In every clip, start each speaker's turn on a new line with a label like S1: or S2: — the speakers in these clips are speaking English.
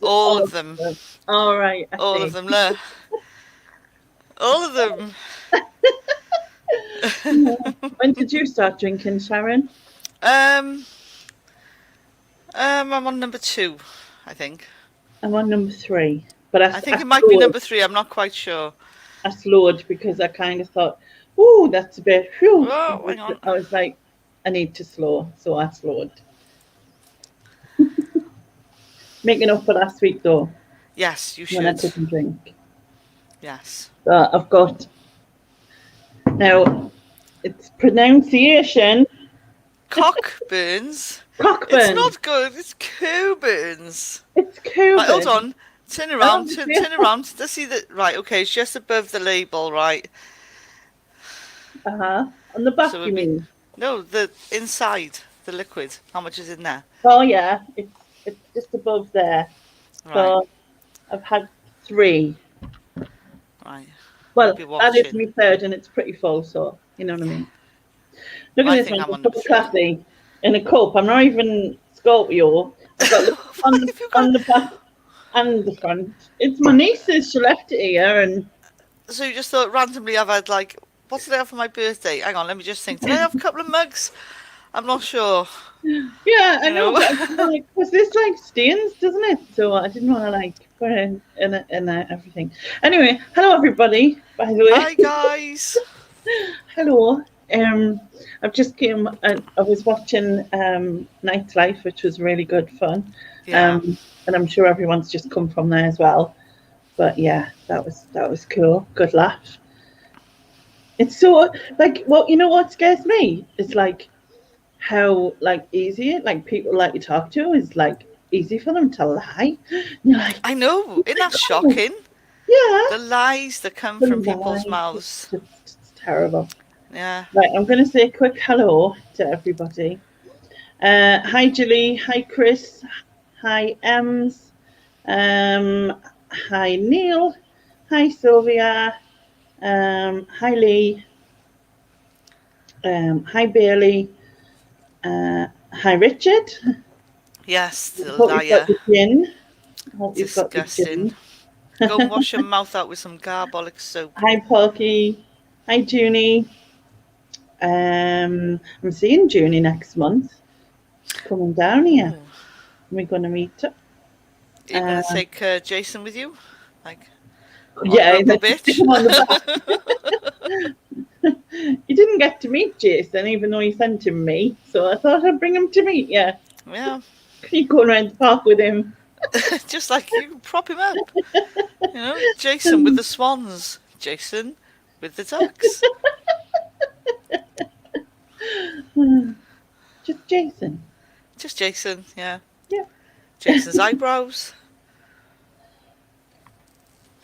S1: all of them.
S2: All right.
S1: All of them, look. All of them.
S2: When did you start drinking, Sharon?
S1: I'm on number 2, I think.
S2: I'm on number 3, but
S1: I think it might be number 3. I'm not quite sure.
S2: I slowed because I kind of thought, "Oh, that's a bit." Whew.
S1: Oh, hang on.
S2: I was like, I need to slow, so I slowed. Making up for last week, though.
S1: Yes, you should.
S2: When I couldn't drink.
S1: Yes.
S2: I've got now. It's pronunciation.
S1: Cockburns.
S2: Cockburn.
S1: It's not good. It's Coburns.
S2: It's Coburn.
S1: Right, hold on. Turn around. Turn around. Let's see that. Right. Okay. It's just above the label, right?
S2: On the back, you mean?
S1: No, the inside, the liquid. How much is in there?
S2: Oh yeah, it's just above there. Right. So I've had 3.
S1: Right.
S2: Well, that is my 3rd, and it's pretty full, so you know what I mean. Look at this one, I'm so classy in a cup. I'm not even Scorpio. I've got on the back and the front. It's my niece's. She left it here, and
S1: so you just thought randomly I've had like, what did I have for my birthday? Hang on, let me just think. Did I have a couple of mugs? I'm not sure.
S2: Yeah, I know. Because this like stains, doesn't it? So I didn't want to like put in everything. Anyway, hello everybody. By the way,
S1: hi guys.
S2: Hello. I've just came and I was watching Nightlife, which was really good fun. Yeah. And I'm sure everyone's just come from there as well. But yeah, that was cool. Good laugh. It's so like, well, you know what scares me? It's like how like easy like people like you talk to is like easy for them to lie. You're like,
S1: I know, isn't that shocking?
S2: Yeah.
S1: The lies that come from people's mouths.
S2: It's terrible.
S1: Yeah.
S2: Right, I'm going to say a quick hello to everybody. Hi Julie, hi Chris, hi Ems, hi Neil, hi Sylvia, hi Lee, hi Bailey, hi Richard.
S1: Yes, the
S2: Hope
S1: liar.
S2: You've got the gin.
S1: Disgusting. Go and wash your mouth out with some garbolic soap.
S2: Hi Porky, hi Junie. I'm seeing Junie next month. She's coming down here. Ooh. We're going to meet up.
S1: Are you going to take Jason with you? Like,
S2: yeah,
S1: bitch.
S2: On the back. You didn't get to meet Jason, even though you sent him me. So I thought I'd bring him to meet you.
S1: Yeah.
S2: You going around the park with him?
S1: Just like you prop him up. You know, Jason with the swans. Jason with the ducks.
S2: Just Jason.
S1: Just Jason, yeah.
S2: Yeah.
S1: Jason's eyebrows.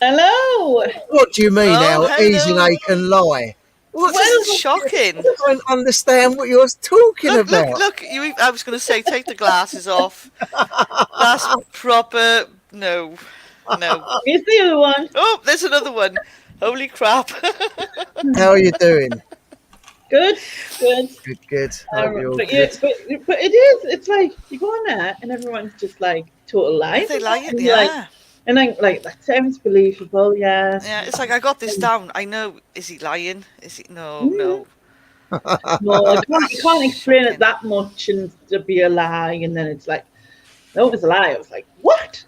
S2: Hello.
S3: What do you mean now? Easy they can lie.
S1: Well, this is shocking.
S3: I don't understand what you're talking about.
S1: Look, I was going to say, take the glasses off. That's proper. No.
S2: Here's the other one.
S1: Oh, there's another one. Holy crap.
S3: How are you doing?
S2: Good.
S3: But
S2: it is. It's like you go on there and everyone's just like total lies.
S1: They lie, yeah.
S2: And then like that sounds believable, yeah.
S1: Yeah, it's like I got this down. I know. Is he lying? Is he? No.
S2: No, you can't explain it that much and to be a lie, and then it's like, no, it was a lie. I was like, what?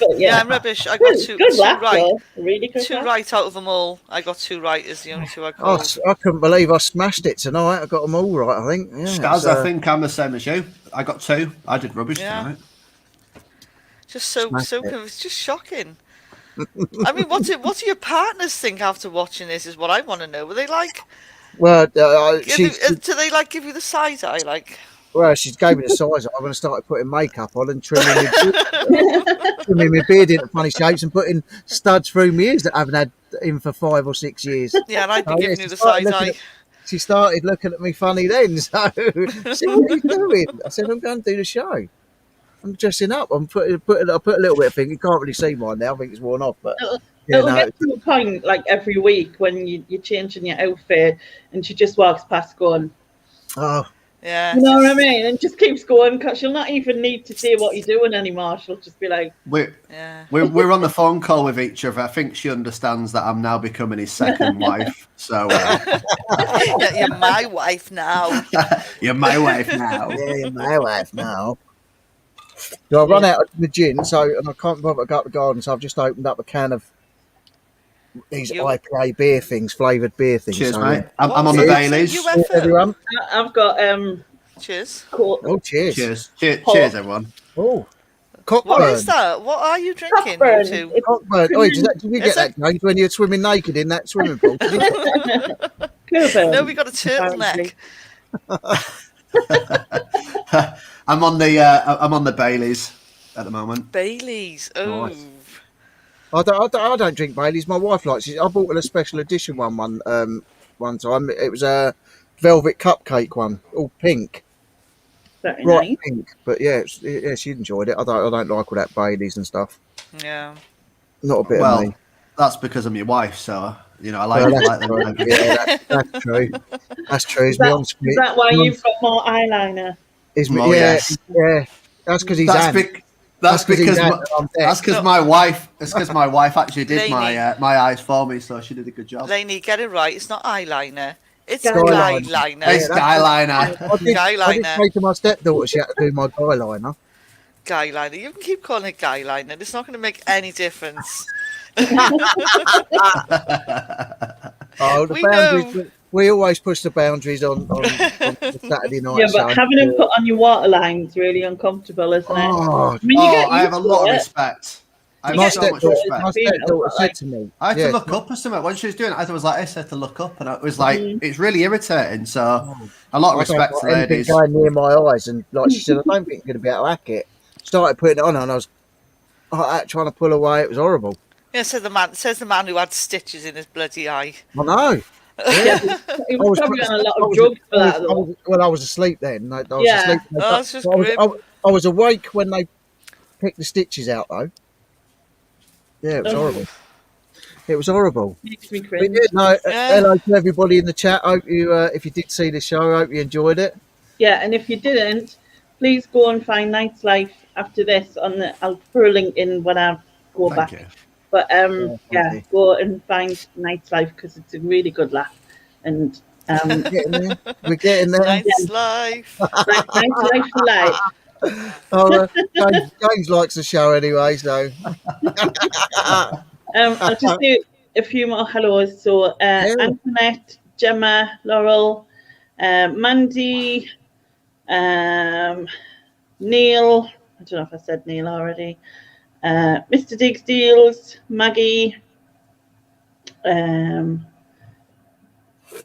S2: But,
S1: yeah, I'm rubbish. I got two right.
S2: Really good
S1: 2 right out of them all. I got 2 right is the only 2 I called.
S3: I couldn't believe I smashed it tonight. I got them all right, I think. Yeah,
S4: Skaz, I think I'm the same as you. I got 2. I did rubbish tonight.
S1: Just it's just shocking. I mean, what do your partners think after watching this? Is what I want to know. Were they like?
S3: Well,
S1: do they like give you the side eye? Like,
S3: well, she gave me the size. I'm going to start putting makeup on and trimming my beard into funny shapes and putting studs through my ears that I haven't had in for 5 or 6 years.
S1: Yeah, and I'd be giving you the side eye.
S3: She started looking at me funny then. So, I said, what are you doing? I said, I'm going to do the show. I'm dressing up. I put a little bit of thing. You can't really see mine now. I think it's worn off. But
S2: it'll get to a point like every week when you're changing your outfit and she just walks past going,
S3: oh.
S1: Yeah.
S2: You know what I mean? And just keeps going because she'll not even need to say what you're doing anymore. She'll just be like,
S1: Yeah.
S4: We're on the phone call with each other. I think she understands that I'm now becoming his second wife. So
S1: Yeah, you're my wife now.
S4: you're my wife now.
S3: Yeah, you're my wife now. So I run out of the gin, and I can't bother to go up the garden, so I've just opened up a can of these IPA beer things, flavoured beer things.
S4: Cheers,
S3: so,
S4: mate. I'm
S1: What
S4: on
S1: was
S4: the
S1: it?
S4: Baileys.
S1: UFO?
S3: everyone.
S2: I've got
S1: Cheers.
S3: Oh, cheers.
S4: Cheers. Cheers, everyone.
S3: Oh, cockburn.
S1: What is that? What are you drinking, you
S2: Cockburn.
S1: two?
S2: It's
S3: Cockburn. Oh, did you get
S1: Is
S3: that, James, when you were swimming naked in that swimming pool?
S2: Cockburn.
S1: No, we got a turtleneck.
S4: I'm on the Baileys at the moment.
S1: Baileys. Oh.
S4: Nice.
S3: I don't drink Baileys. My wife likes it. I bought her a special edition one time. It was a velvet cupcake one, all pink,
S2: Very
S3: bright
S2: nice.
S3: pink. But yeah, she enjoyed it. I don't like all that Baileys and stuff.
S1: Yeah.
S3: Not a bit
S4: Well,
S3: of me.
S4: that's because I'm your wife, so I like them.
S3: Yeah, that's true. That's true.
S2: Is that why you've got more eyeliner?
S4: Oh, yes.
S3: Yeah. That's because he's
S4: That's because my wife. It's because my wife actually did
S1: Lainey.
S4: my eyes for me, so she did a good job.
S1: Lainey, get it right. It's not eyeliner. It's
S2: Guyliner.
S1: guyliner.
S4: It's Guyliner.
S3: I did
S1: Guyliner.
S3: say to my stepdaughter she had to do my guyliner.
S1: Guyliner. You can keep calling it guyliner. It's not going to make any difference.
S3: Oh, the
S1: We
S3: boundaries.
S1: know.
S3: We always push the boundaries on Saturday night.
S2: Yeah, but
S3: so,
S2: having them put on your waterline is really uncomfortable, isn't it?
S3: Oh,
S2: I mean, you get
S4: I have a
S2: used to
S4: lot of
S2: it.
S4: respect. I
S2: You
S4: have
S2: get
S4: so much
S2: used to it.
S4: respect.
S3: my stepdaughter said to me,
S4: I had
S3: yeah,
S4: to look up or something when she was doing it. I was like, I said to look up, and it was like, it's really irritating. So, a lot of
S3: I don't
S4: respect
S3: like
S4: to
S3: anything
S4: ladies.
S3: going near my eyes, and like she said, I don't think you're going to be able to hack it. Started putting it on, and I was trying to pull away. It was horrible.
S1: Yeah, says the man who had stitches in his bloody eye.
S3: I know.
S2: Yeah, he was probably on a lot of drugs for that, though.
S3: I was asleep then. I was
S2: Yeah.
S3: asleep.
S1: Oh, it's just
S3: I
S1: grim.
S3: was awake when they picked the stitches out, though. Yeah, it was horrible. It was horrible.
S2: Makes me
S3: But
S2: cringe.
S3: yeah, no,
S1: Yeah.
S3: hello to everybody in the chat. Hope you, if you did see the show, I hope you enjoyed it.
S2: Yeah, and if you didn't, please go and find Night's Life after this. I'll throw a link in when I go
S4: Thank
S2: back.
S4: you.
S2: But
S3: thank you.
S2: go and find Night's Life because it's a really good laugh. And
S3: We're getting there. We're getting there.
S1: Night's life.
S2: Night's Life for life.
S3: Oh, James likes the show anyway, so
S2: I'll just do a few more hellos. So Antoinette, Gemma, Laurel, Mandy, Neil. I don't know if I said Neil already. Mr. Diggs Deals, Maggie.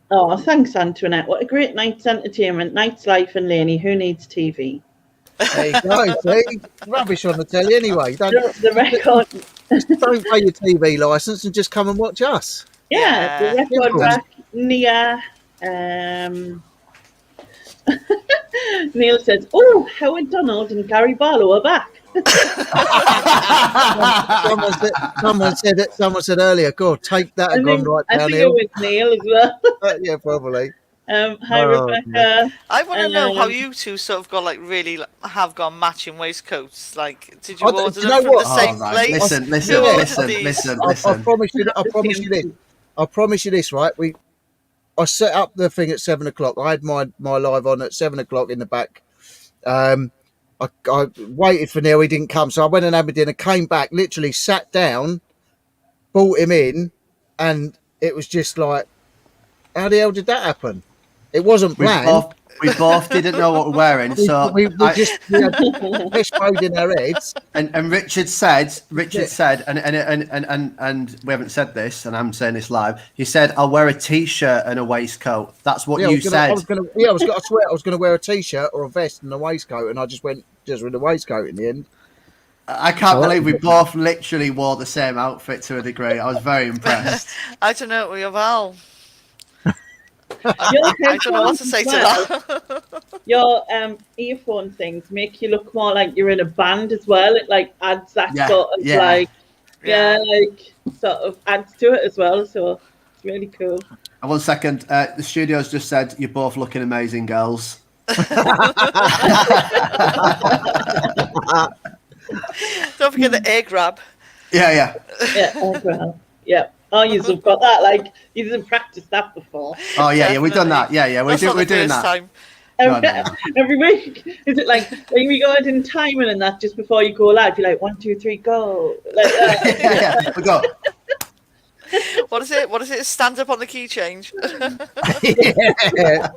S2: Oh, thanks, Antoinette. What a great night's entertainment. Night's Life and Laney. Who needs TV?
S3: there you go. See, rubbish on the telly anyway.
S2: The record.
S3: Don't pay your TV license and just come and watch us.
S2: Yeah, the
S1: Yeah.
S2: record
S3: Yeah.
S2: rack, Nia. Neil says, "Oh, Howard Donald and Gary Barlow are back."
S3: Someone said earlier, God, take that and gone right
S2: I think it
S3: downhill.
S2: was Neil as well.
S3: Yeah, probably.
S2: Hi,
S3: Oh,
S2: Rebecca.
S1: I want to know how you two sort of got have gone matching waistcoats. Like, did you
S3: I-
S1: order
S3: do you
S1: them
S3: know
S1: from
S3: what?
S1: the same
S4: right.
S1: place?
S4: Listen,
S1: Who ordered
S4: listen,
S1: these?
S4: listen.
S3: I promise you. I promise you this. I promise you this. Right, I set up the thing at 7 o'clock. I had my live on at 7 o'clock in the back. I waited for Neil. He didn't come, so I went and had my dinner. Came back, literally sat down, brought him in, and it was just like, how the hell did that happen? It wasn't planned.
S4: We both didn't know what we're wearing, so
S3: we had fish mode in our heads.
S4: and Richard said, and we haven't said this, and I'm saying this live. He said, "I'll wear a t-shirt and a waistcoat." That's what you said.
S3: I was going to wear a t-shirt or a vest and a waistcoat, and I just went with a waistcoat in the end.
S4: I can't believe we both literally wore the same outfit to a degree. I was very impressed.
S1: I don't know, well,
S2: Your
S1: I don't know what to
S2: headphones
S1: say
S2: as
S1: to
S2: well.
S1: that.
S2: Your earphone things make you look more like you're in a band as well. It like adds that sort of like sort of adds to it as well. So it's really cool.
S4: And 1 second, the studio's just said you're both looking amazing, girls.
S1: Don't forget the air grab.
S4: Yeah.
S2: Yeah, eyebrow. Yeah. Oh, you've got that. Like, you didn't practice that before.
S4: Oh yeah, we've done that. Yeah,
S1: That's not
S4: we're
S1: the
S4: doing
S1: first
S4: that.
S1: time.
S4: No.
S2: Every week. Is it like regarding timing and that just before you go live? You're like 1, 2, 3, go. Like that.
S4: Yeah, we go.
S1: What is it? Stand up on the key change.
S3: Yeah.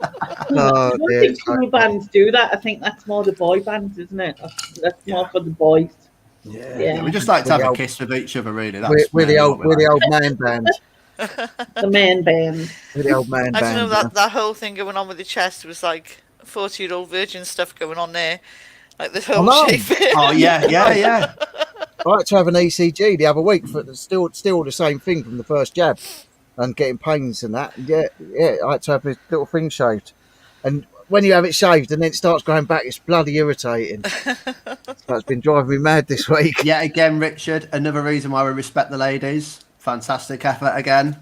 S3: Oh,
S2: I don't
S3: dear.
S2: think cool bands do that. I think that's more the boy bands, isn't it? That's more for the boys.
S4: Yeah. We just like to have a kiss with each other, really. That's
S3: We're the old
S4: what we like.
S3: man band.
S2: The man band.
S3: We're the old man
S1: I
S3: band.
S1: don't know, that whole thing going on with the chest was like 40-year-old virgin stuff going on there. Like the whole shape.
S4: Oh yeah.
S3: I had to have an ECG the other week for still the same thing from the first jab, and getting pains and that. Yeah, I had to have this little thing shaved, and when you have it shaved and then it starts going back, it's bloody irritating. So it's been driving me mad this week.
S4: Yeah, again, Richard. Another reason why we respect the ladies. Fantastic effort again.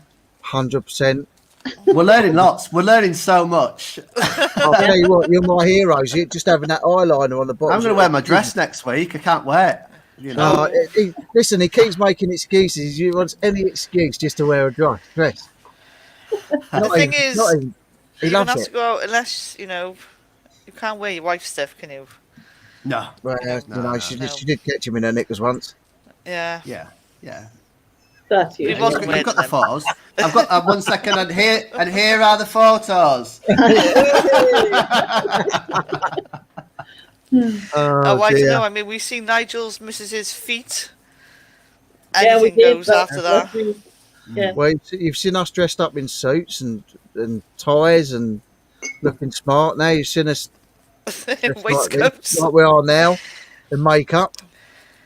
S3: 100%.
S4: We're learning lots. We're learning so much.
S3: I'll tell you what, you're my heroes. You're just having that eyeliner on the bottom.
S4: I'm going to wear my dress next week. I can't wait. You know.
S3: Listen, he keeps making excuses. He wants any excuse just to wear a dress.
S1: The thing is,
S3: he
S1: you don't
S3: loves
S1: have
S3: it.
S1: to go out unless, you can't wear your wife's stuff, can you?
S4: No.
S3: Well, she did catch him in her knickers once.
S1: Yeah.
S2: That's you.
S1: It wasn't
S4: I've
S1: weird
S4: got the
S1: then.
S4: photos. I've got 1 second, and here are the photos.
S1: I don't
S3: dear.
S1: know. I mean, we've seen Nigel's Mrs.'s feet.
S2: Yeah, we
S1: Anything
S2: did.
S1: goes after that.
S2: Yeah.
S3: Well, you've seen us dressed up in suits and ties and looking smart. Now you've seen us dressed
S1: Waistcoats.
S3: like we are now, and makeup.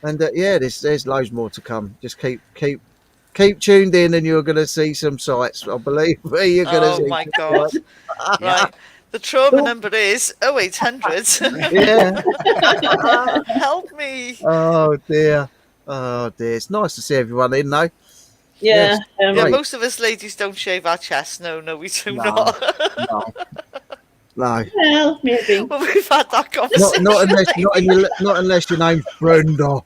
S3: And there's loads more to come. Just keep tuned in, and you're going to see some sights. I believe me, you're going to see.
S1: Oh my
S3: some
S1: god!
S3: sights.
S1: Right, the trauma number is 0800.
S3: Yeah.
S1: Help me!
S3: Oh dear. It's nice to see everyone in though.
S2: Yeah.
S1: Yeah,
S3: Right.
S1: most of us ladies don't shave our chests. No, we do
S4: No.
S1: not.
S3: No.
S2: Well, maybe.
S1: Well, we've had that conversation.
S3: Not unless your name's Brenda.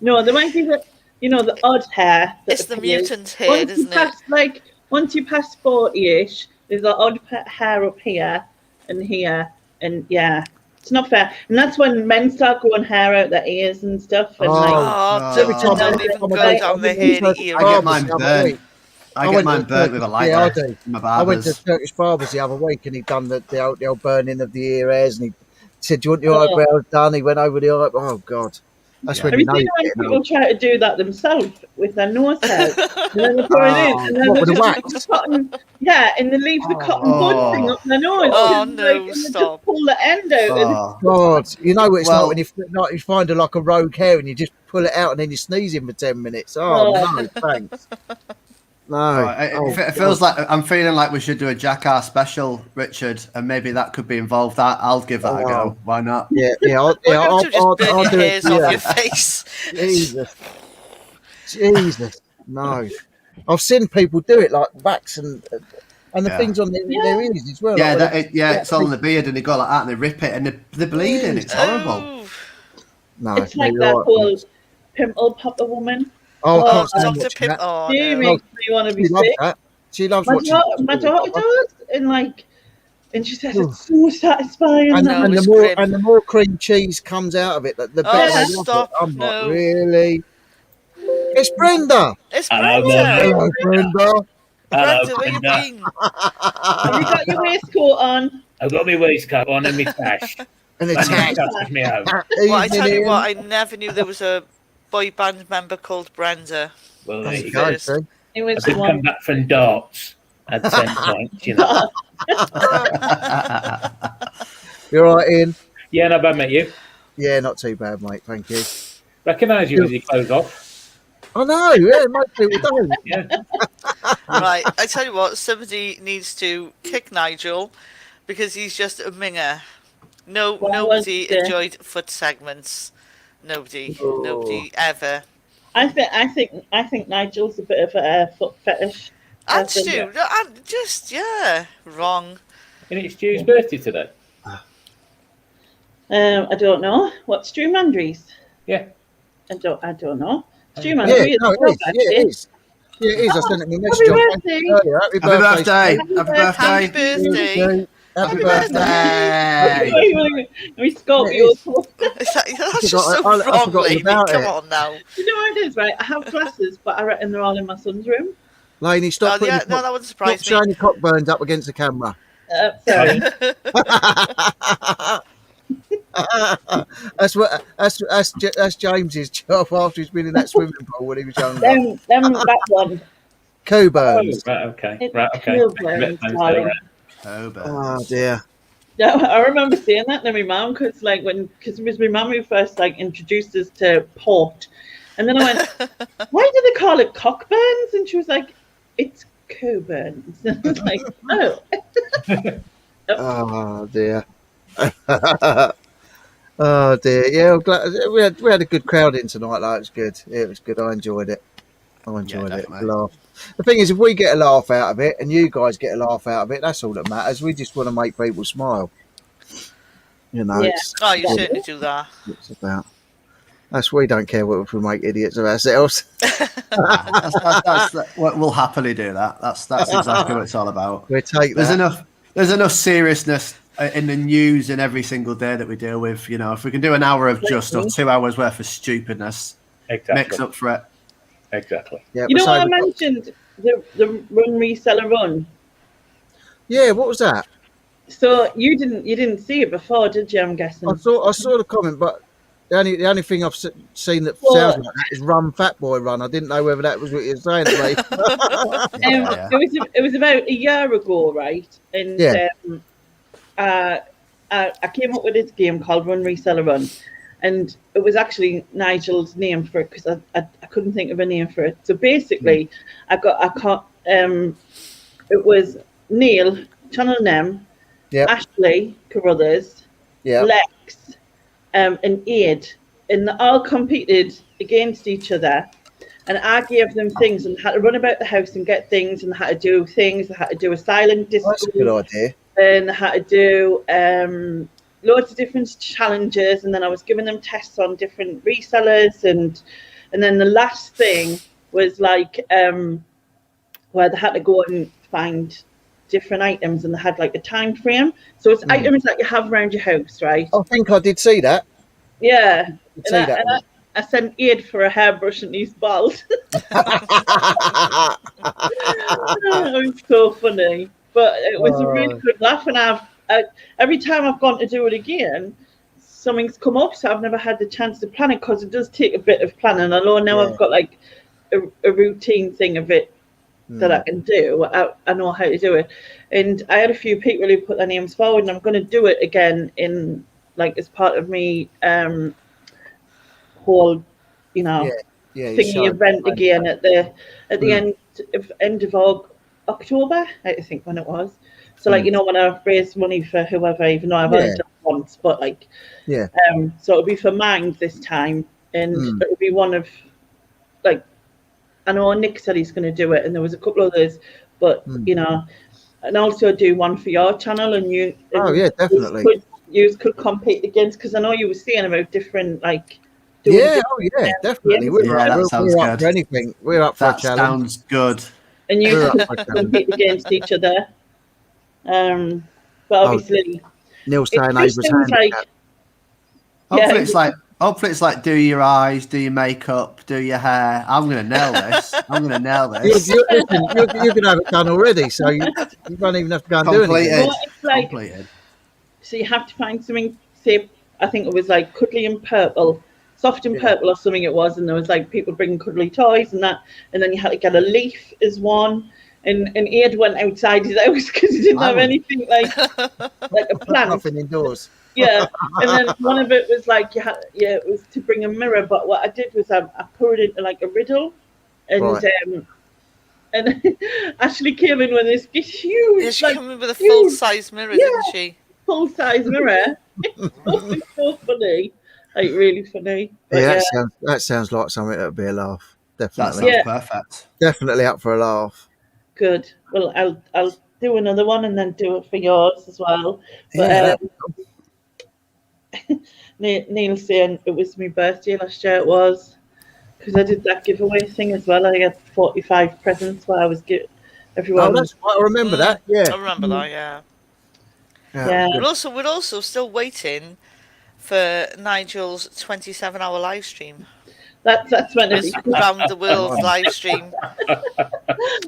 S2: No, there might be the odd hair. that
S1: It's the
S2: appears.
S1: mutant head, isn't it?
S2: Once you pass 40-ish, there's that odd hair up here and here, and yeah, it's not fair. And that's when men start growing hair out their ears and stuff. And
S3: Every time
S1: don't even go down the hairy ear.
S4: I get mine burnt. I get mine burnt with a lighter.
S3: Yeah, I do.
S4: My
S3: I went to
S4: barbers.
S3: Turkish barbers the other week, and he'd done the old burning of the ear hairs, and he said, "Do you want your eyebrows done?" He went over the eye. Oh God, that's when
S2: have
S3: you
S2: you
S3: know.
S2: seen when people try to do that themselves with their nose hair? And then they put it in, and then
S3: What,
S2: they
S3: with the
S2: just
S3: wax?
S2: cotton, and they leave the cotton bud thing up their nose.
S1: Oh,
S2: and
S1: no,
S2: and they just
S1: stop.
S2: pull the end out.
S4: Oh.
S3: God, you know what it's
S4: Well-
S3: like when you find a rogue hair and you just pull it out and then you sneeze in for 10 minutes. Oh no, thanks. No.
S4: It feels like I'm feeling like we should do a Jackass special, Richard, and maybe that could be involved. I'll give that a go. Why not?
S3: Yeah.
S1: Why don't you just burn your
S3: do it.
S1: hairs off your face?
S3: Jesus, no. I've seen people do it like wax and the things on their ears as well.
S4: Yeah,
S3: like,
S4: it's all in the beard, and they go like that, and they rip it, and they're bleeding. It's horrible.
S1: Oh,
S3: no,
S2: It's like
S3: you're
S2: that
S3: right.
S2: whole pimple popper woman.
S3: Oh, I
S1: oh,
S3: can't stand
S1: Dr.
S3: watching
S1: Pip.
S3: that.
S1: Oh,
S2: She
S1: no.
S2: makes me want to be
S3: She loves
S2: sick.
S3: that. She loves
S2: My
S3: watching.
S2: daughter does, and she says it's so satisfying.
S3: And,
S1: No,
S3: and
S1: it's
S3: the more
S1: grim.
S3: and the more cream cheese comes out of it, the better
S1: Oh,
S3: they love
S1: stop.
S3: it. I'm
S1: No.
S3: not really. It's Brenda.
S1: It's
S5: Hello,
S1: Brenda.
S3: Hello, Brenda.
S1: Brenda, where you
S5: Brenda.
S1: been?
S2: Have you got your waistcoat on?
S5: I've got my waistcoat on and my tash.
S3: And it's
S5: And my tash me out.
S1: Well, I tell you what, I never knew there was a boy band member called Brenda.
S5: Well, there you
S1: go.
S5: go.
S1: First.
S2: It
S5: I
S2: was
S5: could
S2: the
S5: come
S2: one.
S5: back from darts at the same point, you know.
S3: You're right, Ian.
S5: Yeah, not bad, mate. You
S3: Yeah, not too bad, mate. Thank you.
S5: recognise you with your clothes off.
S3: I know. Yeah, most people don't.
S5: Yeah.
S1: Right, I tell you what, somebody needs to kick Nigel because he's just a minger. Nobody enjoyed foot segments. Nobody ever.
S2: I think Nigel's a bit of a foot fetish.
S1: And
S2: person.
S1: Stu, wrong.
S5: And it's Stu's birthday today.
S2: I don't know. What's Stu Mandry's?
S5: Yeah.
S2: I don't know. Stu
S3: Yeah,
S2: Mandry
S3: no, it is. Yeah, it is. Yeah, it is. I sent him a message on
S2: birthday.
S3: Facebook earlier. Happy
S4: Happy birthday.
S3: Stu.
S4: Happy
S1: Happy
S4: birthday.
S1: birthday.
S3: Happy
S4: birthday.
S2: We Scorpio.
S3: Yeah, it
S1: That's just so
S3: I
S1: wrong,
S3: forgot
S1: Lainey.
S3: about
S1: Come
S3: it.
S1: on now.
S2: You know what it is, right? I have glasses, but I reckon they're all in my son's room.
S3: Lainey, stop putting
S1: Yeah, no, that wouldn't surprise me.
S3: showing your cockburns up against the camera.
S2: Sorry.
S3: That's James's job after he's been in that swimming pool when he was younger.
S2: them that one.
S3: Coburns.
S5: Right, okay.
S2: It's
S5: Right, okay.
S2: Coburns, darling.
S3: Oh dear.
S2: No, I remember saying that to my mum because it was my mum who first introduced us to port, and then I went, "Why do they call it cockburns?" And she was like, "It's Coburns." And I was like, "Oh."
S3: Oh dear. Oh dear. Yeah, I'm glad we had a good crowd in tonight. Like, it was good. Yeah, it was good. I enjoyed it. Laugh. The thing is, if we get a laugh out of it and you guys get a laugh out of it, that's all that matters. We just want to make people smile. You know,
S2: Yeah.
S1: Oh, you certainly do that.
S3: it's about. We don't care if we make idiots of ourselves.
S4: We'll happily do that. That's exactly what it's all about.
S3: We take that.
S4: There's enough seriousness in the news in every single day that we deal with. You know, if we can do an hour of just or 2 hours worth of stupidness, makes up for it.
S5: Exactly.
S3: Yeah,
S2: You know what I mentioned? The run reseller run.
S3: Yeah, what was that?
S2: So you didn't see it before, did you? I'm guessing.
S3: I saw the comment, but the only thing I've seen that sounds like that is Run Fat Boy Run. I didn't know whether that was what you were saying to me.
S2: It was about a year ago, right? And I came up with this game called Run Reseller Run, and it was actually Nigel's name for it because I couldn't think of a name for it. So basically, it was Neil, Channel Nem, Ashley Carruthers, Lex, and Aid, and they all competed against each other. And I gave them things and had to run about the house and get things and had to do things. They had to do a silent disco.
S3: That's a good idea.
S2: And they had to do loads of different challenges. And then I was giving them tests on different resellers. And then the last thing was where they had to go and find different items and they had a time frame. So it's items that you have around your house, right?
S3: I think I did see that.
S2: Yeah. I sent Aid for a hairbrush and he's bald. It was so funny. But it was a really good laugh. And every time I've gone to do it again, something's come up. So I've never had the chance to plan it because it does take a bit of planning. Although now I've got a routine thing of it that I can do. I know how to do it. And I had a few people who put their names forward and I'm going to do it again in as part of me whole thingy event again at the end of October, I think when it was. So when I raised money for whoever, even though I've only done it once, but so it'll be for Mind this time, and it'll be one of I know Nick said he's going to do it, and there was a couple others, but and also do one for your channel, and you.
S3: Definitely.
S2: You could compete against because I know you were saying about different
S3: definitely. We're up for anything. We're up for a challenge. That
S4: sounds good.
S2: And you could compete against each other. But obviously,
S3: Neil's saying Abra's
S4: hopefully it's like do your eyes, do your makeup, do your hair. I'm gonna nail this.
S3: You're gonna have it done already, so you don't even have to go and do anything.
S4: Completed.
S2: So you have to find something. Say, I think it was cuddly and purple, soft and purple or something. It was, and there was people bringing cuddly toys and that, and then you had to get a leaf as one. And Aid went outside his house because he didn't have anything like a plant.
S3: Nothing indoors.
S2: Yeah, and then one of it was it was to bring a mirror. But what I did was I poured it into a riddle, and and Ashley came in with this huge.
S1: Yeah, she came in with a full size mirror, didn't she?
S2: Full size mirror. It's so funny, really funny. But
S3: that sounds like something that would be a laugh. Definitely.
S4: That sounds perfect.
S3: Definitely up for a laugh.
S2: Good. Well, I'll do another one and then do it for yours as well. But
S3: Yeah.
S2: Neil's saying it was my birthday last year. It was because I did that giveaway thing as well. I got 45 presents where I was giving everyone.
S3: Oh, that's right. I remember that. Yeah.
S1: I remember that. Yeah.
S2: Yeah.
S3: That was
S1: We're also still waiting for Nigel's 27-hour live stream.
S2: That's when
S1: His round the world live stream.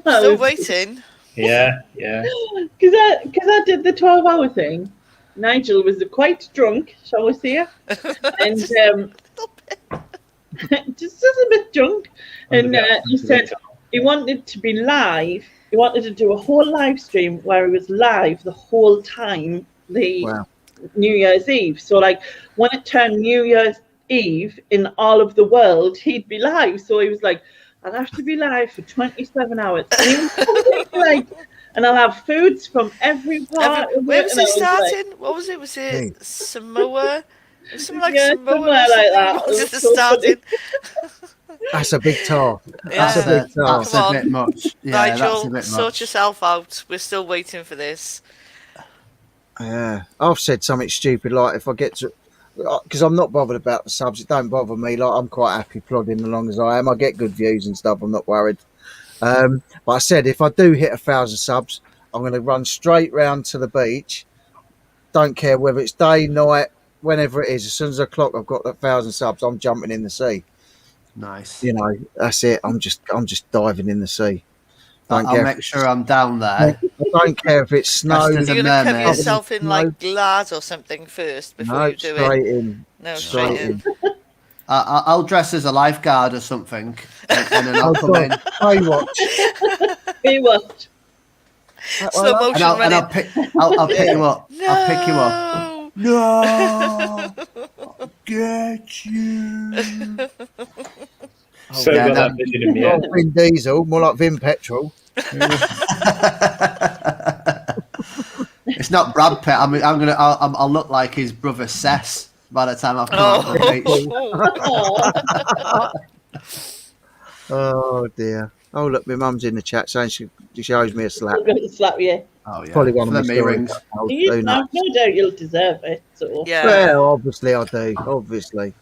S1: Still waiting.
S5: Yeah.
S2: Because I did the 12-hour thing. Nigel was quite drunk, shall we say, and just a bit drunk, and he said he wanted to be live. He wanted to do a whole live stream where he was live the whole time,
S3: Wow.
S2: New Year's Eve. So like when it turned New Year's Eve in all of the world, he'd be live. So he was like, I'll have to be live for 27 hours. And he was like, and I'll have foods from every part.
S1: Where was
S2: it
S1: it starting?
S2: Like,
S1: What was it? Was it Samoa? It was something like
S2: Yeah,
S1: Samoa.
S2: somewhere like that.
S1: Was
S2: It
S1: it
S2: was so
S1: starting?
S3: That's a big task.
S1: Yeah.
S3: That's a big task.
S4: That's a bit much. Yeah, that's a
S1: Nigel,
S4: bit much.
S1: sort yourself out. We're still waiting for this.
S3: Yeah, I've said something stupid like if I get to, because I'm not bothered about the subs. It don't bother me. Like I'm quite happy plodding along as I am. I get good views and stuff. I'm not worried. But I said if I do hit 1,000 subs, I'm going to run straight round to the beach. Don't care whether it's day, night, whenever it is. As soon as the clock, I've got 1,000 subs. I'm jumping in the sea.
S4: Nice.
S3: You know, that's it. I'm just diving in the sea.
S4: I'll make sure I'm down there.
S3: I don't care if it's snow.
S4: Dressed as
S1: You're
S4: a
S1: going to cover
S4: mermaid.
S1: yourself in
S3: No.
S1: like glad or something first before
S3: No,
S1: you do
S3: straight
S1: it.
S3: in.
S1: No,
S3: Straight
S1: straight in.
S4: I'll dress as a lifeguard or something, and then I'll come in.
S2: Baywatch.
S1: Slow motion running.
S4: I'll pick you up.
S1: No.
S4: I'll pick you up. No, I'll get you.
S5: So
S4: yeah,
S5: got that vision in me.
S3: Not Vin Diesel, more like Vin Petrol.
S4: It's not Brad Pitt. I'll look like his brother Sess by the time I've come out of the beach.
S3: Oh dear. Oh look, my mum's in the chat saying she owes me a slap.
S2: I'm going to slap you.
S4: Oh yeah,
S3: Probably one of
S4: for
S3: my
S4: the me rings.
S2: No doubt you'll deserve it. So.
S1: Yeah.
S3: Well, obviously I do. Obviously.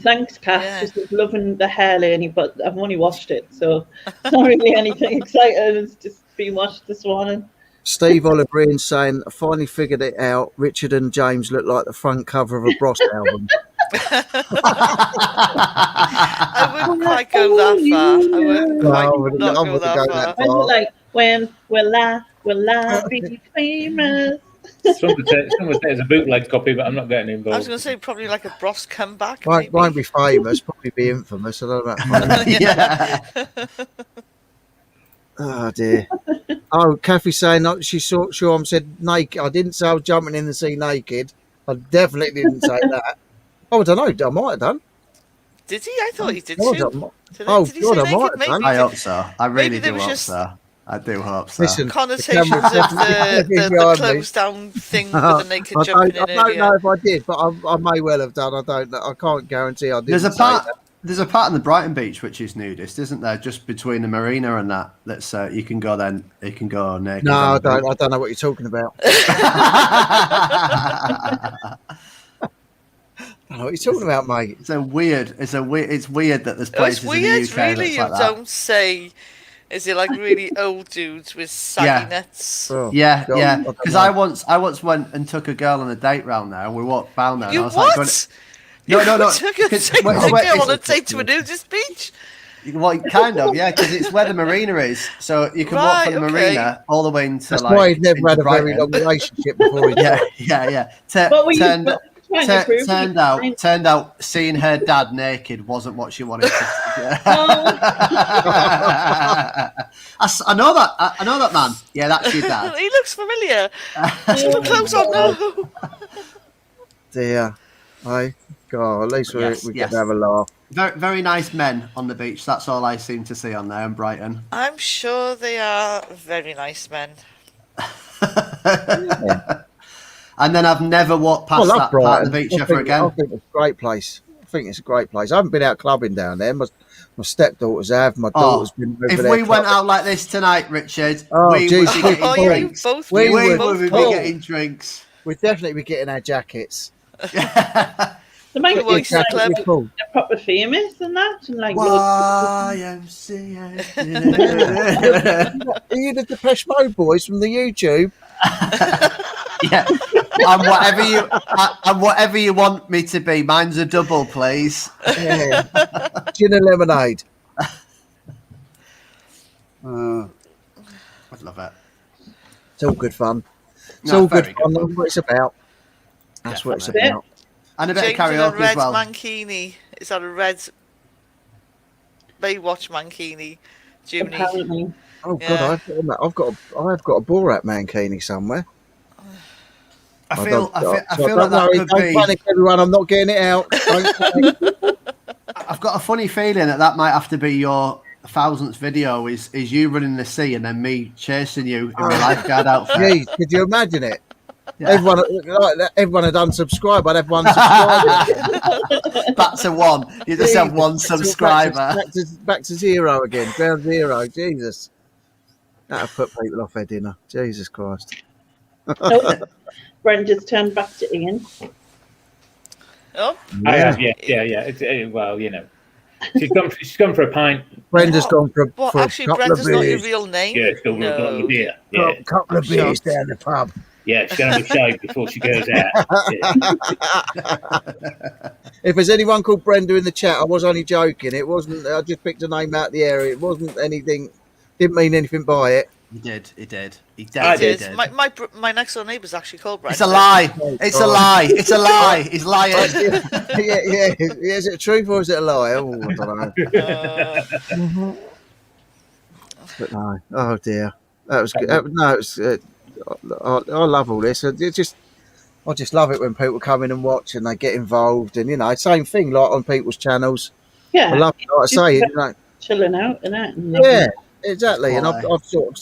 S2: Thanks, Kath.
S1: Yeah.
S2: Just loving the hair, Laney, but I've only washed it, so it's not really anything exciting. It's just been washed this morning.
S3: Steve Oliver saying, I finally figured it out. Richard and James look like the front cover of a Bros album.
S1: I wouldn't quite go that far. I wouldn't quite not go that far.
S2: I was like, when will I be famous?
S5: Someone said it's a bootleg copy, but I'm not getting involved.
S1: I was going to say probably like a Bros comeback.
S3: Won't be famous, probably be infamous. I don't know about
S4: Yeah.
S3: Oh dear. Oh, Kathy's saying she's sure I said naked. I didn't say I was jumping in the sea naked. I definitely didn't say that. Oh, I don't know. I might have done.
S1: Did he? I thought he did
S3: God,
S1: too.
S3: I
S1: Did he
S3: God,
S1: say
S3: I
S1: naked?
S3: might have done.
S1: Maybe
S4: I hope so. I really
S1: maybe there
S4: do
S1: was
S4: hope
S1: just-
S4: so. I do hope so.
S3: Listen,
S1: connotations
S3: the
S1: of
S3: camera's
S1: the
S3: behind me.
S1: closed down thing with the naked
S3: I
S1: jumping
S3: don't
S1: in
S3: know
S1: earlier.
S3: if I did, but I may well have done. I don't know. I can't guarantee I didn't.
S4: There's a
S3: say
S4: part.
S3: that.
S4: There's a part in the Brighton beach which is nudist, isn't there? Just between the marina and that. That's you can go then. You can go naked.
S3: No,
S4: on
S3: I
S4: the beach.
S3: don't know what you're talking about. I don't know what you're talking about, mate.
S4: It's weird that there's
S1: It's
S4: places in the
S1: weird,
S4: UK
S1: really.
S4: that's
S1: You
S4: like that.
S1: don't say. Is it like really old dudes with saggy
S4: Yeah.
S1: nuts?
S3: Oh,
S4: Yeah,
S3: God,
S4: yeah.
S3: I don't
S4: Because
S3: know.
S4: I once went and took a girl on a date round there, and we walked down there. And
S1: You
S4: I was
S1: what?
S4: like, no.
S1: Took a
S4: Because-
S1: take
S4: wait,
S1: a
S4: wait,
S1: girl on a
S4: it's-
S1: date to a nudist beach?
S4: Well, kind of, yeah, because it's where the marina is, so you can walk from the
S1: Right,
S4: marina all the way into
S3: That's
S4: like.
S3: why he'd never
S4: into
S3: had a very
S4: Brighton.
S3: long relationship before he
S4: Yeah, yeah.
S2: What were you
S4: Turned
S2: trying to prove?
S4: turned out seeing her dad naked wasn't what she wanted to. I know that man. Yeah, that's your dad.
S1: He looks familiar. Put the clothes on now.
S3: Dear. Hey, God, at least
S4: Yes,
S3: we
S4: yes.
S3: get to have a laugh.
S4: Very, very nice men on the beach. That's all I seem to see on there in Brighton.
S1: I'm sure they are very nice men.
S4: And then I've never walked past that part of the beach
S3: I
S4: ever
S3: think
S4: again.
S3: it's a great place. think it's a great place. I haven't been out clubbing down there. My stepdaughters have. My daughter's been over
S4: if
S3: there.
S4: we went out like this tonight, Richard,
S3: Oh,
S4: we
S3: geez.
S4: would be getting
S1: Oh,
S4: drinks.
S1: you both
S3: We
S4: We
S3: would
S4: would be
S3: both.
S4: getting drinks.
S3: We'd definitely be getting our jackets.
S2: They might
S1: The
S2: be
S1: Oyster
S2: like,
S1: Club.
S3: Cool.
S2: they're proper famous and that, and like
S4: YMCA.
S3: Are you the Depeche Mode boys from the YouTube?
S4: Yeah, and whatever you want me to be. Mine's a double, please.
S3: Yeah. Gin and lemonade.
S4: I'd love it.
S3: It's all good fun. It's
S4: No,
S3: all good
S4: very
S3: fun.
S4: good
S3: That's what it's about. That's what it's
S4: Definitely.
S3: about.
S4: And a bit
S1: James
S4: of
S1: in a
S4: karaoke
S1: red
S4: as well.
S1: mankini. Is that a red Baywatch mankini? Jimmy.
S2: apparently.
S3: Oh God,
S1: Yeah.
S3: I've got a Borat mankini somewhere.
S4: I feel like that
S3: don't
S4: could be.
S3: panic, everyone. I'm not getting it out. Don't panic.
S4: I've got a funny feeling that might have to be your 1000th video. Is you running the sea and then me chasing you in my lifeguard outfit?
S3: Jeez, could you imagine it?
S4: Yeah.
S3: Everyone had unsubscribed. I'd have one subscriber.
S4: Back to one. You just have one subscriber.
S3: Back to zero again. Ground zero. Jesus. That'll put people off their dinner. Jesus Christ.
S2: Oh, Brenda's turned back to Ian.
S1: Oh,
S5: I have, yeah. It's, well, you know, she's gone for a pint.
S3: Brenda's gone for
S1: what?
S3: a
S1: Actually,
S3: couple
S1: Brenda's
S3: of
S1: not your
S3: beers.
S1: real name.
S5: Yeah, still got a beer. Yeah,
S3: Couple of beers down the pub.
S5: yeah, she's gonna have a shave before she goes out. Yeah.
S3: If there's anyone called Brenda in the chat, I was only joking. It wasn't. I just picked a name out of the area. It wasn't anything. Didn't mean anything by it.
S4: He did. He
S5: I
S4: definitely
S5: did.
S4: did.
S1: My next door neighbour's actually called Brenda.
S4: It's a lie. It's a lie. It's a lie. He's lying.
S3: yeah. Is it truth or is it a lie? Oh, I don't know. But no. Oh dear. That was good. No, it's. I love all this. I just love it when people come in and watch and they get involved, and same thing like on people's channels.
S2: Yeah,
S3: I love it. Like I say,
S2: chilling out and that. And
S3: yeah, exactly. And
S4: Why?
S3: I've sort of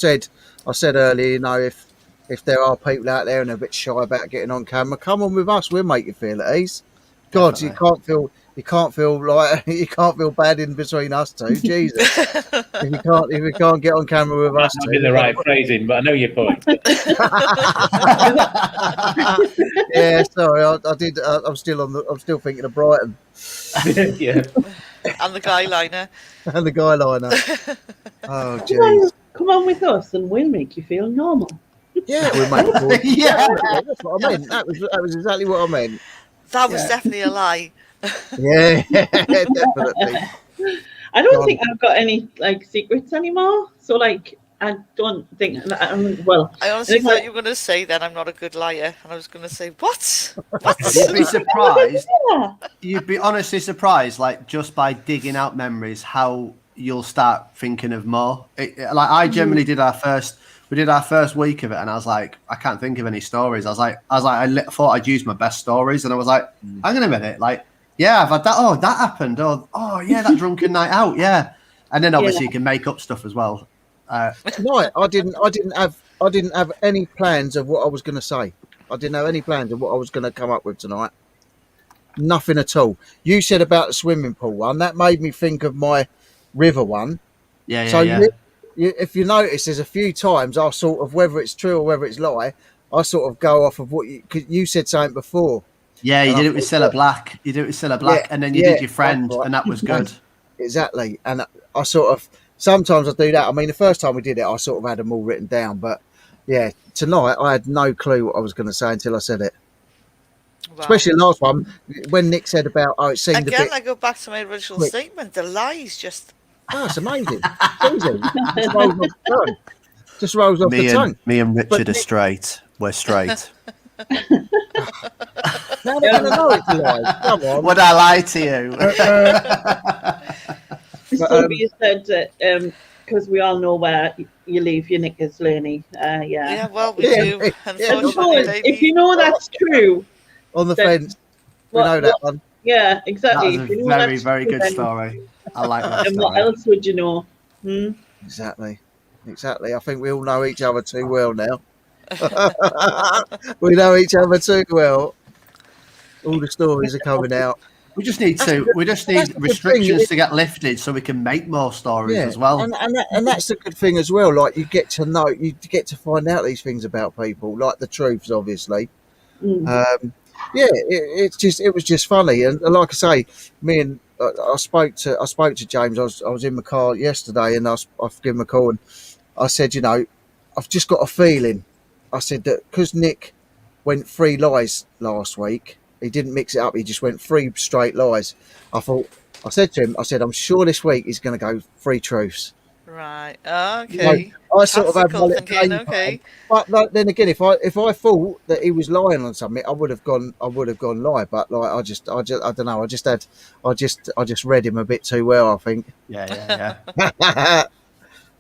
S3: said earlier, if there are people out there and they're a bit shy about getting on camera, come on with us. We'll make you feel at ease. God,
S4: Definitely.
S3: you can't feel like you can't feel bad in between us two. Jesus, if you can't get on camera with us
S5: Not
S3: two,
S5: in the right phrasing, but I know your point.
S3: yeah, sorry, I did. I'm still thinking of Brighton
S5: Yeah.
S1: And the Guyliner.
S3: and the Guyliner. Oh, jeez.
S2: Come on with us, and we'll make you feel normal.
S3: Yeah, we make it.
S4: Yeah.
S3: That's what I meant. That was exactly what I meant.
S1: That was definitely a lie.
S3: Yeah, definitely.
S2: I don't think I've got any secrets anymore. So I don't think. Well,
S1: I honestly thought you were going to say that I'm not a good liar, and I was going to say what?
S4: You'd be surprised.
S2: yeah.
S4: You'd be honestly surprised, just by digging out memories, how you'll start thinking of more. I generally did our first week of it, and I was like, I can't think of any stories. I thought I'd use my best stories, and I was like, hang on a minute, yeah, I've had that. Oh, that happened. Oh, yeah, that drunken night out. Yeah, and then obviously you can make up stuff as well.
S3: Tonight, I didn't have any plans of what I was going to say. I didn't have any plans of what I was going to come up with tonight. Nothing at all. You said about the swimming pool one. That made me think of my river one.
S4: Yeah.
S3: So if you notice, there's a few times I sort of, whether it's true or whether it's lie, I sort of go off of what cause you said something before.
S4: Yeah, you did it with Cilla Black. And then you did your friend,
S3: right.
S4: and that was good.
S3: Exactly. And I sort of, sometimes I do that. I mean, the first time we did it, I sort of had them all written down. But yeah, tonight I had no clue what I was going to say until I said it. Wow. Especially the last one, when Nick said about, it seemed a bit...
S1: Again, I go back to my original statement. The lies just...
S3: Oh, it's amazing. It's easy. Just rolls off the tongue.
S4: Me and Richard are straight. We're straight.
S3: Now they're going to know it's lies. Come on.
S4: Would I lie to you?
S2: You said that because we all know where you leave your knickers, Lenny.
S1: Yeah, well, we do. Unfortunately,
S2: if you know that's true.
S3: On the fence. We know that one.
S2: Yeah, exactly.
S4: That was a very, very good story. I like that
S2: and
S4: story.
S2: what else would you know?
S3: Exactly. I think we all know each other too well now. We know each other too well. All the stories are coming out.
S4: We just need restrictions to get lifted so we can make more stories as well.
S3: And that's the good thing as well. Like you get to find out these things about people, like the truths, obviously. It was just funny, and like I say, I spoke to James. I was in my car yesterday, and I've given him a call, and I said, I've just got a feeling. I said that because Nick went 3 lies last week, he didn't mix it up. He just went 3 straight lies. I said to him, I'm sure this week he's going to go 3 truths.
S1: Right. Okay.
S3: I sort of had my little
S1: thinking,
S3: game
S1: okay.
S3: plan. But then again, if I thought that he was lying on something, I would have gone lie. But like I don't know. I just read him a bit too well, I think.
S4: Yeah.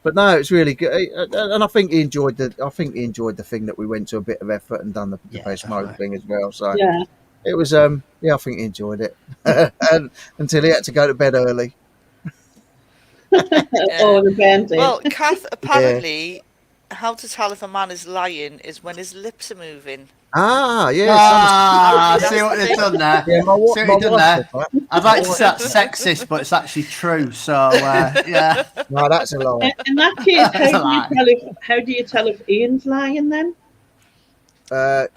S3: But no, it's really good, and I think he enjoyed the thing that we went to a bit of effort and done the best mode thing as well. So
S2: yeah,
S3: it was I think he enjoyed it, and, until he had to go to bed early.
S2: Oh, the banter.
S1: Well, Kath, apparently, how to tell if a man is lying is when his lips are moving.
S4: See what they've done there.
S3: Yeah,
S4: see what you've done there. I'd like to say that's sexist, but it's actually true. So yeah.
S3: No, that's a lie.
S2: In that case, how do you tell if Ian's lying then?
S1: That's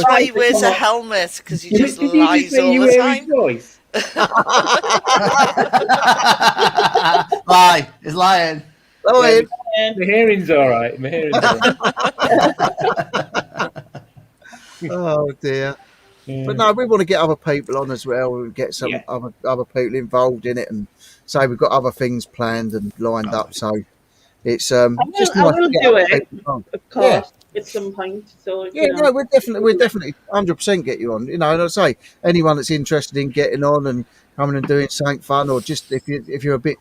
S1: why he wears a helmet, because he just lies all the time.
S4: Lie. He's lying.
S3: Lying.
S5: The hearing's all right.
S3: Oh dear. But no, we want to get other people on as well. We get some other people involved in it, and say we've got other things planned and lined up. So it's just nice to get other people on.
S2: Of course, at some point. So
S3: no, we're definitely 100% get you on. And I say anyone that's interested in getting on and coming and doing something fun, or just if you're a bit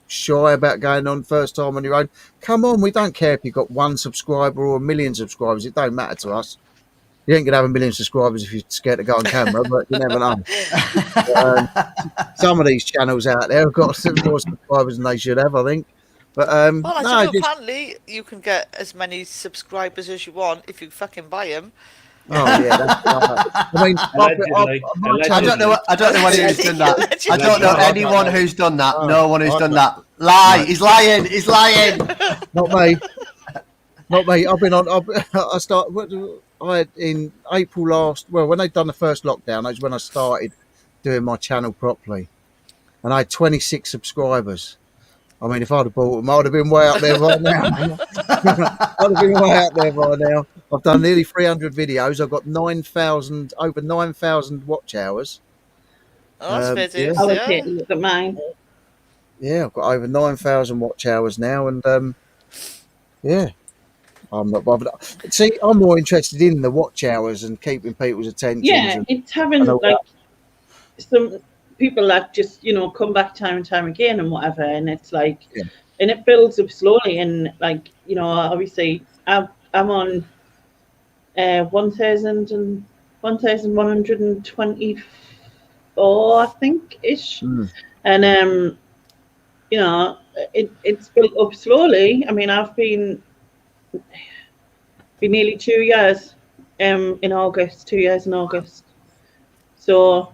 S3: shy about going on first time on your own, come on. We don't care if you've got 1 subscriber or 1 million subscribers. It don't matter to us. You ain't gonna have 1 million subscribers if you're scared to go on camera, but you never know. Some of these channels out there have got some more subscribers than they should have, I think. But
S1: apparently you can get as many subscribers as you want if you fucking buy them.
S3: Oh yeah, I mean,
S4: I don't know anyone who's done that. I don't know anyone who's done that. No one who's done that. Lie. He's lying. He's lying.
S3: Not me. I've been on. I had in April last. Well, when they'd done the first lockdown, that was when I started doing my channel properly, and I had 26 subscribers. I mean, if I'd have bought them, I'd have been way up there right now. I've done nearly 300 videos. I've got over 9,000 watch hours.
S1: Oh, that's
S2: I was hitting at mine.
S3: Yeah, I've got over 9,000 watch hours now, and I'm not bothered. See, I'm more interested in the watch hours and keeping people's attention.
S2: Yeah, it's having like some people that just come back time and time again and whatever, and it's like, and it builds up slowly, and like obviously I'm on 1,124, I think ish, and it's built up slowly. I mean, I've been nearly 2 years in August. 2 years in August. So,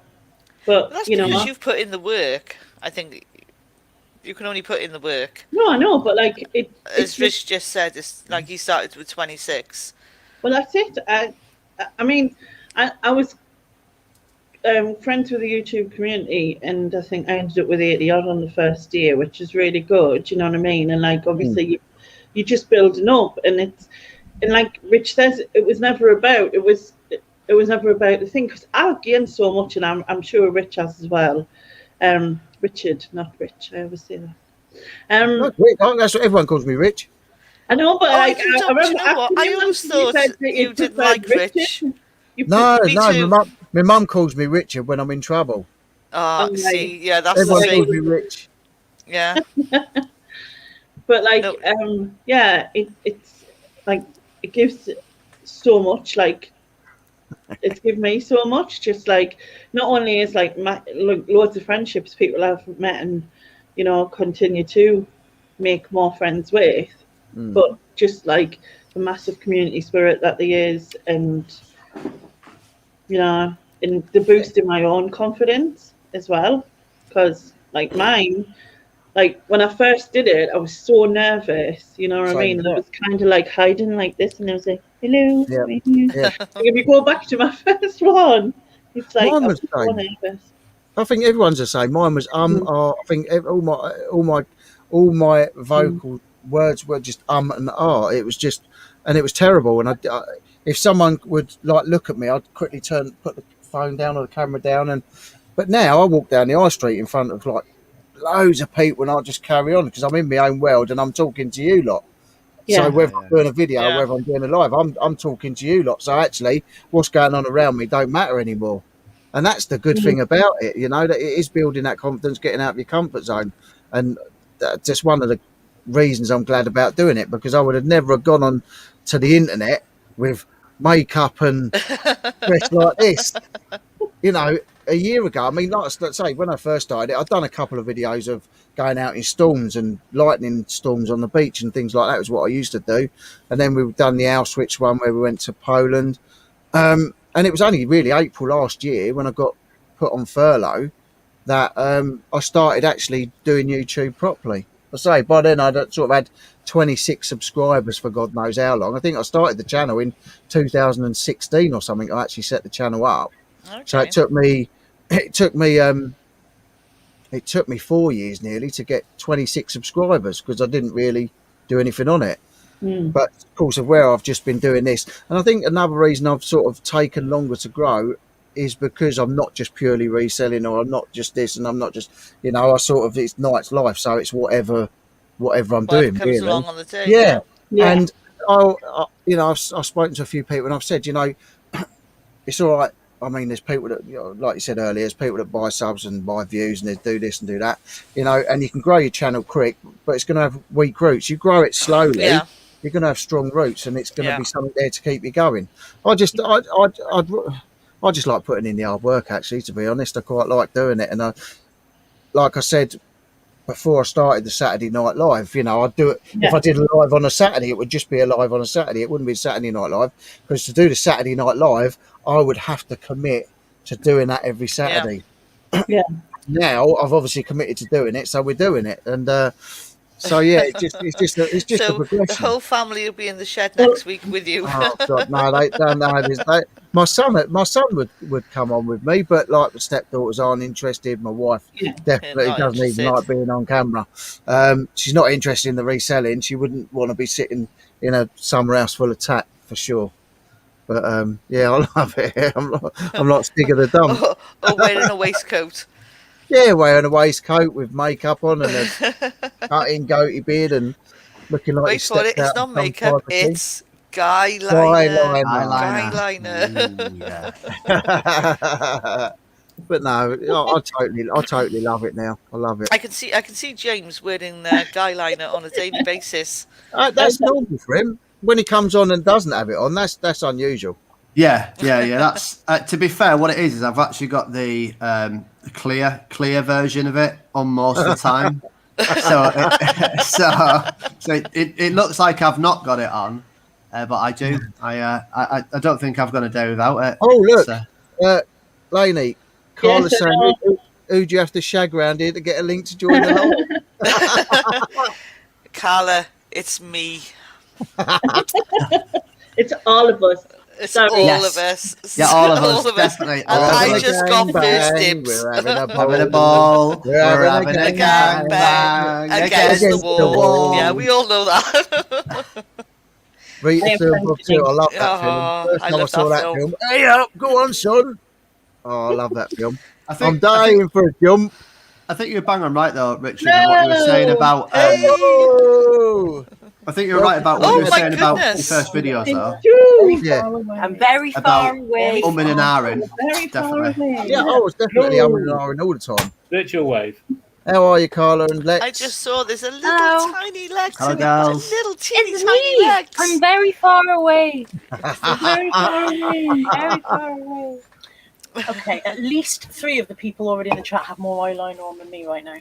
S2: but
S1: that's because you've put in the work. I think you can only put in the work.
S2: No, I know, but like
S1: as Rich just said, it's like he started with 26.
S2: Well, that's it. I mean, I was friends with the YouTube community, and I think I ended up with 80 odd on the first year, which is really good. You know what I mean? And like obviously you just building up, and like Rich says, it was never about the thing, because I've gained so much, and I'm sure Rich has as well. Richard, not Rich. I always say that.
S3: That's what everyone calls me, Rich.
S2: I know, but
S1: I always thought you didn't like Rich.
S3: No, my mum calls me Richard when I'm in trouble.
S1: See, yeah, that's
S3: everyone
S1: the thing.
S3: calls me Rich.
S1: Yeah.
S2: But like, it's like it gives so much. Like, it's given me so much. Just like, not only is like loads of friendships people have met and continue to make more friends with, but just like the massive community spirit that there is, and and the boosting my own confidence as well, because like mine, like when I first did it, I was so nervous, you know what I
S3: Same
S2: mean?
S3: as
S2: I
S3: that.
S2: was kind of like hiding like this, and I was like, "Hello."
S3: Yeah,
S2: Like,
S3: yeah.
S2: if you go back to my first one, it's like
S3: Mine
S2: I
S3: was
S2: was
S3: the
S2: so
S3: same.
S2: nervous.
S3: I think everyone's the same. Mine was
S2: Mm,
S3: I think all my
S2: mm.
S3: vocal words were just and It was just, and it was terrible. And if someone would like look at me, I'd quickly put the phone down or the camera down. But now I walk down the high street in front of like loads of people, and I just carry on because I'm in my own world and I'm talking to you lot. So
S2: Yeah,
S3: whether
S4: Yeah,
S3: I'm doing a video, or
S1: Yeah.
S3: whether I'm doing a live, I'm talking to you lot. So actually, what's going on around me don't matter anymore, and that's the good
S2: Mhm.
S3: thing about it. You know, that it is building that confidence, getting out of your comfort zone, and that's just one of the reasons I'm glad about doing it, because I would have never have gone on to the internet with makeup and dressed like this, you know, a year ago. I mean, like I say, when I first started it, I'd done a couple of videos of going out in storms and lightning storms on the beach and things like that was what I used to do. And then we've done the Auschwitz one where we went to Poland. And it was only really April last year when I got put on furlough that I started actually doing YouTube properly. I say by then I'd sort of had 26 subscribers for God knows how long. I think I started the channel in 2016 or something. I actually set the channel up. So
S1: Okay.
S3: it took me it took me 4 years nearly to get 26 subscribers because I didn't really do anything on it.
S2: Mm.
S3: But of course, of where I've just been doing this, and I think another reason I've sort of taken longer to grow is because I'm not just purely reselling, or I'm not just this, and I'm not just, I sort of, it's night's life, so it's whatever I'm
S1: Whatever
S3: doing
S1: comes
S3: really.
S1: along on the day.
S3: Yeah,
S1: Yeah.
S2: Yeah,
S3: and I've spoken to a few people, and I've said, it's all right. I mean, there's people that, like you said earlier, there's people that buy subs and buy views and they do this and do that, and you can grow your channel quick, but it's going to have weak roots. You grow it slowly,
S1: Yeah.
S3: you're going to have strong roots, and it's going to
S1: Yeah.
S3: be something there to keep you going. I just like putting in the hard work. Actually, to be honest, I quite like doing it, and like I said before I started the Saturday Night Live, I'd do it. If
S2: yeah,
S3: I did a live on a Saturday, it would just be a live on a Saturday. It wouldn't be Saturday Night Live, because to do the Saturday Night Live, I would have to commit to doing that every
S1: Yeah.
S3: Saturday.
S2: yeah.
S3: Now I've obviously committed to doing it, so we're doing it, and so yeah, it's just a
S1: So the
S3: progression.
S1: whole family will be in the shed
S2: Well,
S1: next week with you.
S3: Oh God, no, they don't know this. My son would come on with me, but like the stepdaughters aren't interested. My wife
S2: yeah,
S3: definitely
S1: Not
S3: doesn't even
S1: interested.
S3: like being on camera. She's not interested in the reselling. She wouldn't want to be sitting in a summer house full of tat for sure. But yeah, I love it. I'm like stick of the dump.
S1: Or wearing a waistcoat.
S3: Yeah, wearing a waistcoat with makeup on and a cutting goatee beard and looking like he
S1: Wait for it.
S3: stepped
S1: It's
S3: out of
S1: not
S3: some
S1: makeup.
S3: type of
S1: It's Guyliner.
S3: eyeliner.
S4: eyeliner.
S1: Guyliner.
S4: Ooh, yeah.
S3: But no, I totally love it now. I love it.
S1: I can see James wearing Guyliner on a daily basis.
S3: That's normal for him. When he comes on and doesn't have it on, that's unusual.
S4: Yeah. That's to be fair. What it is I've actually got the clear version of it on most of the time. so it looks like I've not got it on, but I do. I don't think I've got a day without it.
S3: Oh look,
S4: So,
S3: Laney,
S2: yes,
S3: Carla's saying,
S2: I know.
S3: who do you have to shag round here to get a link to join the live?
S1: Carla, it's me.
S2: It's all of us.
S1: It's
S2: Sorry.
S1: all
S4: Yes.
S1: of us.
S4: Yeah, all of us, definitely.
S1: And
S4: All of
S1: I
S4: us.
S1: just got first dibs.
S3: We're having a
S4: having a
S3: ball.
S4: ball.
S3: We're having a
S1: A gang bang against the wall. Yeah, we all know that.
S3: Rita
S2: I am
S3: film Bob too. I love that film.
S1: Oh,
S3: First
S1: I
S3: time I
S1: love
S3: saw
S1: that
S3: that
S1: film.
S3: film. Hey up, go on, son. Oh, I love that film.
S4: I
S3: I'm
S4: think
S3: dying for a jump.
S4: you're bang on right though, Richard. And what you were saying
S2: No.
S4: about
S1: Hey.
S3: Oh,
S4: I think you're right about what
S1: Oh
S4: you were
S1: my
S4: saying about your
S1: goodness.
S4: first videos though.
S2: It's
S3: yeah.
S6: I'm very
S4: About
S6: far away.
S4: umming and ahhing.
S2: very far
S4: Definitely.
S2: away.
S3: Yeah, I was definitely umming and ahhing all the time.
S5: Virtual wave.
S3: How are you, Carla and Lex?
S1: I just saw there's a little
S6: Hello.
S1: tiny legs.
S4: Hello,
S1: in it.
S4: girls.
S1: Little teeny
S6: It's
S1: tiny
S6: me.
S1: legs.
S6: I'm very far away.
S2: Very far away.
S6: Very far away. Okay, at least 3 of the people already in the chat have more eyeliner on than me right now.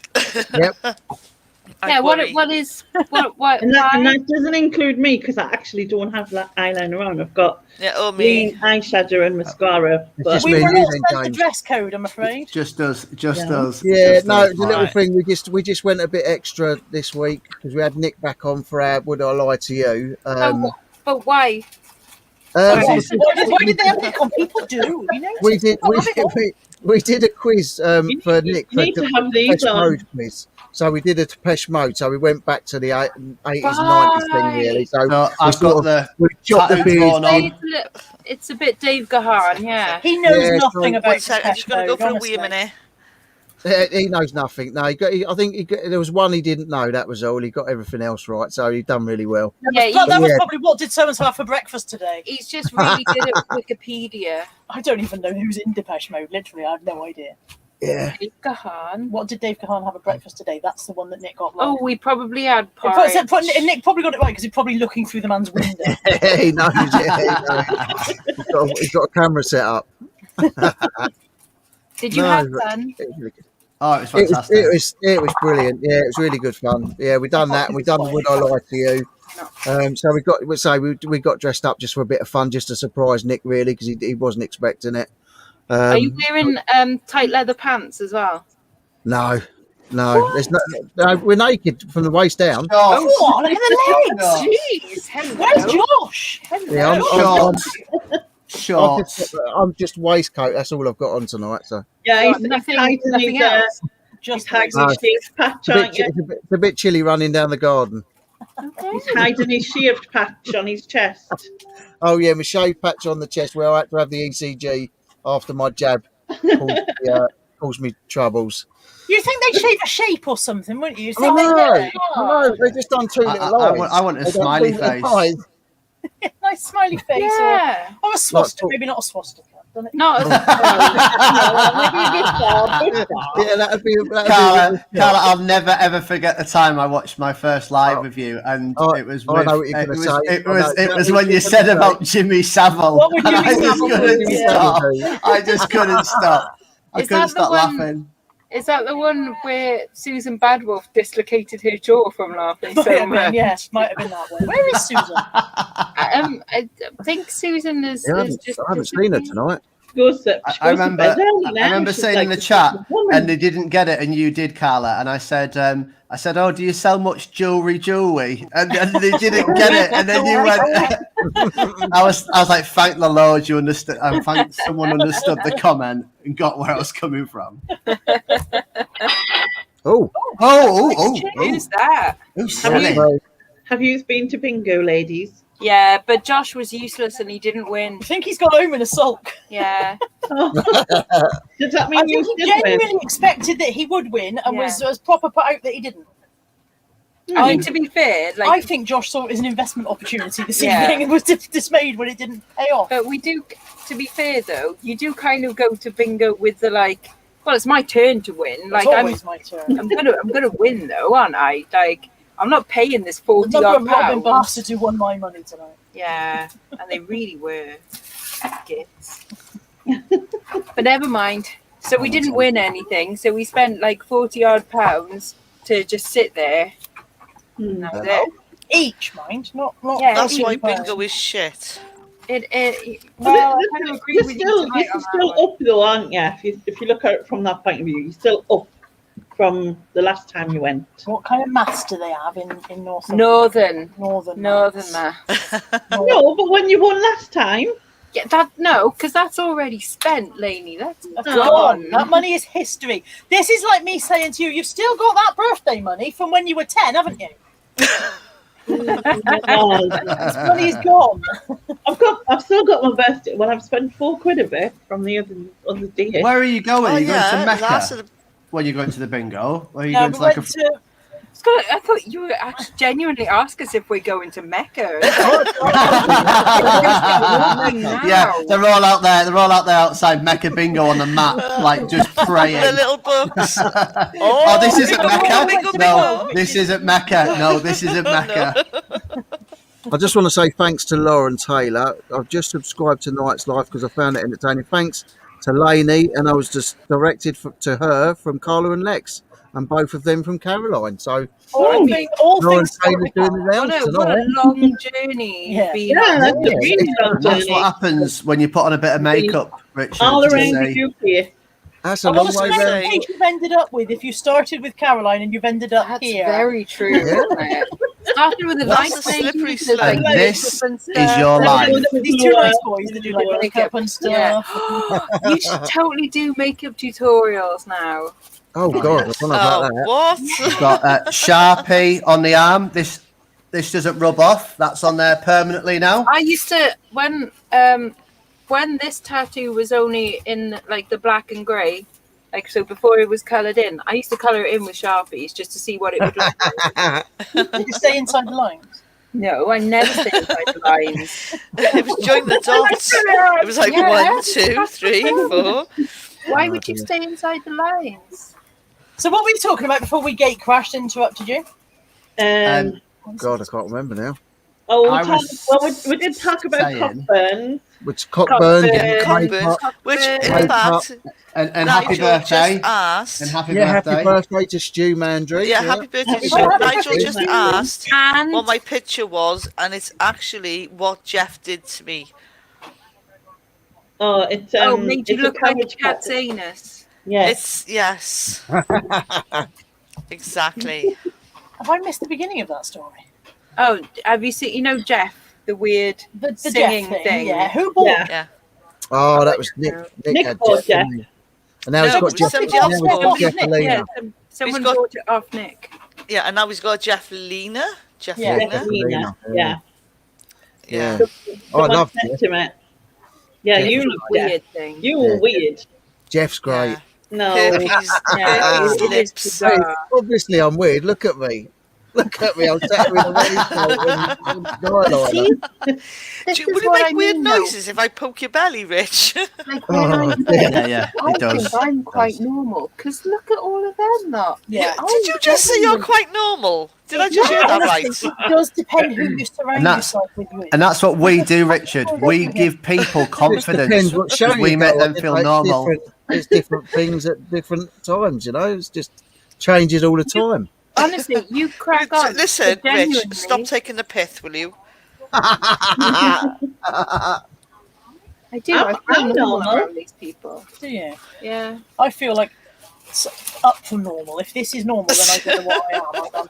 S3: Yep.
S6: Yeah, what
S1: worry.
S6: what is what
S2: And
S6: why?
S2: that doesn't include me because I actually don't have eyeliner on. I've got
S1: Yeah, oh
S2: green
S1: me.
S2: eyeshadow and mascara.
S3: It's
S2: But
S3: just
S7: We
S3: me
S7: were
S3: and you
S7: not
S3: then,
S7: sent the
S3: James.
S7: dress code, I'm afraid.
S4: Just us.
S3: Yeah, no,
S4: us.
S3: it's a little
S5: Right.
S3: thing. We just went a bit extra this week because we had Nick back on for our Would I Lie to You?
S6: But why?
S3: Um,
S7: Why
S3: because
S7: did they have pick on? People do. You know,
S3: we did we did a quiz
S2: you
S3: for
S2: need,
S3: Nick
S2: you
S3: for
S2: need
S3: the
S2: to have these
S3: Depeche
S2: on.
S3: Mode quiz. So we did a Depeche Mode. So we went back to the 80s, 90s thing really. So
S4: So
S3: we
S4: I've
S3: sort
S4: got
S3: of
S4: the
S3: we chopped the
S4: tattoo
S3: beers.
S4: drawn on.
S6: It's a bit Dave Gahan, yeah.
S7: he knows
S3: Yeah,
S7: nothing
S3: so-
S7: about
S1: One sec, I'm just going to go for a
S7: honestly.
S1: wee minute.
S3: He knows nothing. No, I think there was one he didn't know. That was all. He got everything else right, so he done really well.
S6: Yeah,
S7: But that was
S3: Yeah.
S7: probably what did so and so have for breakfast today.
S6: he's just really good at Wikipedia.
S7: I don't even know who's in Depeche Mode. Literally, I have no idea.
S3: Yeah.
S6: Dave Gahan.
S7: What did Dave Kahan have for breakfast today? That's the one that Nick got wrong.
S6: Oh, we probably had
S7: And Nick probably got it right because he's probably looking through the man's window.
S3: He knows it. He's got a camera set up.
S6: Did you
S3: No,
S6: have
S3: but-
S6: fun?
S4: Oh, it was fantastic.
S3: It was brilliant. Yeah, it was really good fun. Yeah, we done that, and we done the Would I Lie to You. So we got dressed up just for a bit of fun, just to surprise Nick, really, because he wasn't expecting it.
S6: Are you wearing tight leather pants as well?
S3: No, there's no. We're naked from the waist down.
S7: Oh, look at the legs!
S6: Jeez, hello.
S7: Where's Josh?
S3: Yeah,
S4: Shorts.
S3: I'm just waistcoat. That's all I've got on tonight. So
S2: Yeah, he's
S6: Nothing
S2: hiding
S6: else.
S2: his
S7: Just
S2: hiding
S3: No.
S2: his shaved patch, aren't you?
S3: it's a bit chilly running down the garden.
S2: He's hiding his shaved patch on his chest.
S3: Oh yeah, my shave patch on the chest where I had to have the ECG after my jab caused me troubles.
S7: You think they'd shave a shape or something, wouldn't you? You think
S3: I know. They just done two little lines.
S4: I want a
S3: They done
S4: smiley
S3: two little
S4: face.
S3: lines.
S7: nice smiley face
S6: Yeah.
S7: or a swastika, maybe not a swastika. Done it.
S6: Not as
S3: Yeah, that'd be.
S4: Carla, I'll never ever forget the time I watched my first live with you, and it was.
S3: I know what you're gonna say.
S4: It was when you said about Jimmy Savile.
S7: What would
S4: and I
S7: Jimmy
S4: just
S7: Savile
S4: couldn't
S7: do?
S4: stop. I just couldn't stop. I
S6: Is
S4: couldn't
S6: that the
S4: stop
S6: one-
S4: laughing.
S6: Is that the one where Susan Badwolf dislocated her jaw from laughing so much?
S7: Yes, might have been that one. Where is Susan?
S6: I think Susan is,
S3: I
S6: is just.
S3: haven't seen her tonight.
S4: I remember saying in the chat, and they didn't get it, and you did, Carla. And I said, "Oh, do you sell much jewelry?" And they didn't get it, and then you went. I was like, "Thank the Lord, you understood." Thank someone understood the comment and got where I was coming from.
S3: Oh,
S6: Who's that?
S2: Have you been to bingo, ladies?
S6: Yeah, but Josh was useless and he didn't win.
S7: I think he's got home in a sulk.
S6: Yeah.
S2: Does that
S7: I
S2: mean
S7: think
S2: you
S7: he
S2: did
S7: genuinely
S2: win?
S7: expected that he would win and was proper put out that he didn't.
S6: I mean, to be fair, like,
S7: I think Josh saw it as an investment opportunity this
S6: Yeah.
S7: evening and was dismayed when it didn't pay off.
S6: but we do. To be fair, though, you do kind of go to bingo with the like. Well, it's my turn to win. Like
S7: It's always my turn.
S6: I'm gonna win though, aren't I? Like I'm not paying this
S7: The
S6: 40
S7: number
S6: odd
S7: of Robin
S6: pounds.
S7: bastards who won my money tonight.
S6: Yeah, and they really were gits. But never mind. So we didn't win anything. So we spent like 40 odd pounds to just sit there. And that was it.
S7: Each, mind, not.
S6: Yeah,
S1: That's why
S7: each person.
S1: bingo is shit.
S6: Well, I kind of agree
S2: You're
S6: with you
S2: still,
S6: tonight
S2: you're
S6: on that
S2: still
S6: one.
S2: up though, aren't you? If you look at it from that point of view, you're still up from the last time you went.
S7: What kind of maths do they have in North?
S6: Northern
S7: maths.
S6: maths.
S2: No, but when you won last time,
S6: Yeah, because that's already spent, Lainey. That's
S7: Gone.
S6: gone.
S7: That money is history. This is like me saying to you, you've still got that birthday money from when you were 10, haven't you? This money is gone.
S2: I've still got my birthday. Well, I've spent £4 of it from the other day.
S4: Where are you going?
S1: Oh,
S4: Are you going to
S1: yeah,
S4: Mecca?
S1: last of the-
S4: When you're going to the bingo? Or are you
S7: No,
S4: going
S7: we
S4: to like a...
S7: went to.
S6: I thought you were actually genuinely ask us if we're going to Mecca.
S4: Yeah, they're all out there. They're all out there outside Mecca bingo on the map, like just praying.
S1: The little books.
S4: Oh, this isn't
S1: bingo,
S4: Mecca.
S1: bingo,
S4: No,
S1: bingo.
S4: this isn't Mecca. No, this isn't Mecca.
S3: I just want to say thanks to Lauren Taylor. I've just subscribed to Night's Life because I found it entertaining. Thanks to Lainey, and I was just directed to her from Carla and Lex, and both of them from Caroline. So
S7: All
S3: Lauren
S7: things
S3: Taylor's doing the
S6: What
S3: nails
S6: a, what
S3: tonight.
S6: a long journey
S7: Yeah.
S6: you've been
S2: Yeah,
S6: on.
S2: that's a really long
S4: And that's
S2: journey.
S4: what happens when you put on a bit of makeup, Richard.
S2: All
S4: to
S2: around
S4: say,
S2: the UK.
S3: That's
S7: I
S3: a
S7: want
S3: long
S7: to
S3: way
S7: see
S3: round.
S7: the page you've ended up with if you started with Caroline and you've ended up
S6: That's
S7: here.
S6: very true, isn't it? Started with a
S1: That's
S6: nice
S1: a slippery
S6: lady,
S1: slope.
S6: like
S4: And
S6: makeup
S4: this
S6: and
S4: is
S6: stuff.
S4: your life.
S7: These two nice boys that do like makeup and stuff.
S6: Yeah. You should totally do makeup tutorials now.
S3: Oh God, I don't know about that.
S1: What?
S4: We've got Sharpie on the arm. This doesn't rub off. That's on there permanently now.
S6: I used to when this tattoo was only in like the black and grey, like so before it was coloured in, I used to colour it in with Sharpies just to see what it would look like.
S7: Did you stay inside the lines?
S6: No, I never stayed inside the lines.
S1: It was join the dots. It was like
S6: Yeah.
S1: 1, 2, 3, 4.
S6: Why would you stay inside the lines?
S7: So what were you talking about before we gate crashed and interrupted you?
S3: God, I can't remember now.
S2: We did talk about
S4: saying-
S2: Cockburn.
S3: Which Cockburn,
S1: Cockburn, which in fact,
S4: And happy
S1: Nigel
S4: birthday.
S1: just asked.
S4: And happy
S3: yeah,
S4: birthday.
S3: happy birthday to Stu Mandry.
S1: Yeah, happy birthday to
S7: Happy
S1: you.
S7: birthday.
S1: Nigel just asked
S6: And
S1: what my picture was, and it's actually what Jeff did to me.
S2: Oh, it's
S6: made you
S2: it's
S6: look like a
S2: cabbage
S6: cat's
S2: patch.
S6: anus.
S2: Yes.
S1: It's yes, exactly.
S7: Have I missed the beginning of that story?
S6: Oh, have you seen? You know Jeff, the weird
S7: The
S6: singing
S7: Jeff
S6: thing.
S7: Yeah. Who bought
S2: Yeah.
S1: Yeah.
S3: Oh, that was Nick.
S2: Nick
S3: had
S2: bought Jeff.
S3: didn't he? And now he's
S1: No,
S3: got Jeff.
S1: somebody
S3: Now
S1: else
S3: he's
S1: bought
S3: got
S7: Nick.
S3: Jeff Alina.
S6: Yeah, someone
S1: got-
S6: bought it off Nick.
S1: Yeah, and now he's got a Jeff Lena. Jeff
S7: Yeah.
S1: Lena.
S2: Lena. Yeah.
S1: Yeah.
S3: Oh, I
S2: Someone
S3: love
S2: sent
S3: Jeff.
S2: him it. Yeah,
S3: Yeah.
S2: you look weird.
S6: Weird thing.
S2: You were
S3: Yeah.
S2: weird.
S3: Jeff's great.
S2: No.
S1: Herpes,
S6: Yeah,
S1: herpes
S6: it is
S1: lips.
S6: bizarre.
S3: Hey, obviously, I'm weird. Look at me. Look at me. I'm sat with a waistcoat
S6: See?
S3: and
S6: This
S1: Do,
S6: is
S1: will you
S6: what
S1: make
S6: I
S1: weird
S6: mean, though.
S1: noises if I poke your belly, Rich?
S6: Like when I,
S4: Yeah,
S6: I
S4: it does.
S6: think I'm quite normal because look at all of them. Not.
S7: Yeah.
S1: Did you just say you're quite normal? Did I just hear that right?
S7: It does depend who you surround
S4: And that's-
S7: yourself with.
S4: And that's what we do, Richard. We give people
S3: depends
S4: confidence.
S3: what show
S4: We
S3: you
S4: make
S3: go
S4: them
S3: on.
S4: feel
S3: It's
S4: normal.
S3: It's different things at different times. You know, it's just changes all the time.
S6: Honestly, you crack on.
S1: Listen,
S6: but
S1: Rich,
S6: genuinely-
S1: stop taking the pith, will you?
S6: I do. I feel
S2: I'm
S6: normal
S2: normal.
S6: around these people.
S7: Do you?
S6: Yeah.
S7: I feel like it's up from normal. If this is normal, then I don't know what I am.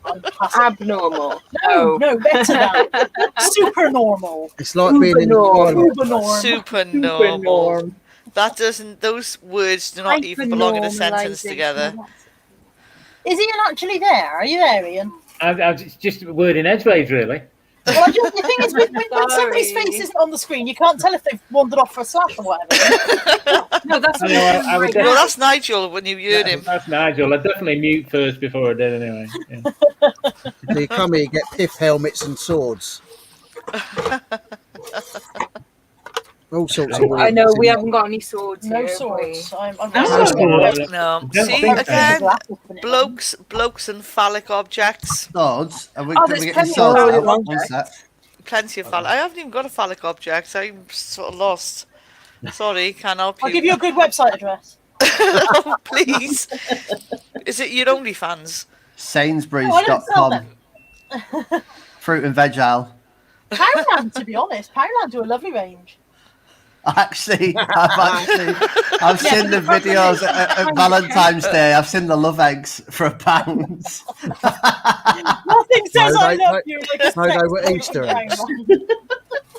S7: I'm past it.
S6: Abnormal.
S7: No, better than super normal.
S3: It's like being in the
S6: Uber
S3: environment.
S7: Uber norm.
S1: Super
S2: Super
S1: normal.
S2: norm.
S1: That doesn't. Those words do not even belong in a sentence
S6: Hypernormalising.
S1: together.
S7: Is Ian actually there? Are you there, Ian?
S5: It's just a word in edgeways, really.
S7: Well, the thing is, when somebody's
S6: Sorry.
S7: face isn't on the screen, you can't tell if they've wandered off for a slash or whatever.
S6: No, that's what
S5: No,
S6: I'm
S5: I would
S6: right
S1: No,
S6: now.
S1: that's Nigel when you heard him.
S5: That's Nigel. I'd definitely mute first before I did, anyway. Yeah.
S3: So you come here, you get piff helmets and swords. All sorts of weird
S6: I know we
S3: things.
S6: haven't got any swords
S7: No
S6: here. have
S7: swords. I'm
S2: Oh.
S1: No.
S5: Don't
S1: See,
S5: think so.
S1: again, blokes and phallic objects.
S4: Swords. Are we,
S6: Oh,
S4: can
S6: there's
S4: we get
S6: plenty
S4: your swords
S6: of
S4: out?
S6: phallic
S4: One sec.
S1: Plenty of phallic. I haven't even got a phallic object. I'm sort of lost. Sorry, can't help you.
S7: I'll give you a good website address.
S1: Oh, please. Is it your OnlyFans?
S4: Sainsbury's.com. Fruit and veg aisle.
S7: Poundland, to be honest. Poundland do a lovely range.
S4: I've seen the videos at Valentine's Day. I've seen the love eggs for £1.
S7: Nothing says
S3: No,
S7: I
S3: they-
S7: love you like a
S3: no, they
S7: sex
S3: were
S7: toy
S3: Easter
S7: from
S3: eggs.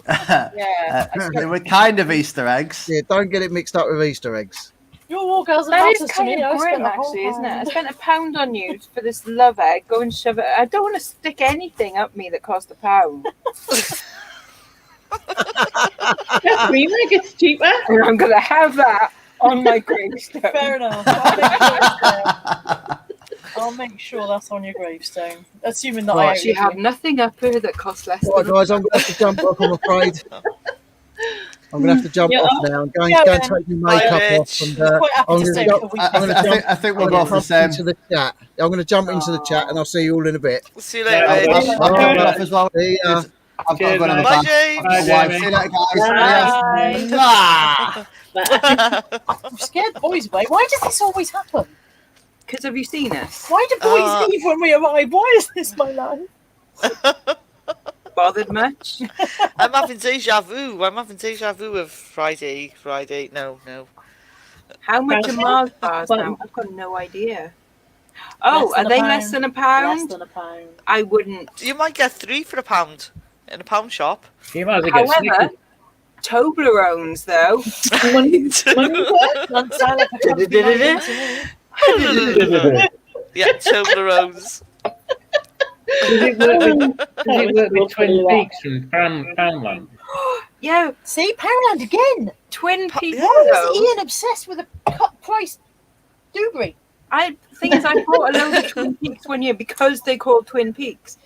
S7: Poundland.
S6: Yeah.
S4: They were kind of Easter eggs.
S3: Yeah, don't get it mixed up with Easter eggs.
S7: You're all girls and
S6: That
S7: daughters
S6: is
S7: to
S6: kind
S7: me. I
S6: of
S7: spent
S6: grim,
S7: a whole
S6: actually, isn't it? I
S7: pound.
S6: spent £1 on you for this love egg. Go and shove it. I don't want to stick anything up me that cost £1.
S2: That creamer gets cheaper.
S6: And I'm going to have that on my gravestone.
S7: Fair enough. I'll make sure that's on your gravestone. Assuming that I
S3: Right,
S7: own
S6: You
S7: it.
S6: have nothing up here that costs less
S3: All right,
S6: than
S3: guys, I'm going to have to jump off, I'm afraid. I'm going to have to jump
S2: Yeah.
S3: off now. I'm going
S7: Yeah,
S3: to go and
S7: then.
S3: take my makeup
S1: Bye,
S3: off. And,
S7: I'm quite happy
S3: I'm
S7: to
S3: gonna
S7: stay
S3: jump-
S7: for a week.
S3: I'm gonna jump-
S4: I think we'll
S3: I'm
S4: go
S3: going
S4: for the
S3: to
S4: same.
S3: into the chat. I'm going to jump into the chat and I'll see you all in a bit.
S1: See you
S5: Yeah,
S1: later,
S4: I'll
S1: Rich.
S4: turn it off as well.
S3: See ya.
S4: I've got to go and have a
S1: Bye,
S4: bath.
S1: James.
S4: I've got a wife. See you later, guys.
S7: Bye.
S4: Mwah.
S7: I'm scared boys away. Why does this always happen?
S6: Because have you seen us?
S7: Why do boys leave when we arrive? Why is this my life?
S6: Bothered much?
S1: I'm having deja vu. Of Friday. No.
S6: How much are Mars bars now? I've got no idea. Oh, are they less than a pound?
S7: Less than a pound.
S6: I wouldn't.
S1: You might get 3 for £1 in a pound shop.
S5: You might as well get
S6: However, Toblerones though.
S1: Yeah, Toblerones.
S5: Does it work with Twin Peaks and Poundland?
S6: Yeah,
S7: See, Poundland again.
S6: Twin Peaks.
S7: Why is Ian obsessed with a cut price Dewberry?
S6: I bought a load of Twin Peaks one year because they called Twin Peaks.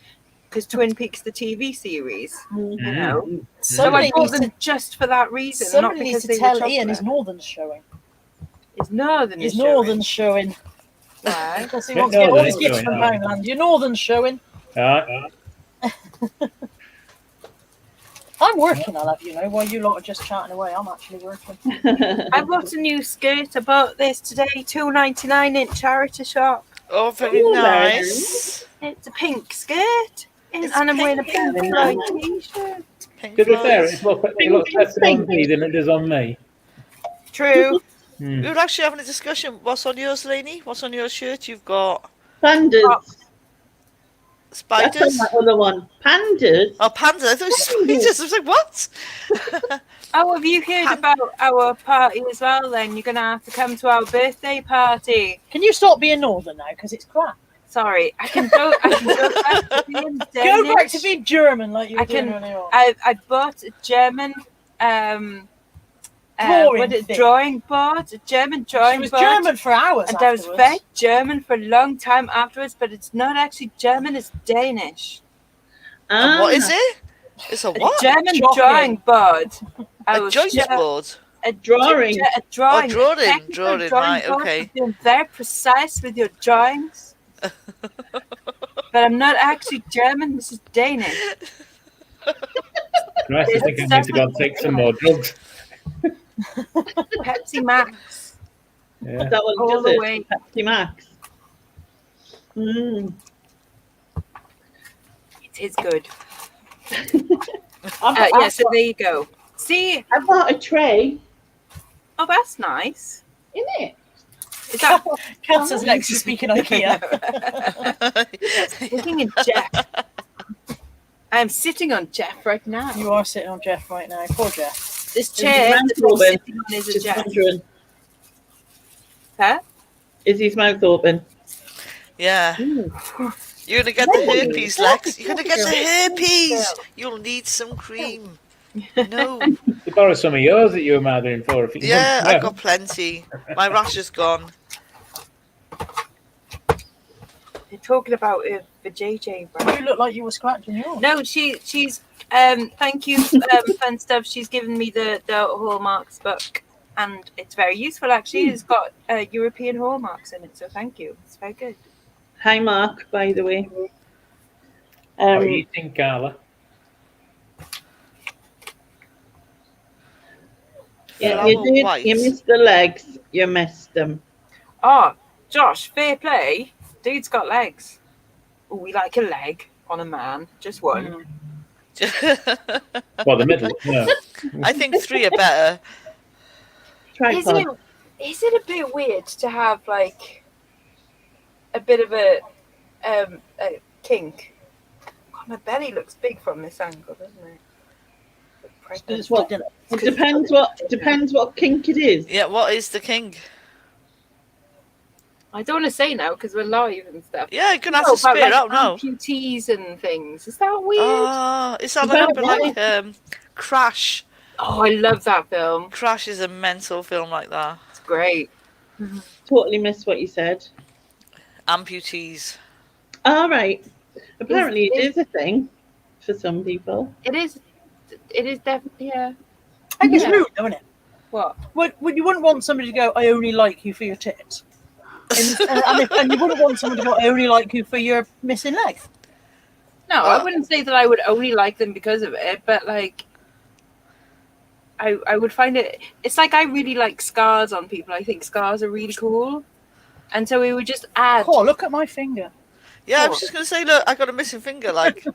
S6: Because Twin Peaks, the TV series, you know. So I bought them just for that reason.
S7: Somebody
S6: not
S7: needs
S6: because
S7: to
S6: they were
S7: tell Ian
S6: chocolate.
S7: his Northern's showing.
S6: His
S7: Northern's showing.
S6: Why?
S7: Because he
S5: Yeah,
S7: wants to get all his
S5: Northern's
S7: gifts
S5: showing,
S7: from
S5: oh.
S7: Poundland. Your Northern's showing. I'm working, I'll have you know, while you lot are just chatting away. I'm actually working.
S6: I bought a new skirt. I bought this today, $2.99 in charity shop.
S1: Oh, very nice.
S6: It's a pink skirt, and I'm wearing a pink Floyd t-shirt.
S1: Pink
S5: To be fair,
S1: Floyd.
S5: it looks better on me than it does on me.
S6: True.
S1: We were actually having a discussion. What's on yours, Lainey? What's on your shirt? You've got
S2: Pandas.
S1: spiders.
S2: That's on that other one. Pandas.
S1: Oh, pandas. I thought it was spiders. I was like, what?
S6: Oh, have you heard about our party as well? Then you're gonna have to come to our birthday party.
S7: Can you stop being Northern now? Because it's crap.
S6: Sorry, I can go back to being
S7: Go back to
S6: Danish.
S7: being German like you were
S6: I
S7: doing
S6: can.
S7: earlier on.
S6: I bought a German drawing board, a German
S7: She
S6: drawing
S7: was
S6: board.
S7: German for hours
S6: And I was
S7: afterwards.
S6: very German for a long time afterwards, but it's not actually German, it's Danish.
S1: And what is it? It's a
S6: A
S1: what?
S6: German
S7: Jogging.
S6: drawing board. I
S1: A
S6: was
S1: joint
S6: ju-
S1: board.
S6: A
S2: Drawing.
S6: A drawing.
S1: Oh, drawing,
S6: a technical
S1: drawing,
S6: drawing
S1: right,
S6: board
S1: okay.
S6: for being very precise with your drawings. But I'm not actually German, this is Danish.
S5: Right, I think I need to go and take some more drugs.
S6: Pepsi Max.
S5: Yeah.
S2: That one
S6: All
S2: does
S6: the
S2: it.
S6: way.
S2: Pepsi Max. Mm.
S6: It is good.
S2: I've
S6: So there you go. See,
S2: I bought a tray.
S6: oh, that's nice.
S2: In it.
S6: Is that
S7: Kat says next to speaking IKEA.
S6: looking at Jeff? I'm sitting on Jeff right now.
S7: You are sitting on Jeff right now. Poor Jeff.
S6: This
S2: Is
S6: chair
S2: his
S6: that
S2: mouth
S6: I'm
S2: open?
S6: sitting on is a
S2: Just
S6: Jeff.
S2: wondering.
S6: Huh?
S2: Is his mouth open?
S1: Yeah. You're gonna get the herpes, Lex. You're gonna get the herpes. You'll need some cream. No.
S5: You borrow some of yours that you were mothering for. If you
S1: Yeah,
S5: want.
S1: I've got plenty. My rash is gone.
S6: They're talking about for JJ, right?
S7: You look like you were scratching yours.
S6: No, she's thank you, fun stuff. She's given me the hallmarks book, and it's very useful actually. It's got European hallmarks in it, so thank you. It's very good.
S2: Hi, Mark, by the way.
S5: What do you think, Carla?
S2: Yeah, you did.
S1: White.
S2: You missed the legs. You missed them.
S6: Oh, Josh, fair play. Dude's got legs. Oh, we like a leg on a man, just one.
S5: Well, the middle. No.
S1: I think 3 are better.
S2: Tripod.
S6: Is it a bit weird to have like a bit of a kink? God, my belly looks big from this angle, doesn't it?
S7: It's what,
S2: It depends what kink it is.
S1: Yeah, what is the king?
S6: I don't want to say now because we're live and stuff.
S1: Yeah, you're gonna have to spit it out now.
S6: Amputees and things. Is that weird?
S1: Oh, it sounds like a bit like Crash.
S6: Oh, I love that film.
S1: Crash is a mental film like that.
S6: It's great.
S2: Totally missed what you said.
S1: Amputees.
S2: All right. Apparently, it is a thing for some people.
S6: It is definitely, yeah.
S7: I think it's
S6: Yeah.
S7: rude, though, isn't it?
S6: What?
S7: You wouldn't want somebody to go, I only like you for your tits. And you wouldn't want someone to go, I only like you for your missing leg.
S6: No, I wouldn't say that I would only like them because of it, but like I would find it's like I really like scars on people. I think scars are really cool. And so we would just add.
S7: Oh, look at my finger.
S1: Yeah, I was just gonna say, look, I got a missing finger, like.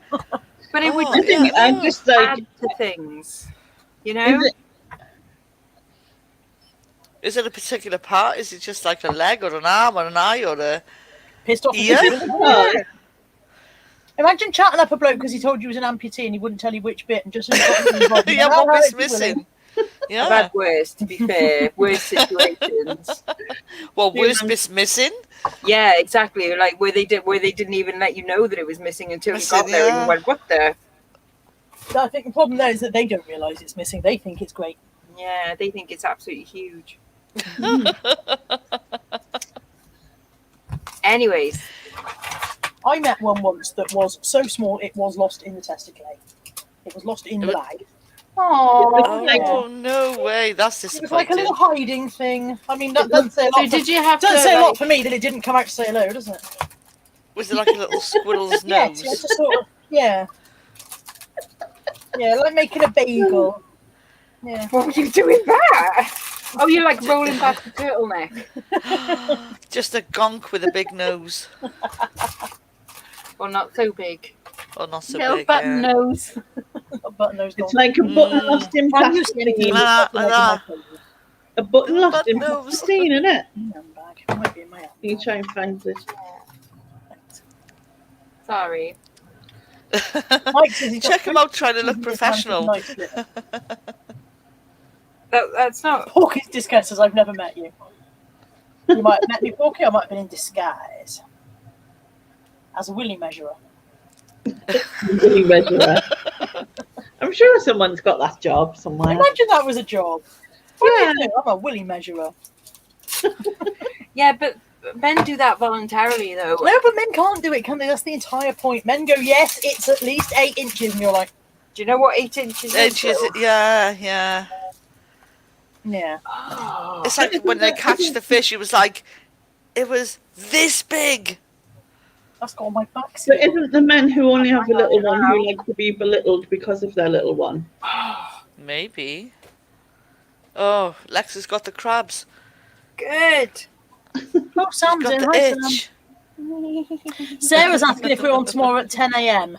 S6: But it would
S2: I'm just like
S6: add to things, you know.
S1: Is it a particular part? Is it just like a leg or an arm or an eye or a
S7: Pissed off.
S1: ear?
S7: Yeah. Imagine chatting up a bloke because he told you he was an amputee and he wouldn't tell you which bit and just
S1: Yeah, what bit's missing? Yeah.
S6: I've had worse, to be fair, worse situations.
S1: Well, worst bit's missing.
S6: Yeah, exactly. Like where they didn't even let you know that it was missing until you got there and you went, "What the?"
S7: I think the problem there is that they don't realise it's missing. They think it's great.
S6: Yeah, they think it's absolutely huge. Anyways,
S7: I met one once that was so small it was lost in the testicle. It was lost in the bag.
S1: Oh, no way. That's
S7: It was like a
S1: disappointing.
S7: little hiding thing. I mean, that doesn't say a lot.
S6: so did you have
S7: Doesn't
S6: to
S7: say a
S6: like,
S7: lot for me that it didn't come out to say hello, doesn't it?
S1: Was it like a little squirrel's
S7: Yeah,
S1: nose?
S7: it's just sort of, yeah, like making a bagel. Yeah.
S6: what were you doing that? Oh, you're like rolling back the turtleneck.
S1: Just a gonk with a big nose.
S6: Well, not so big.
S1: Or not so
S6: Little
S1: big.
S6: button
S1: Yeah.
S6: nose.
S7: A button nose.
S2: it's like a button lost in
S7: Can you see anything?
S1: Nah.
S2: A button
S1: Little
S2: lost in
S1: button nose.
S2: plasticine, isn't it?
S7: Bag. It might be in my hand.
S2: You try and find it.
S6: Sorry.
S7: Mike says he's got
S1: Check him out trying to look
S7: in his hand with
S1: professional.
S7: a knife in it.
S6: That's not.
S7: Porky's disguise says, I've never met you. You might have met me, Porky, I might have been in disguise. As a willy measurer.
S2: Willy measurer. I'm sure someone's got that job somewhere.
S7: Imagine that was a job. What do you do? I'm a willy measurer.
S6: Yeah, but men do that voluntarily, though.
S7: No, but men can't do it, can they? That's the entire point. Men go, yes, it's at least 8 inches. And you're like,
S6: Do you know what 8 inches is?
S1: Yeah.
S7: yeah.
S6: Oh.
S1: It's like when they catch the fish, it was like, it was this big.
S7: That's got on my back.
S2: So isn't the men who only have a little one who like to be belittled because of their little one?
S1: Maybe. Oh, Lex has got the crabs.
S6: Good.
S7: Oh, Sam's
S1: Got
S7: in.
S1: the
S7: Hi,
S1: itch.
S7: Sam. Sarah's asking if we're on tomorrow at 10 a.m.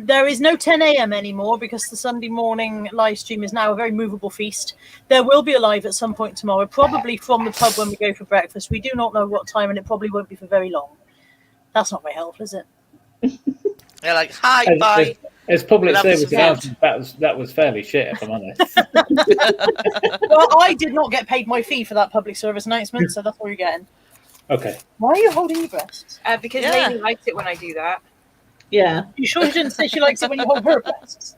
S7: There is no 10 a.m. anymore because the Sunday morning live stream is now a very movable feast. There will be a live at some point tomorrow, probably from the pub when we go for breakfast. We do not know what time, and it probably won't be for very long. That's not very helpful, is it?
S1: They're like, hi, bye.
S5: As public
S1: That was
S5: service
S1: good.
S5: announcement, that was fairly shit, if I'm honest.
S7: Well, I did not get paid my fee for that public service announcement, so that's what you're getting.
S5: Okay.
S7: Why are you holding your breasts?
S6: Because
S1: Yeah.
S6: Lady likes it when I do that.
S2: Yeah.
S7: You sure you didn't say she likes it when you hold her breasts?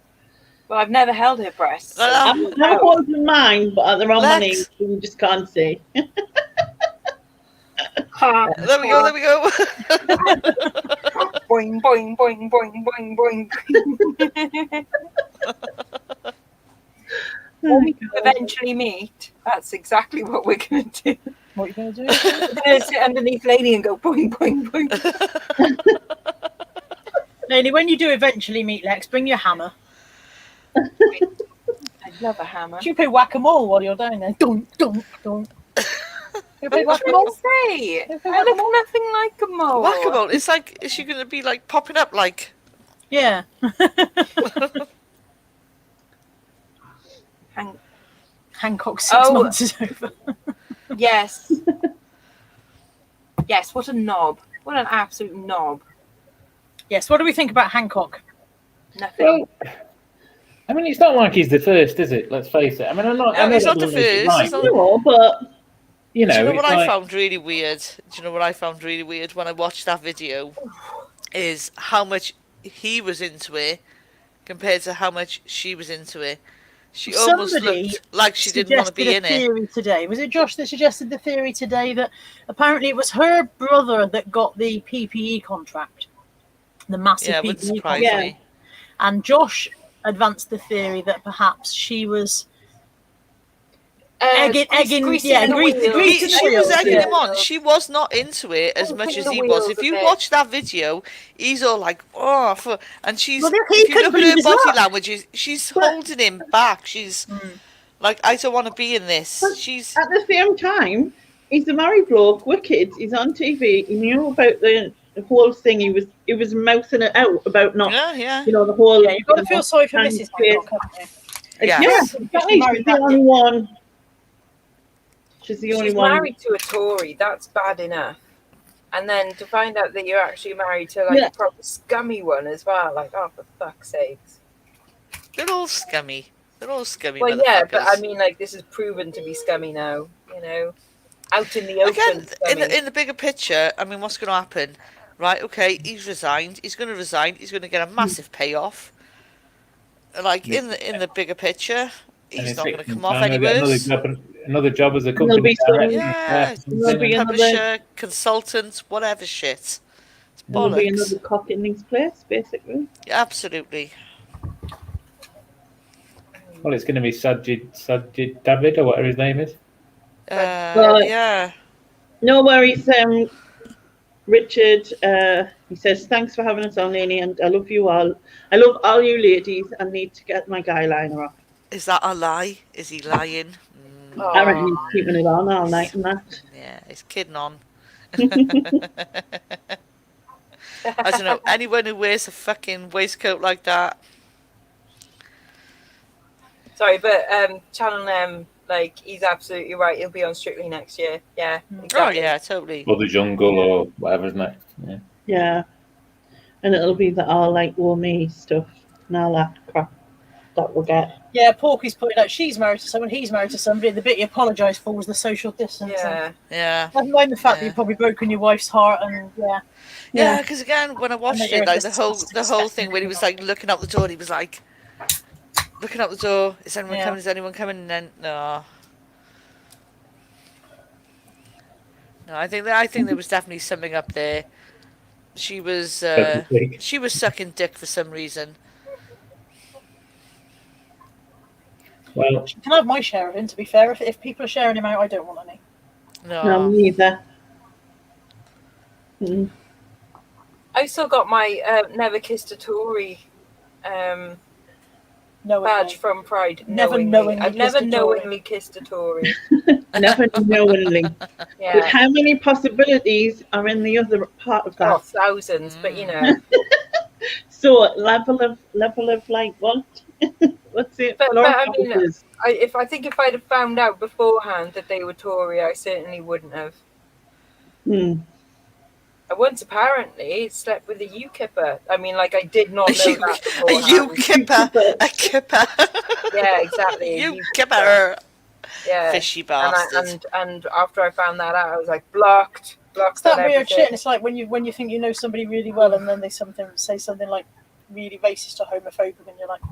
S6: Well, I've never held her breasts. So
S2: I'm holding mine, but they're on my
S1: Lex.
S2: knees, so you just can't see.
S1: There we go.
S6: Boing, boing, boing, boing, boing, boing. When we eventually meet, that's exactly what we're going to do.
S7: What are you going to do?
S6: We're going to sit underneath Lady and go boing, boing, boing.
S7: Lady, when you do eventually meet Lex, bring your hammer.
S6: I love a hammer.
S7: You play whack-a-mole while you're down there. Dunk, dunk, dunk. You play
S6: What can
S7: whack-a-mole?
S6: I say? I look nothing like a mole.
S1: Whack-a-mole. It's like, is she going to be like popping up like?
S7: Yeah. Hancock 6 months is over.
S6: Yes. Yes, what a knob. What an absolute knob.
S7: Yes, what do we think about Hancock?
S6: Nothing.
S5: Well, I mean, it's not like he's the first, is it? Let's face it. I mean, I know
S1: he's
S5: that
S1: not the
S5: doesn't make it
S1: first.
S5: right,
S1: He's not-
S2: No, but
S5: you know,
S1: Do you know what
S5: it's
S1: I
S5: like-
S1: found really weird? Do you know what I found really weird when I watched that video? Is how much he was into it compared to how much she was into it. She almost
S7: Somebody
S1: looked like she didn't want to be in
S7: suggested a
S1: it.
S7: theory today. Was it Josh that suggested the theory today that apparently it was her brother that got the PPE contract, the massive
S1: Yeah, it wouldn't
S7: PPE
S1: surprise
S7: contract,
S1: me.
S7: and Josh advanced the theory that perhaps she was Egging, yeah, greasing
S1: She was egging
S7: yeah.
S1: him on. She was not into it as much as he was. If you watch that video, he's all like, oh, and she's,
S7: Well,
S1: if you
S7: couldn't
S1: look at
S7: believe
S1: her
S7: his
S1: body
S7: luck.
S1: language, she's holding him back. She's like, I don't want to be in this.
S2: But
S1: She's
S2: at the same time, he's a married bloke with kids. He's on TV. He knew about the whole thing. He was mouthing it out about not,
S1: yeah.
S2: you know, the whole.
S7: Yeah, you've got to feel sorry for Mrs. Hancock, haven't you?
S1: Yeah.
S2: Yeah, exactly. She's the only one. She's the only one.
S6: married to a Tory. That's bad enough. And then to find out that you're actually married to like a proper scummy one as well. Like, oh, for fuck's sakes.
S1: They're all scummy.
S6: Well, yeah, but I mean, like, this is proven to be scummy now. You know, out in the open.
S1: Again, in the bigger picture, I mean, what's going to happen? Right? Okay, he's resigned. He's going to resign. He's going to get a massive payoff. Like in the bigger picture, he's not going to come off any worse.
S5: Another job as a company director.
S1: Yeah, publisher, consultant, whatever shit. It's bollocks.
S2: There'll be another cock in his place, basically.
S1: Yeah, absolutely.
S5: Well, it's going to be Sajid David or whatever his name is.
S1: Yeah.
S2: No worries, Richard. He says, thanks for having us on, Lainey, and I love you all. I love all you ladies. I need to get my guyliner off.
S1: Is that a lie? Is he lying?
S2: I reckon he's keeping it on all night and that.
S1: Yeah, he's kidding on. I don't know. Anyone who wears a fucking waistcoat like that.
S6: Sorry, but Channel M, like, he's absolutely right. He'll be on Strictly next year. Yeah, exactly.
S1: Oh, yeah, totally.
S5: Or the Jungle or whatever's next.
S2: Yeah. And it'll be the all like me stuff and all that crap that we'll get.
S7: Yeah, Porky's putting out she's married to someone, he's married to somebody. The bit he apologised for was the social distance.
S1: Yeah.
S7: Never mind the fact that you've probably broken your wife's heart and
S1: Yeah, because again, when I watched it, like the whole thing when he was like looking out the door, he was like looking out the door. Is anyone coming? Is anyone coming? And then no. I think there was definitely something up there. She was sucking dick for some reason.
S5: Well,
S7: she can have my share of him. To be fair, if people are sharing him out, I don't want any.
S2: No, me neither.
S6: I still got my Never Kissed a Tory badge from Pride. I've never knowingly kissed a Tory.
S2: Never knowingly.
S6: Yeah.
S2: But how many possibilities are in the other part of that?
S6: Oh, thousands, but you know.
S2: So level of like what? What's it?
S6: But I mean, I think if I'd have found out beforehand that they were Tory, I certainly wouldn't have. I once apparently slept with a UKipper. I mean, like, I did not know that beforehand.
S1: A kipper.
S6: Yeah, exactly.
S1: UKipper.
S6: Yeah.
S1: Fishy bastard.
S6: And after I found that out, I was like, blocked.
S7: It's that weird shit. And it's like when you think you know somebody really well, and then they say something like really racist or homophobic, and you're like,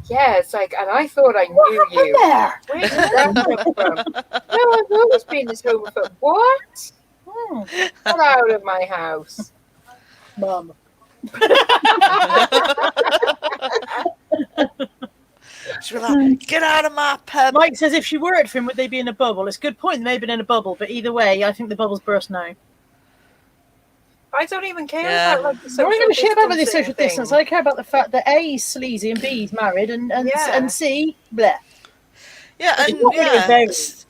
S6: yeah, it's like, and I thought I knew you.
S7: There?
S6: Where did that come from? No, I've always been this homophobe. What? Get out of my house,
S7: Mum.
S1: Get out of my pub.
S7: Mike says, if she worked for him, would they be in a bubble? It's a good point. They may have been in a bubble, but either way, I think the bubble's burst now.
S6: I don't even care about like the social
S7: I don't give a shit about the
S6: distancing
S7: social
S6: thing.
S7: distance. I care about the fact that A, he's sleazy, and B, he's married, and C, bleh.
S1: Yeah, and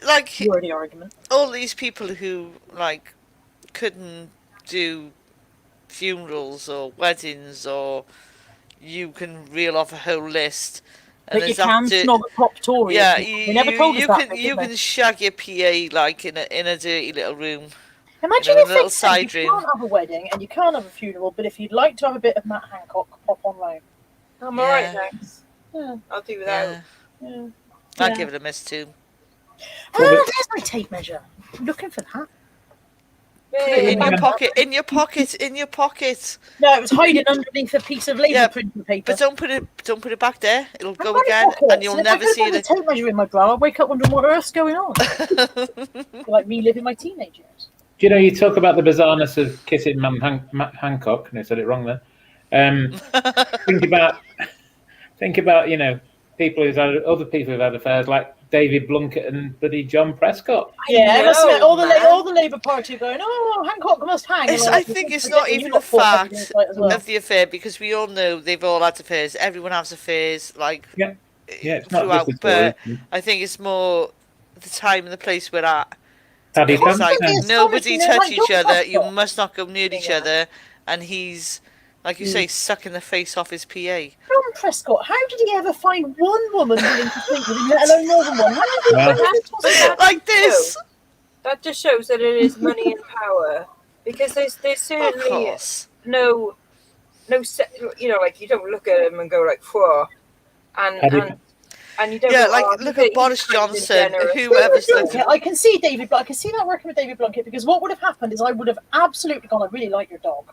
S1: like
S7: wordy argument.
S1: All these people who like couldn't do funerals or weddings, or you can reel off a whole list.
S7: And you can snog a top Tory.
S1: Yeah,
S7: they never told us that.
S1: You can shag your PA like in a dirty little room.
S7: Imagine
S1: in a
S7: if
S1: little
S7: they said
S1: side
S7: you
S1: room.
S7: can't have a wedding and you can't have a funeral, but if you'd like to have a bit of Matt Hancock, pop on round.
S6: I'm alright, thanks. Yeah, I'll do without.
S7: Yeah.
S1: I'd give it a miss too.
S7: There's my tape measure. I'm looking for that.
S1: In your pocket.
S7: No, it was hiding underneath a piece of label printing paper.
S1: But don't put it back there. It'll go again, and you'll never see it.
S7: If I tape measure in my bra, I'll wake up wondering what earth's going on. Like reliving my teenage years.
S5: Do you know, you talk about the bizarreness of kissing Matt Hancock, and I said it wrong there. Think about, you know, other people who've had affairs, like David Blunkett and bloody John Prescott.
S7: Yeah,
S6: know,
S7: all the
S6: man.
S7: Labour Party are going, oh, Hancock must hang.
S1: It's,
S7: And
S1: I
S7: like,
S1: think it's
S7: forget
S1: not
S7: that
S1: even
S7: you've
S1: the
S7: got four
S1: fact
S7: heavy as well.
S1: of the affair, because we all know they've all had affairs. Everyone has affairs, like,
S5: Yeah, it's not
S1: throughout.
S5: just the
S1: But
S5: Tories.
S1: I think it's more the time and the place we're at.
S5: Paddy
S1: It's like,
S5: Pants.
S1: nobody
S7: astonishing,
S1: touch
S7: like
S1: each
S7: John
S1: other. You
S7: Prescott.
S1: must not go near each
S6: Yeah.
S1: other. And he's, like you say, sucking the face off his PA.
S7: John Prescott, how did he ever find one woman willing to sleep with him, let alone more than one? How did he
S5: Well-
S7: how did he possibly-
S1: Like this.
S6: That just shows that it is money and power, because there's
S1: Of
S6: certainly
S1: course.
S6: no, you know, like you don't look at him and go like, "Whoa," and you don't.
S1: Yeah,
S6: go,
S1: like,
S6: "Oh,
S1: look
S6: he's
S1: at Boris
S6: kind and
S1: Johnson,
S6: generous."
S1: whoever's
S7: David
S1: lived.
S7: Blunkett, I can see David, but I can see that working with David Blunkett, because what would have happened is I would have absolutely gone, I really like your dog.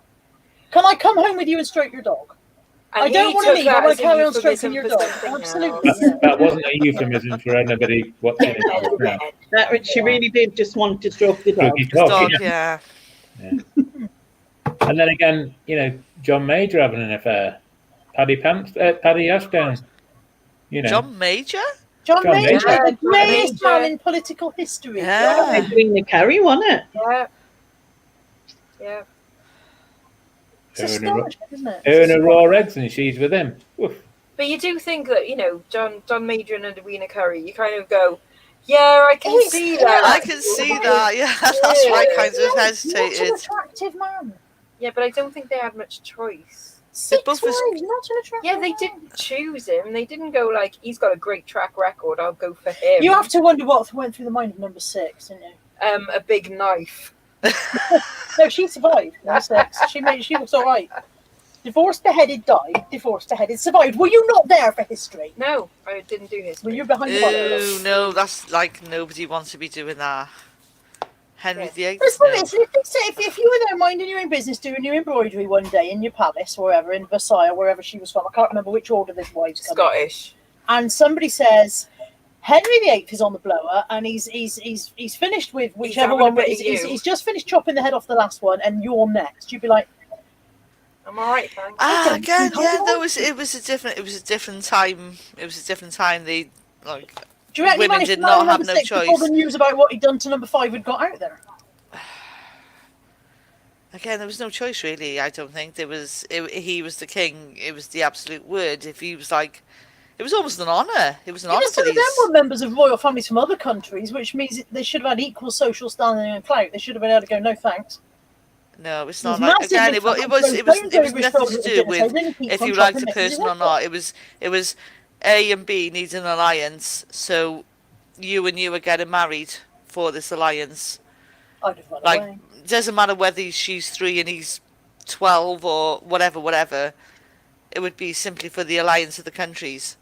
S7: Can I come home with you and stroke your dog?
S6: And
S7: I don't
S6: he
S7: want to
S6: took
S7: leave. I
S6: that
S7: want
S6: as
S7: to
S6: a
S7: carry on
S6: euphemism
S7: stroking your
S6: for
S7: dog.
S6: something
S7: Absolutely.
S6: else.
S7: Yeah.
S5: That wasn't a euphemism for anybody watching it. No.
S2: That she really did just want to stroke the dog.
S5: Cookie talk,
S1: Dog,
S5: yeah.
S1: yeah.
S5: And then again, you know, John Major having an affair. Paddy Ashdown. You know.
S1: John Major?
S7: John
S5: John
S7: Major,
S5: Major.
S7: the greatest
S6: Major.
S7: man in political history.
S1: Yeah.
S2: Doing the carry, wasn't it?
S6: Yeah. Yeah.
S7: It's astonishing, isn't it?
S5: Her and her raw eggs, and she's with him. Oof.
S6: But you do think that, you know, John Major and Edwina Curry, you kind of go, yeah, I can see that.
S1: I can see that, yeah. That's why I kind of
S7: What an
S1: hesitated.
S7: attractive man.
S6: Yeah, but I don't think they had much choice.
S7: 6
S1: both
S7: wives,
S1: was-
S7: not an attractive
S6: Yeah, they
S7: man.
S6: didn't choose him. They didn't go like, he's got a great track record, I'll go for him.
S7: You have to wonder what went through the mind of number 6, didn't you?
S6: A big knife.
S7: No, she survived. Number 6. She was all right. Divorced, beheaded, died. Divorced, beheaded, survived. Were you not there for history?
S6: No, I didn't do his.
S7: Were you behind the bottle?
S1: Ew, no, that's like nobody wants to be doing that. Henry VIII.
S7: But it's funny, if you were there minding your own business, doing your embroidery one day in your palace, or wherever, in Versailles, or wherever she was from, I can't remember which order this wives come in.
S6: Scottish.
S7: And somebody says Henry VIII is on the blower, and he's finished with whichever
S6: having a
S7: one.
S6: bit of
S7: He's
S6: you.
S7: just finished chopping the head off the last one, and you're next. You'd be like,
S6: I'm alright, thanks.
S1: Again, yeah, it was a different time. It was a different time. They like
S7: do you reckon he
S1: women
S7: managed
S1: did
S7: to
S1: not
S7: marry
S1: have
S7: number
S1: no
S7: 6 before the
S1: choice.
S7: news about what he'd done to number 5 had got out there?
S1: Again, there was no choice really. I don't think there was. He was the king. It was the absolute word. If he was like, it was almost an honour. It was an
S7: Yeah,
S1: honour
S7: but some
S1: to
S7: of them
S1: these.
S7: were members of royal families from other countries, which means they should have had equal social standing and clout. They should have been able to go, no thanks.
S1: No, it's
S7: It was
S1: not like
S7: massive
S1: again. It was nothing to do with if you liked the person or not. It was A and B needs an alliance, so you and you are getting married for this alliance.
S7: I'd have run
S1: Like,
S7: away.
S1: it doesn't matter whether she's 3 and he's 12 or whatever. It would be simply for the alliance of the countries.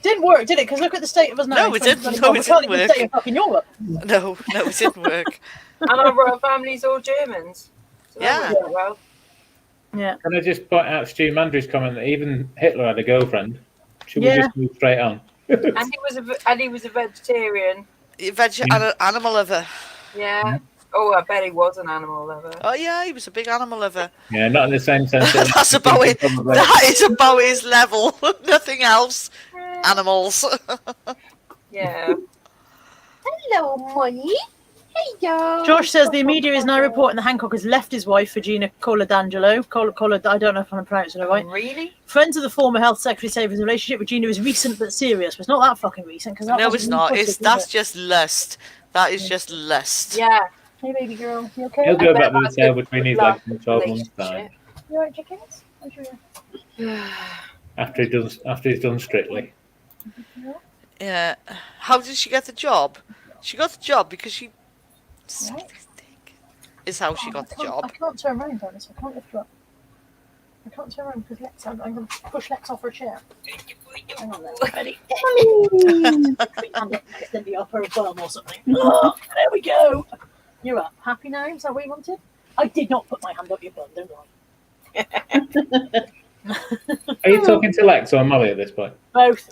S7: Didn't work, did it? Because look at the state of us now.
S1: No,
S7: in
S1: it didn't.
S7: 2021.
S1: No,
S7: We
S1: it
S7: can't
S1: didn't
S7: even
S1: work.
S7: stay in fucking Europe.
S1: No, it didn't work.
S6: And our royal family's all Germans. So
S1: Yeah.
S6: that worked out well.
S7: Yeah.
S5: Can I just point out Stu Mandry's comment that even Hitler had a girlfriend? Should we
S7: Yeah.
S5: just move straight on?
S6: And he was a vegetarian.
S1: Animal lover.
S6: Yeah. Oh, I bet he was an animal lover.
S1: Oh yeah, he was a big animal lover.
S5: Yeah, not in the same sense. that-
S1: That's about it.
S5: Probably.
S1: That is about his level. Nothing else. Animals.
S6: Yeah.
S7: Hello, money. Hello. Josh says the media is now reporting that Hancock has left his wife, Virginia Coladangelo. I don't know if I'm pronouncing it right.
S6: Really?
S7: Friends of the former health secretary say his relationship with Gina is recent but serious. But it's not that fucking recent because
S1: No, it's not. That's just lust. That is just lust.
S6: Yeah.
S7: Hey, baby girl, you okay?
S5: He'll go back to the
S6: That's
S5: tail
S6: a
S5: between his
S6: love
S5: legs in 12 months' time.
S6: relationship.
S7: You alright, chickens? I'm sure you are.
S5: After he's done Strictly.
S1: Yeah. How did she get the job? She got the job because she. Is how she got the
S7: I
S1: job.
S7: can't turn around, Dennis. I can't lift her up. I can't turn around because Lex. I'm going to push Lex off her chair. Hang on there. Ready? Accidentally up her bum or something. Oh, there we go. You're up. Happy now? Is that what you wanted? I did not put my hand up your bum, don't I?
S5: Are you talking to Lex or Molly at this point?
S7: Both.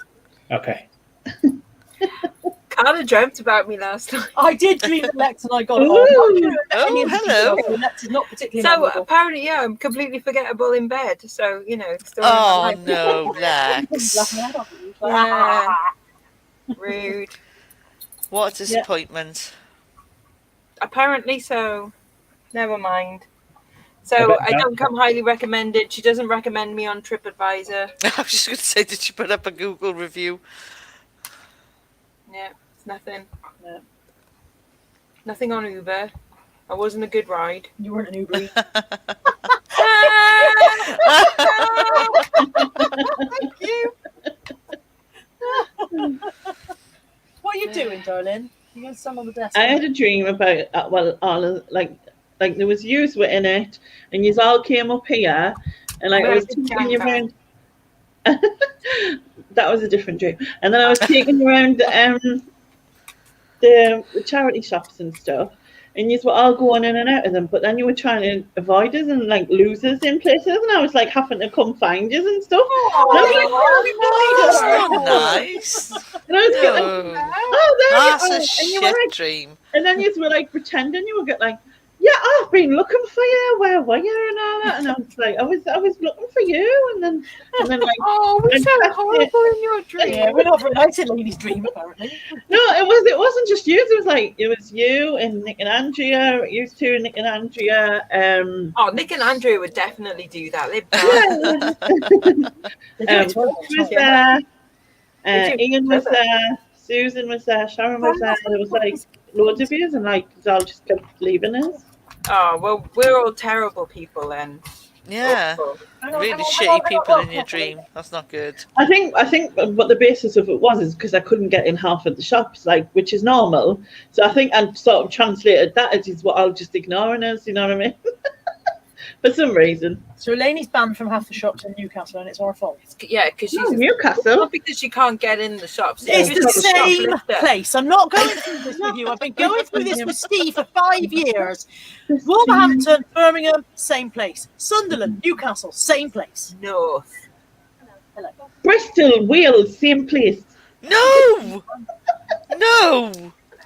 S5: Okay.
S6: Carla dreamt about me last night.
S7: I did dream that Lex and I got
S2: Ooh.
S7: on.
S1: Oh, hello.
S7: Lex is not particularly
S6: So
S7: memorable.
S6: apparently, yeah, I'm completely forgettable in bed. So, you know, still
S1: Oh
S6: in my life.
S1: no, Lex.
S7: Laughing out at you.
S6: Yeah. Rude.
S1: What a disappointment.
S6: Apparently so. Never mind. So I don't come highly recommended. She doesn't recommend me on TripAdvisor.
S1: I was just going to say, did she put up a Google review?
S6: Yeah, it's nothing.
S2: Yeah.
S6: Nothing on Uber. I wasn't a good ride.
S7: You weren't an Uber.
S6: Thank you.
S7: What are you doing, darling? You going to stand on the desk?
S2: I had a dream about all of like there was yous were in it, and yous all came up here, and like I was taking you around. That was a different dream. And then I was taking you around the charity shops and stuff, and you were all going in and out of them, but then you were trying to avoid us and like lose us in places, and I was like having to come find you and stuff.
S1: That's not nice.
S2: And I was
S1: No.
S2: like, oh, there
S1: That's
S2: you
S1: a
S2: are. And you
S1: shit
S2: were like,
S1: dream.
S2: and then you were like pretending you were like, yeah, I've been looking for you. Where were you and all that? And I was like, I was looking for you, and then like,
S6: oh, we're so horrible in your dream.
S7: Yeah, we're not very nice in Lady's dream, apparently.
S2: No, it wasn't just you. It was you and Nick and Andrea. You two, Nick and Andrea.
S6: Oh, Nick and Andrea would definitely do that. They're bad.
S2: Was there. Ian was there. Susan was there. Sharon was there. There was like loads of yous, and like they all just kept leaving us.
S6: Oh well, we're all terrible people then.
S1: Yeah.
S6: Awful.
S1: Really shitty people in your dream. That's not good.
S2: I think what the basis of it was is because I couldn't get in half of the shops, like, which is normal. So I think I sort of translated that as what I'll just ignoring us. You know what I mean? For some reason.
S7: So Elaine's banned from half the shops in Newcastle, and it's our fault.
S6: Yeah, because she's
S2: Newcastle.
S6: not because she can't get in the shops.
S7: It's the
S6: just a
S7: same
S6: shoplifter.
S7: place. I'm not going through this with you. I've been going through this with Steve for 5 years. Wolverhampton, Birmingham, same place. Sunderland, Newcastle, same place.
S6: No.
S7: Hello.
S2: Bristol, Wales, same place.
S1: No! No!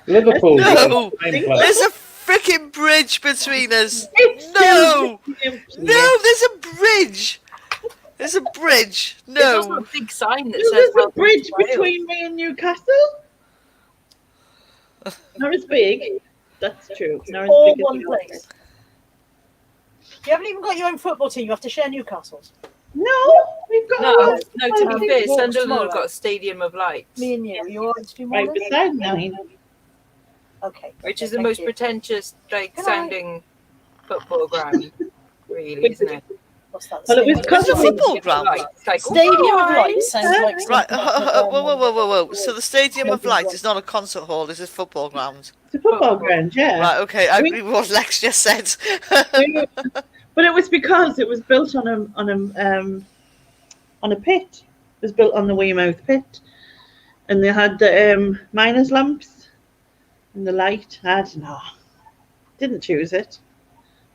S5: Liverpool.
S1: No!
S5: Same place.
S1: There's a freaking bridge between us.
S2: It's
S1: No!
S2: still the same place.
S1: No, there's a bridge. There's a bridge.
S6: There's also
S1: No.
S6: a big sign that
S2: There's
S6: says
S2: a
S6: welcome
S2: bridge
S6: to Wales.
S2: between me and Newcastle. Not as big. That's true. Not as
S7: All
S2: big as
S7: one
S2: Newcastle.
S7: place. You haven't even got your own football team. You have to share Newcastle's.
S2: No, we've got
S6: No,
S2: one
S6: to be fair,
S7: Walk
S6: Sunderland
S7: tomorrow.
S6: have got a stadium of lights,
S7: Me and you. You're on to do more
S2: right
S7: than me?
S2: beside mine.
S7: Okay.
S6: which is the
S7: Thank
S6: most
S7: you.
S6: pretentious, like,
S7: Can I-
S6: sounding football ground, really, isn't it?
S7: What's that?
S2: Well, it was
S1: It's a
S2: of
S1: football ground.
S6: It's like,
S7: Stadium of
S6: oh,
S7: Lights sounds like
S1: Right,
S7: something
S1: whoa. So the Stadium of Light is not a concert hall, it's a football ground.
S2: It's a football ground, yeah.
S1: Right, okay, I agree with what Lex just said.
S2: But it was because it was built on a pit. It was built on the Weymouth pit, and they had the miners' lamps and the light. I don't know. Didn't choose it.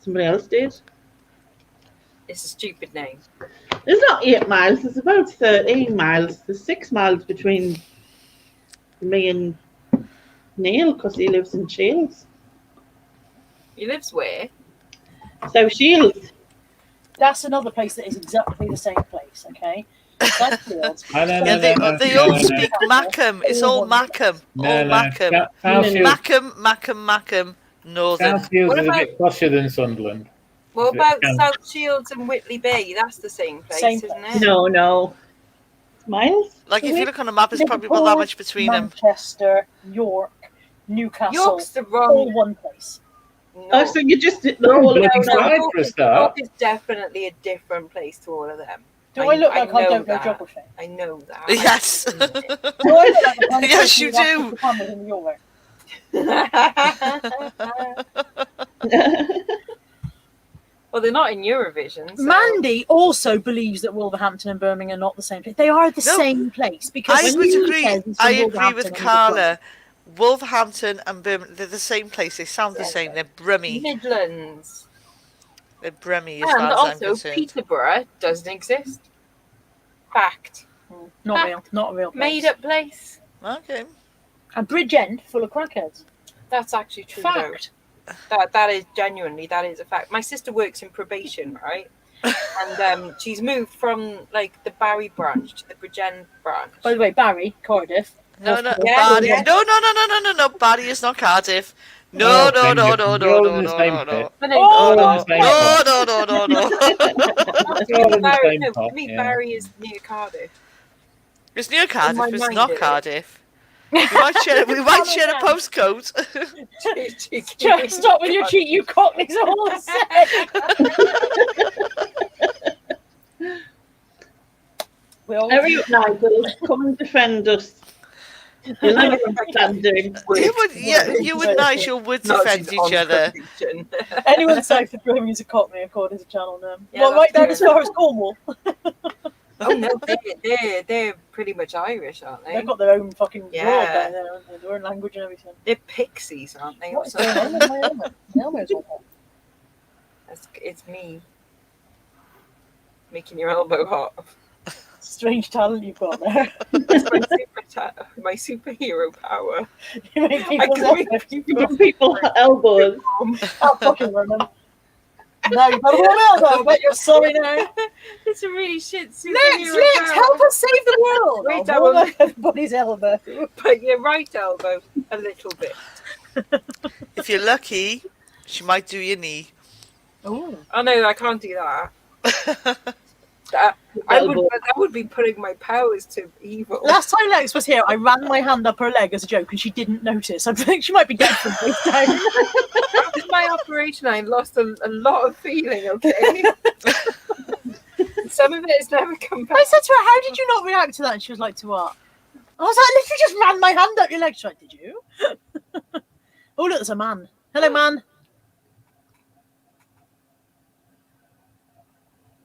S2: Somebody else did.
S6: It's a stupid name.
S2: There's not 8 miles. There's about 13 miles. There's 6 miles between me and Neil because he lives in Shields.
S6: He lives where?
S2: So Shields.
S7: That's another place that is exactly the same place, okay? That's Fields.
S1: Yeah, they all speak Mackham. It's all Mackham. All Mackham. Mackham, Northern.
S5: Southfields
S6: What
S5: is a
S6: about-
S5: bit posher than Sunderland.
S6: What about
S5: Yeah.
S6: South Shields and Whitley Bay? That's the same place,
S7: Same
S6: isn't
S7: place.
S6: it?
S2: No. Miles?
S1: Like, if you look on a map, it's probably about that much between them.
S7: Manchester, York, Newcastle,
S6: York's the
S7: all
S6: wrong.
S7: one place.
S6: No.
S2: Oh, so you just did the
S5: Oh,
S2: whole
S5: bloody
S2: around.
S5: side for a start.
S6: York is definitely a different place to all of them.
S7: Do I look like I
S6: know
S7: don't know
S6: that.
S7: geography?
S6: I know that.
S1: Yes.
S7: Do I look like the kind of
S1: Yes,
S7: person
S1: you
S7: who has
S1: do.
S7: to come in York?
S6: Well, they're not in Eurovision. So.
S7: Mandy also believes that Wolverhampton and Birmingham are not the same place. They are the
S1: No.
S7: same place because
S1: I
S7: when
S1: would
S7: he
S1: agree.
S7: says he's
S1: I
S7: from
S1: agree
S7: Wolverhampton
S1: with
S7: and he's
S1: Carla. Wolverhampton and Birmingham, they're the same place. They sound the same. They're brummy.
S6: Midlands.
S1: They're brummy as
S6: And
S1: far as I'm
S6: also,
S1: concerned.
S6: Peterborough doesn't exist. Fact.
S7: not real, not a real place.
S6: Made up place.
S1: Okay.
S7: And Bridgend full of crackheads.
S6: That's actually true.
S7: Fact.
S6: Though. That is genuinely, that is a fact. My sister works in probation, right? And she's moved from like the Barry branch to the Bridgend branch.
S7: By the way, Barry, Cardiff,
S1: No,
S6: Yeah,
S1: Barry.
S6: yeah.
S1: No. Barry is not Cardiff. No.
S5: You're all in the same pit.
S6: Oh,
S5: All in the same pot.
S1: No.
S5: You're all in the
S6: Barry,
S5: same
S6: no,
S5: pot.
S6: for me,
S5: Yeah.
S6: Barry is near Cardiff.
S1: It's near
S6: my
S1: Cardiff, but it's
S6: mind
S1: not
S6: it is.
S1: Cardiff. We might share a postcode.
S7: Stop with your cheek, you cockneys are all the same.
S2: Hurry up, Nigel. Come and defend us. You'll never understand doing.
S1: You and Nigel would defend each other.
S7: Anyone south of Birmingham is a cockney, according to Channel Num.
S6: Yeah,
S7: Well, right
S6: that's
S7: down
S6: true.
S7: as far as Cornwall.
S6: Oh no, they're pretty much Irish, aren't they?
S7: They've got their own fucking world
S6: Yeah.
S7: down there, haven't they? Their own language and everything.
S6: They're pixies, aren't they?
S7: What's going on with my helmet? My helmet's on.
S6: It's me making your elbow hot.
S7: Strange talent you've got there.
S6: That's my superhero power.
S7: You make
S6: I
S7: people's
S6: can make
S7: elbows.
S2: Give people elbows.
S7: I'll fucking run them. Now you've got a warm elbow. I bet you're sorry now.
S6: It's a really shit superhero
S7: Lex,
S6: power.
S7: help us save the world.
S6: Wait,
S7: I'll warm
S6: that
S7: up everybody's elbow.
S6: But your right elbow a little bit.
S1: If you're lucky, she might do your knee.
S7: Ooh.
S6: Oh no, I can't do that. That would be putting my powers to evil.
S7: Last time Lex was here, I ran my hand up her leg as a joke and she didn't notice. I think she might be dead from this time.
S6: After my operation, I lost a lot of feeling, okay? Some of it has never come back.
S7: I said to her, how did you not react to that? And she was like, to what? I was like, I literally just ran my hand up your leg. She's like, did you? Oh, look, there's a man. Hello, man.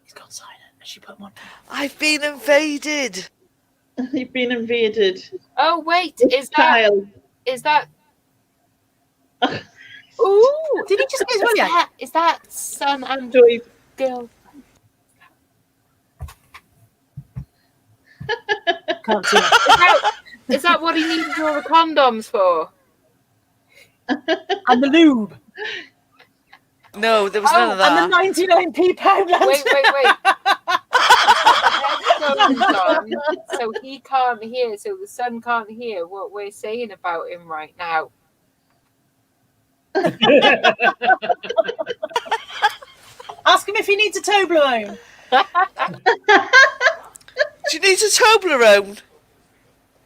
S7: He's gone silent. And she put him on.
S1: I've been invaded.
S2: You've been invaded.
S6: Oh wait,
S2: This child.
S6: is that? Ooh,
S7: Did he just get his money out?
S6: is that son and
S2: Joy.
S6: girl?
S7: Can't see it.
S6: Is that what he needed all the condoms for?
S7: And the lube.
S1: No, there was none of that.
S7: And the 99p pound lantern.
S6: Wait. Headphones on, so he can't hear, so the son can't hear what we're saying about him right now.
S7: Ask him if he needs a Toblerone.
S1: Do you need a Toblerone?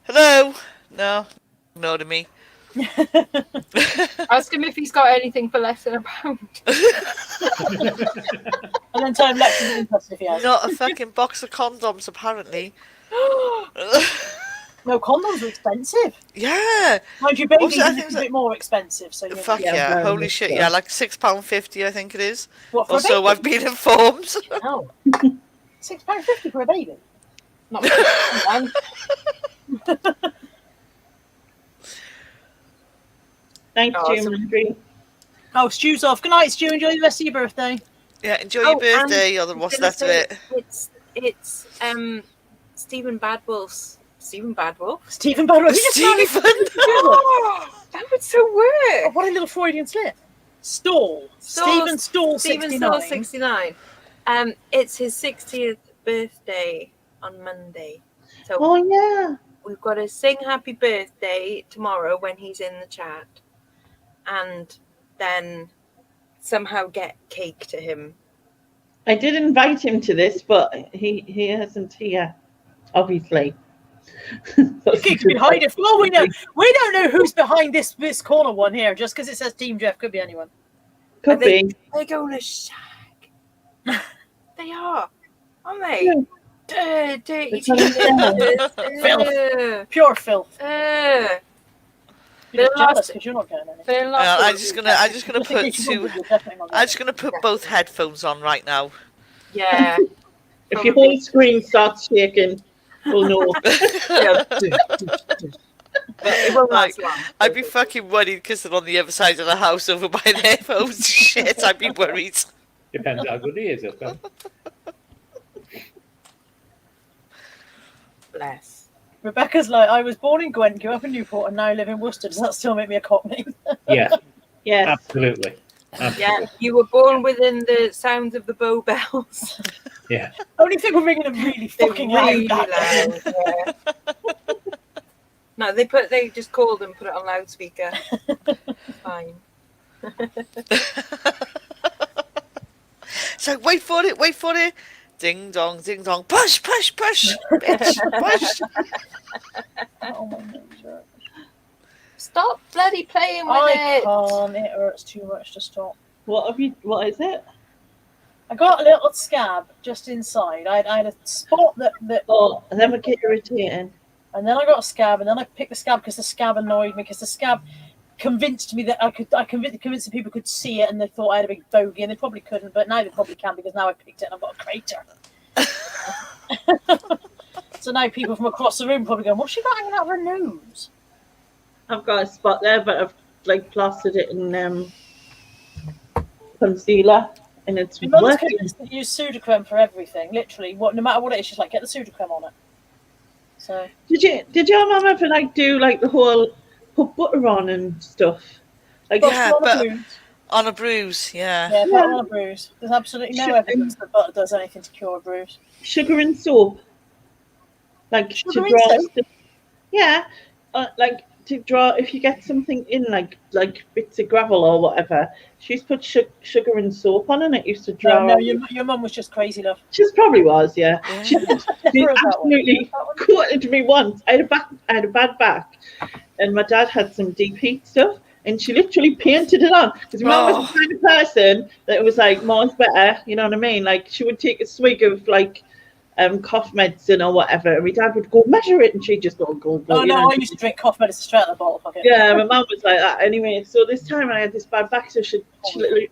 S1: Hello? No. Ignored me.
S6: Ask him if he's got anything for less than £1.
S7: And then tell him Lex is interested if he has.
S1: Not a fucking box of condoms, apparently.
S7: No, condoms are expensive.
S1: Yeah.
S7: Mind you,
S1: What
S7: babies
S1: was it? I
S7: are
S1: think
S7: a
S1: it was
S7: bit more expensive. So
S1: Fuck
S2: Yeah,
S1: yeah.
S2: very
S1: Holy
S2: much
S1: shit,
S2: so.
S1: yeah. Like £6.50, I think it is.
S7: what for
S1: Or
S7: a
S1: so
S7: baby?
S1: I've been informed.
S7: No. £6.50 for a baby.
S6: Not £1.
S2: Thanks,
S6: Oh,
S2: Jim.
S7: Oh, Stu's off. Good night, Stu. Enjoy the rest of your birthday.
S1: Yeah, enjoy your
S6: Oh,
S1: birthday or what's left of it.
S6: It's Stephen Badwolf's. Stephen Badwolf.
S7: Stephen Badwell. Who just married-
S1: Stephen!
S6: That would so
S7: Oh,
S6: work.
S7: what a little Freudian slip. Stall. Stephen Stall,
S6: Stephen
S7: 69.
S6: Stall 69. It's his 60th birthday on Monday. So
S2: Oh, yeah.
S6: we've got to sing happy birthday tomorrow when he's in the chat. And then somehow get cake to him.
S2: I did invite him to this, but he hasn't here, obviously.
S7: Geeks behind it. Well, we don't know who's behind this corner one here. Just because it says Team Jeff, could be anyone.
S2: Could be.
S6: They're going to shag. They are, aren't they?
S2: Yeah.
S6: Dirty
S7: Filth. Pure filth. You're jealous because you're not getting any.
S1: I'm just gonna put two. I'm just gonna put both headphones on right now.
S6: Yeah.
S2: If your whole screen starts shaking, we'll know.
S6: It won't
S1: Like,
S6: last long.
S1: I'd be fucking worried because they're on the other side of the house over by the headphones. Shit, I'd be worried.
S5: Depends how good he is. Okay?
S6: Bless.
S7: Rebecca's like, I was born in Gwent, grew up in Newport, and now live in Worcester. Does that still make me a Cockney?
S5: Yeah,
S2: Yes.
S5: absolutely.
S6: Yeah, you were born within the sounds of the Bow Bells.
S5: Yeah.
S7: Only thing we're ringing them really
S6: They're
S7: fucking
S6: really
S7: loud.
S6: loud. Yeah. No, they just called and put it on loudspeaker. Fine.
S1: So wait for it. Ding dong, push, bitch, push.
S7: Oh my God.
S6: Stop bloody playing with
S7: I
S6: it.
S7: can't. It hurts too much to stop.
S2: What is it?
S7: I got a little scab just inside. I had a spot that.
S2: Oh, and then we get irritating.
S7: And then I got a scab, and then I picked the scab because the scab annoyed me, because the scab convinced me that I convinced the people could see it, and they thought I had a big bogey, and they probably couldn't, but now they probably can, because now I picked it and I've got a crater. So now people from across the room probably going, what's she got hanging out of her nose?
S2: I've got a spot there, but I've like plastered it in concealer, and it's working.
S7: Use Sudocrem for everything, literally. No matter what it is, she's like, get the Sudocrem on it. So
S2: did your mum ever like do like the whole put butter on and stuff? Like
S1: but on a bruise, yeah.
S7: Yeah, butter on a bruise. There's absolutely no evidence that butter does anything to cure a bruise.
S2: Sugar and soap, like
S7: Sugar
S2: to draw.
S7: and soap?
S2: Yeah, like to draw. If you get something in like bits of gravel or whatever, she's put sugar and soap on, and it used to draw.
S7: No, your mum was just crazy, love.
S2: She probably was, yeah. She absolutely quoted me once. I had a bad back, and my dad had some deep heat stuff, and she literally painted it on. Because my mum was the kind of person that was like, more's better, you know what I mean? Like, she would take a swig of like cough medicine or whatever, and my dad would go measure it, and she'd just go.
S7: Oh no, I used to drink cough medicine straight out of the bottle pocket.
S2: Yeah, my mum was like that. Anyway, so this time I had this bad back, so she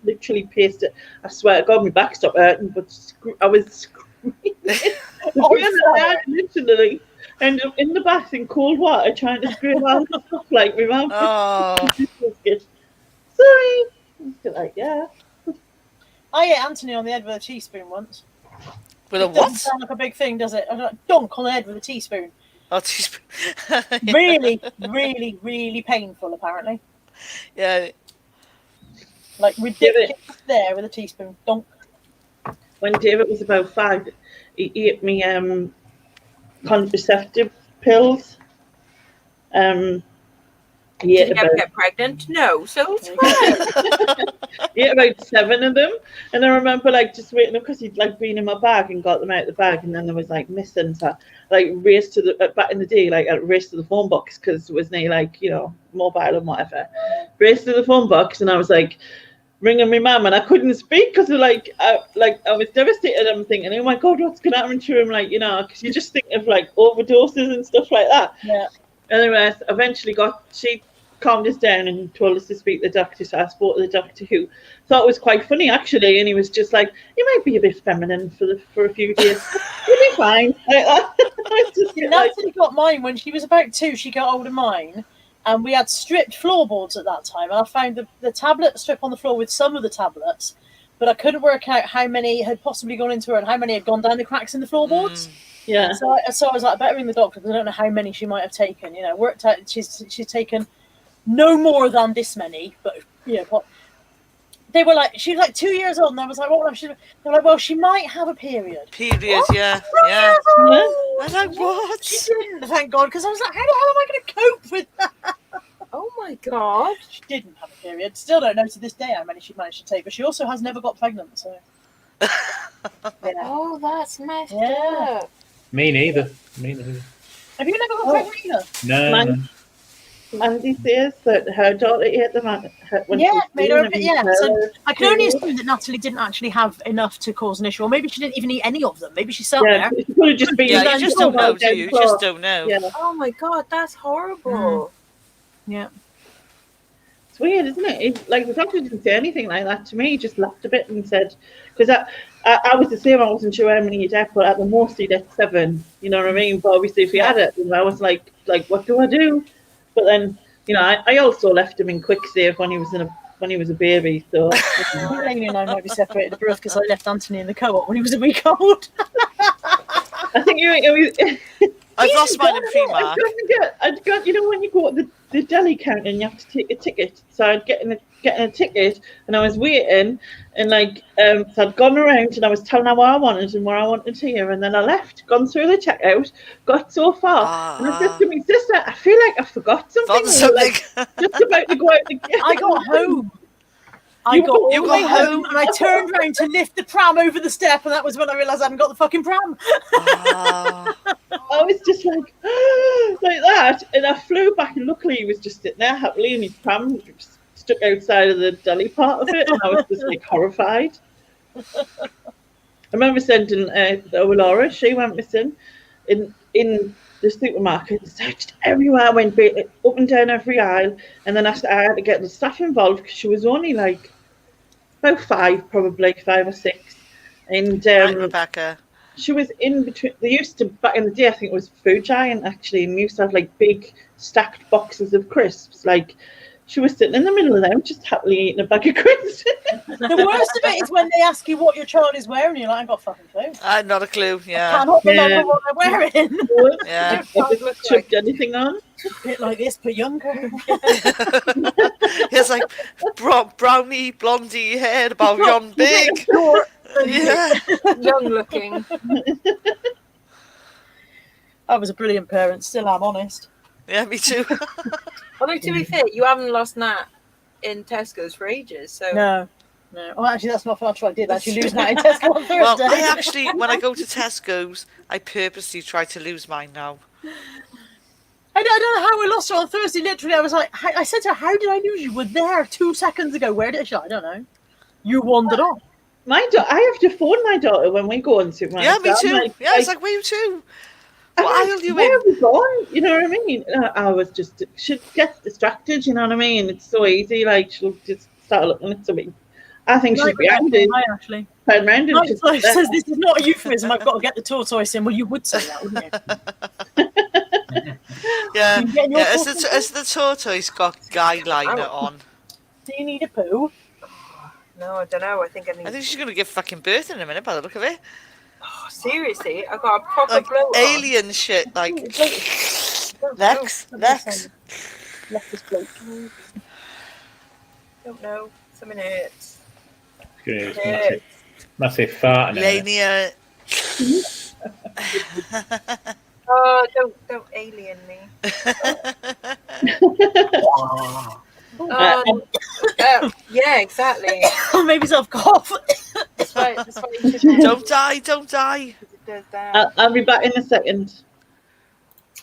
S2: literally pasted. I swear to God, my back stopped hurting, but I was screaming. I literally ended up in the bath in cold water trying to scream out stuff like my mum.
S1: Oh.
S2: Sorry. Like, yeah.
S7: I hit Anthony on the head with a teaspoon once.
S1: With a
S7: It doesn't
S1: what?
S7: sound like a big thing, does it? I got dunk on the head with a teaspoon.
S1: Oh, teaspoon.
S7: Really, really, really painful, apparently.
S1: Yeah.
S7: Like, ridiculous there with a teaspoon. Dunk.
S2: When David was about 5, he ate me contraceptive pills.
S6: Did you ever get pregnant? No, so it's fine.
S2: He ate about 7 of them, and I remember like just waiting up because he'd like been in my bag and got them out of the bag, and then there was like missing, so like raced to the back in the day, like I raced to the phone box because it was near like, you know, mobile and whatever. Raced to the phone box, and I was like ringing my mum, and I couldn't speak because I was devastated. I'm thinking, oh my God, what's going to happen to him? Like, you know, because you just think of like overdoses and stuff like that.
S7: Yeah.
S2: Anyway, eventually she calmed us down and told us to speak to the doctor. So I spoke to the doctor, who thought it was quite funny actually, and he was just like, "You might be a bit feminine for a few days. You'll be fine." Like that.
S7: Natalie got mine when she was about 2. She got hold of mine, and we had stripped floorboards at that time. And I found the tablet strip on the floor with some of the tablets, but I couldn't work out how many had possibly gone into her and how many had gone down the cracks in the floorboards.
S2: Yeah.
S7: So I was like, I better ring the doctor because I don't know how many she might have taken. You know, worked out she's taken no more than this many, but you know what? They were like, she was like 2 years old, and I was like, what? They're like, well, she might have a period.
S1: Period, yeah. I was like, what?
S7: She didn't, thank God, because I was like, how the hell am I going to cope with that?
S6: Oh my God.
S7: She didn't have a period. Still don't know to this day how many she managed to take, but she also has never got pregnant. So. Yeah.
S6: Oh, that's messed up.
S5: Me neither.
S7: Have you never got pregnant either?
S5: No.
S2: Mandy says that her daughter ate them when she was
S7: made her.
S2: born,
S7: Yeah, so I can only assume that Natalie didn't actually have enough to cause an issue, or maybe she didn't even eat any of them. Maybe she sat there.
S2: It could have just been.
S1: Yeah, you just don't know, do you? You just don't know.
S2: Yeah.
S6: Oh my God, that's horrible.
S7: Yeah.
S2: It's weird, isn't it? Like the doctor didn't say anything like that to me. He just laughed a bit and said, because I was the same. I wasn't sure how many you'd had, but at the most he'd had 7. You know what I mean? But obviously, if he had it, then I was like, what do I do? But then, you know, I also left him in quick save when he was a baby. So
S7: Amy and I might be separated at birth because I left Anthony in the co-op when he was a week old.
S2: I think
S1: I've lost mine in Primark.
S2: I'd got, you know, when you go to the deli counter and you have to take a ticket. So I'd get in getting a ticket, and I was waiting, and like so I'd gone around and I was telling her what I wanted and where I wanted to hear, and then I left, gone through the checkout, got so far, and I said to my sister, I feel like I forgot something. We were, like, just about to go out the gate.
S7: I got home. I got all the way home and I turned around to lift the pram over the step, and that was when I realised I hadn't got the fucking pram.
S2: I was just like that, and I flew back, and luckily he was just sitting there happily in his pram, stuck outside of the deli part of it, and I was just like horrified. I remember sending Laura, she went missing in the supermarket, searched everywhere, I went up and down every aisle, and then I had to get the staff involved because she was only like about 5 or 6, and
S1: Right, Rebecca.
S2: she was in between. They used to, back in the day, I think it was Food Giant actually, and used to have like big stacked boxes of crisps. Like, she was sitting in the middle of them, just happily eating a bag of crisps.
S7: The worst of it is when they ask you what your child is wearing, you're like, I ain't got a fucking clue.
S1: Not a clue.
S7: I
S1: Yeah.
S7: cannot remember what they're wearing.
S1: Yeah.
S2: Chucked anything on.
S7: A bit like this, but younger.
S1: It's like brownie, blondie haired, about yon big. Yeah.
S6: Young looking.
S7: I was a brilliant parent, still am, honest.
S1: Yeah, me too.
S6: Although, to be fair, you haven't lost Nat in Tesco's for ages, so...
S7: No. Well, actually, that's not true. I did actually lose mine in Tesco on Thursday.
S1: Well, I actually, when I go to Tesco's, I purposely try to lose mine now.
S7: I don't know how we lost her on Thursday. Literally, I was like, I said to her, how did I lose you? You were there 2 seconds ago. Where did she? I don't know. You wandered off.
S2: I have to phone my daughter when we go on supermarket.
S1: Yeah, me too.
S2: Like,
S1: it's like, where you too? What aisle you
S2: where
S1: in?
S2: are we going? You know what I mean? I was just, she gets distracted, you know what I mean? It's so easy, like, she'll just start looking at something. I think she's behind it.
S7: Hi, Ashley.
S2: Turn around and
S7: Nice Life says this is not a euphemism. I've got to get the tortoise in. Well, you would say that, wouldn't you?
S1: Yeah. Has the tortoise got Guyliner on?
S7: Do you need a poo?
S6: No, I don't know. I think
S1: she's going to give fucking birth in a minute by the look of it.
S6: Oh, seriously? I got a proper
S1: like
S6: blow
S1: alien shit, like Lex.
S7: Left is bloke.
S6: Don't know. Something hurts.
S5: Massive fart.
S1: Lania.
S6: Oh, don't alien me. Yeah, exactly.
S7: Maybe self-cough.
S6: That's why you should
S1: Don't die.
S6: It does that.
S2: I'll be back in a second.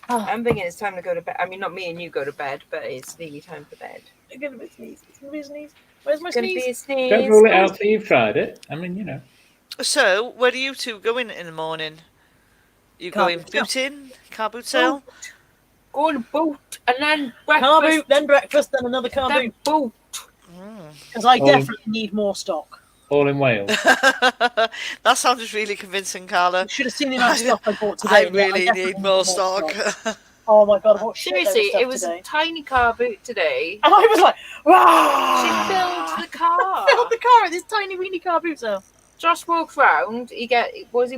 S6: I'm thinking it's time to go to bed. I mean, not me and you go to bed, but it's nearly time for bed.
S7: It's going to be a sneeze. It's going to be a sneeze. Where's my
S6: It's going to be
S7: sneeze?
S6: a sneeze.
S5: Don't rule it out till you've tried it. I mean, you know.
S1: So, where do you two go in the morning? You
S7: Car
S1: going
S7: boot
S1: booting? Car boot sale?
S6: Go on a boat and then breakfast.
S7: Car boot, then breakfast, then another car
S6: then
S7: boot.
S6: boat.
S7: Because I definitely need more stock.
S5: All in Wales.
S1: That sounded really convincing, Carla.
S7: You should have seen the amount of stuff I bought today.
S1: I really need more stock.
S7: Oh my god, what
S6: Seriously, it was
S7: today.
S6: a tiny car boot today.
S7: And I was like,
S6: She
S7: wow!
S6: filled the car.
S7: Filled the car at this tiny weeny car boot sale.
S6: Josh walks round. He bought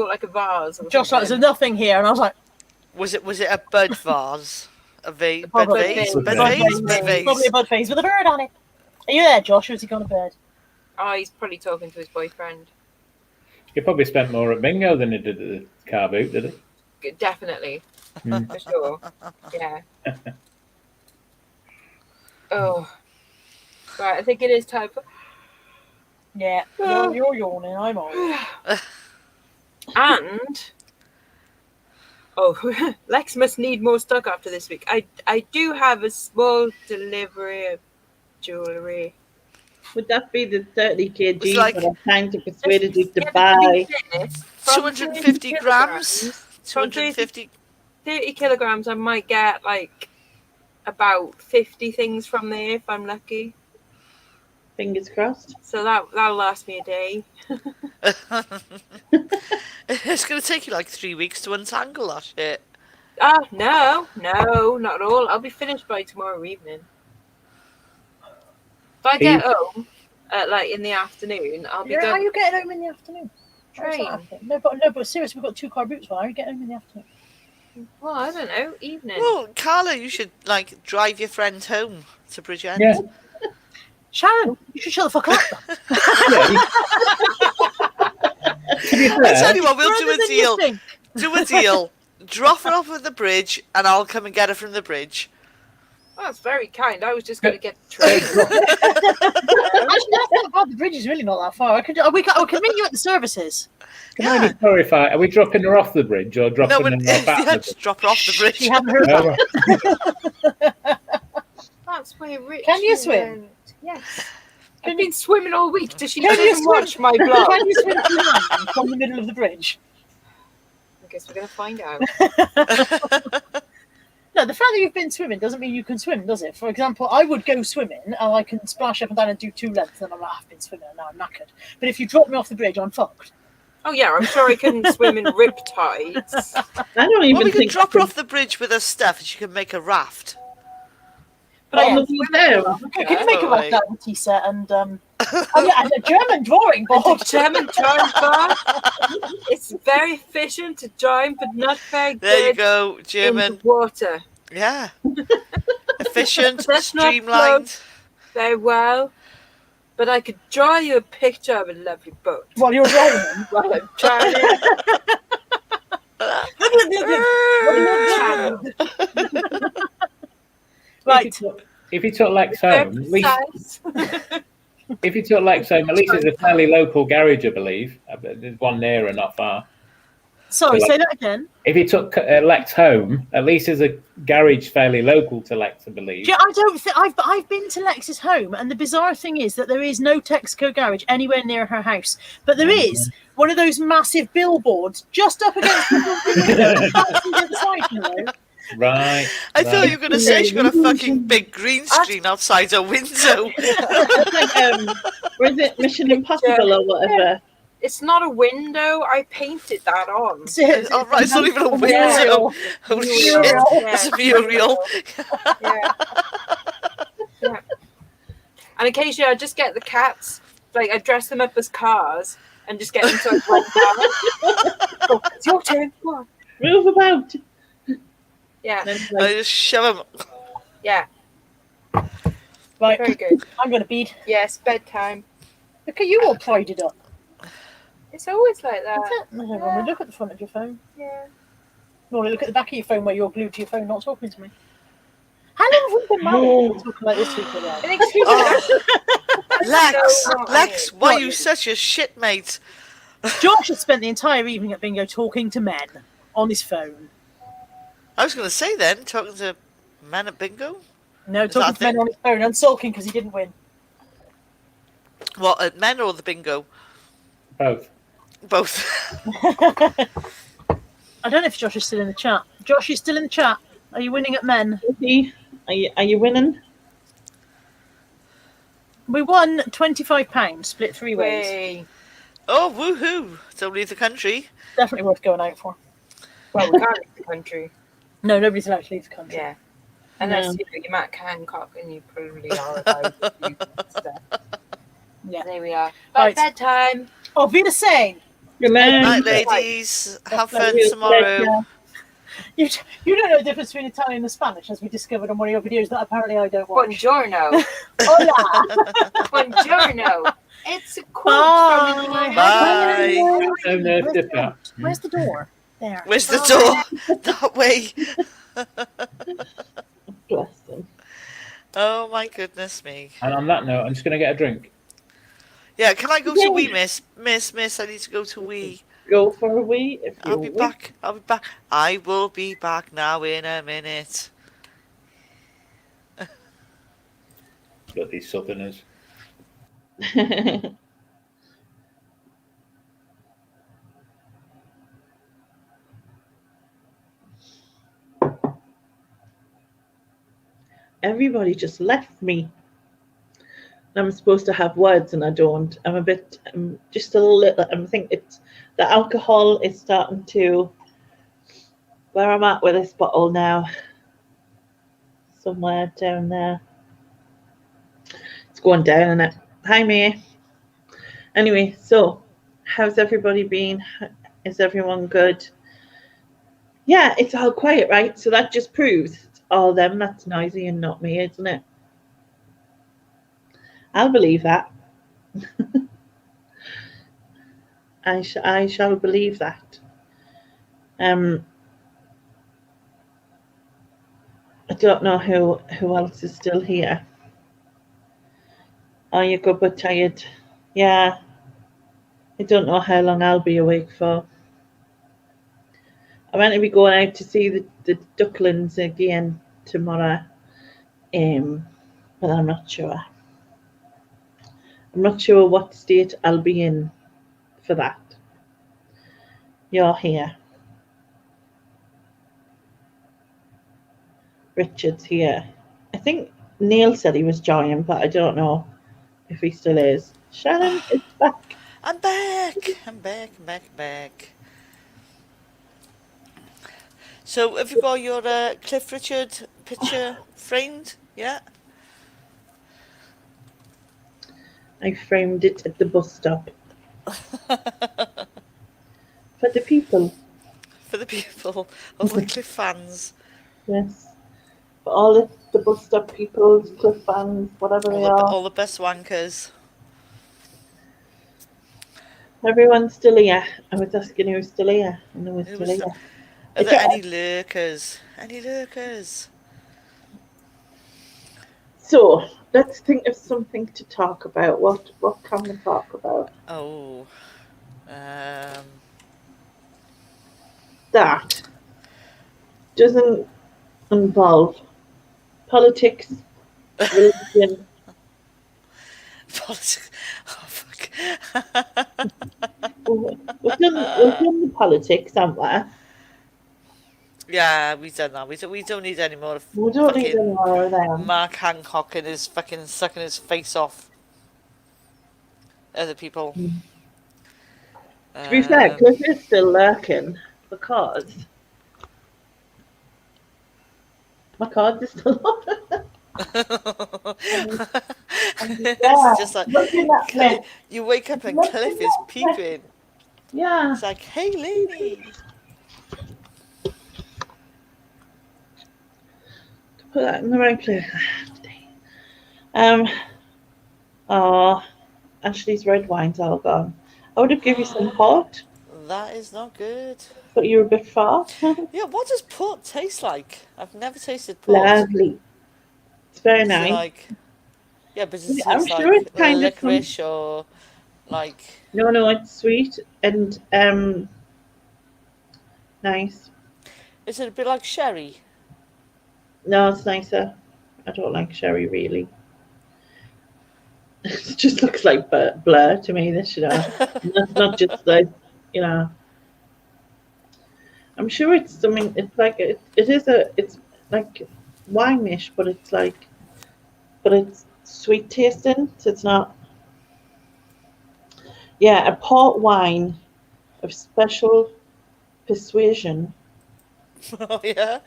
S6: like a vase. Or
S7: Josh, like,
S6: something.
S7: there's nothing here, and I was like,
S1: Was it a bud vase? A bud
S7: Probably.
S1: vase?
S5: Bud
S1: Bud
S5: vase.
S1: vase? Bud vase.
S7: probably a bud vase with a bird on it. Are you there, Josh, or has he gone to bed?
S6: Oh, he's probably talking to his boyfriend.
S5: He probably spent more at bingo than he did at the car boot, did he?
S6: Definitely,
S5: Hmm.
S6: for sure. Yeah. Oh. Right, I think it is time for...
S7: Yeah, you're yawning, I'm on.
S6: And... Oh, Lex must need more stock after this week. I do have a small delivery of jewellery.
S2: Would that be the 30 kg
S1: It's like-
S2: that I'm trying to persuade you to
S6: Yeah,
S2: buy?
S1: 250 grams?
S6: From
S1: 250.
S6: 30 kilograms, I might get like about 50 things from there if I'm lucky.
S2: Fingers crossed.
S6: So that'll last me a day.
S1: It's going to take you like 3 weeks to untangle that shit.
S6: Oh, no, not at all. I'll be finished by tomorrow evening. If I get home like in the afternoon, I'll be
S7: How are
S6: done.
S7: you getting home in the afternoon?
S6: Train.
S7: No, but seriously, we've got 2 car boots. Why are you getting home in the afternoon?
S6: Well, I don't know, evening.
S1: Well, Carla, you should like drive your friend home to Bridgend.
S5: Yeah.
S7: Sharon, you should shut the fuck up.
S1: I tell you what, we'll do
S7: Further
S1: a
S7: than you
S1: deal.
S7: think.
S1: Do a deal. Drop her off at the bridge, and I'll come and get her from the bridge.
S6: Oh, that's very kind. I was just going to get the train.
S7: Actually, that's not bad. The bridge is really not that far. I can meet you at the services.
S5: Can I just clarify? Are we dropping her off the bridge or dropping her back?
S1: Yeah, just drop her off the bridge.
S7: She hadn't heard that.
S6: That's where Rich
S7: Can you swim?
S6: went. Yes. I've been swimming all week. Does she
S7: Can you
S6: even watch my blog?
S7: Can you swim to land from the middle of the bridge?
S6: I guess we're going to find out.
S7: No, the fact that you've been swimming doesn't mean you can swim, does it? For example, I would go swimming and I can splash up and down and do 2 lengths and I'm like, I've been swimming and now I'm knackered. But if you drop me off the bridge, I'm fucked.
S6: Oh, yeah, I'm sure I can swim in riptides.
S2: I don't even
S1: Well, we can
S2: think
S1: drop her off the bridge with her stuff, and she can make a raft.
S6: But
S2: on the way there.
S7: Can you make a raft out of a tea set and and a German drawing board?
S6: German drawing board. It's very efficient to drawing, but not very good.
S1: There you go,
S6: in
S1: German.
S6: the water.
S1: Yeah. Efficient,
S6: That's not
S1: streamlined.
S6: Very well. But I could draw you a picture of a lovely boat.
S7: While you're drawing them.
S6: While I'm trying
S7: Right.
S5: If you took Lex home, at least, if you took Lex home, at least it's a fairly local garage, I believe. There's one near and not far.
S7: Sorry, say that again.
S5: If you took Lex home, at least there's a garage fairly local to Lex, I believe.
S7: Yeah, I don't think I've been to Lex's home, and the bizarre thing is that there is no Texaco garage anywhere near her house, but there is one of those massive billboards just up against the other side, you know.
S5: Right.
S1: I thought you were going to say she got a fucking big green screen outside her window.
S2: Where is it? Mission Impossible or whatever.
S6: It's not a window. I painted that on.
S1: Oh, right, it's not even a window.
S7: Mural.
S1: Oh, shit. It's a mural.
S6: Yeah. And occasionally I just get the cats, like I dress them up as cars and just get them to like run down. Go, it's your turn. Go on.
S2: Move about.
S6: Yeah.
S1: I just shove them.
S6: Yeah.
S7: Right.
S6: Very good.
S7: I'm going to bead.
S6: Yes, bedtime.
S7: Look at you all prided up.
S6: It's always like that.
S7: That's it. No, no, look at the front of your phone.
S6: Yeah.
S7: No, look at the back of your phone where you're glued to your phone, not talking to me. How long have we been married? Talking like this week with that.
S1: Lex, why are you such a shitmate?
S7: Josh has spent the entire evening at bingo talking to men on his phone.
S1: I was going to say then, talking to men at bingo?
S7: No,
S1: Is
S7: talking
S1: that
S7: to men
S1: a
S7: on his phone and sulking because he didn't win.
S1: What, at men or the bingo?
S5: Both.
S1: Both.
S7: I don't know if Josh is still in the chat. Josh, you still in the chat? Are you winning at men?
S2: Are you winning?
S7: We won £25, split 3 ways.
S6: Way.
S1: Oh, woohoo. Don't leave the country.
S7: Definitely worth going out for.
S6: Well, we can't leave the country.
S7: No, nobody's allowed to leave the country.
S6: Yeah. Unless
S7: No.
S6: you know, you're Matt Hancock and you probably are allowed to do stuff.
S7: Yeah.
S6: There we are.
S7: Right.
S6: Bedtime.
S7: Oh, be the same.
S2: Good man.
S1: Night, ladies. Have fun tomorrow.
S7: You don't know the difference between Italian and Spanish, as we discovered on one of your videos that apparently I don't watch.
S6: Buongiorno.
S7: Hola.
S6: Buongiorno. It's a quote
S7: Bye.
S6: from
S1: Bye.
S7: Where's the door? There.
S1: Where's the door? That way.
S2: Bless them.
S1: Oh, my goodness me.
S5: And on that note, I'm just going to get a drink.
S1: Yeah, can I go to wee, miss? Miss, I need to go to wee.
S2: Go for a wee. If
S1: I'll be back. I will be back now in a minute.
S5: Bloody southerners.
S2: Everybody just left me. I'm supposed to have words and I don't. I'm just a little, I think it's, the alcohol is starting to, where I'm at with this bottle now. Somewhere down there. It's going down, isn't it? Hi, May. Anyway, so how's everybody been? Is everyone good? Yeah, it's all quiet, right? So that just proves it's all them that's noisy and not me, isn't it? I'll believe that. I shall believe that. I don't know who else is still here. Are you good but tired? Yeah. I don't know how long I'll be awake for. I'm meant to be going out to see the ducklings again tomorrow. But I'm not sure. I'm not sure what state I'll be in for that. You're here. Richard's here. I think Neil said he was joining, but I don't know if he still is. Shannon is back.
S1: I'm back. I'm back. So, have you got your Cliff Richard picture framed? Yeah.
S2: I framed it at the bus stop. For the people.
S1: For the people, all the Cliff fans.
S2: Yes. For all the bus stop people, Cliff fans, whatever they are.
S1: All the best wankers.
S2: Everyone's still here. I was asking who's still here, and who was still here.
S1: Are there any lurkers? Any lurkers?
S2: So let's think of something to talk about. What can we talk about?
S1: Oh,
S2: that doesn't involve politics, religion.
S1: Politics. Oh fuck.
S2: We've done the politics, haven't we?
S1: Yeah, we've done that. We don't need any more.
S2: We don't need any more of them.
S1: Mark Hancock and his fucking sucking his face off other people.
S2: To be fair, Cliff is still lurking because my cards are still on.
S1: It's just like Cliff, you wake up and Cliff is peeping.
S2: Yeah.
S1: It's like, hey lady.
S2: Put that in the right place. Oh, Ashley's red wine's all gone. I would have given you some port.
S1: That is not good.
S2: But you're a bit far.
S1: Yeah, what does port taste like? I've never tasted port.
S2: Lovely. It's very nice.
S1: Like, yeah, but it
S2: I'm
S1: tastes
S2: sure
S1: like
S2: it's kind
S1: licorice or like.
S2: No, it's sweet and nice.
S1: Is it a bit like sherry?
S2: No, it's nicer. I don't like sherry really. It just looks like blur to me. This, That's not just like, I'm sure it's something. It's like it's like wine-ish, but it's sweet tasting. So it's not. Yeah, a port wine of special persuasion.
S1: Oh yeah.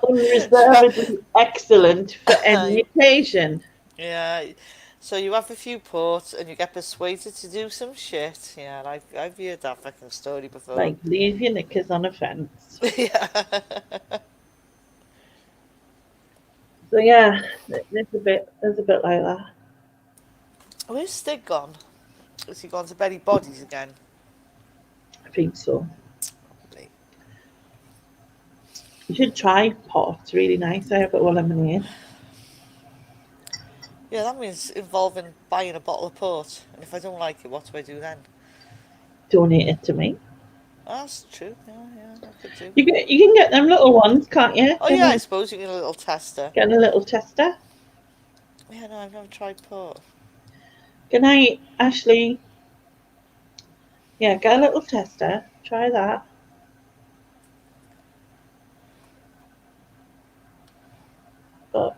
S2: Unreservedly excellent for any occasion.
S1: Yeah. So you have a few ports and you get persuaded to do some shit. Yeah, I've heard that fucking story before.
S2: Like leave your knickers on a fence.
S1: Yeah.
S2: So yeah, there's a bit like that.
S1: Where's Stig gone? Has he gone to bury bodies again?
S2: I think so.
S1: Probably.
S2: You should try port. It's really nice. I have it with lemonade.
S1: Yeah, that means involving buying a bottle of port. And if I don't like it, what do I do then?
S2: Donate it to me.
S1: Oh, that's true. Yeah, I could do.
S2: You can get them little ones, can't you?
S1: Oh yeah, I suppose you get a little tester.
S2: Get a little tester.
S1: Yeah, no, I've never tried port.
S2: Good night, Ashley. Yeah, get a little tester. Try that. But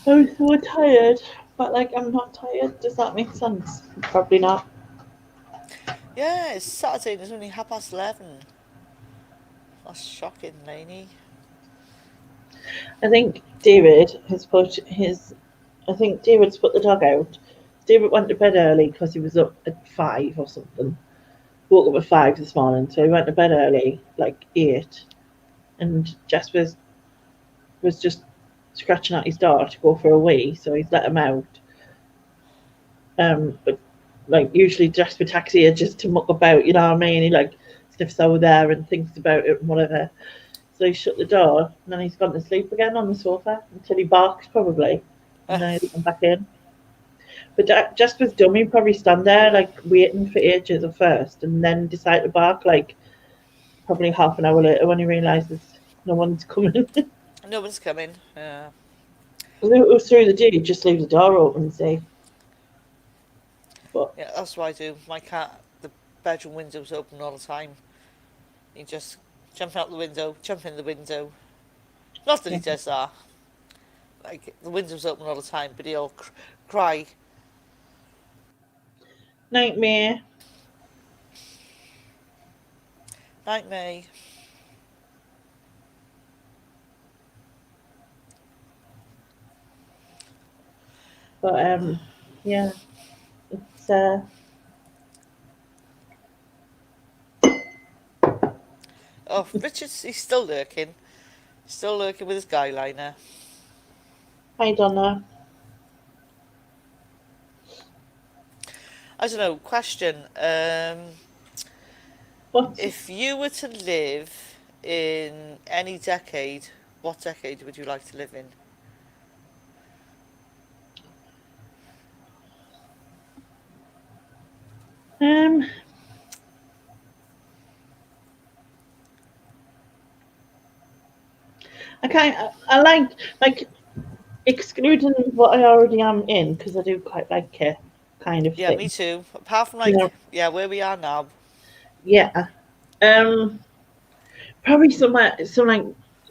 S2: I'm so tired. But like, I'm not tired. Does that make sense? Probably not.
S1: Yeah, it's Saturday and it's only 11:30. That's shocking, Lainey.
S2: I think David has put his. I think David's put the dog out. David went to bed early because he was up at 5 or something. Woke up at 5 this morning, so he went to bed early, like 8, and Jasper was just scratching at his door to go for a wee, so he's let him out. But like usually Jasper takes here just to muck about, you know what I mean? He like sniffs over there and thinks about it and whatever. So he shut the door and then he's gone to sleep again on the sofa until he barks probably, and then he'll come back in. But Jasper's dummy probably stand there like waiting for ages at first, and then decide to bark like probably half an hour later when he realizes no one's coming.
S1: No one's coming. Yeah.
S2: Through the day, just leave the door open and see. But
S1: Yeah, that's what I do. My cat, the bedroom window's open all the time. He just jump out the window, jump in the window. Not that he does that. Like, the window's open all the time, but he'll cry.
S2: Nightmare.
S1: Night, May.
S2: But yeah, it's
S1: Oh, Richard's, he's still lurking. Still lurking with his Guyliner.
S2: I don't know.
S1: I don't know, question.
S2: What?
S1: If you were to live in any decade, what decade would you like to live in?
S2: I like excluding what I already am in, because I do quite like it, kind of
S1: Yeah,
S2: thing.
S1: me too. Apart from like, yeah, where we are now.
S2: Yeah. Probably somewhere,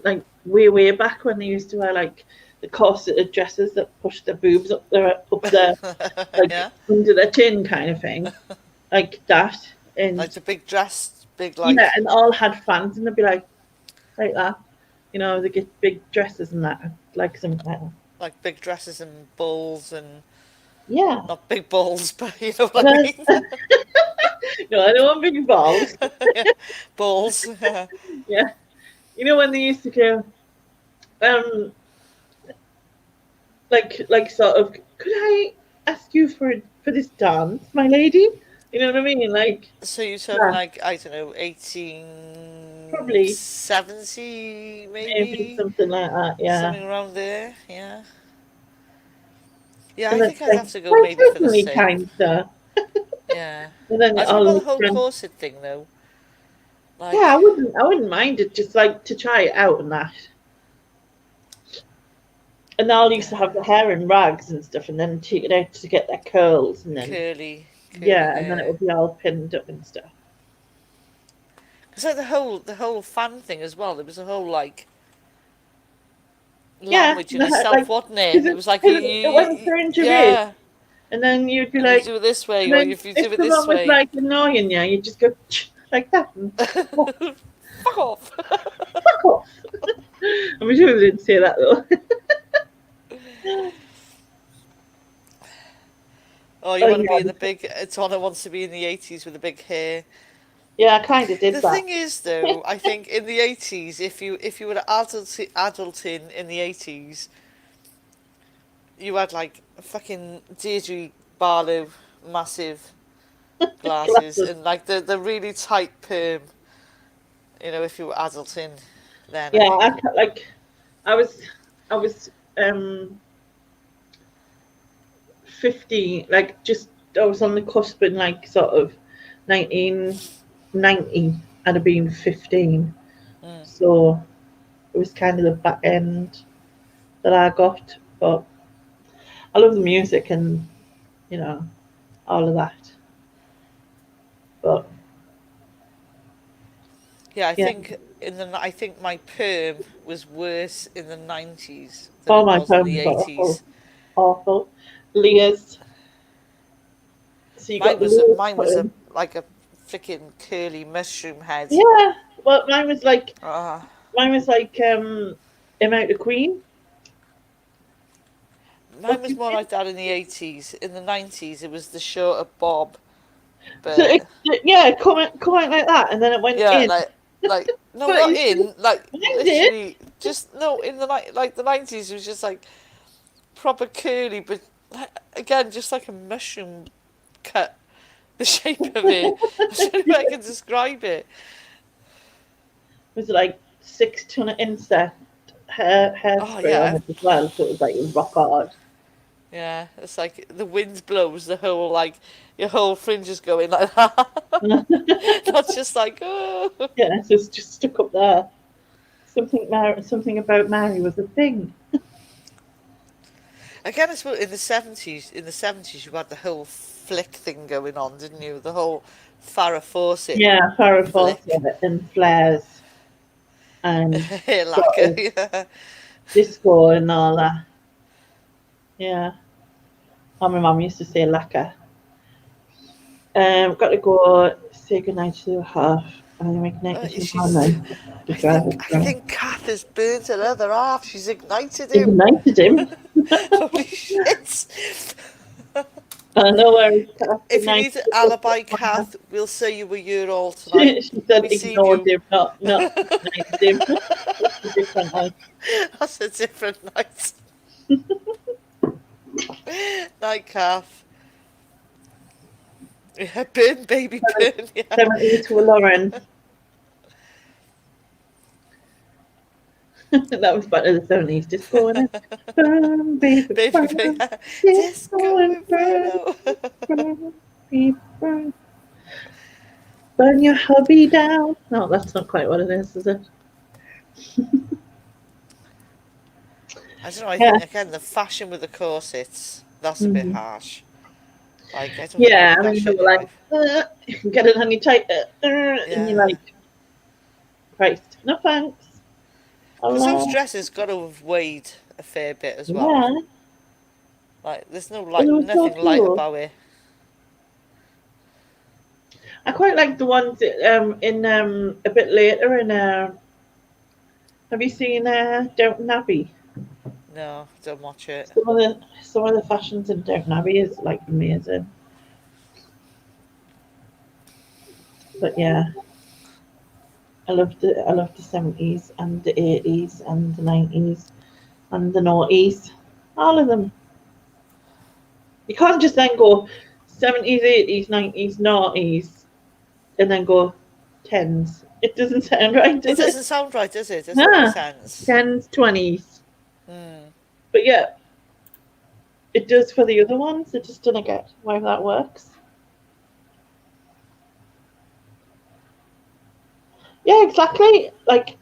S2: like way back when they used to wear like the corset dresses that push their boobs up there, like
S1: Yeah.
S2: under their chin, kind of thing, like that. And
S1: Like the big dress, big like.
S2: yeah, and all had fans, and they'd be like that. You know, they get big dresses and that, like something like that.
S1: Like big dresses and balls and.
S2: Yeah.
S1: Not big balls, but you know what I mean.
S2: No, I don't want big balls.
S1: Yeah, balls.
S2: Yeah. You know when they used to go, like sort of, could I ask you for this dance, my lady? You know what I mean? Like.
S1: So you're talking like, I don't know, 1870
S2: probably
S1: maybe
S2: something like that. Yeah.
S1: Something around there. Yeah. Yeah,
S2: And
S1: I think I'd have to go
S2: well,
S1: maybe for the
S2: certainly
S1: same.
S2: kind of.
S1: Yeah.
S2: And then
S1: I don't know the whole corset thing though. Like,
S2: yeah, I wouldn't mind it, just like to try it out and that. And they all used to have the hair in rags and stuff, and then take it out to get their curls, and then
S1: curly
S2: yeah,
S1: hair.
S2: and then it would be all pinned up and stuff.
S1: Because like the whole fan thing as well. There was a whole like
S2: Yeah,
S1: language in itself, wasn't it? It was like
S2: it went through into
S1: yeah.
S2: and then you'd be
S1: And
S2: like,
S1: you do it this way,
S2: and
S1: or
S2: then
S1: if you do it
S2: someone
S1: this way,
S2: was like annoying you, you just go like that. And,
S1: fuck off.
S2: fuck off. I'm sure they didn't say that though.
S1: Oh, you want to
S2: yeah.
S1: be in the big. Tonna wants to be in the 80s with the big hair.
S2: Yeah, I kind of did
S1: The
S2: that.
S1: thing is, though, I think in the 80s, if you were adulting in the 80s, you had like fucking Deirdre Barlow massive glasses and like the really tight perm. You know, if you were adulting, then
S2: Yeah, I was 50, like just I was on the cusp in like sort of 1990. I'd have been 15, so it was kind of the back end that I got. But I love the music and you know all of that. But
S1: yeah, I think I think my perm was worse in the 90s than
S2: all
S1: it
S2: my
S1: was in
S2: perms
S1: the
S2: are
S1: 80s.
S2: awful. Leah's. So you got
S1: Mine was like a freaking curly mushroom head.
S2: Yeah, well, mine was like Emma the Queen.
S1: Mine was more like that in the 80s. In the 90s, it was the shorter bob. But
S2: So yeah, comment like that, and then it went in,
S1: like, Like, no,
S2: But
S1: not
S2: it's
S1: in, like,
S2: Mine
S1: literally, just, no, in the, like, the 90s, it was just, like, proper curly, but, again, just like a mushroom cut, the shape of it. I don't know if I can describe it.
S2: was like 6 ton of insect
S1: Oh,
S2: hairspray on
S1: yeah.
S2: it as well, so it was rock hard.
S1: Yeah, it's like the wind blows, the whole, like, your whole fringe is going like that. Not just like, oh.
S2: Yeah, so it's just stuck up there. Something about Mary was a thing.
S1: Again, I suppose in the 70s, you had the whole flick thing going on, didn't you? The whole Farrah Fawcett
S2: Yeah, Farrah
S1: flick.
S2: Fawcett and flares and
S1: Hair
S2: sort
S1: lacquer,
S2: of
S1: yeah.
S2: disco and all that. Yeah. Oh, my mum used to say lacquer. Got to go say goodnight to the half. And make night to
S1: She's, I think Kath has burnt her other half. She's ignited him.
S2: Ignited him.
S1: Holy shit.
S2: I know where he's
S1: If you need to alibi Kath, we'll say you were here all tonight.
S2: She said
S1: We seen
S2: ignored
S1: you.
S2: him, not ignited him. It's a different night.
S1: That's a different night. Night, Kath. Yeah, burn, baby, burn. Yeah.
S2: 70 to a Lauren. That was part of the 70s disco, wasn't it? Burn, baby,
S1: Baby,
S2: burn,
S1: burn.
S2: disco Inferno. Burn, baby, burn. Burn your hubby down. No, that's not quite what it is it?
S1: I don't know, I think, again, the fashion with the corsets, that's a bit harsh. Like, I don't
S2: Yeah,
S1: think
S2: I mean, they were like, get it on your tight, and you're like, Christ, no thanks.
S1: Because those dresses got to have weighed a fair bit as well.
S2: Yeah.
S1: Like, there's no
S2: so
S1: nothing light
S2: cool.
S1: about it.
S2: I quite like the ones in a bit later in have you seen Downton Abbey?
S1: No, don't watch it.
S2: Some of the fashions in Downton Abbey is like amazing. But yeah. I love the 70s and the 80s and the 90s and the noughties. All of them. You can't just then go 70s, 80s, 90s, noughties and then go 10s. It doesn't sound right, does it?
S1: It doesn't sound right, does it? It doesn't make sense.
S2: 10s, 20s.
S1: Mm.
S2: But yeah, it does for the other ones. I just don't get why that works. Yeah, exactly. Like,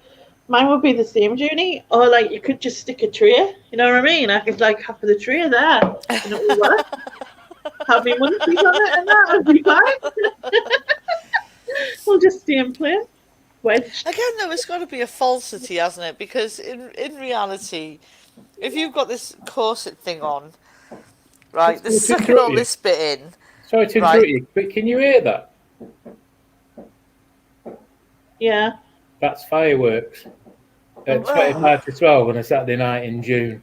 S2: mine would be the same, Junie. Or, like, you could just stick a tray. You know what I mean? I could, like, half of the tray there. And it would work. Have me monkeys on it and that would be fine. We'll just stay in place. Wedge.
S1: Again, though, it's got to be a falsity, hasn't it? Because in reality, if you've got this corset thing on, right, they're sucking all this bit in.
S5: Sorry to interrupt you, but can you hear that?
S2: Yeah.
S5: That's fireworks. At 25 to 12 on a Saturday night in June.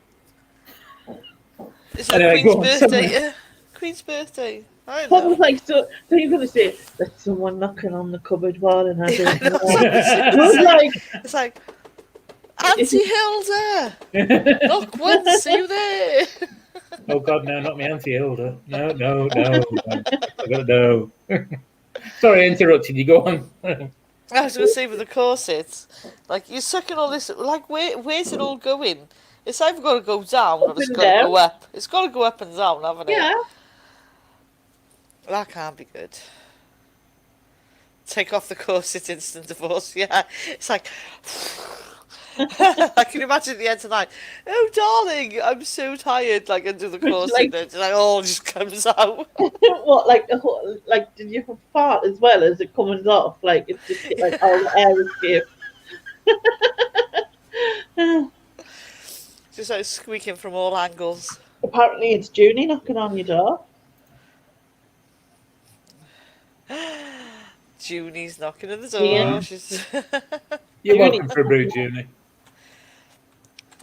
S1: It's the Queen's birthday, yeah? Queen's birthday. I know.
S2: Was like, so you're going to say, there's someone knocking on the cupboard wall and I don't know.
S1: It's like, Auntie Hilda! Look, once, see you there!
S5: Oh God, no, not me Auntie Hilda. No. I gotta know. Sorry, I interrupted you. Go on.
S1: I was going to say with the corsets, like, you're sucking all this, like, where's it all going? It's either got to go down or it's got to go up. It's got to go up and down, haven't it?
S2: Yeah.
S1: That can't be good. Take off the corset, instant divorce. Yeah, it's like I can imagine the end tonight. Oh, darling, I'm so tired. Like under the corset, like, it's like all just comes out.
S2: What, like the whole, like? Did you have fart as well as it comes off? Like it's just like all the air escape.
S1: Just like squeaking from all angles.
S2: Apparently, it's Junie knocking on your door.
S1: Junie's knocking at the door.
S2: Yeah.
S1: She's
S5: You're welcome for a brew, Junie.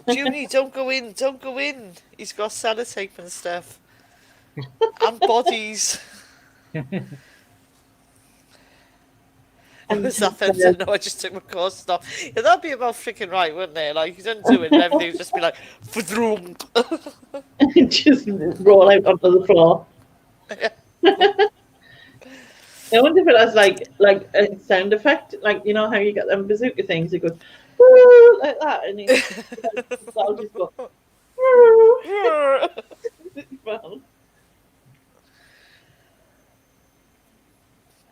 S1: Junie, don't go in. Don't go in. He's got sellotape and stuff. And bodies. Was that offensive? No, I just took my course off. Yeah, that'd be about freaking right, wouldn't it? Like, you don't do it and everything would just be like, "Fadroom."
S2: Just roll out onto the floor. I wonder if it has like a sound effect, like you know how you get them bazooka things. It goes woo, like that, and I'll just go. Well,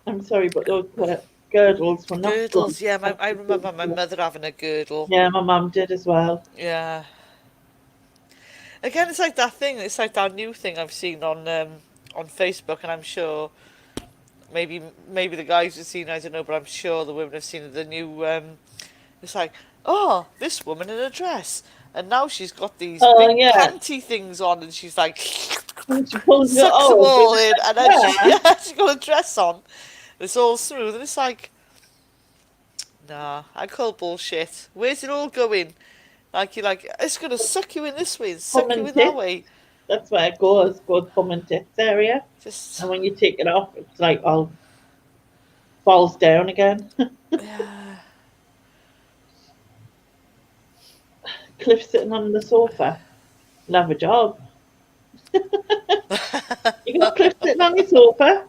S2: I'm sorry, but those girdles were not
S1: Girdles,
S2: fun.
S1: yeah. I remember my mother having a girdle.
S2: Yeah, my mum did as well.
S1: Yeah. Again, it's like that thing. It's like that new thing I've seen on Facebook, and I'm sure maybe the guys have seen. I don't know, but I'm sure the women have seen the new. It's like, oh, this woman in a dress, and now she's got these big panty things on, and she's like,
S2: And she pulls it
S1: sucks them all in, and then she's got a dress on. It's all smooth, and it's like, nah, I call bullshit. Where's it all going? Like, you're like, it's going to suck you in this way, suck you in that way.
S2: That's where it goes bum and tits area.
S1: Just,
S2: and when you take it off, it's like all falls down again.
S1: yeah.
S2: Cliff sitting on the sofa. He'll have a job. You got Cliff sitting on your sofa.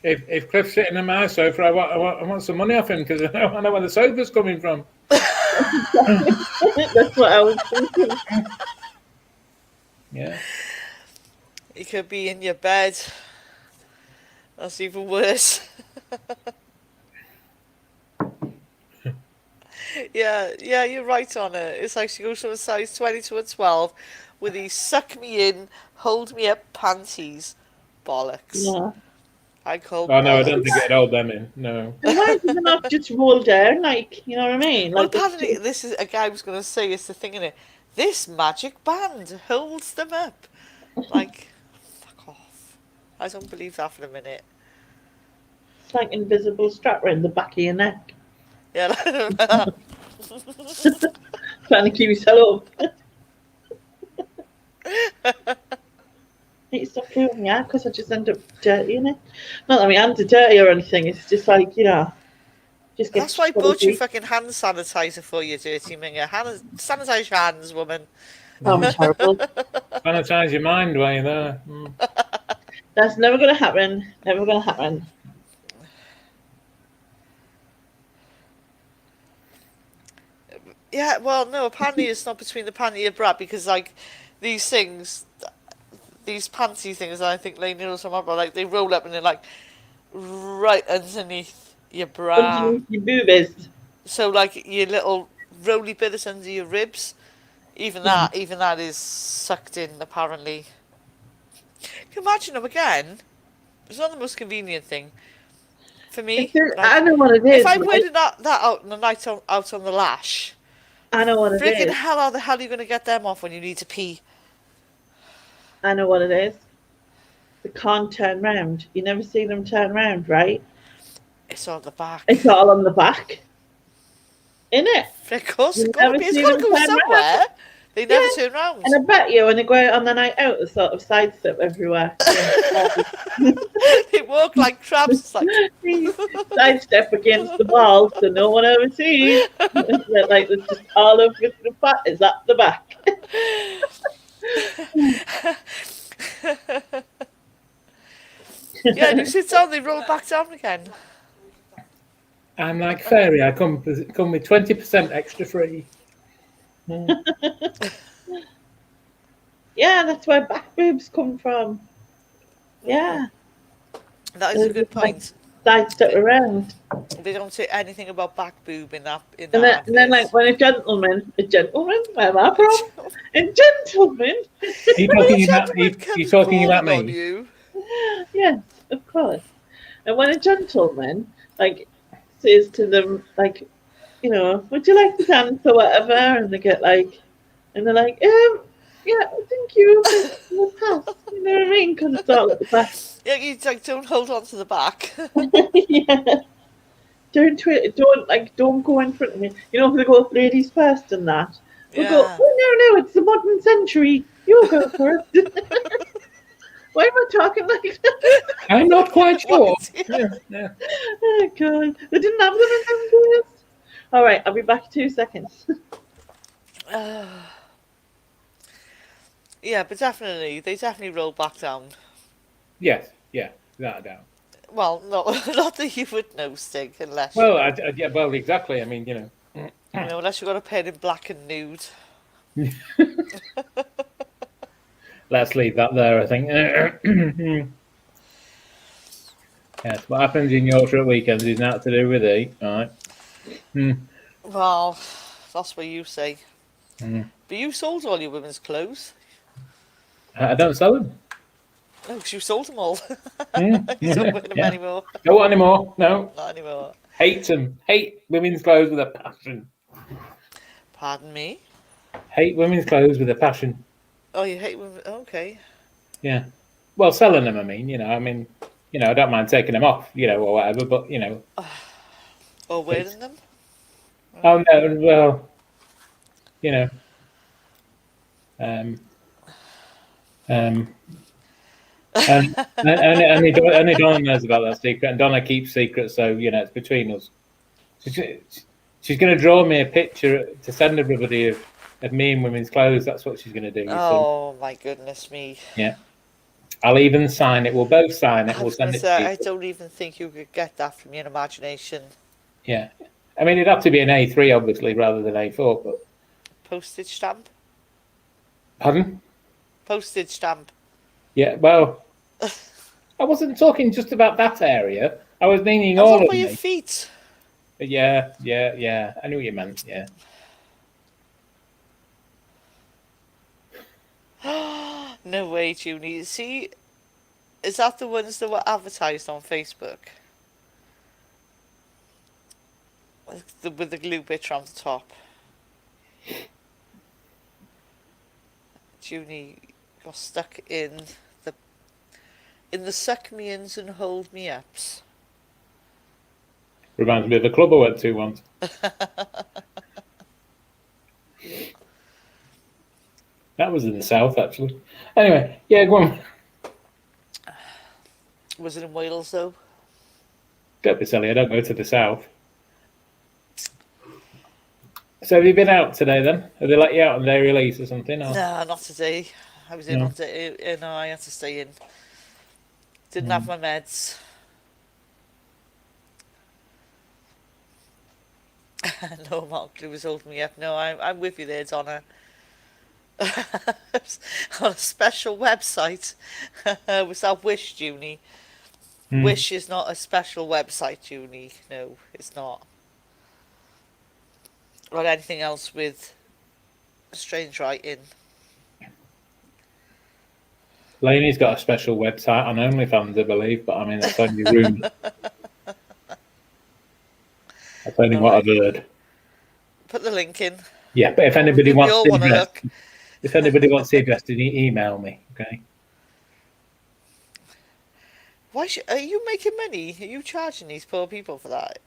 S5: If Cliff's sitting on my sofa, I want some money off him because I know where the sofa's coming from.
S2: That's what I was thinking.
S5: Yeah.
S1: You could be in your bed. That's even worse. Yeah, you're right on it. It's like she goes from a size 20 to a 12 with these suck me in, hold me up panties. Bollocks.
S2: Yeah.
S1: I call
S5: Oh, no, I
S1: bollocks.
S5: don't think it'd hold them in. No.
S2: Why does it not just roll down? Like, you know what I mean?
S1: Well,
S2: Like,
S1: apparently, this is a guy was going to say, it's the thing in it. This magic band holds them up. Like, fuck off. I don't believe that for a minute.
S2: it's like invisible strap around the back of your neck.
S1: Yeah,
S2: Trying to keep yourself up. Need to stop doing that because I just end up dirtying it. Not that my hands are dirty or anything. It's just like, you know, just get.
S1: that's why I bought you fucking hand sanitizer for you, dirty minger. Sanitize your hands, woman.
S2: I'm terrible.
S5: Sanitize your mind while you're there.
S2: That's never going to happen. Never going to happen.
S1: Yeah, well, no, apparently it's not between the panty and bra because, like, these things, these panty things, I think Lainey knows some about, like, they roll up and they're, like, right underneath your bra.
S2: Underneath your boobies.
S1: So, like, your little roly bit that's under your ribs, even that is sucked in, apparently. Can you imagine them again? It's not the most convenient thing for me.
S2: I know what it is.
S1: If I'm wearing that out on the night out on the lash,
S2: I know what it
S1: freaking
S2: is.
S1: hell, how the hell are you going to get them off when you need to pee?
S2: I know what it is. They can't turn round. You never see them turn round, right?
S1: It's on the back.
S2: It's all on the back. Innit?
S1: Of course,
S2: You
S1: it's got to
S2: never
S1: be. It's
S2: see
S1: got to
S2: them
S1: go
S2: turn
S1: somewhere.
S2: round.
S1: They never
S2: Yeah.
S1: turn round.
S2: And I bet you when they go out on the night out, they sort of sidestep everywhere.
S1: They walk like crabs. It's like,
S2: Sidestep against the wall so no one ever sees. Like it's just all over the fat is at the back.
S1: yeah, and you sit down, they roll back down again.
S5: I'm like fairy. I come with 20% extra free.
S2: Yeah, that's where back boobs come from. Yeah.
S1: That is a good point.
S2: Sidestep around.
S1: They don't say anything about back boob in that. And
S2: then like when a gentleman, where am I from? A gentleman.
S5: Are you talking about me?
S1: You.
S2: Yes, of course. And when a gentleman like says to them like, you know, would you like to dance or whatever, and they get like, and they're like, yeah, thank you. We'll pass. You know what I mean? Because it's all at the back.
S1: Yeah, you like don't hold on to the back.
S2: Yeah. Don't go in front of me. You know, if they go ladies first and that. We'll go, oh no, it's the modern century. You go first. Why am I talking like that?
S5: I'm not quite sure.
S1: What?
S5: Yeah.
S2: Oh God, they didn't have them in them days. All right, I'll be back 2 seconds.
S1: Yeah, but definitely, they definitely rolled back down.
S5: Yes, yeah, without a doubt.
S1: Well, not that you would know, Stig, unless
S5: Well,
S1: you know,
S5: yeah, well, exactly. I mean,
S1: unless you got a pen in black and nude.
S5: let's leave that there, I think. Yes, what happens in Yorkshire at weekends is not to do with it, all right?
S1: Well, that's what you say.
S5: Mm.
S1: But you sold all your women's clothes.
S5: I don't sell them.
S1: No, 'cause you sold them all.
S5: Mm.
S1: You don't wear them
S5: Yeah.
S1: anymore.
S5: Don't want any more. No.
S1: Not anymore.
S5: Hate them. Hate women's clothes with a passion.
S1: Pardon me?
S5: Hate women's clothes with a passion.
S1: Oh, you hate women? Okay.
S5: Yeah. Well, selling them, I mean, I don't mind taking them off, or whatever, but,
S1: Or wearing them?
S5: Oh, no, well, and only Donna knows about that secret, and Donna keeps secrets, so, it's between us. She's going to draw me a picture to send everybody of me in women's clothes. That's what she's going to do.
S1: Oh, my goodness me.
S5: Yeah. I'll even sign it. We'll both sign it.
S1: I
S5: We'll
S1: was going
S5: send
S1: to
S5: it to
S1: say, I
S5: you.
S1: don't even think you could get that from your imagination.
S5: Yeah. I mean, it'd have to be an A3, obviously, rather than A4. But
S1: Postage stamp?
S5: pardon?
S1: Postage stamp.
S5: Yeah. Well, I wasn't talking just about that area. I was meaning
S1: And
S5: all
S1: what
S5: of
S1: about your
S5: me.
S1: feet?
S5: Yeah. I knew what you meant. Yeah.
S1: No way, Junie. See, is that the ones that were advertised on Facebook? With the glue bit on the top. Junie got stuck in the suck me ins and hold me ups.
S5: Reminds me of a club I went to once. That was in the south, actually. Anyway, yeah, go on.
S1: Was it in Wales, though?
S5: Don't be silly. I don't go to the south. So have you been out today, then? Have they let you out on day release or something? Or?
S1: No, not today. I was in
S5: No.
S1: on day. No, I had to stay in. Didn't have my meds. No, Mark Glue was holding me up. No, I'm with you there, Donna. On a special website. Was that Wish, Junie? Wish is not a special website, Junie. No, it's not. Or anything else with strange writing.
S5: Laney's got a special website on OnlyFans, I believe, but I mean, that's only rumour. That's only what I've heard.
S1: Put the link in.
S5: Yeah, but if anybody
S1: We
S5: wants
S1: all
S5: the
S1: wanna
S5: address,
S1: look.
S5: if anybody wants the address, then email me, okay?
S1: Why are you making money? Are you charging these poor people for that?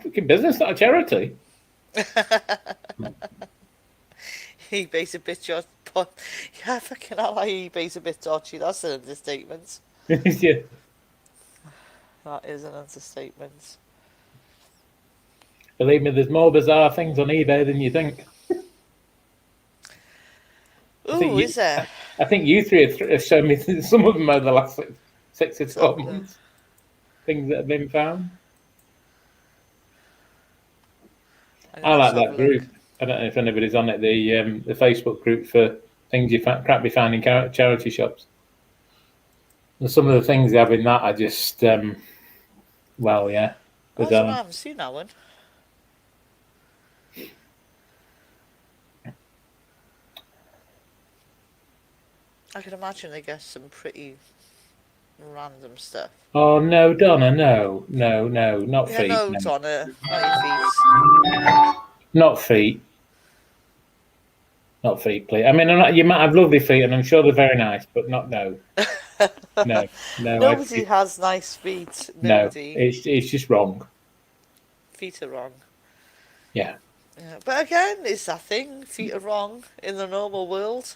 S5: Fucking business, not a charity.
S1: eBay's a bit dodgy. Yeah, fucking hell, eBay's a bit dodgy. That's an understatement.
S5: Yeah.
S1: That is an understatement.
S5: Believe me, there's more bizarre things on eBay than you think.
S1: Ooh, is there?
S5: I think you three have shown me some of them over the last 6 to 12 months. Things that have been found. I like that group. I don't know if anybody's on it. The Facebook group for things you can't be found in charity shops. And some of the things they have in that are just, well, yeah.
S1: I haven't seen that one. I can imagine they get some pretty random stuff.
S5: Oh no, Donna, no, not
S1: Yeah,
S5: feet.
S1: no,
S5: No.
S1: Donna, not your feet.
S5: Not feet. Not feet, please. I mean, you might have lovely feet, and I'm sure they're very nice, but not no. No.
S1: Nobody has nice feet. Nobody.
S5: No, it's just wrong.
S1: Feet are wrong.
S5: Yeah.
S1: Yeah. But again, it's that thing. Feet are wrong in the normal world.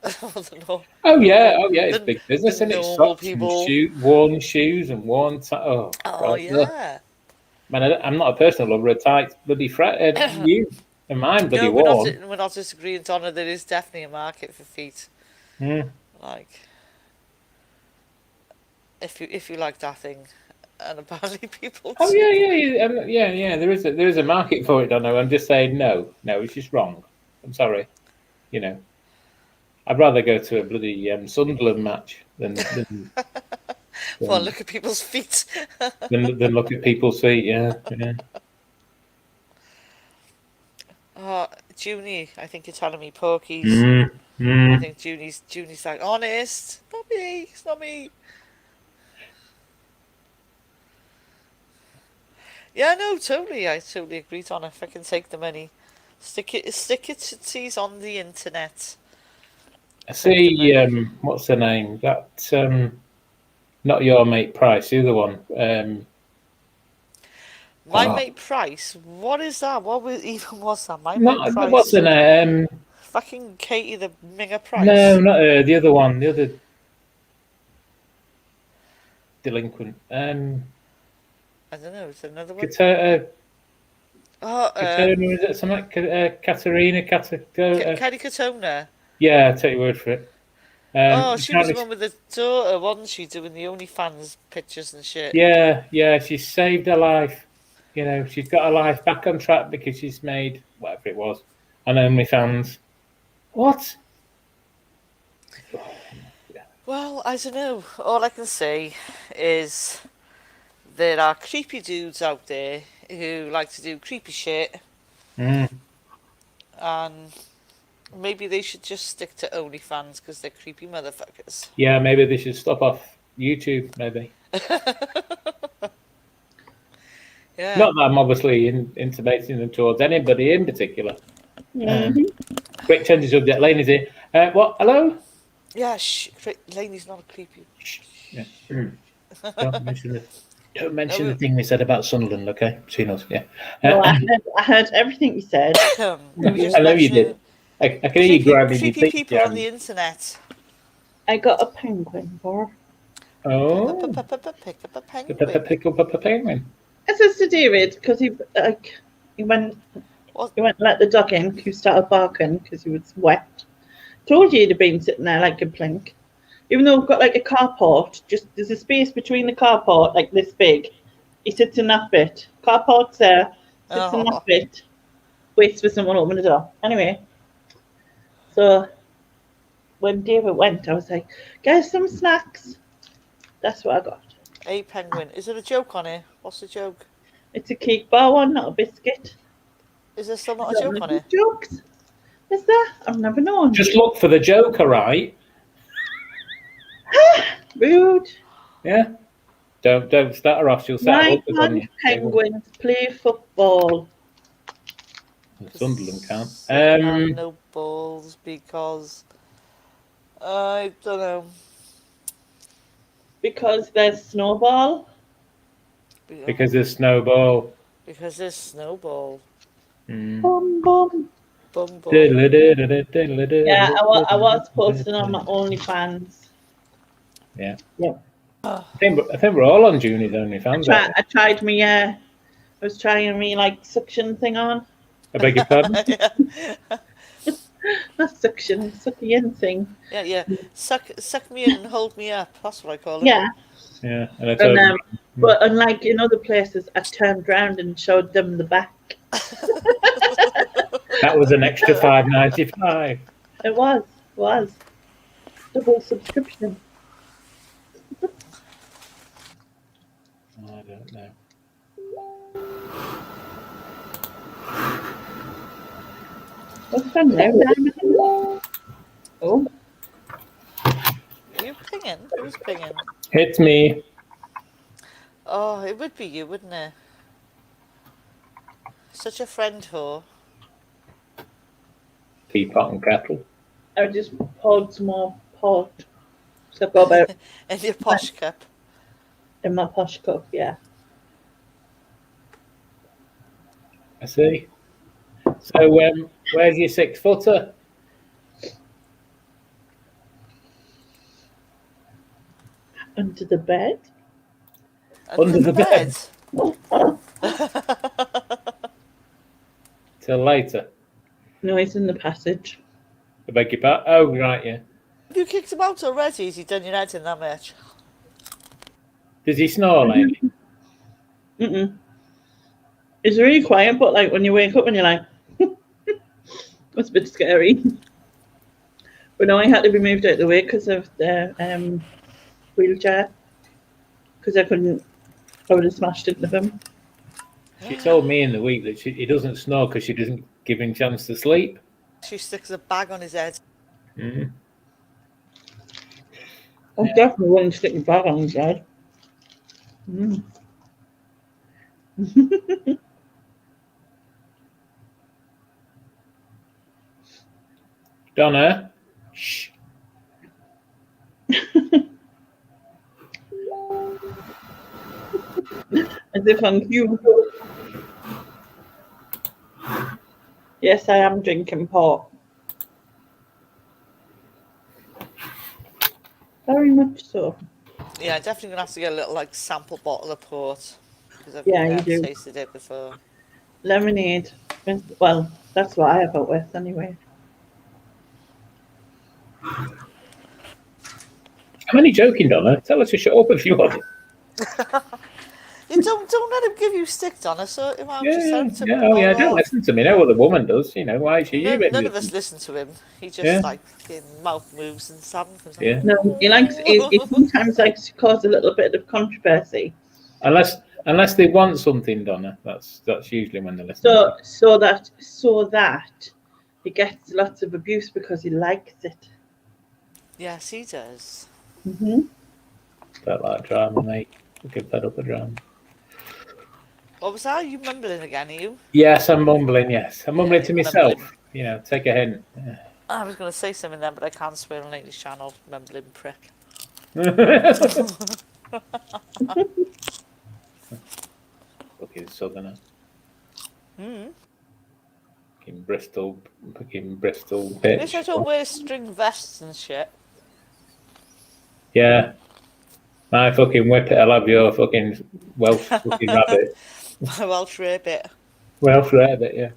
S5: Oh yeah, it's big business, and it's
S1: normal
S5: socks
S1: people.
S5: and worn shoes and worn. God,
S1: yeah.
S5: Man, I'm not a personal lover of tights, bloody you and mine bloody
S1: No,
S5: worn.
S1: we're not disagreeing, Donna. There is definitely a market for feet. Like, if you like that thing, and apparently people.
S5: Oh yeah. There is a market for it, Donna. I'm just saying no, it's just wrong. I'm sorry, I'd rather go to a bloody Sunderland match than
S1: Well, look at people's feet.
S5: than look at people's feet. Yeah.
S1: Oh, Junie, I think you're telling me Porky's. I think Junie's like, honest, not me, it's not me. Yeah, no, totally. I totally agree, Donna. If I can take the money, stick it on the internet.
S5: I see. What's the name? That not your mate Price, the other one.
S1: My mate Price. What is that? What even was that? My
S5: mate
S1: Price.
S5: What's the name?
S1: Fucking Katie the Minger Price.
S5: No, not her. The other one. The other delinquent.
S1: I don't know. It's another one.
S5: Katerina, is it something? Katerina,
S1: Katie Katona.
S5: Yeah, take your word for it.
S1: She was the one with the daughter, wasn't she, doing the OnlyFans pictures and shit?
S5: Yeah, she saved her life. She's got her life back on track because she's made whatever it was on OnlyFans. What?
S1: Well, I don't know. All I can say is there are creepy dudes out there who like to do creepy shit. And maybe they should just stick to OnlyFans because they're creepy motherfuckers.
S5: Yeah, maybe they should stop off YouTube, maybe.
S1: Yeah.
S5: Not that I'm obviously intimating them towards anybody in particular. Quick change the subject. Lainey's here. What? Hello?
S1: Yeah, Lainey's not a creepy.
S5: Yeah. Don't mention the thing we said about Sunderland, okay? She knows, yeah.
S2: No, I heard everything you said.
S5: I know you did. I can hear you grabbing your
S1: creepy people on the internet.
S2: I got a penguin for.
S5: Oh.
S1: Pick up a penguin.
S5: Pick up a penguin.
S2: It's just to David because he went and let the dog in. He started barking because he was wet. Told you he'd have been sitting there like a plink. Even though we've got like a carport, just there's a space between the carport like this big. He sits in that bit. Carport's there. Sits in that bit. Waits for someone to open the door. Anyway, so when David went, I was like, "Get some snacks." That's what I got.
S1: A penguin. Is there a joke on it? What's the joke?
S2: It's a cake bar one, not a biscuit.
S1: Is there still not a joke on it?
S2: Jokes? Is there? I've never known.
S5: Just look for the joker, right?
S2: Rude.
S5: Yeah. Don't start her off. She'll settle up on you.
S2: Penguins play football.
S5: Sunderland can't.
S1: No balls because I don't know.
S2: Because there's snowball.
S5: Because there's snowball.
S1: Because there's snowball.
S2: Bum bum.
S1: Bum bum.
S2: Yeah, I was posting on my OnlyFans.
S5: Yeah.
S2: Yeah.
S5: I think we're all on Junie's OnlyFans.
S2: I tried me. I was trying me like suction thing on.
S5: I beg your pardon.
S2: Not suction, sucky in thing.
S1: Yeah. Suck me in and hold me up. That's what I call it.
S2: Yeah.
S5: Yeah. And
S2: but unlike in other places, I turned around and showed them the back.
S5: That was an extra $5.95.
S2: It was. Double subscription.
S5: I don't know.
S2: What's fun there? Oh.
S1: Are you pinging? Who's pinging?
S5: It's me.
S1: Oh, it would be you, wouldn't it? Such a friend whore.
S5: Teapot and kettle.
S2: I just poured some more pot. So I've got about
S1: In your posh cup.
S2: in my posh cup, yeah.
S5: I see. So, where's your 6-footer?
S2: Under the bed.
S5: Under the bed. Till later.
S2: No, he's in the passage.
S5: I beg your pardon. Oh, right, yeah.
S1: Have you kicked him out already? Has he done your head in that much?
S5: Does he snore, lady?
S2: Mm-mm. It's really quiet, but like when you wake up and you're like, that's a bit scary. But no, I had to be moved out of the way because of the wheelchair. Because I would have smashed into him.
S5: She told me in the week that he doesn't snore because she doesn't give him a chance to sleep.
S1: She sticks a bag on his head.
S5: Mm.
S2: I definitely wouldn't stick a bag on his head. Mm.
S5: Donna? Shh.
S2: As if I'm cute. Yes, I am drinking port. Very much so.
S1: Yeah, definitely gonna have to get a little like sample bottle of port because I've
S2: Yeah, you
S1: never
S2: do.
S1: tasted it before.
S2: Lemonade. Well, that's what I have it with anyway.
S5: I'm only joking, Donna. Tell her to shut up if you want.
S1: You don't let him give you stick, Donna. So if I'm just out to
S5: Don't listen to me. Know what the woman does. You know why she?
S1: None of us listen to him. He just like mouth moves and something.
S2: Yeah. No, he sometimes likes to cause a little bit of controversy.
S5: Unless they want something, Donna. That's usually when they listen.
S2: So that he gets lots of abuse because he likes it.
S1: Yes, he does.
S2: Mhm.
S5: Don't like drama, mate. We get fed up with drama.
S1: What was that? Are you mumbling again, are you?
S5: Yes, I'm mumbling, yes. I'm mumbling to myself. Mumbling. You know, take a hint. Yeah.
S1: I was going to say something then, but I can't swear on Lady's channel. Mumbling prick.
S5: Fucking southerner.
S1: Mm.
S5: Fucking Bristol bitch.
S1: At least I don't wear string vests and shit.
S5: Yeah. My fucking whip it, I'll have your fucking Welsh fucking rabbit.
S1: My Welsh rabbit.
S5: Welsh rabbit, yeah.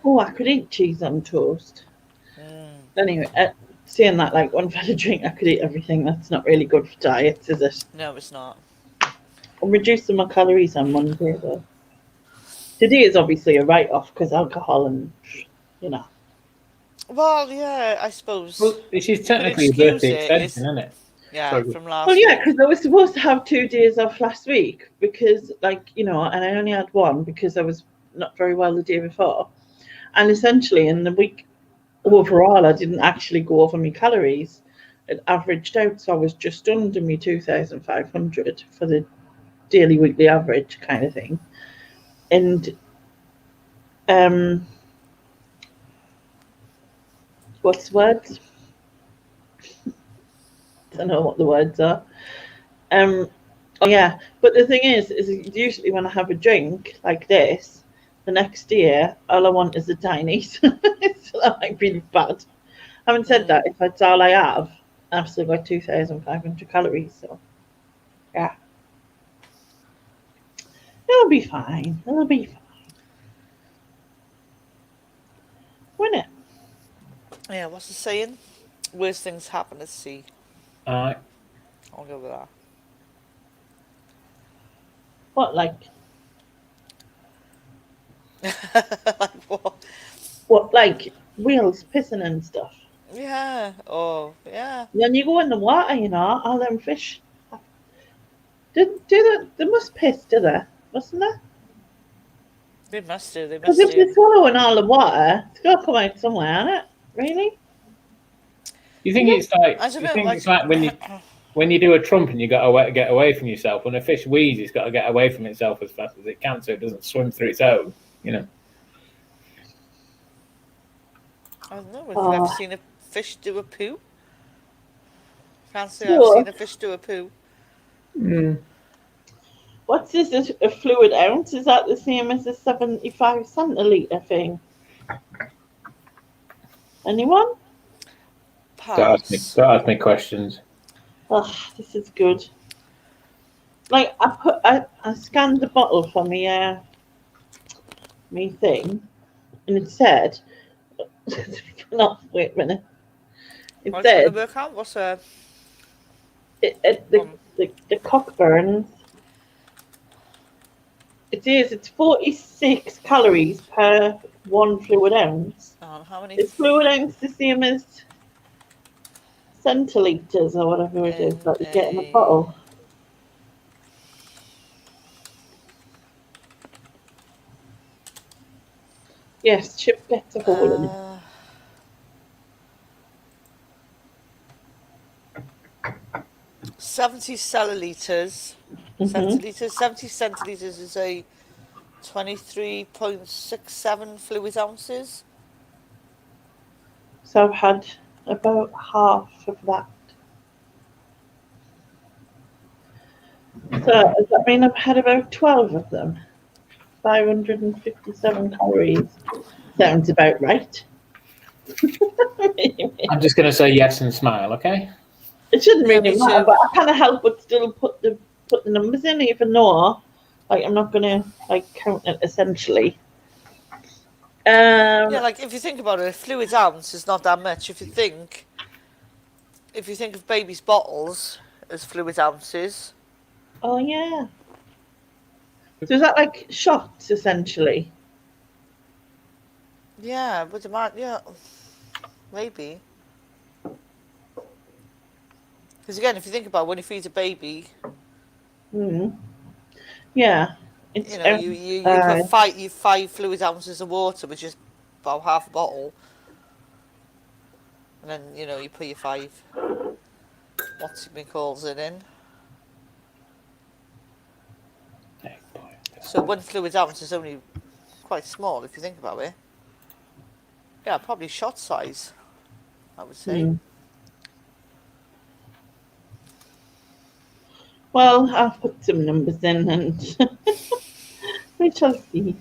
S2: Oh, I could eat cheese on toast.
S1: Mm.
S2: Anyway, saying that, like, one fed a drink, I could eat everything. That's not really good for diets, is it?
S1: No, it's not.
S2: I'm reducing my calories on Monday, though. Today is obviously a write-off because alcohol and, you know.
S1: Well, yeah, I suppose.
S5: Well, this is technically a birthday extension, isn't it?
S1: Yeah,
S5: sorry.
S1: From last
S2: Well, yeah,
S1: week.
S2: because I was supposed to have 2 days off last week because, like, you know, and I only had one because I was not very well the day before. And essentially, in the week overall, I didn't actually go over my calories. It averaged out, so I was just under me 2,500 for the daily, weekly average kind of thing. And what's the words? I don't know what the words are. Oh yeah, but the thing is usually when I have a drink like this, the next day all I want is a tiny. So that might be bad. Having said that, if that's all I have, I've still got 2,500 calories. So yeah, it'll be fine. It'll be fine. Wouldn't it?
S1: Yeah, what's the saying? Worst things happen at sea.
S5: Alright.
S1: I'll go with that.
S2: What, like?
S1: Like what?
S2: What, like whales pissing and stuff?
S1: Yeah. Oh, yeah.
S2: When you go in the water, you know, all them fish. Do they must piss, do they? Mustn't they?
S1: They must do. They
S2: Because
S1: must
S2: if
S1: do.
S2: they're swallowing all the water, it's got to come out somewhere, isn't it? Really?
S5: You think it's like?
S1: I don't
S5: You
S1: know,
S5: think
S1: like-
S5: it's like when you do a trump and you got to get away from yourself. When a fish wheezes, it's got to get away from itself as fast as it can, so it doesn't swim through its own. You know.
S1: I don't know if I've ever seen a fish do a poo. Can't say
S2: Sure.
S1: I've seen a fish do a poo.
S5: Mm.
S2: What's this? A fluid ounce? Is that the same as a 75 centilitre thing? Anyone?
S5: Don't ask me questions.
S2: Oh, this is good. Like I scanned the bottle for me thing, and it said, no, wait a minute. It
S1: I'm trying to
S2: said
S1: work out what's a.
S2: the Cockburns. It is. It's 46 calories per 1 fluid ounce.
S1: How many?
S2: Is fluid ounce the same as centiliters or whatever it is that you get in a bottle? Yes, Chip gets a hole in it.
S1: 70 centiliters. Centiliters. 70 centiliters is a 23.67 fluid ounces.
S2: So I've had about half of that. So does that mean I've had about 12 of them? 557 calories. Sounds about right.
S5: I'm just going to say yes and smile, okay?
S2: It shouldn't
S1: Yeah,
S2: really
S1: me
S2: matter,
S1: too.
S2: but I can't help but still put the numbers in, even though like I'm not gonna like count it essentially.
S1: Yeah, like if you think about it, a fluid ounce is not that much. If you think of baby's bottles as fluid ounces.
S2: Oh yeah. So is that like shots essentially?
S1: Yeah, but yeah, maybe. Because again, if you think about when you feed a baby,
S2: Yeah.
S1: you know, you put five fluid ounces of water, which is about half a bottle, and then you know you put your 5 what's it been calls it in. So 1 fluid ounce is only quite small if you think about it. Yeah, probably shot size, I would say.
S2: Well, I'll put some numbers in and we shall see.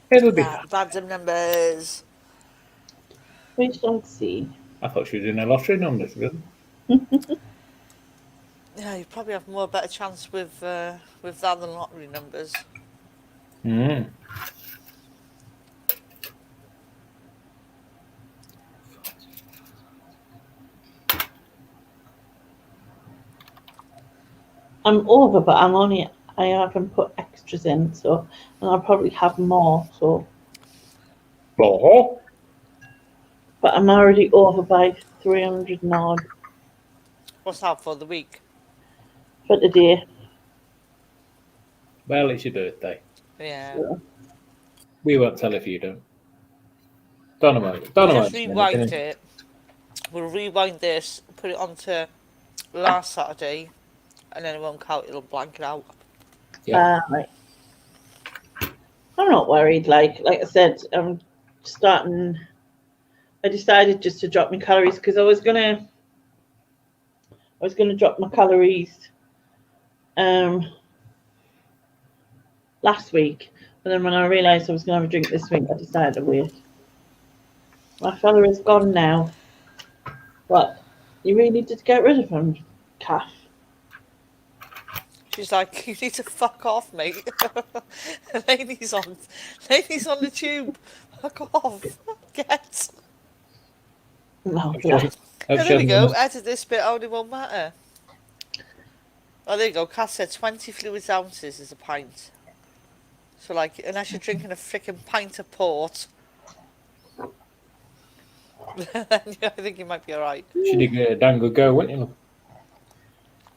S5: It'll be
S1: Random numbers.
S2: We shall see.
S5: I thought she was in a lottery numbers, really.
S1: Yeah, you probably have more better chance with that than lottery numbers.
S2: I'm over, but I haven't put extras in, so and I'll probably have more. So, but I'm already over by 300 and odd
S1: What's that for the week?
S2: for the day.
S5: Well, it's your birthday.
S1: Yeah.
S5: We won't tell if you don't. Don't know.
S1: Just rewind it. We'll rewind this, put it onto last Saturday, and then it won't count. It'll blank it out.
S5: Yeah.
S2: Right. I'm not worried. Like I said, I'm starting. I decided just to drop my calories because I was gonna drop my calories last week, but then when I realised I was gonna have a drink this week, I decided to wait. My fella is gone now. What? You really need to get rid of him, calf.
S1: She's like, you need to fuck off, mate. Lainey's on the tube. Fuck off. Get.
S2: No.
S1: Yeah, there we go. Edit this bit out, it won't matter. Oh, there you go. Cass said 20 fluid ounces is a pint. So, like, unless you're drinking a freaking pint of port, then I think you might be alright.
S5: Should give it a damn good go, wouldn't you?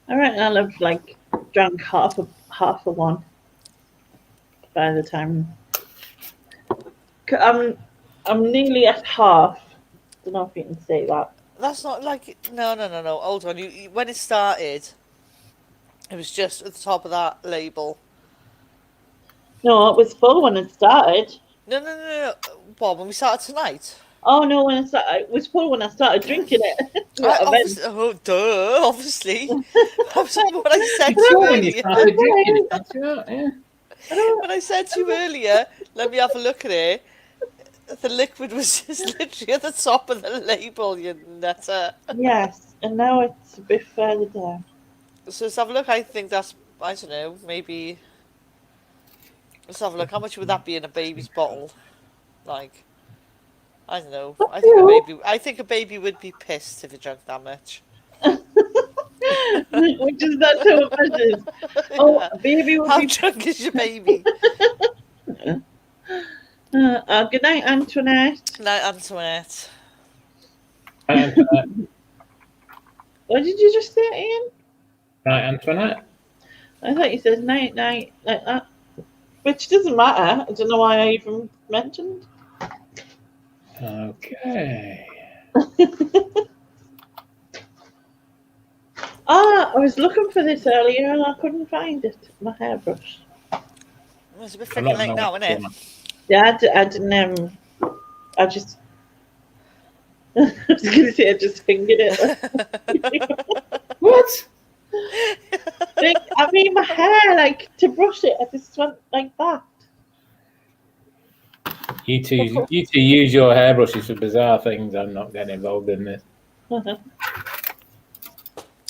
S2: I reckon I'll have like drunk half of one by the time. I'm nearly at half. Don't know if you can say that.
S1: That's not like no. Hold on. You when it started, it was just at the top of that label.
S2: No, it was full when it started.
S1: No. Bob, when we started tonight.
S2: Oh no, it was full when I started drinking it.
S1: Obviously. That's what I said to you earlier. When I said to you earlier, let me have a look at it. The liquid was just literally at the top of the label, you nutter.
S2: Yes, and now it's a bit further down.
S1: So let's have a look. I think that's, I don't know, maybe. Let's have a look. How much would that be in a baby's bottle? Like, I don't know. I think a baby would be pissed if it drank that much.
S2: Which is not so much. Oh, a baby would
S1: How
S2: be.
S1: drunk is your baby?
S2: Good night, Antoinette.
S1: Night, Antoinette.
S5: Antoinette.
S2: What did you just say, Ian?
S5: Right, Antoinette.
S2: I thought you said night, night, like that. Which doesn't matter. I don't know why I even mentioned.
S5: Okay.
S2: I was looking for this earlier and I couldn't find it. My hairbrush.
S1: It's a bit freaking late now, isn't it?
S2: Yeah, I didn't. I just. I was going to say I just fingered it.
S5: What?
S2: Like, I mean, my hair, like, to brush it, I just went like that.
S5: You two use your hairbrushes for bizarre things. I'm not getting involved in this.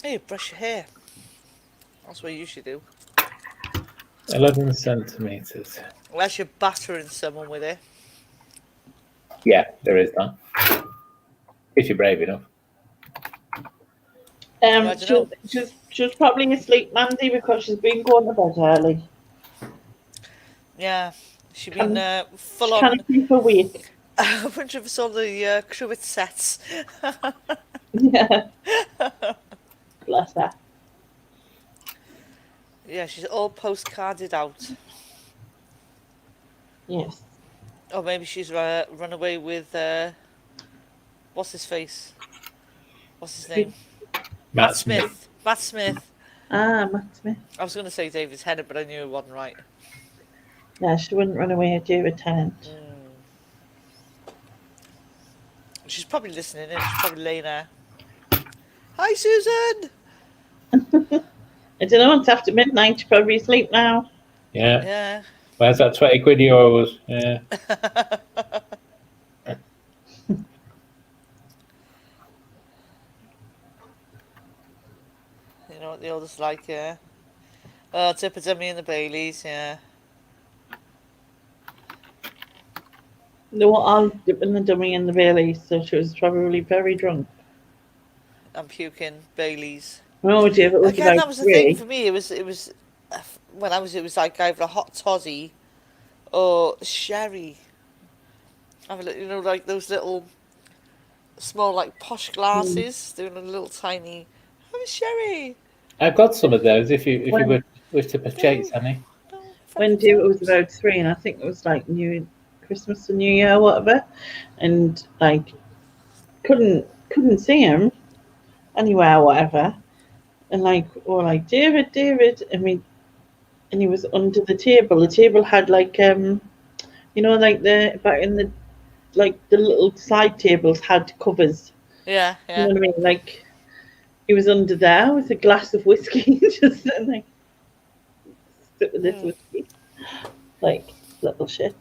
S1: Hey, brush your hair. That's what you usually do.
S5: 11 centimeters.
S1: Unless you're battering someone with it.
S5: Yeah, there is that. If you're brave enough.
S2: She's probably asleep, Mandy, because she's been going to bed early.
S1: Yeah, she's been full on.
S2: Can't keep awake.
S1: I wonder if it's all the Corsets.
S2: Yeah. Bless her.
S1: Yeah, she's all postcarded out.
S2: Yes.
S1: Or maybe she's run away with what's his face? What's his name?
S5: Matt Smith.
S1: Matt Smith.
S2: Ah, Matt Smith.
S1: I was going to say David Tennant, but I knew it wasn't right.
S2: Yeah, she wouldn't run away with David Tennant.
S1: She's probably listening in. She's probably laying there. Hi, Susan!
S2: I don't know, it's after midnight. She's probably asleep now.
S5: Yeah.
S1: Yeah.
S5: Where's that 20 quid yours? Yeah.
S1: You know what the oldest like, yeah. Oh, tip a dummy in the Baileys, yeah.
S2: No, I'll dip in the dummy in the Baileys, so she was probably very drunk.
S1: I'm puking Baileys.
S2: Oh, dear, it was
S1: Again, that was the thing for me. It was when I was. It was like either a hot toddy or sherry. Have a look, you know, like those little small, like posh glasses. Doing a little tiny. Have a sherry.
S5: I've got some of those. If you would wish to purchase any.
S2: When David was about 3, and I think it was like Christmas or New Year or whatever, and like couldn't see him anywhere or whatever, and like or like David, and he was under the table. The table had like you know, like back in the like the little side tables had covers.
S1: Yeah.
S2: You know what I mean? Like he was under there with a glass of whiskey, just like sit with this whiskey, like little shit.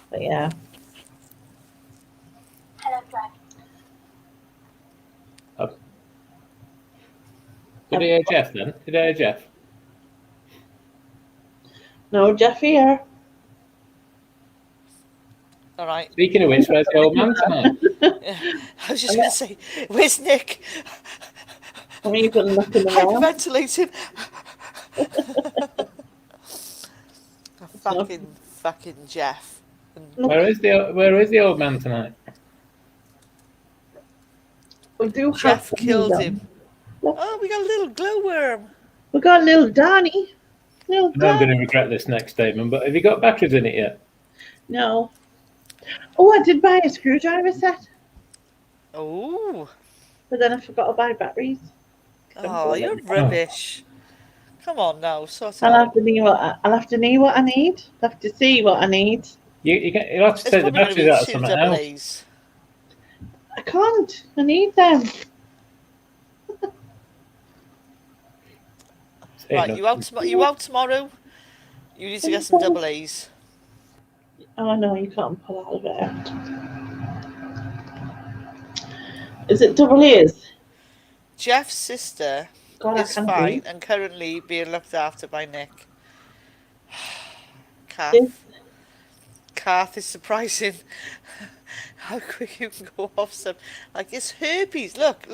S2: But yeah.
S5: Did I hear Jeff then? Did I hear Jeff?
S2: No, Jeff here.
S1: All right.
S5: Speaking of which, where's the old man tonight?
S1: I was just going to say, where's Nick?
S2: I'm even looking around.
S1: Hyperventilating. Fucking Jeff.
S5: Where is the old man tonight?
S2: We do
S1: Jeff
S2: have
S1: killed him. Oh, we got a little glowworm.
S2: We got little Danny.
S5: I know I'm going to regret this next statement, but have you got batteries in it yet?
S2: No. Oh, I did buy a screwdriver set.
S1: Oh.
S2: But then I forgot to buy batteries.
S1: Oh, you're rubbish. Come on now, sort it
S2: I'll
S1: out.
S2: have to know what I need. I'll have to see what I need.
S5: You'll have to take the batteries out of something else.
S2: I can't. I need them.
S1: Right, you out tomorrow? You need to get some double A's.
S2: Oh no, you can't pull out of it out. Is it double A's?
S1: Jeff's sister
S2: God,
S1: is fine and currently being looked after by Nick. Kath is surprising how quick you can go off some. Like, it's herpes. Look.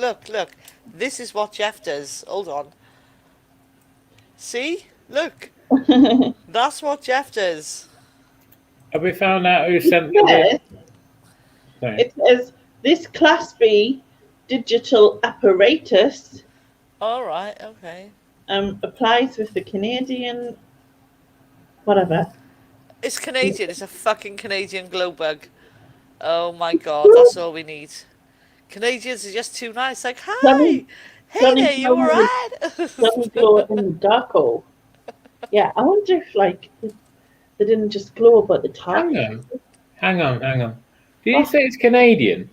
S1: This is what Jeff does. Hold on. See? Look. That's what Jeff does.
S5: Have we found out who sent the...
S2: It says, this Class B digital apparatus
S1: All right, okay.
S2: applies with the Canadian whatever.
S1: It's Canadian. It's a fucking Canadian glow bug. Oh my god, that's all we need. Canadians are just too nice. Like, hi, hey there, you alright?
S2: Doesn't glow in the dark hole. Yeah, I wonder if like they didn't just glow about the time.
S5: Hang on. Did you say it's Canadian?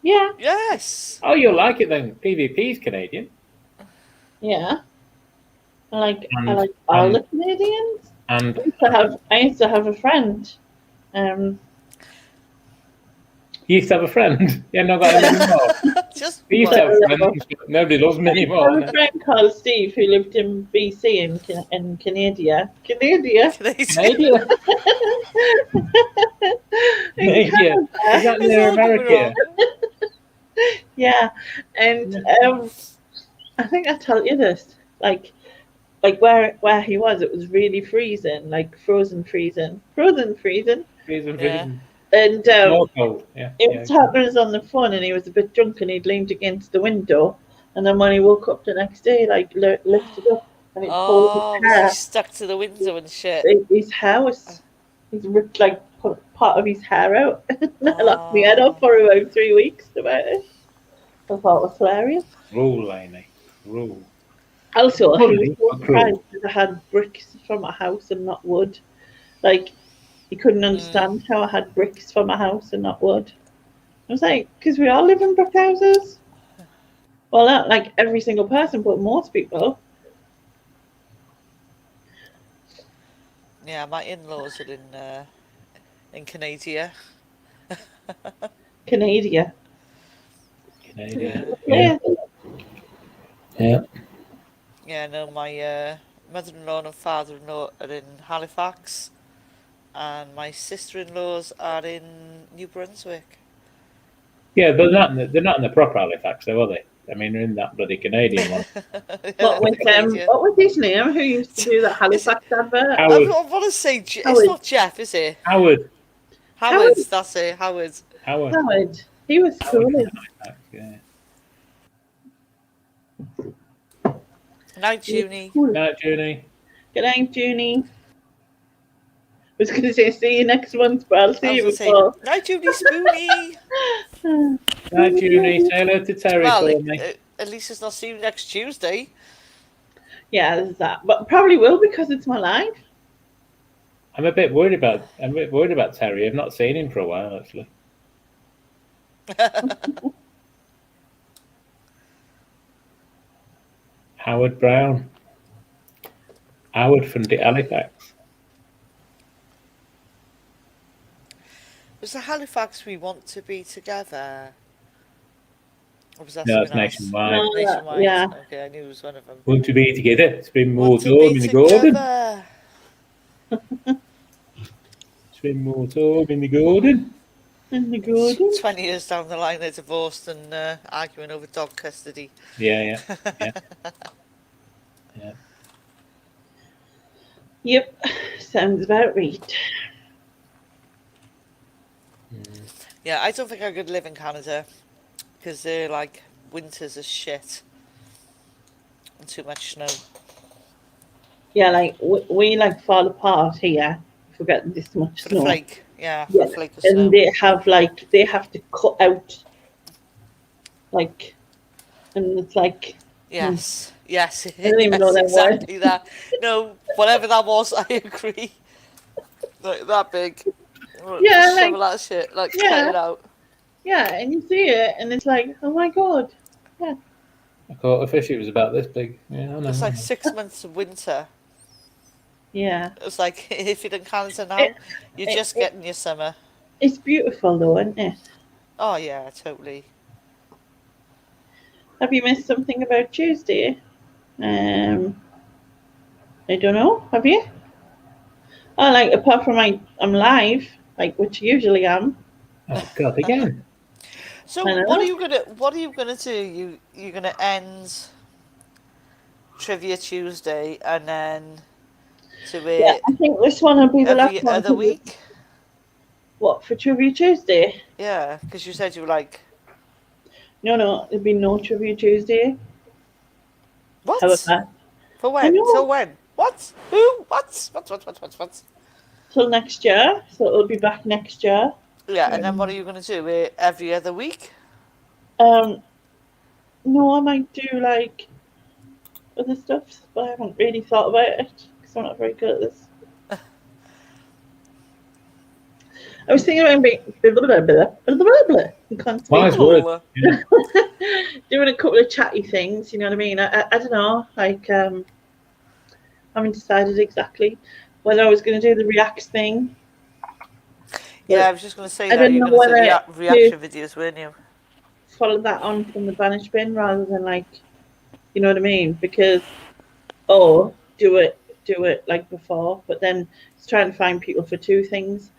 S2: Yeah.
S1: Yes.
S5: Oh, you'll like it then. PvP's Canadian.
S2: Yeah. I like all the Canadians.
S5: And
S2: I used to have a friend.
S5: You used to have a friend? Yeah, not got him anymore.
S1: Just
S5: we used to have friends, but nobody loves me anymore.
S2: I have a friend called Steve who lived in BC in Canada. Canada.
S5: Is that near America?
S2: Yeah, and I think I told you this. Like where he was, it was really freezing, like frozen freezing.
S5: Yeah.
S2: And
S5: cold.
S2: It was talking to us on the phone, and he was a bit drunk, and he'd leaned against the window, and then when he woke up the next day, like lifted up, and it pulled his hair.
S1: He's stuck to the window and shit.
S2: His hair was, he's ripped like part of his hair out. I locked my head up for about 3 weeks about it. I thought it was hilarious.
S5: Rule, Lainey. Rule.
S2: Also, he was so surprised that I had bricks for my house and not wood. Like, he couldn't understand how I had bricks for my house and not wood. I was like, because we all live in brick houses. Well, not like every single person, but most people.
S1: Yeah, my in-laws are in Canada.
S2: Canada.
S1: Yeah.
S5: Yeah.
S1: Yeah, no, my mother-in-law and father-in-law are in Halifax, and my sister-in-laws are in New Brunswick.
S5: Yeah, but they're not in the proper Halifax, though, are they? I mean, they're in that bloody Canadian one.
S2: What was his name? Who used to do that Halifax advert?
S1: I want to say it's not Jeff, is it?
S5: Howard.
S1: That's it. Howard.
S2: He was cool.
S5: Yeah.
S1: Night, Junie.
S5: Night, Junie.
S2: Good night, Junie. I was going to say see you next month, but I'll see you before.
S1: Night, Junie Spoonie.
S5: Night, Junie. Say hello to Terry for me.
S1: At least it's not see you next Tuesday.
S2: Yeah, there's that. But probably will because it's my life.
S5: I'm a bit worried about Terry. I've not seen him for a while, actually. Howard Brown. Howard from the Halifax.
S1: Was the Halifax we want to be together? Or was that
S5: nationwide.
S1: Nationwide.
S2: Yeah.
S1: Okay, I knew it was one of them.
S5: Want to be together. It's been more time in the garden. It's been more time in the garden.
S1: 20 years down the line, they're divorced and arguing over dog custody.
S5: Yeah.
S2: Yep, sounds about right.
S1: Yeah, I don't think I could live in Canada because they're like winters are shit and too much snow.
S2: Yeah, like we like fall apart here if we get this much snow.
S1: Flake. Yeah, for flake of snow.
S2: And they have to cut out like, and it's like
S1: yes,
S2: I don't even know that
S1: exactly word. That. No, whatever that was, I agree. Like that big.
S2: Yeah,
S1: like that shit, like cut it out.
S2: Yeah, and you see it, and it's like, oh my god. Yeah.
S5: I caught a fish. It was about this big. Yeah, I know.
S1: It's like 6 months of winter.
S2: Yeah.
S1: It's like if you're in Canada now, you're just getting your summer.
S2: It's beautiful though, isn't it?
S1: Oh yeah, totally.
S2: Have you missed something about Tuesday? I don't know. Have you? Oh, like apart from I'm live, like which usually am.
S5: Oh God, again.
S1: So what are you gonna do? You're gonna end Trivia Tuesday and then to
S2: Yeah, I think this one will be the last
S1: every
S2: one.
S1: other week.
S2: What, for Trivia Tuesday?
S1: Yeah, because you said you were like.
S2: No, there'll be no Trivia Tuesday.
S1: What?
S2: However,
S1: For
S2: I
S1: when?
S2: know.
S1: Till when? What? Who? What?
S2: Till next year, so it'll be back next year.
S1: Yeah, and then what are you going to do? Every other week?
S2: No, I might do like other stuff, but I haven't really thought about it because I'm not very good at this. I was thinking about
S5: Wise word. Yeah.
S2: doing a couple of chatty things. You know what I mean? I don't know. Like haven't decided exactly whether I was going to do the reacts thing.
S1: Yeah, I was just going to say
S2: I
S1: that
S2: don't
S1: you're
S2: know
S1: going to do
S2: whether
S1: reaction videos, weren't you?
S2: follow that on from the banish bin rather than like, you know what I mean? Because do it like before, but then it's trying to find people for two things.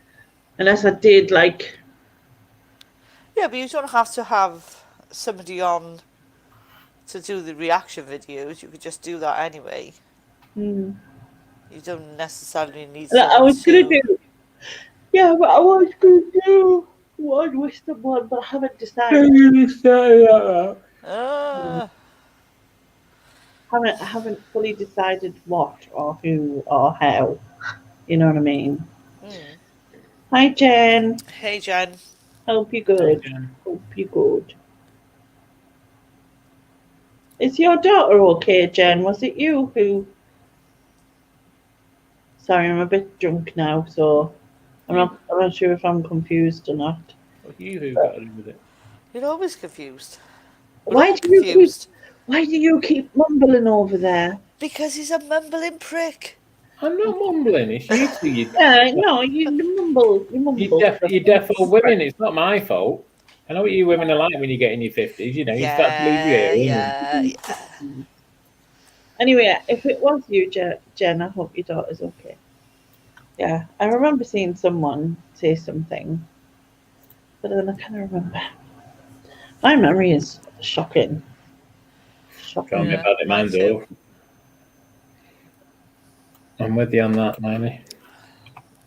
S2: Unless I did like.
S1: Yeah, but you don't have to have somebody on to do the reaction videos. You could just do that anyway. You don't necessarily need someone
S2: I was gonna do. Yeah, but I was gonna do one wisdom one, but I haven't decided. I haven't fully decided what or who or how. You know what I mean? Hi, Jen.
S1: Hey, Jen.
S2: Hope you're good. Hope you're good. Is your daughter okay, Jen? Was it you who? Sorry, I'm a bit drunk now, so I'm not sure if I'm confused or not.
S5: What you who got to do with it?
S1: You're always confused.
S2: Why do you keep mumbling over there?
S1: Because he's a mumbling prick.
S5: I'm not mumbling. It's you two.
S2: No, you mumble.
S5: You're deaf or women. It's not my fault. I know what you women are like when you get in your 50s. You know, you start to lose your hearing.
S1: Yeah.
S2: Anyway, if it was you, Jen, I hope your daughter's okay. Yeah, I remember seeing someone say something, but then I can't remember. My memory is shocking.
S5: Tell me about it, mine's off. I'm with you on that, Miley.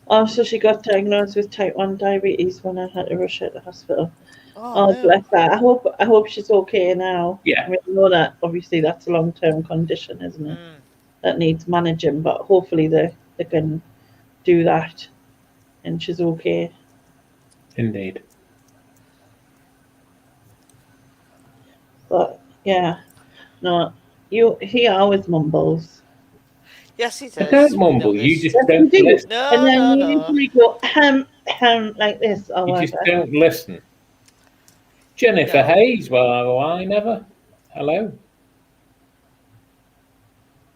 S2: Oh, so she got diagnosed with type 1 diabetes when I had to rush her to the hospital.
S1: Oh no.
S2: Bless her. I hope she's okay now.
S5: Yeah.
S2: I mean, I know that obviously that's a long-term condition, isn't it? That needs managing, but hopefully they can do that and she's okay.
S5: Indeed.
S2: But yeah, no, he always mumbles.
S1: Yes, he does.
S5: I don't mumble. You just don't listen.
S1: No,
S2: and then
S1: no.
S2: you usually go like this. Or
S5: you just don't listen. Jennifer Hayes. Well, I never. Hello.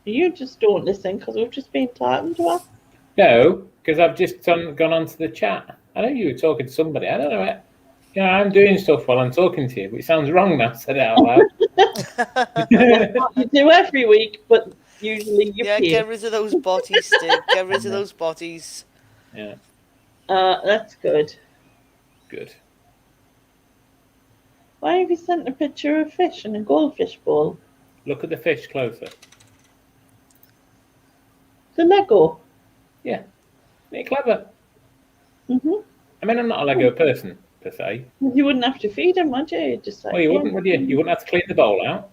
S2: You just don't listen because we've just been talking to her.
S5: No, because I've just gone onto the chat. I know you were talking to somebody. I don't know it. You know, I'm doing stuff while I'm talking to you, but it sounds wrong now. I said it out loud.
S2: You do every week, but usually you pay.
S1: Get rid of those bodies, Stu. Get rid of those bodies.
S5: Yeah.
S2: That's good.
S5: Good.
S2: Why have you sent a picture of a fish in a goldfish bowl?
S5: Look at the fish closer.
S2: The Lego.
S5: Yeah. Isn't it clever?
S2: Mhm.
S5: I mean, I'm not a Lego person, per se.
S2: You wouldn't have to feed him, would you? Just like,
S5: well, you wouldn't, would you? You wouldn't have to clean the bowl out.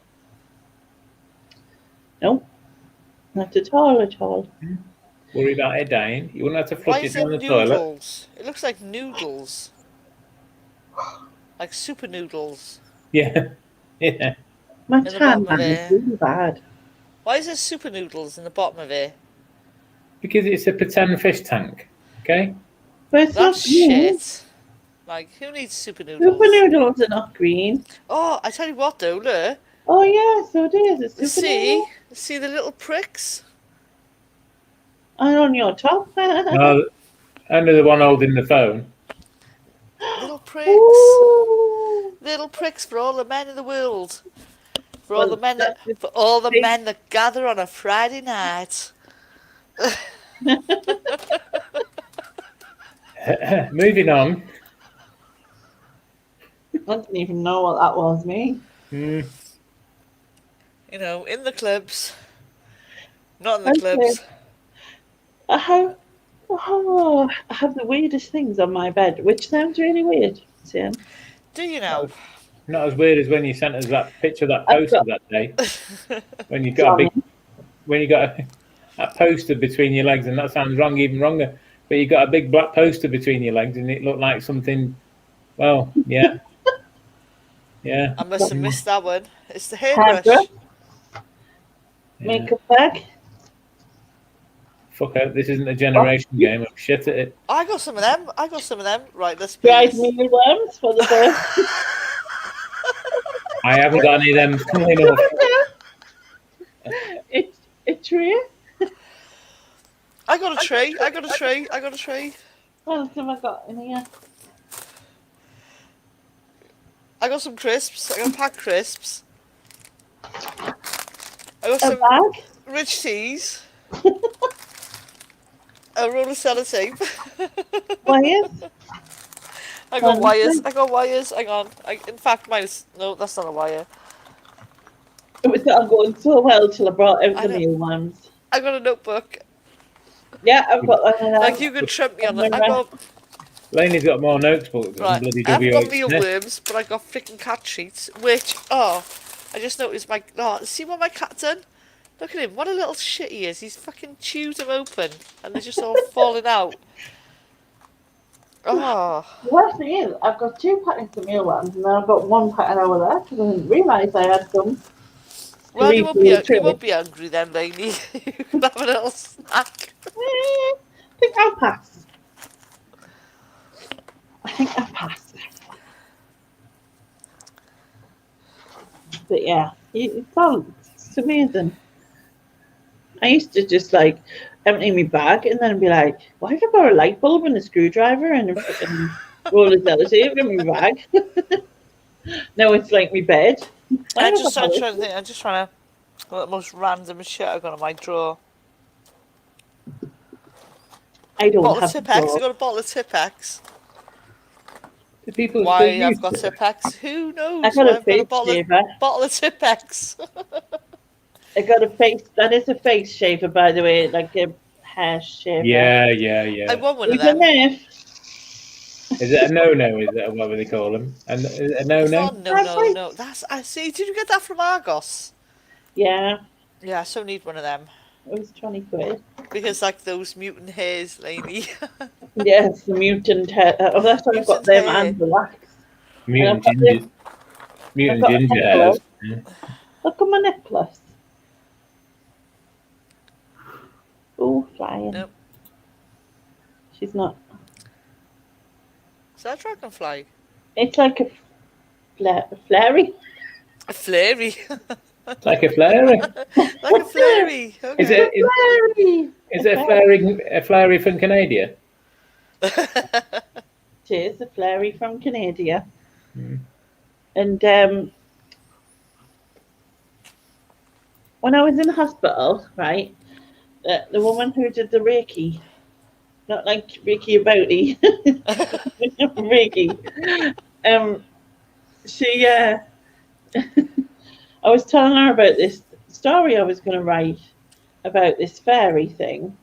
S2: No. Not at all.
S5: Worry about it dying. You wouldn't have to flush it down the
S1: noodles?
S5: toilet.
S1: It looks like noodles. Like super noodles.
S5: Yeah. Yeah.
S2: My tan is really bad.
S1: Why is there super noodles in the bottom of it?
S5: Because it's a pretend fish tank. Okay?
S2: But it's
S1: That's
S2: not green.
S1: shit. Like, who needs super noodles?
S2: Super noodles are not green.
S1: Oh, I tell you what though, look.
S2: Oh yeah, so it is. It's super noodles.
S1: See the little pricks?
S2: And on your top.
S5: No, only the one holding the phone.
S1: Little pricks.
S2: Ooh.
S1: Little pricks for all the men in the world. For all the men that gather on a Friday night.
S5: Moving on.
S2: I didn't even know what that was, me.
S5: Mm.
S1: You know, in the clubs. Not in the clubs.
S2: I have the weirdest things on my bed, which sounds really weird, Sam.
S1: Do you know?
S5: Not as weird as when you sent us that picture of that poster that day. When you got that poster between your legs, and that sounds wrong, even wronger. But you got a big black poster between your legs, and it looked like something. Well, yeah, yeah.
S1: I must have missed that one. It's the hairbrush.
S2: Makeup bag.
S5: Fuck out! This isn't a generation game. I'm shit at it.
S1: I got some of them. Right, let's
S2: Dried mealworms for the birth.
S5: I haven't got any of them. Funnily enough.
S2: It's a tree.
S1: I got a tree.
S2: What else have I got in here?
S1: I got some crisps. I got packed crisps. I got
S2: A
S1: some
S2: bag.
S1: rich teas. A roll of sellotape.
S2: Wires.
S1: I got wires. Hang on. In fact, no, that's not a wire.
S2: It was all going so well till I brought out the mealworms.
S1: I got a notebook.
S2: Yeah, I've got one.
S1: Like you could trip me on that.
S5: Lainey's got more notebooks than
S1: Right,
S5: bloody
S1: I've got
S5: WH.
S1: mealworms, but I got freaking cat treats, which, I just noticed see what my cat's done? Look at him, what a little shit he is. He's fucking chewed them open, and they're just all falling out. Oh.
S2: The worst thing is, I've got 2 packets of mealworms, and then I've got 1 packet over there, because I didn't realise I had some.
S1: Well, you won't be hungry then, Lainey. You can have a little snack.
S2: I think I'll pass. But yeah, it's amazing. I used to just like empty my bag and then be like, why have I got a light bulb and a screwdriver and a fucking roll of sellotape in my bag? No, it's like my bed.
S1: I'm just trying to think. The most random shit I've got in my drawer.
S2: I don't have
S1: Tipex. I got a bottle of Tipex.
S5: Why
S1: I've got Tipex? Who knows?
S2: I got a face shaver.
S1: Bottle of Tipex.
S2: I got a face. That is a face shaver, by the way, like a hair shaver.
S5: Yeah.
S1: I want one of them.
S5: Is it a no-no? Is it whatever they call them? A no-no?
S1: No. I see. Did you get that from Argos?
S2: Yeah.
S1: Yeah, I so need one of them.
S2: It was 20 quid.
S1: Because like those mutant hairs, Lainey.
S2: Yes, the mutant hair. Oh, that's why I've got them and the wax.
S5: Mutant ginger hairs.
S2: Look at my necklace. Oh, flying.
S1: Nope.
S2: She's not.
S1: Is that a dragonfly?
S2: It's like a flary.
S1: A flary.
S5: It's like a flary.
S1: Like a flary. Okay.
S5: Is it a flary from Canada?
S2: It is a flary from Canada.
S5: Mm.
S2: And when I was in hospital, right, the woman who did the Reiki, not like Reiki Abouty, Reiki, she, I was telling her about this story I was going to write about this fairy thing,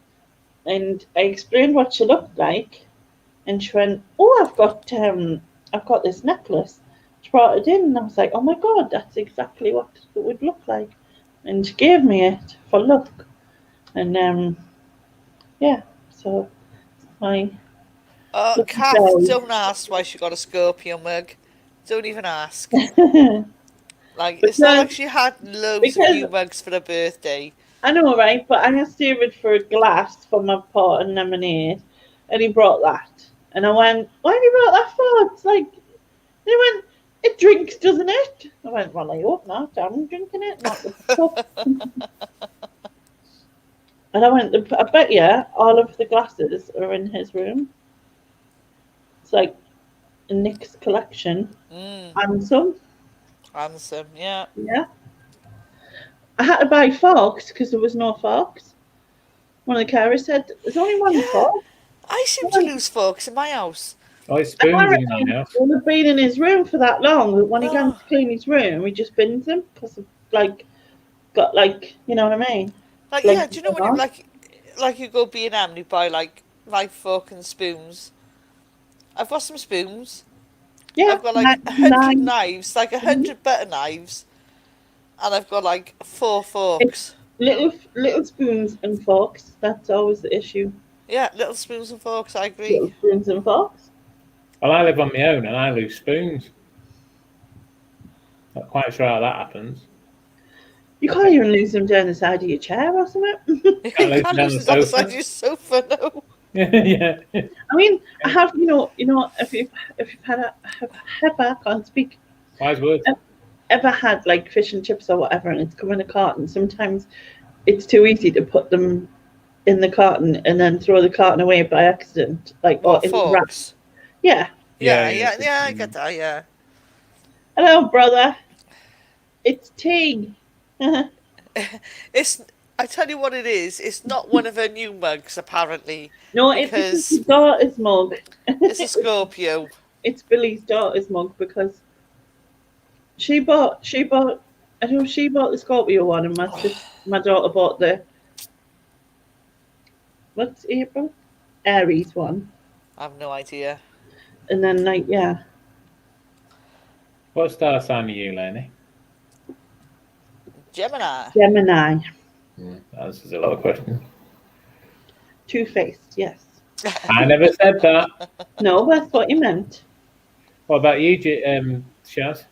S2: and I explained what she looked like, and she went, "Oh, I've got this necklace." She brought it in, and I was like, "Oh my god, that's exactly what it would look like," and she gave me it for luck, and yeah, so my.
S1: Kath, don't ask why she got a Scorpio mug. Don't even ask. Like, it's not like she had loads of new mugs for her birthday.
S2: I know, right? But I asked David for a glass for my pot and lemonade, and he brought that. And I went, "Why have you brought that for?" It's like, they went, "It drinks, doesn't it?" I went, "Well, I hope not. I'm drinking it, not the cup." And I went, "I bet you all of the glasses are in his room." It's like Nick's collection. And some.
S1: Handsome, yeah.
S2: Yeah. I had to buy forks because there was no forks. One of the carers said, "There's only one fork."
S1: I seem to lose forks in my house.
S5: Oh, it's spoons in my house.
S2: Well, they've been in his room for that long that when he
S1: Oh.
S2: comes to clean his room, he just bins them because of got you know what I mean?
S1: Like, yeah, do you know when you like you go B&M and you buy like knife, fork and spoons? I've got some spoons.
S2: Yeah,
S1: I've got like 100 knives, like 100 butter knives, and I've got like 4 forks.
S2: Little spoons and forks. That's always the issue.
S1: Yeah, little spoons and forks. I agree.
S2: Little spoons and forks.
S5: Well, I live on my own and I lose spoons. Not quite sure how that happens.
S2: You can't even lose them down the side of your chair or something.
S1: You can't lose them outside your sofa, no.
S5: Yeah.
S2: I mean, I have, if you've had I can't speak.
S5: Wise words.
S2: Ever had like fish and chips or whatever, and it's come in a carton. Sometimes it's too easy to put them in the carton and then throw the carton away by accident, or in the wrap.
S1: Yeah, I get that. Yeah.
S2: Hello, brother. It's tea.
S1: I tell you what it is. It's not one of her new mugs, apparently.
S2: No, it's his daughter's mug.
S1: It's a Scorpio.
S2: It's Billy's daughter's mug because she bought. I know she bought the Scorpio one, and my daughter bought the what's April? Aries one.
S1: I have no idea.
S2: And then yeah.
S5: What star sign are you, Lenny?
S1: Gemini.
S2: Gemini.
S5: That answers a lot of questions.
S2: Two-faced, yes.
S5: I never said that.
S2: No, that's what you meant.
S5: What about you, Shaz?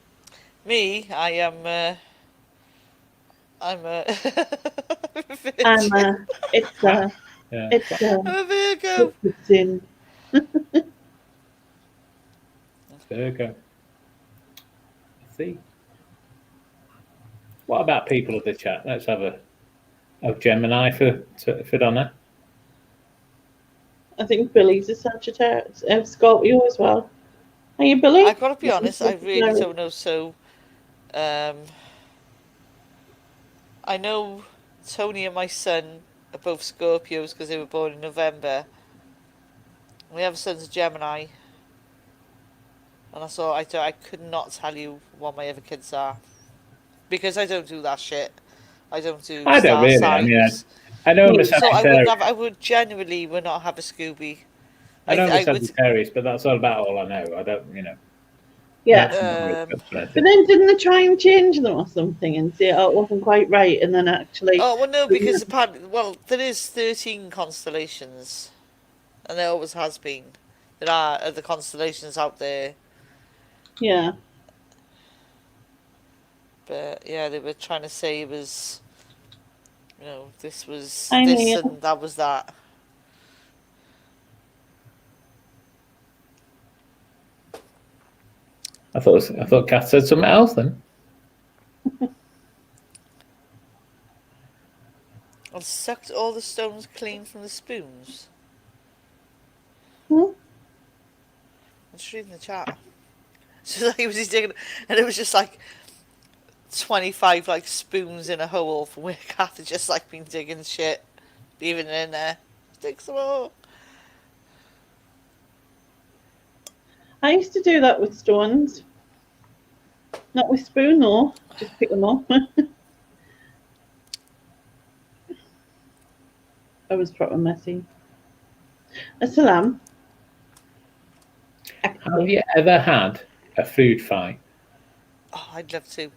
S1: Me, I'm
S2: I'm a
S1: Virgo.
S2: It's in.
S5: Virgo. Let's see. What about people of the chat? Let's have a Gemini for Donna.
S2: I think Billy's a Sagittarius, Scorpio as well. Are you, Billy?
S1: I've got to be honest, I really don't know. So, I know Tony and my son are both Scorpios because they were born in November. We have a son's a Gemini, and I could not tell you what my other kids are because I don't do that shit. I don't do.
S5: I don't really.
S1: Signs.
S5: I mean, I know I'm a Sagittarius.
S1: So I would genuinely would not have a Scooby.
S5: I know I'm a Sagittarius, but that's about all I know. I don't,
S2: Yeah. But then didn't they try and change them or something and say, it wasn't quite right, and then actually...
S1: Oh, well, no, because apparently, there is 13 constellations, and there always has been. There are other constellations out there.
S2: Yeah.
S1: But, yeah, they were trying to say it was, this was this and that was that.
S5: I thought Kath said something else then.
S1: I sucked all the stones clean from the spoons.
S2: Hmm?
S1: I'm just reading the chat. So he was digging, and it was just like 25 spoons in a hole from where Kath had just been digging shit, leaving it in there. Dig some more.
S2: I used to do that with stones. Not with spoon, though. Just pick them up. I was proper messy. A salam.
S5: Have you ever had a food fight?
S1: Oh, I'd love to.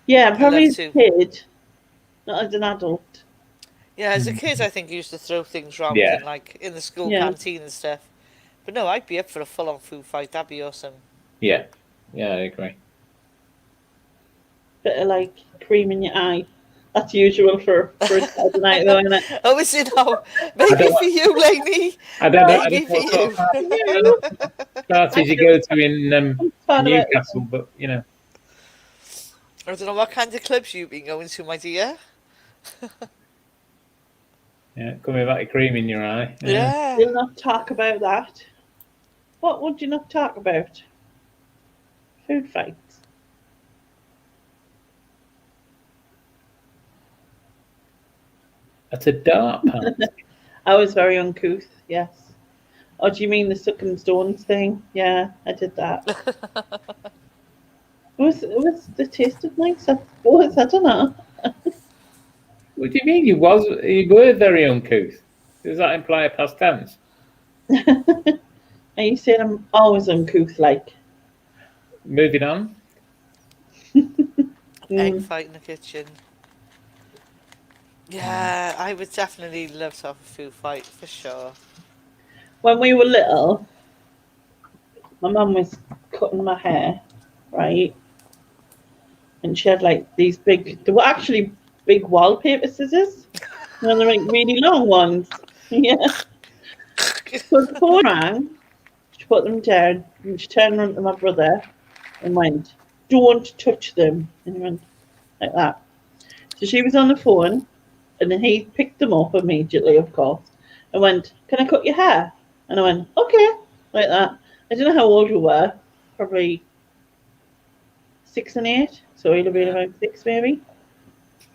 S2: Yeah, probably as a kid, not as an adult.
S1: Yeah, as a kid, I think I used to throw things around in the school canteen and stuff. But no, I'd be up for a full-on food fight. That'd be awesome.
S5: Yeah, I agree.
S2: Bit of cream in your eye. That's usual for a Saturday night, though, isn't it?
S1: Oh, is it now? Maybe for you, Lainey.
S5: I don't know. Maybe for you. Parties you go to in Newcastle, but
S1: I don't know what kind of clubs you've been going to, my dear.
S5: Yeah, coming back with cream in your eye.
S1: Yeah.
S2: We'll not talk about that. What would you not talk about? Food fights.
S5: That's a dart party.
S2: I was very uncouth, yes. Oh, do you mean the sucking stones thing? Yeah, I did that. it was the taste of nice. I don't know.
S5: What do you mean you were very uncouth? Does that imply a past tense?
S2: And you said I'm always uncouth, like.
S5: Moving on.
S1: Egg fight in the kitchen. Yeah, I would definitely love to have a food fight for sure.
S2: When we were little, my mum was cutting my hair, right? And she had like these big, they were actually big wallpaper scissors. And they're like really long ones. Yeah. So the phone rang, she put them down, and she turned around to my brother and went, "Don't touch them." And he went like that. So she was on the phone, and then he picked them up immediately, of course, and went, "Can I cut your hair?" And I went, "Okay," like that. I don't know how old we were, probably 6 and 8, so he'll have been about 6 maybe.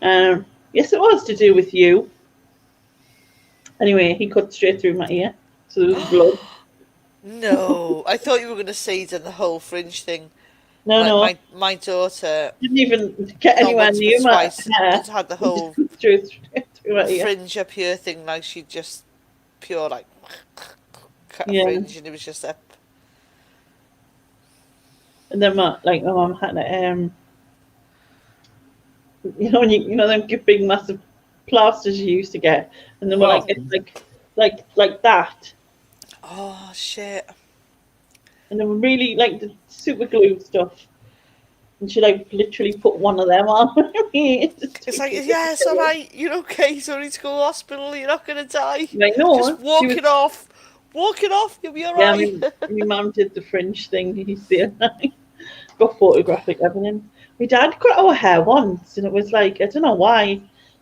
S2: Yes, it was to do with you. Anyway, he cut straight through my ear, so there was blood.
S1: No, I thought you were going to say he'd done the whole fringe thing.
S2: No.
S1: My daughter
S2: Didn't even get anywhere near my hair.
S1: Just had the whole
S2: straight through my ear.
S1: fringe up here thing, like she just pure like cut a fringe, and it was just up.
S2: And then my mum had them big massive plasters you used to get, and then were like that.
S1: Oh shit!
S2: And they were really like the super glue stuff. And she like literally put one of them on me.
S1: It's like, yeah, it's all right. You're okay. You don't need to go to the hospital. You're not going to die.
S2: I know.
S1: Just walk it off. Walk it off. You'll be all right.
S2: My mum did the fringe thing. You see, got photographic evidence. My dad cut our hair once, and it was like, I don't know why.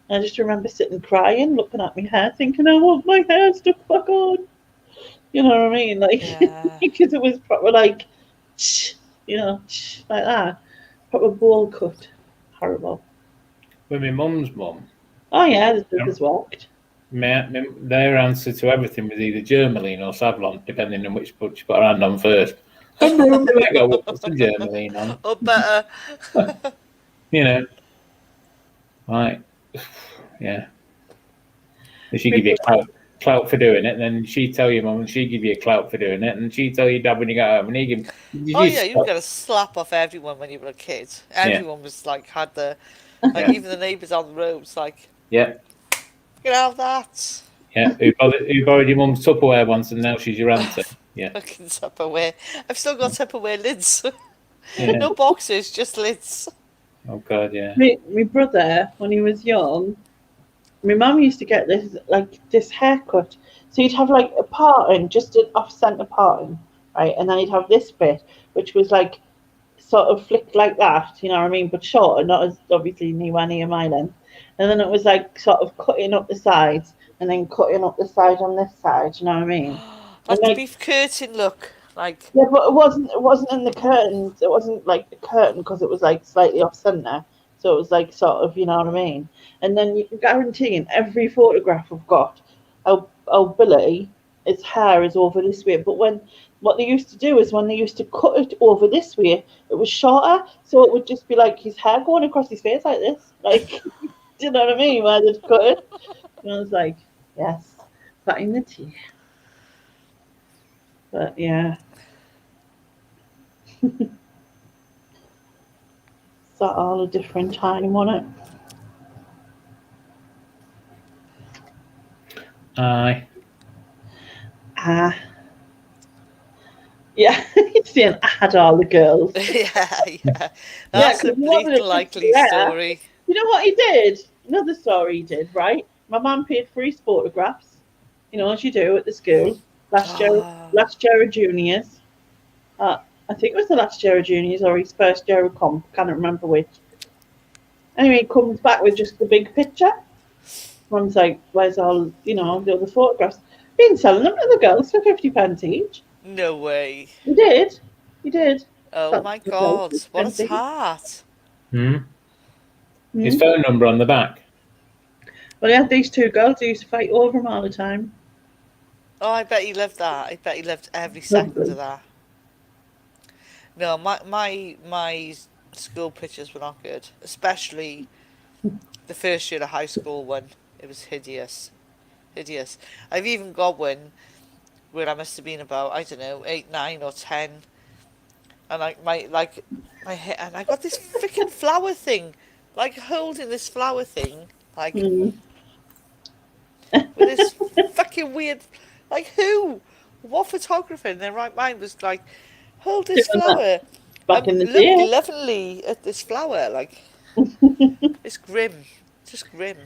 S2: I just remember sitting crying, looking at my hair, thinking, I want my hair stuck back on. You know what I mean? Like, because it was proper like, like that. Proper bowl cut. Horrible.
S5: With my mum's mum.
S2: Oh yeah, the brothers walked.
S5: Their answer to everything was either Germaline or Savlon, depending on which book she put her hand on first. What's the Germaline on?
S1: Or better.
S5: Right. Yeah. If she give you clout for doing it, and then she'd tell your mum and she'd give you a clout for doing it, and she'd tell your dad when you got home, and he'd give
S1: you got a slap off everyone when you were a kid. Everyone was like, had the, even the neighbours on the roads, like,
S5: yeah,
S1: you can have that.
S5: Yeah, who borrowed your mum's Tupperware once, and now she's your auntie. Yeah.
S1: Fucking Tupperware. I've still got Tupperware lids. No boxes, just lids.
S5: Oh God, yeah.
S2: My brother, when he was young, my mum used to get this haircut. So he'd have like a parting, just an off-centre parting, right? And then he'd have this bit, which was like sort of flicked like that, you know what I mean? But shorter, not as obviously anywhere near my length. And then it was like sort of cutting up the sides and then cutting up the side on this side, you know what I mean?
S1: Like the beef curtain look. Like,
S2: yeah, but it wasn't in the curtains. It wasn't like the curtain because it was like slightly off centre. So it was like sort of, you know what I mean? And then you can guarantee in every photograph I've got, our Billy, his hair is over this way. But what they used to do is when they used to cut it over this way, it was shorter. So it would just be like his hair going across his face like this. Like, do you know what I mean? Where they'd cut it. And I was like, yes, cutting the tea. But yeah. Is that all a different time, wasn't it?
S5: Aye.
S2: Yeah, it's saying I had all the girls.
S1: Yeah. That's a pretty likely story.
S2: You know what he did? Another story he did, right? My mum paid for his photographs, as you do at the school. Last year of juniors. I think it was the last year of juniors or his first year of comp. Can't remember which. Anyway, he comes back with just the big picture. Mum's like, where's all, the other photographs? Been selling them to the girls for 50p each.
S1: No way.
S2: He did.
S1: Oh my God, what a tart.
S5: His phone number on the back.
S2: Well, I had these two girls who used to fight over him all the time.
S1: Oh, I bet he loved that. I bet he loved every second of that. No, my school pictures were not good, especially the first year of high school one. It was hideous, hideous. I've even got one where I must have been about, I don't know, 8, 9 or 10, and my hair, and I got this freaking flower thing, like holding this flower thing, like with this fucking weird, like who, what photographer in their right mind was like, hold this flower.
S2: Back in the
S1: Look
S2: day.
S1: lovingly at this flower, like it's grim, just grim.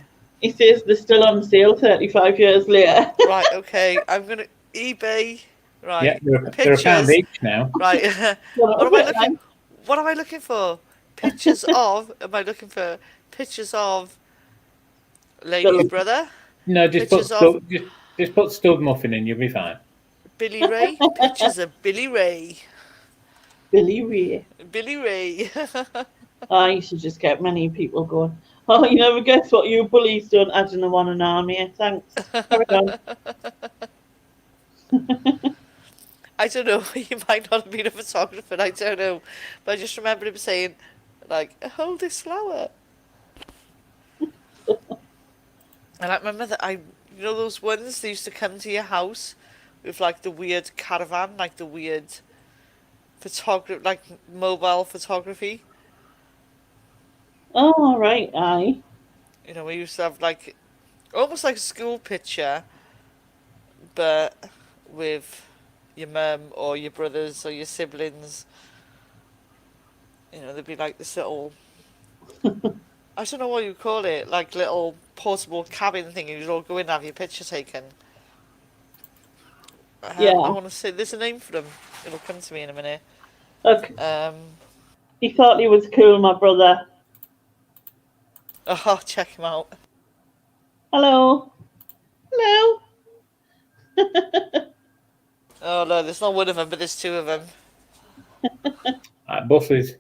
S2: He says they're still on sale 35 years later.
S1: Right, okay, I'm gonna eBay. Right,
S5: Yeah, they're
S1: pictures.
S5: £1 each now.
S1: Right, what am I looking for? Pictures of? Am I looking for pictures of Lady's brother?
S5: No, just put stud muffin in. You'll be fine.
S1: Billy Ray. Pictures of Billy Ray.
S2: Billy Ray.
S1: Billy Ray.
S2: I should just get many people going, oh, you never guess what you bullies done. I didn't want an army. Thanks. Carry on.
S1: I don't know. He might not have been a photographer. I don't know. But I just remember him saying, like, hold this flower. And like my mother, you know those ones that used to come to your house with like the weird caravan, like the weird photography, like mobile photography.
S2: Oh, right, aye.
S1: You know, we used to have like almost like a school picture, but with your mum or your brothers or your siblings. You know, there'd be like this little, I don't know what you call it, like little portable cabin thing. You'd all go in and have your picture taken.
S2: Yeah.
S1: I want to say, there's a name for them. It'll come to me in a minute.
S2: Look,
S1: Um,
S2: he thought he was cool, my brother.
S1: oh, check him out.
S2: Hello. Hello.
S1: Oh no, there's not one of them, but there's two of them.
S5: Buffers.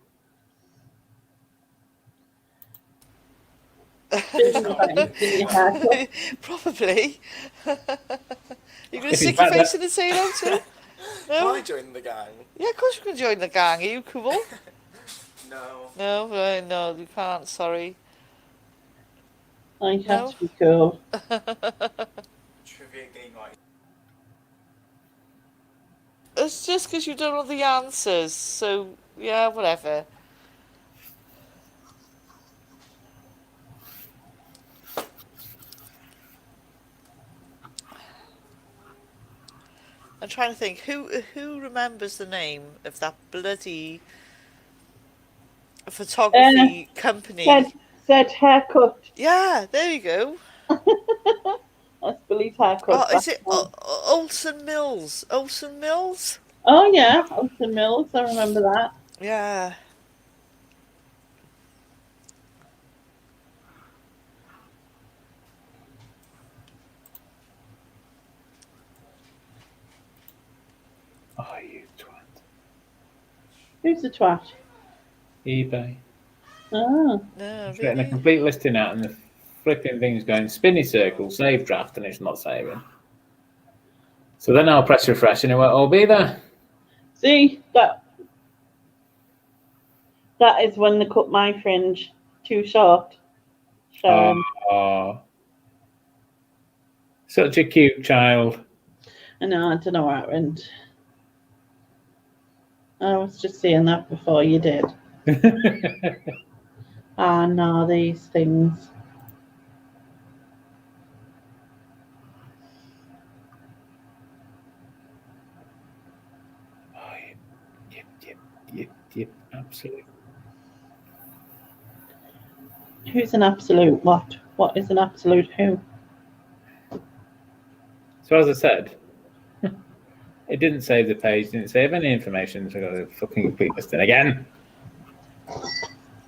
S1: Probably. You gonna
S5: If
S1: stick
S5: in
S1: your
S5: fact
S1: face in and say hello too? No?
S8: I joined the gang.
S1: Yeah, of course you can join the gang. Are you cool?
S8: No.
S1: No, no, you can't. Sorry.
S2: I have
S1: No?
S2: to be cool.
S8: Trivia game night.
S1: It's just because you don't know the answers. So yeah, whatever. I'm trying to think who remembers the name of that bloody photography company.
S2: Said haircut.
S1: Yeah, there you go.
S2: That's Billy's haircut.
S1: Oh, is it Olsen Mills? Olsen Mills?
S2: Oh yeah, Olan Mills. I remember that.
S1: Yeah.
S5: Oh, you twat.
S2: Who's the twat?
S5: eBay.
S2: Oh.
S1: No,
S5: It's getting a
S1: really.
S5: complete listing out and the flipping thing's going spinny circle, save draft, and it's not saving. So then I'll press refresh and it won't all be there.
S2: See, that is when they cut my fringe too short. So,
S5: Oh, such a cute child.
S2: I know, I don't know what happened. I was just saying that before you did. Ah, no, these things.
S5: Oh, yep, absolutely.
S2: Who's an absolute what? What is an absolute who?
S5: So as I said, it didn't save the page, didn't save any information, so I got a fucking complete listing again.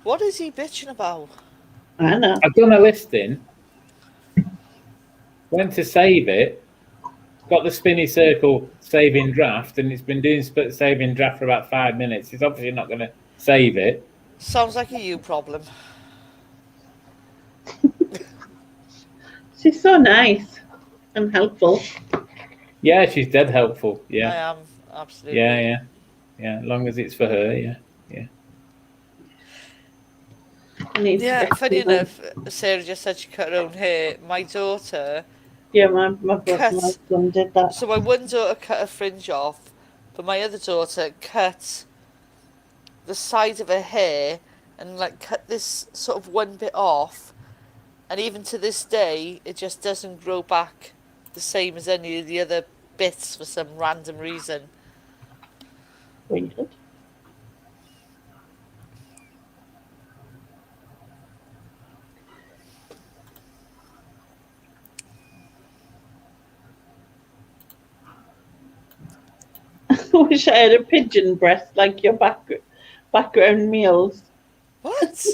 S1: What is he bitching about?
S2: I know.
S5: I've done a listing, went to save it, got the spinny circle saving draft, and it's been doing saving draft for about 5 minutes. It's obviously not going to save it.
S1: Sounds like a you problem.
S2: She's so nice and helpful.
S5: Yeah, she's dead helpful.
S1: I
S5: Yeah,
S1: am, absolutely.
S5: yeah. As long as it's for her. Yeah.
S2: Yeah,
S1: Funny enough, Sarah just said she cut her own hair. My daughter
S2: Yeah, my
S1: cut.
S2: son did that.
S1: So my one daughter cut her fringe off, but my other daughter cut the side of her hair and like cut this sort of one bit off, and even to this day it just doesn't grow back the same as any of the other bits for some random reason.
S2: Weird. I wish I had a pigeon breast like your background meals.
S1: What?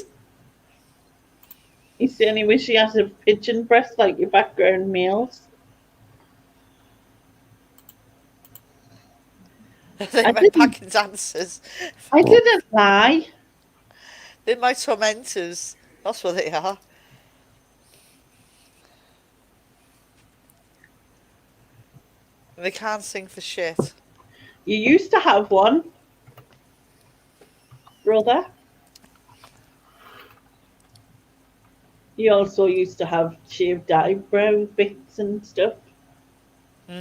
S2: You see, any wish she has a pigeon breast like your background meals.
S1: They're my packing dancers.
S2: I didn't lie.
S1: They're my tormentors. That's what they are. And they can't sing for shit.
S2: You used to have one, brother. You also used to have shaved eyebrow bits and stuff.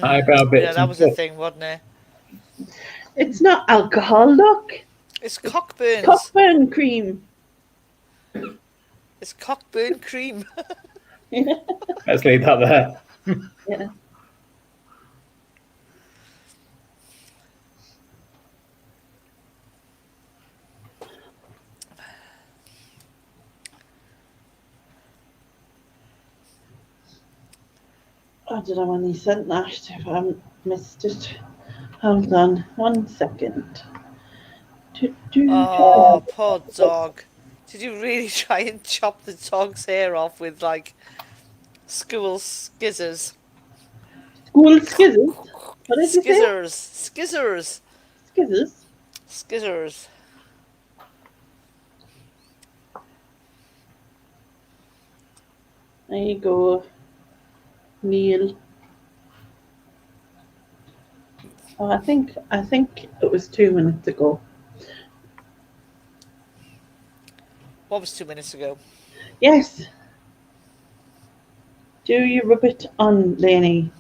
S5: Eyebrow bits.
S1: Yeah, that was a thing, wasn't it?
S2: It's not alcohol, look.
S1: It's cockburns.
S2: Cockburn cream.
S1: It's cockburn cream.
S5: Let's leave that there.
S2: Yeah. I don't know when he sent that, if I missed it. Hold on 1 second.
S1: Oh, poor dog. Did you really try and chop the dog's hair off with, like, school skizzers?
S2: School skizzers? What did you say?
S1: Skizzers.
S2: Skizzers?
S1: Skizzers.
S2: There you go, Neil. Oh, I think it was 2 minutes ago.
S1: What was 2 minutes ago?
S2: Yes. Do you rub it on, Lainey?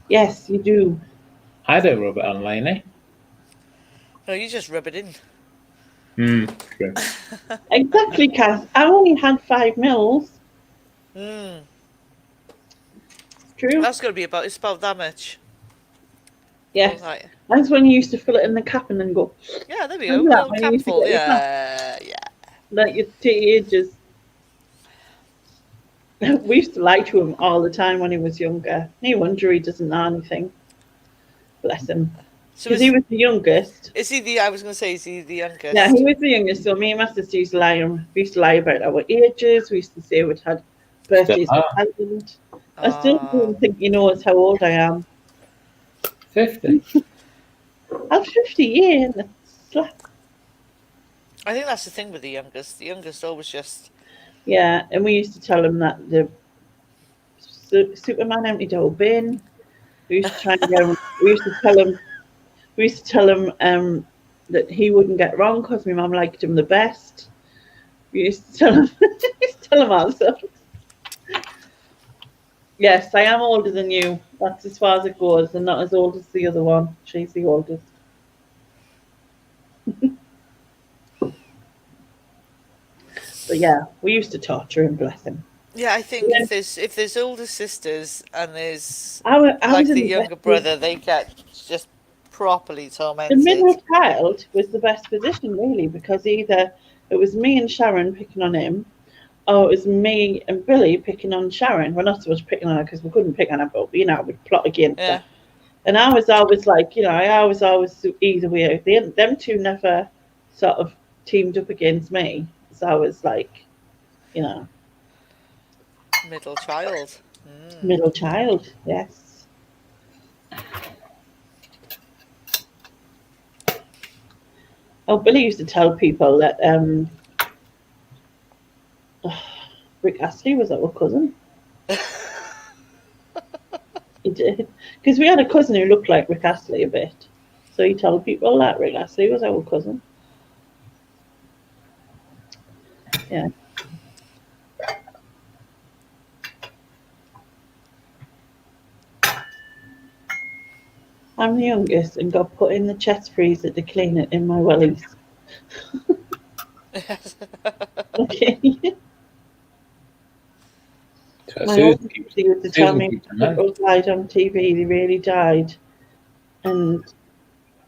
S2: Yes, you do.
S5: I don't rub it on, Lainey.
S1: No, you just rub it in.
S5: True.
S2: Exactly, Cass. I only had 5 mils.
S1: Mm.
S2: True.
S1: That's going to be it's about that much.
S2: Yes.
S1: Right.
S2: That's when you used to fill it in the cap and then go.
S1: Yeah, there we go.
S2: Remember that
S1: Little
S2: when you used to
S1: capful.
S2: get your
S1: Yeah.
S2: Like your teenagers. We used to lie to him all the time when he was younger. No wonder he doesn't know anything. Bless him. Because he was the youngest.
S1: Is he the youngest?
S2: Yeah, he was the youngest. So me and my sister used to lie about our ages. We used to say we'd had birthdays with husband. I still don't think he knows how old I am.
S5: 50.
S2: I'm 50, yeah.
S1: I think that's the thing with the youngest. The youngest always just...
S2: Yeah, and we used to tell him that the Superman emptied the whole bin. We used to try and get him, we used to tell him that he wouldn't get wrong because my mum liked him the best. We used to tell him all stuff. Yes, I am older than you. That's as far as it goes, and not as old as the other one. She's the oldest. But yeah, we used to torture him, bless him.
S1: Yeah, I think if there's older sisters and there's
S2: I
S1: like
S2: was
S1: the younger brother, they get just properly
S2: the
S1: tormented.
S2: middle child was the best position, really, because either it was me and Sharon picking on him, or it was me and Billy picking on Sharon. We're not so much picking on her because we couldn't pick on her, but we'd plot against her. And I was always like, I was always either way. Them two never sort of teamed up against me. So I was like,
S1: Middle child.
S2: Middle child, yes. Oh, Billy used to tell people that Rick Astley was our cousin. He did. Because we had a cousin who looked like Rick Astley a bit. So he told people that Rick Astley was our cousin. Yeah. I'm the youngest and got put in the chest freezer to clean it in my wellies. Okay. My old used to tell me people died on TV, they really died. And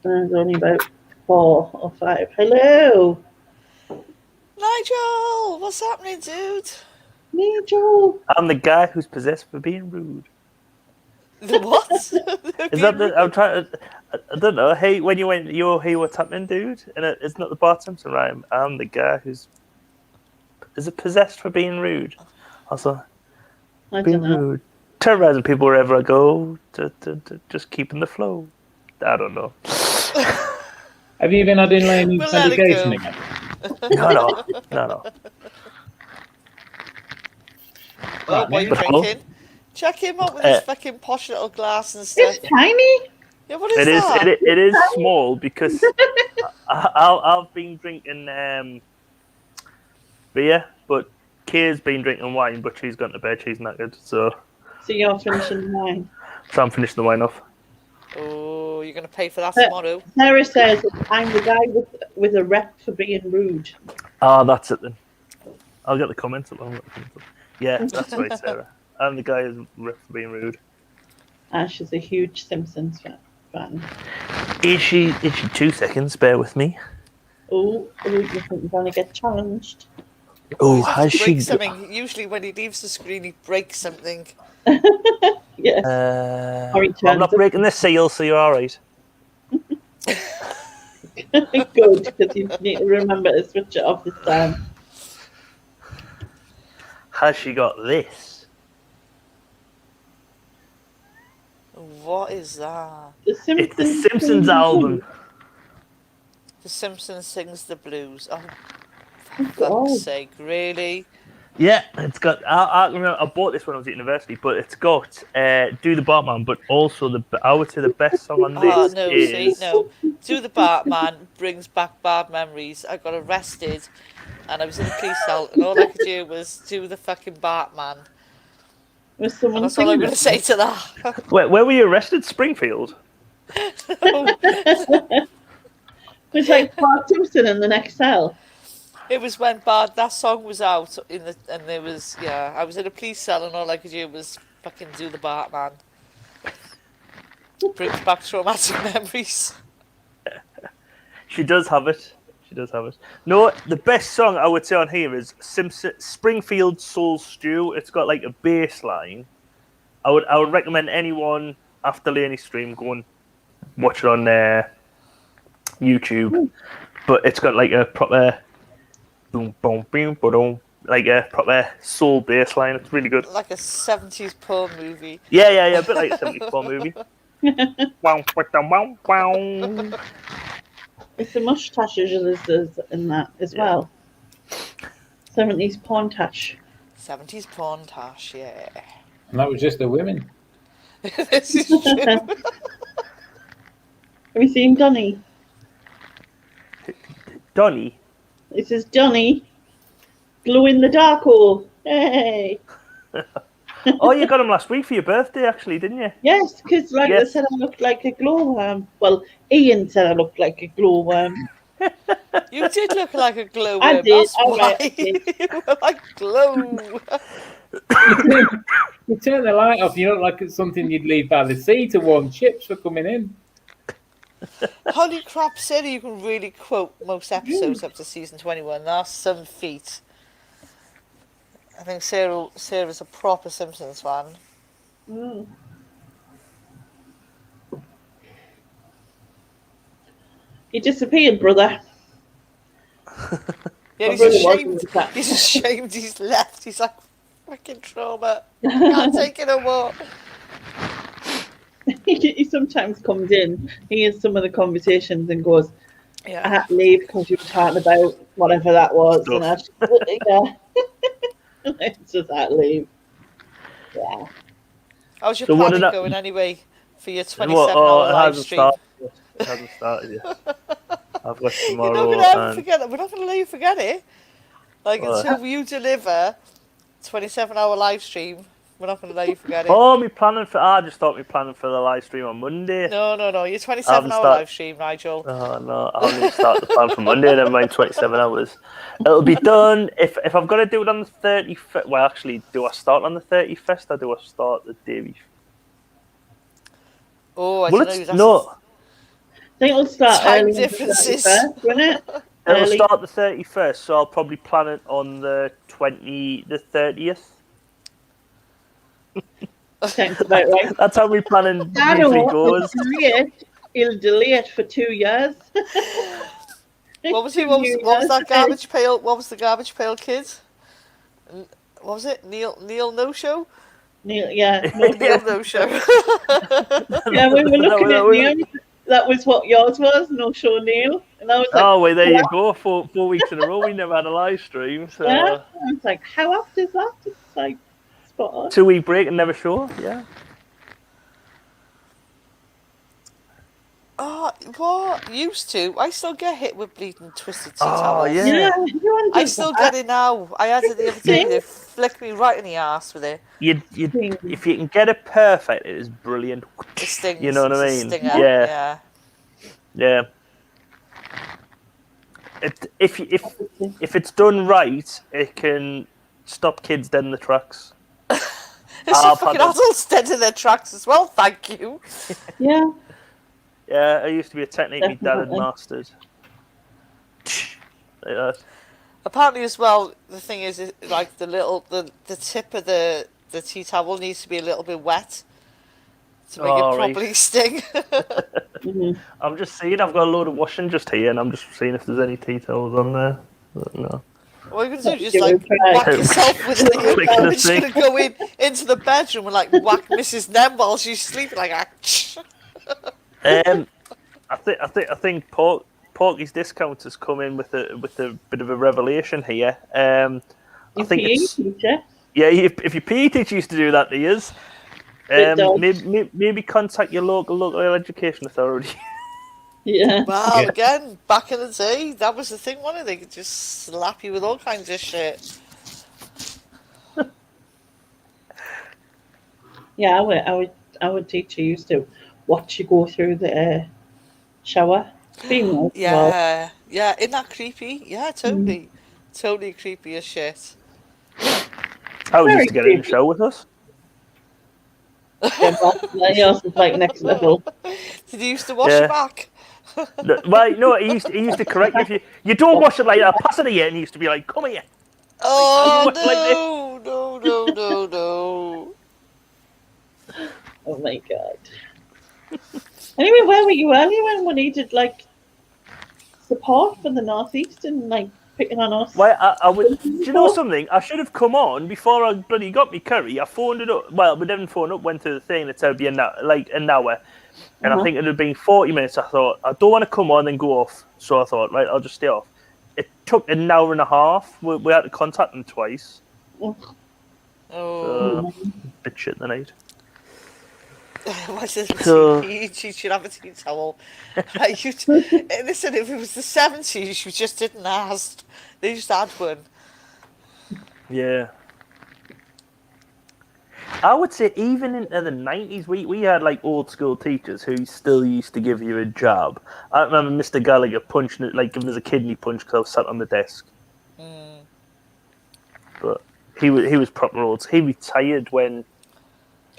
S2: I was only about 4 or 5. Hello!
S1: Nigel! What's happening, dude?
S2: Nigel!
S9: I'm the guy who's possessed for being rude.
S1: The what?
S9: Is that the? I'm trying to. I don't know. Hey, when you went, hey, what's happening, dude? And it's not the bottom, so rhyme. I'm the guy who's. Is it possessed for being rude? Also, being rude. Terrorizing people wherever I go. Just keeping the flow. I don't know.
S5: Have you been adding any medication again?
S9: No.
S1: Oh, what are you drinking? Check him up with his fucking posh little glass and stuff.
S2: It's tiny.
S1: Yeah, what is that?
S9: It is small because I've been drinking beer, but Kay's been drinking wine, but she's gone to bed. She's knackered, so
S2: you're finishing the wine.
S9: So I'm finishing the wine off.
S1: Oh, you're going to pay for that tomorrow.
S2: Sarah says, I'm the guy with a rep for being rude.
S9: Oh, that's it then. I'll get the comments along. Yeah, that's right, Sarah. I'm the guy who's rep for being rude.
S2: Ash is a huge Simpsons fan.
S9: Is she 2 seconds? Bear with me.
S2: Oh, you think you're going to get challenged?
S9: Oh, has she?
S1: Something. Usually when he leaves the screen, he breaks something.
S2: Yes.
S9: I'm not breaking the seal, so you're all right.
S2: Good, because you need to remember to switch it off this time.
S9: Has she got this?
S1: What is that?
S9: It's the Simpsons album.
S1: The Simpsons sings the blues. Oh, for fuck's sake, really?
S9: Yeah, it's got. I remember I bought this when I was at university, but it's got "Do the Batman," but also I would say the best song on this is.
S1: Do the Batman brings back bad memories. I got arrested, and I was in a police cell, and all I could do was do the fucking Batman.
S2: Was someone
S1: That's all I'm going to say to that.
S9: Where were you arrested? Springfield.
S2: It was like Bart Simpson in the next cell.
S1: It was when that song was out and there was I was in a police cell and all I could do was fucking do the Batman. Brings back traumatic memories.
S9: She does have it. No, the best song I would say on here is Springfield Soul Stew. It's got like a bass line. I would recommend anyone after Laney's stream go and watch it on YouTube. But it's got like a proper boom boom boom boom, like a proper soul bass line. It's really good.
S1: Like a 70s porn movie.
S9: Yeah, a bit like a 70s porn movie. Wow.
S2: It's the mustaches in that as well. 70s porn tash.
S1: 70s porn tash, yeah.
S5: And that was just the women.
S1: This is true.
S2: Have you seen Donny?
S9: Donny?
S2: This is Johnny. Glow in the dark hole. Hey!
S9: Oh, you got him last week for your birthday, actually, didn't you?
S2: Yes, because I said I looked like a glowworm. Well, Ian said I looked like a glowworm.
S1: You did look like a glowworm.
S2: I did.
S1: That's why. You were like glow.
S5: You turn the light off. You look like it's something you'd leave by the sea to warm ships for coming in.
S1: Holy crap, Sarah, you can really quote most episodes up to season 21. That's some feat. I think Sarah's a proper Simpsons fan.
S2: Mm. He disappeared, brother.
S1: Yeah, he's ashamed he's left. He's like, freaking trauma. I can't take it no more.
S2: He sometimes comes in, he hears some of the conversations and goes, I had to leave because you were talking about whatever that was. And I just, I just had to leave. Yeah.
S1: How's your
S9: So what
S1: planning
S9: did
S1: going anyway for your
S9: Well,
S1: 27-hour
S9: it
S1: live
S9: hasn't
S1: stream?
S9: started. It hasn't started yet. I've got
S1: You're not
S9: tomorrow
S1: going to ever
S9: and
S1: forget that. We're not going to let you forget it. Like, until you deliver 27-hour live stream, we're not going to let you forget it.
S9: oh, me planning for. I just thought me planning for the live stream on Monday.
S1: No. Your
S9: I haven't
S1: 27-hour
S9: started.
S1: live stream, Nigel.
S9: Oh no, I haven't even started the plan for Monday. Never mind 27 hours. It'll be done if I've got to do it on the 31st. Well, actually, do I start on the 31st or do I start the day before?
S1: Oh, I
S9: Well,
S1: don't know.
S9: it's no.
S2: I think it'll start
S1: Time
S2: early
S1: differences.
S2: on the 31st, won't it?
S9: It'll
S2: Early.
S9: start the 31st, so I'll probably plan it on the 30th.
S2: Sounds about right.
S9: That's how we planning
S2: I
S9: usually
S2: know.
S9: goes.
S2: He'll delay it for 2 years.
S1: What was that garbage pail? What was the garbage pail kid? What was it? Neil No Show?
S2: Neil, yeah.
S1: Neil No Show.
S2: Yeah, we were looking at Neil. That was what yours was, No Show Neil. And I was like,
S9: oh, well, there you go. 4 weeks in a row, we never had a live stream. So
S2: yeah. I was like, how apt is that? It's like spot on.
S9: 2-week break and never show. Yeah.
S1: Oh, what? Used to. I still get hit with bleeding twisted tea
S9: Oh,
S1: towels.
S9: yeah.
S2: Yeah,
S1: I still get it now. I had it the other day. They flicked me right in the ass with it.
S9: If you can get it perfect, it is brilliant.
S1: It stings.
S9: You know what I
S1: It's a
S9: mean?
S1: stinger.
S9: Yeah. If it's done right, it can stop kids dead in the tracks.
S1: There's some fucking adults dead in their tracks as well. Thank you.
S2: Yeah.
S9: Yeah, it used to be a technique my dad had
S2: Definitely.
S9: mastered. Like that.
S1: Apparently, as well, the thing is like the tip of the tea towel needs to be a little bit wet to make it properly sting.
S9: I'm just seeing. I've got a load of washing just here, and I'm just seeing if there's any tea towels on there. But no.
S1: What are you going to do? Just like whack yourself with it. You're just going to go into the bedroom and like whack Mrs. Nem while she's sleeping like that.
S9: I think Porky's Discount has come in with a bit of a revelation here. I think it's
S2: teacher?
S9: Yeah. If your PE teacher used to do that to you, maybe contact your local education authority.
S2: Yeah.
S1: Well, again, back in the day, that was the thing, wasn't it? They could just slap you with all kinds of shit.
S2: Yeah, our teacher used to watch you go through the shower. Female.
S1: Yeah, isn't that creepy? Yeah, totally. Totally creepy as shit.
S9: I used to get in the show with us.
S2: Yours was like next level.
S1: Did you used to wash your back?
S9: No, he used to correct me. If you don't wash it like that, pass it here, and he used to be like, come here.
S1: Oh,
S9: like,
S1: no.
S2: Oh my god. Anyway, where were you earlier when we needed like support for the Northeast and like picking on us?
S9: Well, I would. Do you know something? I should have come on before I bloody got me curry. I phoned it up. Well, we didn't phone up. Went to the thing that said it'd be an hour, and I think it had been 40 minutes. I thought I don't want to come on and go off, so I thought right, I'll just stay off. It took an hour and a half. We had to contact them twice.
S1: Oh,
S9: bit shit the night.
S1: You should have a tea towel. Right, listen, if it was the 70s, you just didn't ask. They just had one.
S9: Yeah. I would say even into the 90s, we had like old school teachers who still used to give you a job. I remember Mr. Gallagher punching it, like giving us a kidney punch because I was sat on the desk. But he was proper old. He retired when...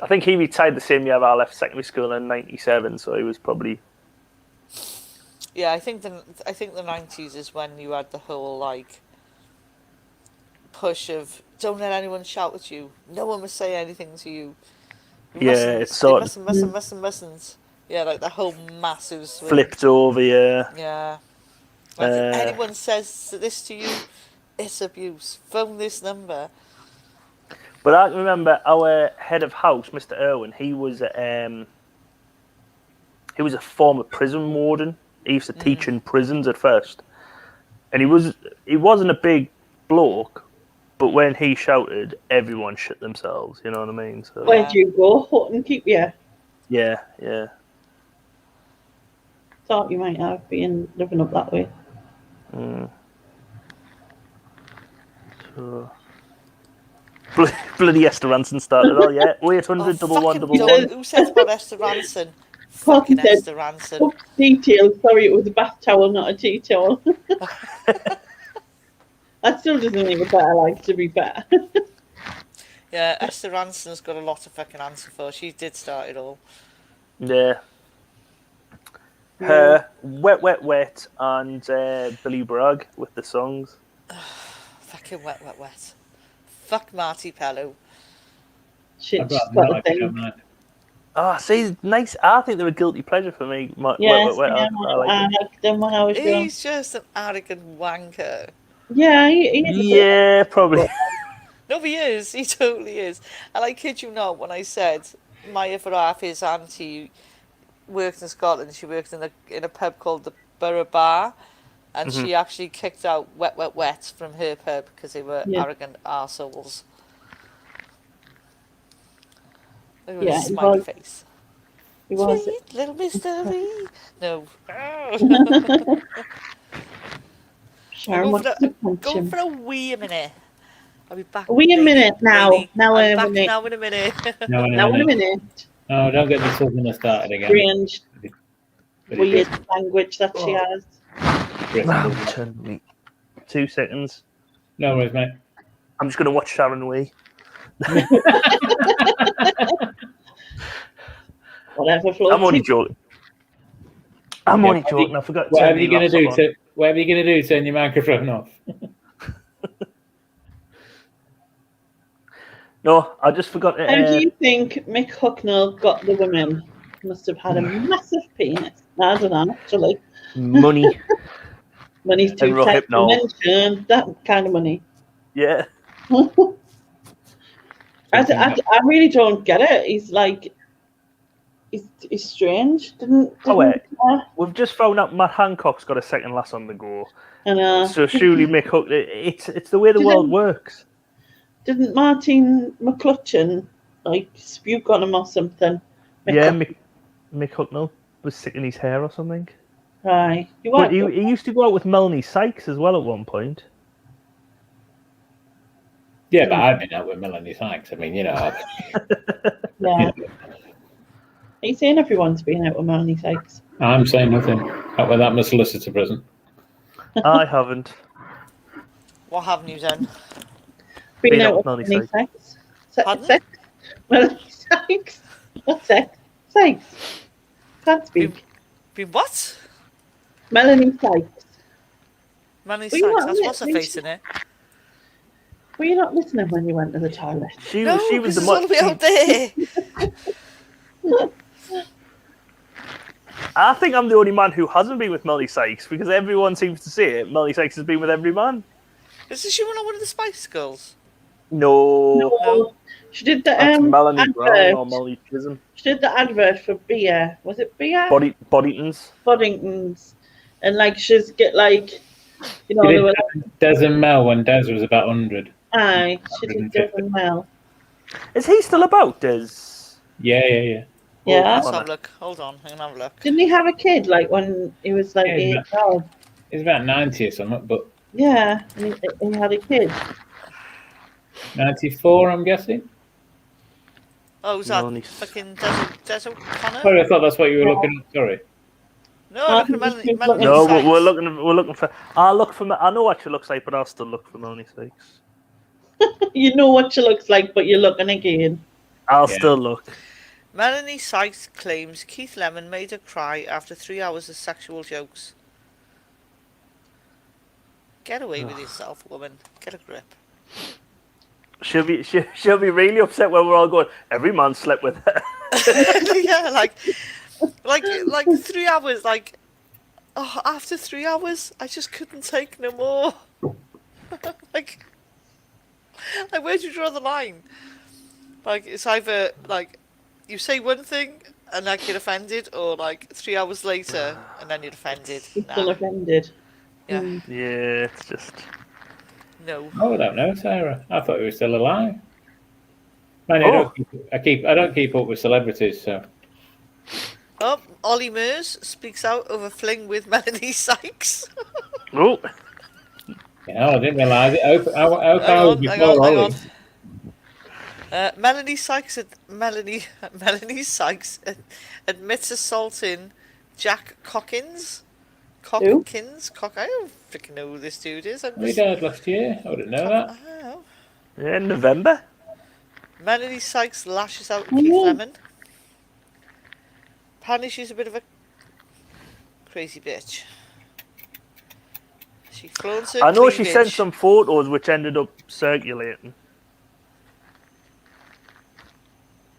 S9: I think he retired the same year I left secondary school in '97, so he was probably.
S1: Yeah, I think the 90s is when you had the whole like push of don't let anyone shout at you, no one must say anything to you.
S9: It's sort of
S1: mustn't. Yeah, like the whole massive swing.
S9: Flipped over.
S1: Yeah. Like if anyone says this to you, it's abuse. Phone this number.
S9: But I remember our head of house, Mr. Irwin. He was a former prison warden. He used to teach in prisons at first, and he wasn't a big bloke, But when he shouted, everyone shit themselves. You know what I mean? So
S2: Where'd you go? Hutton keep you?
S9: yeah.
S2: Thought you might have been living up that way.
S9: So bloody Esther Ranson started. Oh yeah, 800 double one double one.
S1: Who said about Esther Ranson?
S2: Fucking
S1: Fucking Esther Ranson.
S2: Fuck details. Sorry, it was a bath towel, not a tea towel. That still doesn't make it better, like, to be fair.
S1: Yeah, Esther Ranson's got a lot to fucking answer for. She did start it all.
S9: Yeah. Her, Wet, Wet, Wet, and Billy Bragg with the songs.
S1: Fucking Wet, Wet, Wet. Fuck Marty Pellew.
S2: She's
S5: I've
S2: got
S5: got
S2: a
S5: no
S2: thing.
S5: idea, man.
S9: Ah, see, nice. I think they're a guilty pleasure for me.
S2: Yes,
S9: Wet, Wet,
S2: I
S9: like
S2: liked them when I was young.
S1: He's just an arrogant wanker.
S2: Yeah, he is a bit.
S9: yeah, probably.
S1: No, he is. He totally is. And I kid you not, when I said my other half, his auntie, worked in Scotland. She worked in a pub called the Borough Bar, and she actually kicked out Wet, Wet, Wet from her pub because they were arrogant arseholes. Look at his smiley face.
S2: He was.
S1: Sweet little mystery. No.
S2: Sharon wants to punch
S1: Go
S2: him.
S1: for a wee minute. I'll be back.
S2: Wee a minute now. Now
S1: I'm
S2: in a
S1: back
S2: minute.
S1: now in a minute.
S5: No,
S2: Now in a minute.
S5: Oh, don't get the Southerner started again.
S2: Strange,
S5: Pretty
S2: weird language that she has.
S9: Mountain meat. 2 seconds.
S5: No worries, mate.
S9: I'm just going to watch Sharon Wee.
S2: Whatever floats.
S9: I'm only joking. I'm only joking. I forgot to
S5: Whatever
S9: turn
S5: you're
S9: the
S5: gonna do
S9: laptop on.
S5: whatever you're gonna do, turn your microphone off.
S9: No, I just forgot to.
S2: How do you think Mick Hucknall got the women? Must have had a massive penis. I don't know, actually.
S9: Money.
S2: Money's too
S9: And
S2: tight to
S9: Rohypnol.
S2: mention. That kind of money.
S9: Yeah.
S2: I really don't get it. He's like, he's strange.
S9: Wait. We've just found out Matt Hancock's got a second lass on the go.
S2: And,
S9: So surely Mick Huck. It's the way the world works.
S2: Didn't Martin McClutchan like spuke on him or something?
S9: Yeah, Mick Hucknall was sticking his hair or something.
S2: Right.
S9: But he used to go out with Melanie Sykes as well at one point.
S5: Yeah, but I've been out with Melanie Sykes. I mean, you know.
S2: Yeah. Are you saying everyone's been out with Melanie Sykes?
S5: I'm saying nothing. Not without my solicitor present.
S9: I haven't.
S1: What haven't you done?
S2: Been out with Melanie Sykes? Sex? Melanie Sykes? What sex? Sykes? Can't speak.
S1: Been what?
S2: Melanie Sykes.
S1: Melanie
S2: Were you
S1: Sykes.
S2: not
S1: That's what's her
S2: listening?
S1: face in it.
S2: Were you not listening when you went to the toilet?
S9: She
S1: No,
S9: was
S1: because
S9: the
S1: it's all the way out there.
S9: I think I'm the only man who hasn't been with Melanie Sykes because everyone seems to say it. Melanie Sykes has been with every man.
S1: Isn't she one of the Spice Girls?
S9: No.
S2: No. She did the
S9: That's Melanie
S2: advert.
S9: Brown or Melanie Chisholm.
S2: She did the advert for beer. Was it beer?
S9: Boddingtons.
S2: Boddingtons. And like she's get like, you know,
S5: She
S2: they
S5: did
S2: were
S5: Des and Mel when Des was about 100.
S2: aye, she did doing well.
S9: Is he still about, Des?
S5: Yeah.
S2: Yeah.
S1: Let's have a look. Hold on. I'm going to have a look.
S2: Didn't he have a kid like when he was like
S5: Yeah,
S2: 8 years old?
S5: He's about 90 or something, but
S2: Yeah, and he had a kid.
S5: 94, I'm guessing.
S1: Oh, was that
S9: Melanie-
S1: fucking Des O'Connor?
S5: Sorry, I thought that's what you were looking at. Sorry.
S1: No, I'm looking at Melanie
S9: No,
S1: Sykes.
S9: we're looking for. I'll look for. I know what she looks like, but I'll still look for Melanie Sykes.
S2: You know what she looks like, but you're looking again.
S9: I'll
S5: Yeah.
S9: still look.
S1: Melanie Sykes claims Keith Lemon made her cry after 3 hours of sexual jokes. Get away with yourself, woman. Get a grip.
S9: She'll be really upset when we're all going. Every man slept with her.
S1: Yeah, like 3 hours. After 3 hours, I just couldn't take no more. like, where do you draw the line? Like, it's either like you say one thing and like you're offended, or like 3 hours later and then you're offended.
S2: He's still offended.
S1: Yeah.
S2: Mm.
S9: Yeah, it's just.
S1: No.
S5: Oh, I don't know, Sarah. I thought he was still alive. Man,
S9: Oh.
S5: I don't keep up with celebrities, so.
S1: Oh, Ollie Mers speaks out of a fling with Melanie Sykes.
S9: Oh.
S5: Yeah, I didn't realise it. How
S1: Hang
S5: far was
S1: on, hang
S5: before
S1: on, hang
S5: Ollie?
S1: on. Melanie Sykes admits assaulting Jack Cockins. I don't freaking know who this dude is.
S5: He died last year. I wouldn't know that.
S1: Oh.
S9: Yeah, in November.
S1: Melanie Sykes lashes out at Keith Lemon. Apparently she's a bit of a crazy bitch. She flaunts her
S9: I know she
S1: cleavage.
S9: sent some photos which ended up circulating.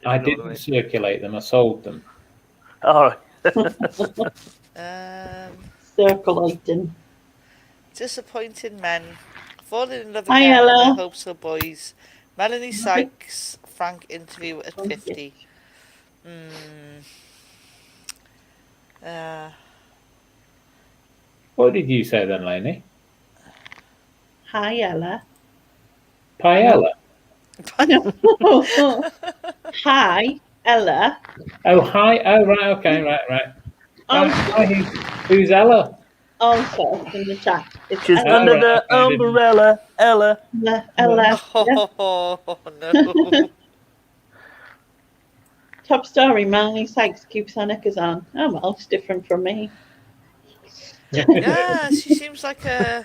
S5: I didn't circulate them. I sold them.
S9: Oh.
S2: Circulating.
S1: Disappointing men. Falling in love
S2: Hi,
S1: again
S2: Ella.
S1: and their hopes for boys. Melanie Sykes, Frank interview at 50.
S5: What did you say then, Lainey?
S2: Hi, Ella.
S5: Paella?
S2: Hi, Ella.
S5: Oh, hi. Oh, right. Okay, right. Hi, who's Ella?
S2: Also in the chat. It's
S9: She's
S2: Ella.
S9: under the umbrella, Ella.
S2: Ella.
S1: Oh, no.
S2: Top story, Melanie Sykes keeps her knickers on. Oh, well, it's different from me.
S1: Yeah, she seems like a...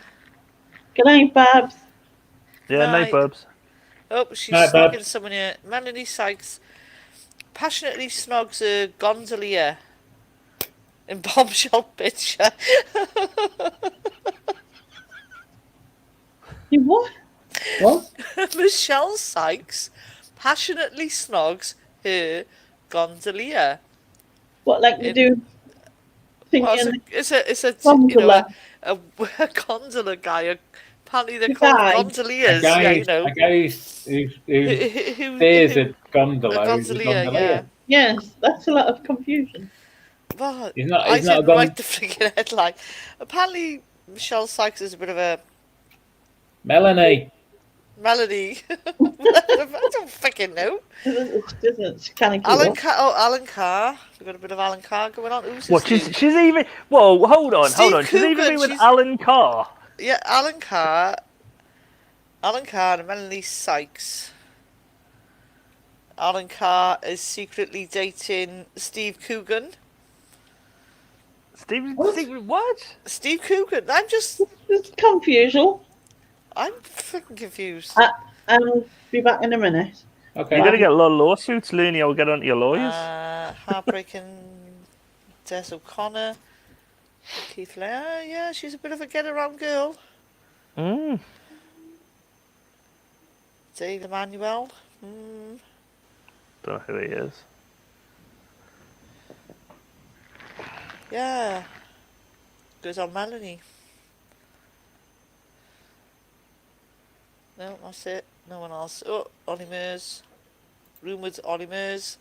S2: Good night, Babs.
S9: Yeah, night, Bubs.
S1: Oh, she's
S5: Night,
S1: snogging
S5: Babs.
S1: someone here. Melanie Sykes passionately snogs a gondolier in bombshell picture.
S2: You what?
S5: What?
S1: Michelle Sykes passionately snogs her gondolier.
S2: What, like you do?
S1: Well, it's a
S2: gondola.
S1: a gondola guy. Apparently they're
S2: The
S1: called
S2: guy.
S1: gondoliers.
S5: A guy,
S1: Yeah, you know.
S5: a guy who steers a gondola. Who's a
S1: gondolier,
S5: gondolier.
S1: yeah.
S2: Yes, that's a lot of confusion.
S1: Well,
S5: He's not
S1: I
S5: a
S1: didn't
S5: gon-
S1: write the freaking headline. Apparently, Michelle Sykes is a bit of a
S5: Melanie.
S1: melody. I don't freaking know.
S2: It's kind of
S1: Alan Carr. We've got a bit of Alan Carr going on. Who's
S9: What?
S1: this
S9: She's
S1: dude?
S9: even. Whoa, hold on.
S1: Steve
S9: She's even
S1: Coogan,
S9: been with
S1: she's-
S9: Alan Carr.
S1: Yeah, Alan Carr and Melanie Sykes. Alan Carr is secretly dating Steve Coogan.
S9: What?
S1: Steve Coogan.
S2: It's confusion.
S1: I'm freaking confused.
S2: I'll be back in a minute.
S5: Okay.
S9: You're going to get a lot of lawsuits, Looney. I'll get onto your lawyers.
S1: Heartbreaking Des O'Connor. Keith Lair. Yeah, she's a bit of a get-around girl.
S9: Mm.
S1: Dave Emmanuel.
S9: Don't know who he is.
S1: Yeah. Goes on Melanie. No, that's it. No one else. Oh, Ollie Mers. Rumoured Ollie Mers.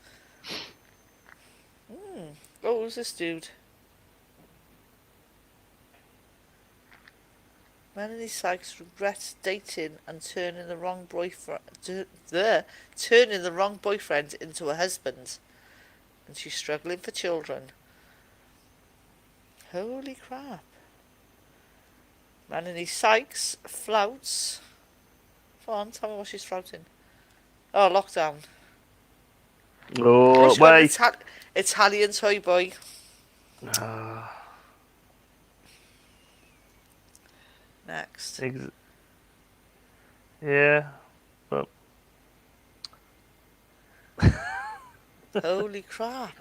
S1: Oh, who's this dude? Melanie Sykes regrets dating and turning the wrong boyfriend into a husband, and she's struggling for children. Holy crap! Melanie Sykes flouts. Come on, tell me what she's flouting. Oh, lockdown.
S9: Oh,
S1: She's got an
S9: wait.
S1: Italian toy boy. Next.
S9: Yeah. Well.
S1: Holy crap.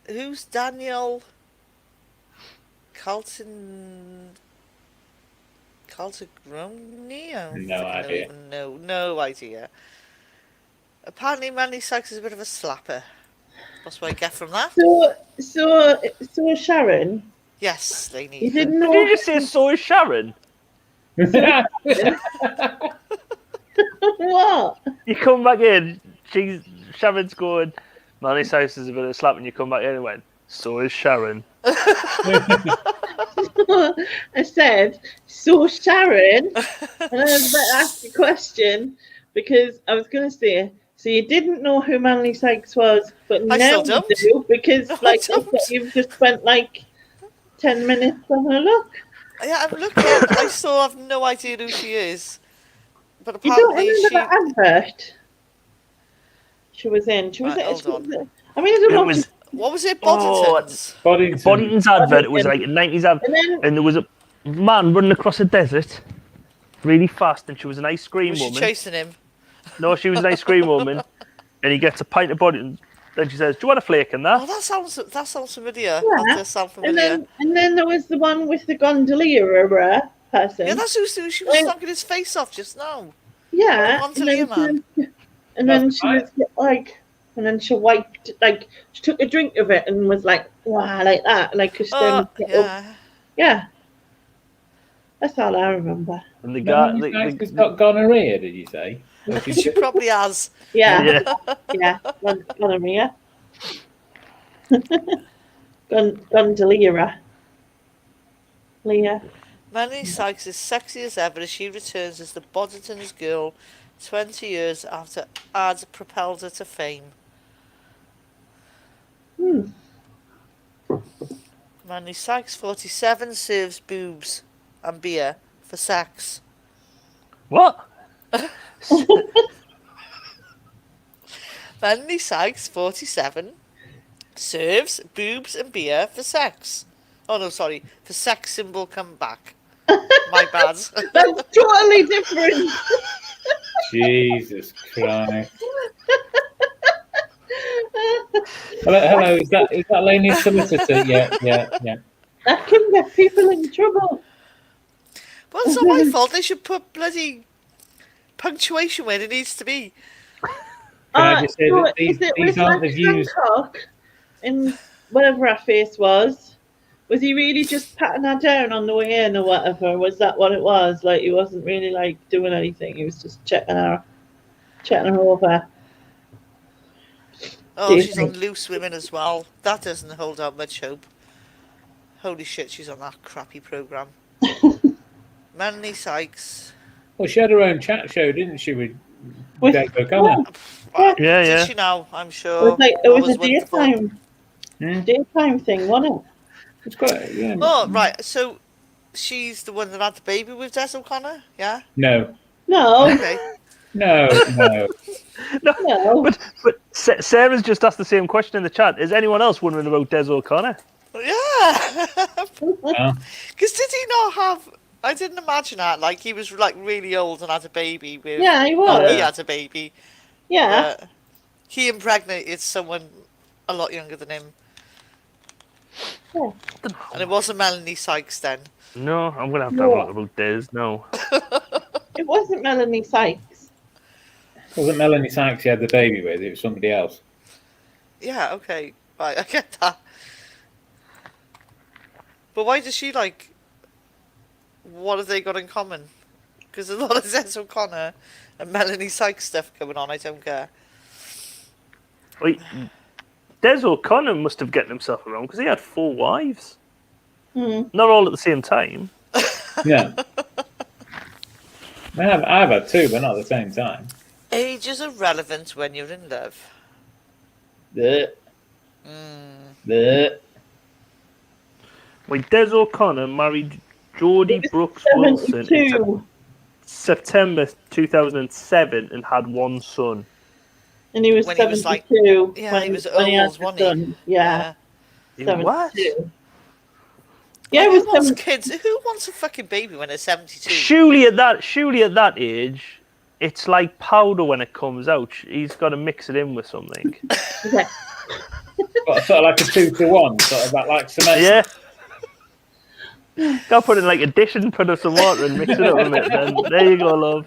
S1: Who's Daniel Caltagroni?
S5: No idea.
S1: No idea. Apparently Melanie Sykes is a bit of a slapper. That's what I get from that.
S2: So Sharon,
S1: Yes, they need
S2: you didn't
S9: Did
S2: know.
S9: you just say so is Sharon?
S2: What?
S9: You come back in, Sharon's going, Manny's house is a bit of a slap, and you come back in and went, so is Sharon.
S2: I said, so Sharon, and I was about to ask a question because I was going to say, so you didn't know who Manly Sykes was, but
S1: I
S2: now
S1: still
S2: you
S1: don't.
S2: do because
S1: No, I
S2: like
S1: don't.
S2: you've just spent like 10 minutes on her look.
S1: Yeah, I'm looking. I still have no idea who she is. But
S2: You don't
S1: apparently
S2: remember
S1: she...
S2: that advert she was in? She was
S1: Right,
S2: in.
S1: hold on.
S2: I mean, I don't
S9: It
S2: know.
S9: was
S1: What was it?
S9: Oh,
S1: Boddington's?
S5: Boddington.
S9: Boddington's advert. It was like a 90s advert,
S2: And then
S9: and there was a man running across a desert really fast, and she was an ice cream
S1: Was she
S9: woman.
S1: chasing him?
S9: No, she was an ice cream woman, and he gets a pint of Boddington. Then she says, "Do you want a flake in that?"
S1: Oh, that sounds familiar.
S2: Yeah.
S1: That does sound familiar.
S2: and then there was the one with the gondolier person.
S1: Yeah, that's who she was knocking his face off just now.
S2: Yeah,
S1: The gondolier man.
S2: and then she was like, and then she wiped, like, she took a drink of it and was like, wow, like that, like,
S1: Yeah.
S2: yeah. That's all I remember.
S9: And the guy,
S5: It's got gonorrhea, did you say?
S1: She probably has.
S2: Yeah, yeah, gonorrhea. Gondoliera. Leah.
S1: Melanie Sykes is sexy as ever as she returns as the Boddington's girl 20 years after ads propelled her to fame. Melanie Sykes, 47, serves boobs and beer for sex.
S9: what?
S1: Melanie Sykes, 47, serves boobs and beer for sex. Oh no, sorry, for sex symbol come back. My bad.
S2: That's totally different.
S5: Jesus Christ. Hello, is that Laney's solicitor? Yeah.
S2: That can get people in trouble.
S1: Well, it's not my fault. They should put bloody punctuation where it needs to be.
S5: Can I just say
S2: so
S5: that
S2: is it
S5: these
S2: with
S5: aren't the
S2: Max
S5: views.
S2: Hancock in whatever her face was? Was he really just patting her down on the way in or whatever? Was that what it was? Like, he wasn't really like doing anything. He was just checking her over.
S1: Oh, she's on Loose Women as well. That doesn't hold out much hope. Holy shit, she's on that crappy programme. Melanie Sykes.
S5: Well, she had her own chat show, didn't she, with Dave O'Connor?
S9: Yeah.
S1: Did she now? I'm
S2: It
S1: sure.
S2: was like it
S1: That
S2: was a
S1: wonderful.
S2: daytime thing, wasn't it?
S5: It's quite, yeah.
S1: Oh, right. So she's the one that had the baby with Des O'Connor? Yeah?
S5: No.
S1: Okay.
S5: No.
S2: No.
S9: But Sarah's just asked the same question in the chat. Is anyone else wondering about Des O'Connor?
S1: Yeah.
S5: Well,
S1: Because did he not have... I didn't imagine that. Like, he was, like, really old and had a baby with...
S2: Yeah, he
S1: Well,
S2: was.
S1: he had a baby.
S2: Yeah.
S1: He impregnated someone a lot younger than him.
S2: Yeah.
S1: And it wasn't Melanie Sykes then.
S9: No, I'm going to have to have a look about Des. No.
S2: It wasn't Melanie Sykes.
S5: wasn't Melanie Sykes he had the baby with? It was somebody else.
S1: Yeah, okay. Right, I get that. But why does she, like... What have they got in common? Because there's a lot of Des O'Connor and Melanie Sykes stuff going on, I don't care.
S9: Wait, Des O'Connor must have gotten himself around because he had 4 wives. Not all at the same time.
S5: Yeah. I've had 2, but not at the same time.
S1: Age is irrelevant when you're in love.
S5: Blech.
S9: Wait, Des O'Connor married Geordie Brooks Wilson in
S2: 72.
S9: September 2007 and had 1 son.
S2: And he was
S1: When he was,
S2: 72.
S1: like- yeah,
S2: when,
S1: he was
S2: when he had
S1: old,
S2: the
S1: wasn't he?
S2: son. Yeah.
S9: What?
S2: 72. Yeah, it
S1: Who
S2: was
S1: wants
S2: 72.
S1: kids? Who wants a fucking baby when they're 72?
S9: Surely at that age, it's like powder when it comes out. He's got to mix it in with something.
S2: Yeah.
S5: What, sort of like a 2-to-1, sort of like cement.
S9: Yeah. Got to put in like a dish and put up some water and mix it up with it. Then there you go, love.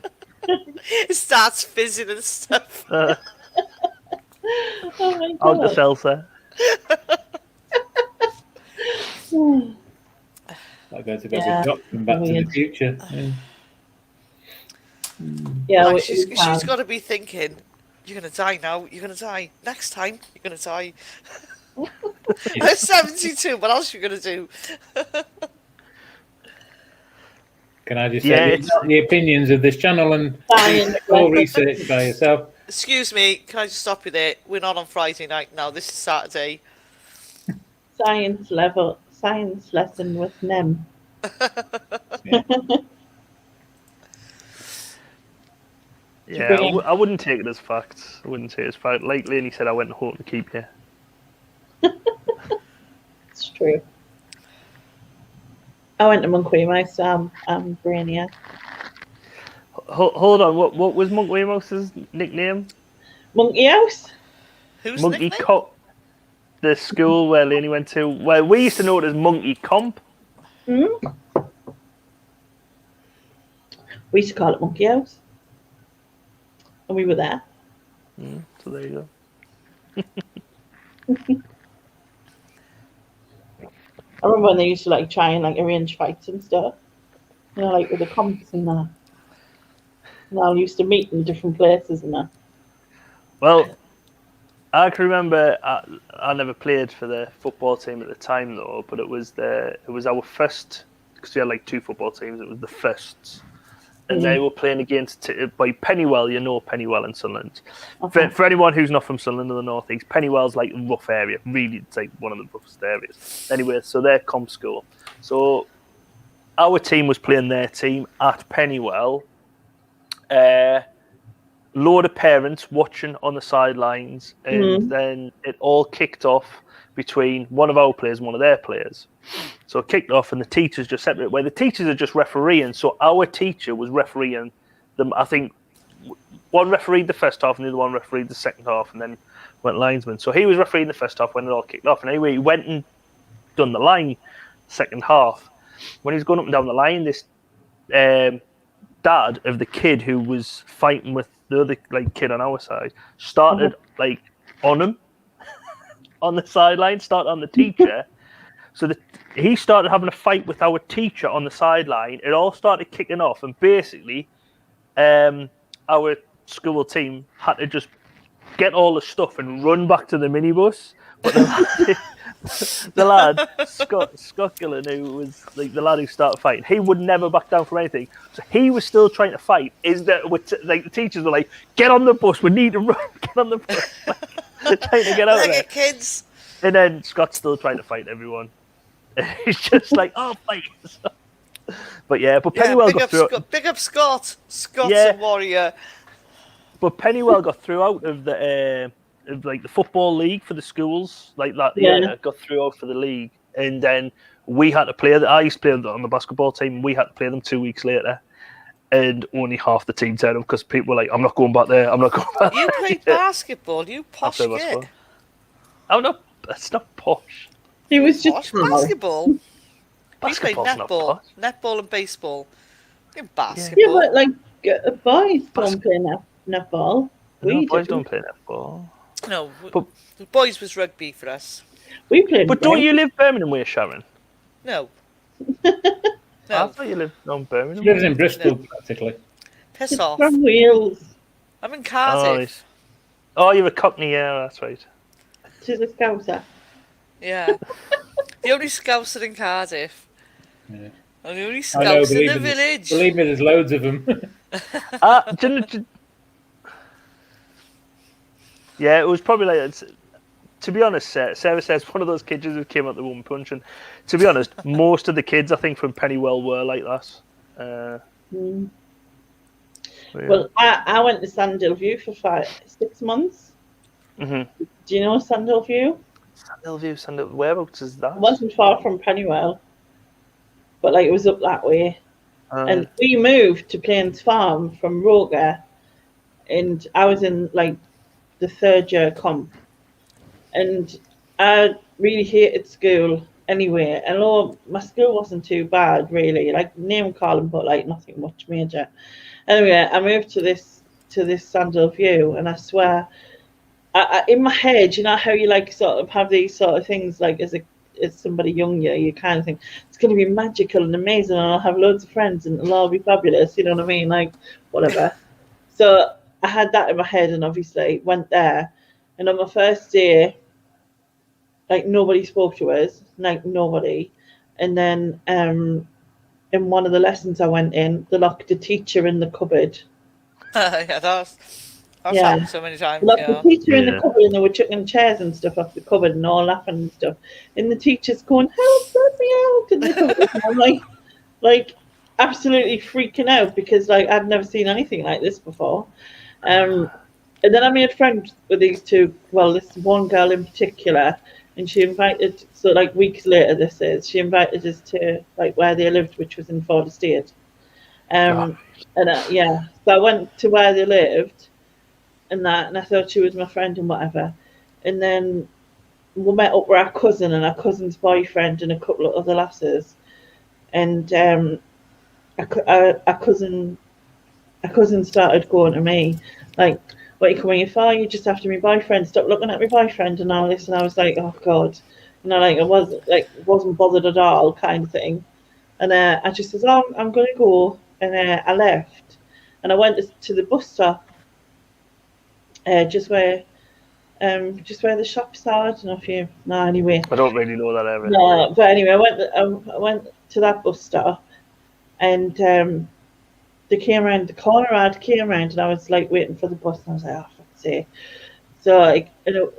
S1: It starts fizzing and stuff.
S2: Oh my
S9: Out the
S2: God.
S9: seltzer.
S5: I'll go to bed
S2: Yeah.
S5: with Doc and Back to the
S2: Brilliant.
S5: Future. Yeah.
S2: Yeah,
S1: Like,
S2: we
S1: she's
S2: can.
S1: got to be thinking, you're going to die now, you're going to die. Next time, you're going to die. I'm 72, what else are you going to do?
S5: Can I just say, it's not the opinions of this channel and all research by yourself.
S1: Excuse me, can I just stop you there? We're not on Friday night now. This is Saturday.
S2: Science lesson with Nem.
S9: Yeah, I wouldn't take it as fact. I wouldn't take it as fact. Like Lainey said, I went home to keep you.
S2: It's true. I went to Monkey Mouse. I'm Brainiac.
S9: Hold on, what was Monkey Mouse's nickname?
S2: Monkey House?
S1: Who's
S9: Monkey Cop. The school where Lainey went to. Well, we used to know it as Monkey Comp.
S2: We used to call it Monkey House. And we were there.
S9: So there you go.
S2: I remember when they used to like try and like arrange fights and stuff. You know, like with the comps and that. And I used to meet in different places and that.
S9: Well, I can remember I never played for the football team at the time though, but it was our first, because we had like 2 football teams. It was the firsts, and they were playing against by Pennywell. You know Pennywell in Sunderland. For anyone who's not from Sunderland or the North East, Pennywell's like a rough area. Really, it's like one of the roughest areas. Anyway, so they're comp school. So our team was playing their team at Pennywell. Load of parents watching on the sidelines, and then it all kicked off between one of our players and one of their players. So it kicked off, and the teachers just separate. Where the teachers are just refereeing, so our teacher was refereeing them. I think one refereed the first half, and the other one refereed the second half, and then went linesman. So he was refereeing the first half when it all kicked off, and anyway, he went and done the line second half. When he was going up and down the line, this dad of the kid who was fighting with the other kid on our side started on him on the sideline, started on the teacher. So he started having a fight with our teacher on the sideline. It all started kicking off, and basically our school team had to just get all the stuff and run back to the minibus. But the lad, Scott Gillen, who was like the lad who started fighting, he would never back down from anything. So he was still trying to fight. The teachers were like, "Get on the bus, we need to run, get on the bus." Trying to get out of there.
S1: Kids.
S9: And then Scott's still trying to fight everyone. He's just like, "Oh, fight." But Pennywell got through.
S1: Big up Scott. Scott's a warrior.
S9: But Pennywell got through out of the the football league for the schools, like that. Yeah, got through out for the league, and then we had to play. I used to play on the basketball team. We had to play them 2 weeks later, and only half the team turned up because people were like, "I'm not going back there. I'm not going back."
S1: You played basketball. You posh git.
S9: Oh no, that's not posh.
S2: He was just
S1: basketball.
S9: Basketball's
S1: netball,
S9: not posh.
S1: netball and baseball. In basketball.
S2: Yeah, but like boys don't play netball.
S9: No, boys don't play netball.
S1: No, the boys was rugby for us.
S2: We played.
S9: But don't you live Birmingham way, Sharon?
S1: No.
S9: I thought you lived on Birmingham.
S5: She lives in Bristol, practically.
S1: Piss off.
S2: From Wales.
S1: I'm in Cardiff.
S9: Oh, you're a Cockney, yeah, that's right.
S2: She's a Scouser.
S1: Yeah. The only Scouser in Cardiff.
S5: Yeah.
S1: And the only Scouser in the village.
S5: Believe me, there's loads of them.
S9: Yeah, it was probably like, to be honest, Sarah says one of those kids who came out the woman punch, and to be honest, most of the kids I think from Pennywell were like that.
S2: Well, I went to Sandhilview for 6 months.
S9: Mm-hmm.
S2: Do you know Sandhilview?
S9: Sandhilview, whereabouts is that?
S2: It wasn't far from Pennywell, but it was up that way. And we moved to Plains Farm from Roker, and I was in the 3rd year comp, and I really hated school anyway. And although my school wasn't too bad, really, name calling, but nothing much major. Anyway, I moved to this Sandhilview, and I swear, I in my head, you know how you sort of have these sort of things as somebody younger, you kind of think it's going to be magical and amazing, and I'll have loads of friends and it'll all be fabulous. You know what I mean? Whatever. So I had that in my head, and obviously went there, and on my first day, nobody spoke to us, nobody, and then in one of the lessons I went in, they locked a teacher in the cupboard.
S1: Yeah, that's happened so many times.
S2: Locked the teacher in the
S9: Yeah.
S2: cupboard, and they were chucking chairs and stuff off the cupboard and all laughing and stuff. And the teacher's going, "Help, let me out!" in the cupboard. And I'm like absolutely freaking out because like I'd never seen anything like this before. And then I made friends with these two. Well, this one girl in particular, and she invited. So like weeks later, she invited us to like where they lived, which was in Ford Estate. And so I went to where they lived, and I thought she was my friend and whatever. And then we met up with our cousin and our cousin's boyfriend and a couple of other lasses. And our cousin started going to me like, "What are you coming here for? You just after my boyfriend. Stop looking at my boyfriend and all this." And I was like, "Oh God," like I wasn't bothered at all, kind of thing. And I just said, "Oh, I'm going to go," and I left, and I went to the bus stop, just where the shops are. I don't know if you know. Anyway,
S9: I don't really know that area.
S2: no, but anyway, I went to that bus stop, and they came around the corner. And I was like waiting for the bus, and I was like, "Oh, fuck's sake!" So like, the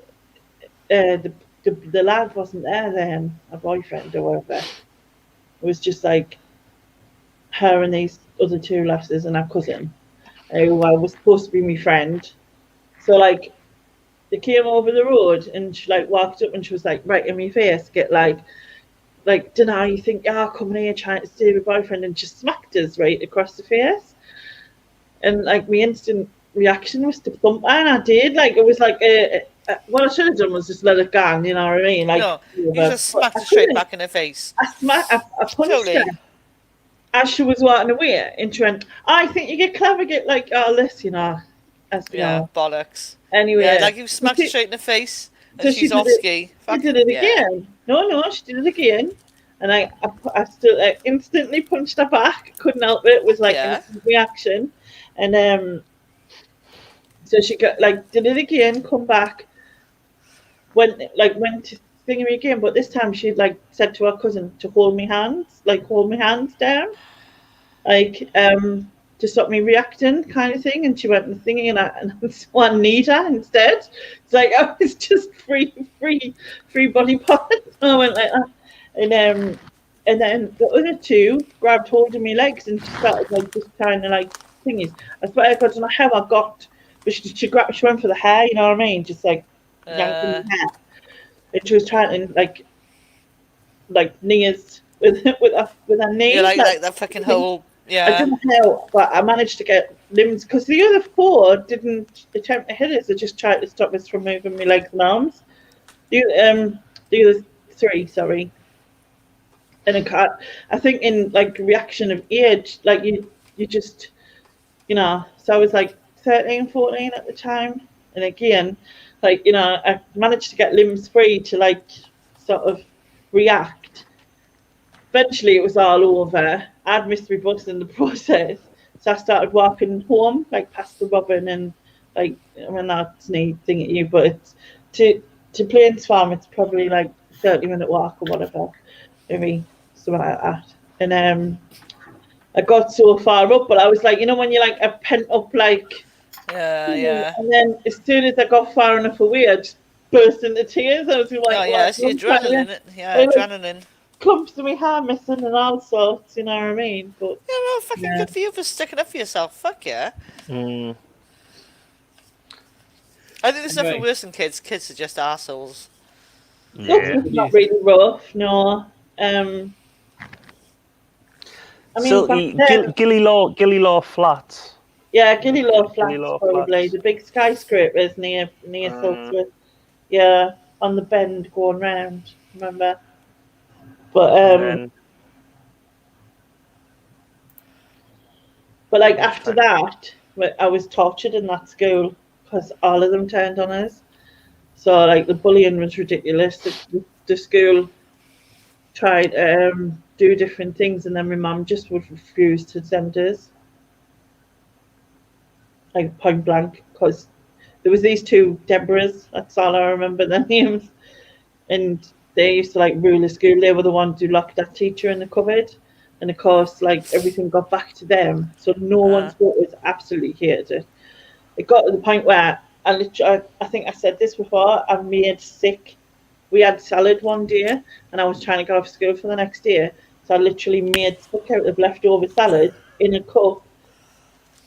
S2: lad wasn't there then, a boyfriend or whatever. It was just like her and these other two lasses and our cousin, who was supposed to be my friend. So like, they came over the road and she like walked up and she was like right in my face, get like deny you think, coming here trying to stay with boyfriend, and just smacked us right across the face. And like my instant reaction was to thump her, and I did. Like it was like what I should have done was just let it go, you know what I mean? Like
S1: No, you just smacked her straight back in the face.
S2: I punched her as she was walking away, and she went, "I think you get clever, get like all this, you know."
S1: Bollocks.
S2: Anyway,
S1: like you smacked her straight in the face, and
S2: so
S1: she's off ski.
S2: She did it again. No, she did it again, and I still instantly punched her back. Couldn't help it. It was like an instant reaction, and so she got like did it again. Come back. Went to sing me again, but this time she like said to her cousin to hold my hands down, like to stop me reacting, kind of thing. And she went and singing, and I one need her instead. It's like I was just free body parts. I went like that, and then the other two grabbed hold of my legs and started like just kind of like thingies. I don't know how I got, but she went for the hair, you know what I mean? Just like yanking the hair, and she was trying to like knees with her knees.
S1: Yeah, like that fucking whole. Yeah.
S2: I don't know how, but I managed to get limbs because the other four didn't attempt to hit us. They just tried to stop us from moving my legs and arms. The other three, sorry. And I think in like reaction of age, like you just, you know. So I was like 13, 14 at the time, and again, like I managed to get limbs free to like sort of react. Eventually, it was all over. I'd missed my bus in the process, so I started walking home, like past the Robin, and like that's neat thing at you, but it's to Plains Farm. It's probably like 30-minute walk or whatever, maybe something like that. And I got so far up, but I was like, when you're like a pent up like, And then as soon as I got far enough away, I just burst into tears. I was like,
S1: it's the adrenaline. Adrenaline.
S2: Clumps to my hair missing and all sorts, you know what I mean? But
S1: fucking good for you for sticking up for yourself. Fuck yeah.
S9: Mm.
S1: I think there's nothing worse than kids. Kids are just assholes.
S9: Yeah.
S2: It's not really rough, no. I mean,
S9: So Gilly Law Flats.
S2: Yeah, Guyliner Flats,
S9: Guyliner
S2: probably
S9: Flats.
S2: the big skyscrapers near Saltsworth. Yeah, on the bend going round. Remember? But like after that, I was tortured in that school because all of them turned on us. So like the bullying was ridiculous. The school tried do different things, and then my mum just would refuse to send us, like point blank, because there was these two Deborahs. That's all I remember their names, and they used to like rule the school. They were the ones who locked that teacher in the cupboard. and of course, like everything got back to them. So no one's daughters absolutely hated it. It got to the point where I think I said this before. I made sick. We had salad one day, and I was trying to get off school for the next day. So I literally made sick out of leftover salad in a cup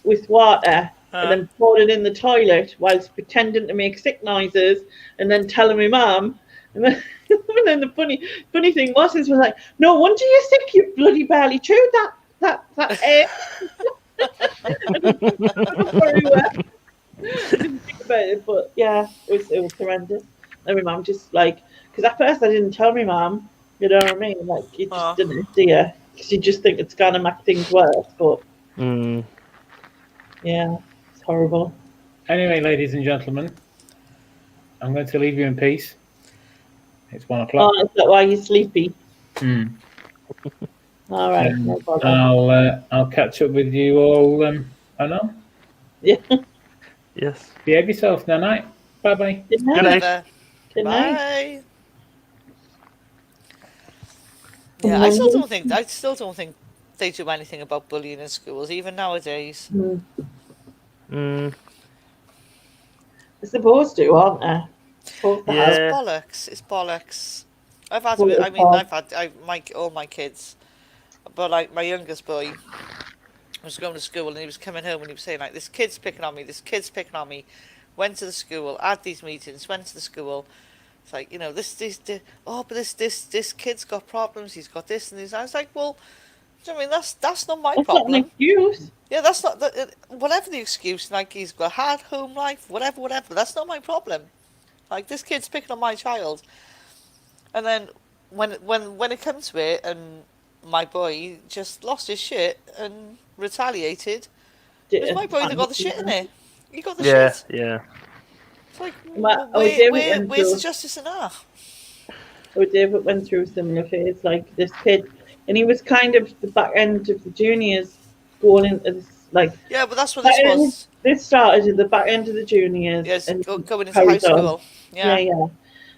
S2: with water, and then poured it in the toilet whilst pretending to make sick noises, and then telling my mum. And then, and then the funny thing was like, no wonder you're sick. You bloody barely chewed that air. I didn't think about it, but yeah, it was horrendous. And my mum just like, because at first I didn't tell my mum, you know what I mean? Like, you just didn't, do you? Because you just think it's gonna make things worse, but yeah, it's horrible.
S5: Anyway, ladies and gentlemen, I'm going to leave you in peace. It's 1 o'clock.
S2: Oh, is that why you're sleepy? All right,
S5: no bother. I'll catch up with you all. I know.
S2: Yeah.
S9: Yes.
S5: Behave yourself. Night. Bye bye.
S2: Good night.
S9: Good night.
S2: Good night.
S1: Bye. Yeah, I still don't think they do anything about bullying in schools, even nowadays.
S2: They're supposed to, aren't they?
S9: Yeah.
S1: It's bollocks. It's bollocks. I've had all my kids, but like my youngest boy was going to school and he was coming home and he was saying like, this kid's picking on me, this kid's picking on me. Went to the school, had these meetings, went to the school. It's like, you know, this kid's got problems, he's got this and this. I was like, well, do you know what I mean, that's not my problem.
S2: Not an excuse.
S1: Yeah, that's not whatever the excuse. Like, he's got a hard home life, whatever. That's not my problem. Like, this kid's picking on my child. And then when it comes to it, and my boy just lost his shit and retaliated. It was my boy that got the shit in it. He got the shit.
S9: Yeah.
S1: It's like,
S2: where's
S1: the justice in that?
S2: Oh, David went through a similar phase, like this kid, and he was kind of the back end of the juniors going into this, like.
S1: Yeah, but that's what this was.
S2: This started at the back end of the juniors.
S1: Yes,
S2: and
S1: going into high school.
S2: Yeah.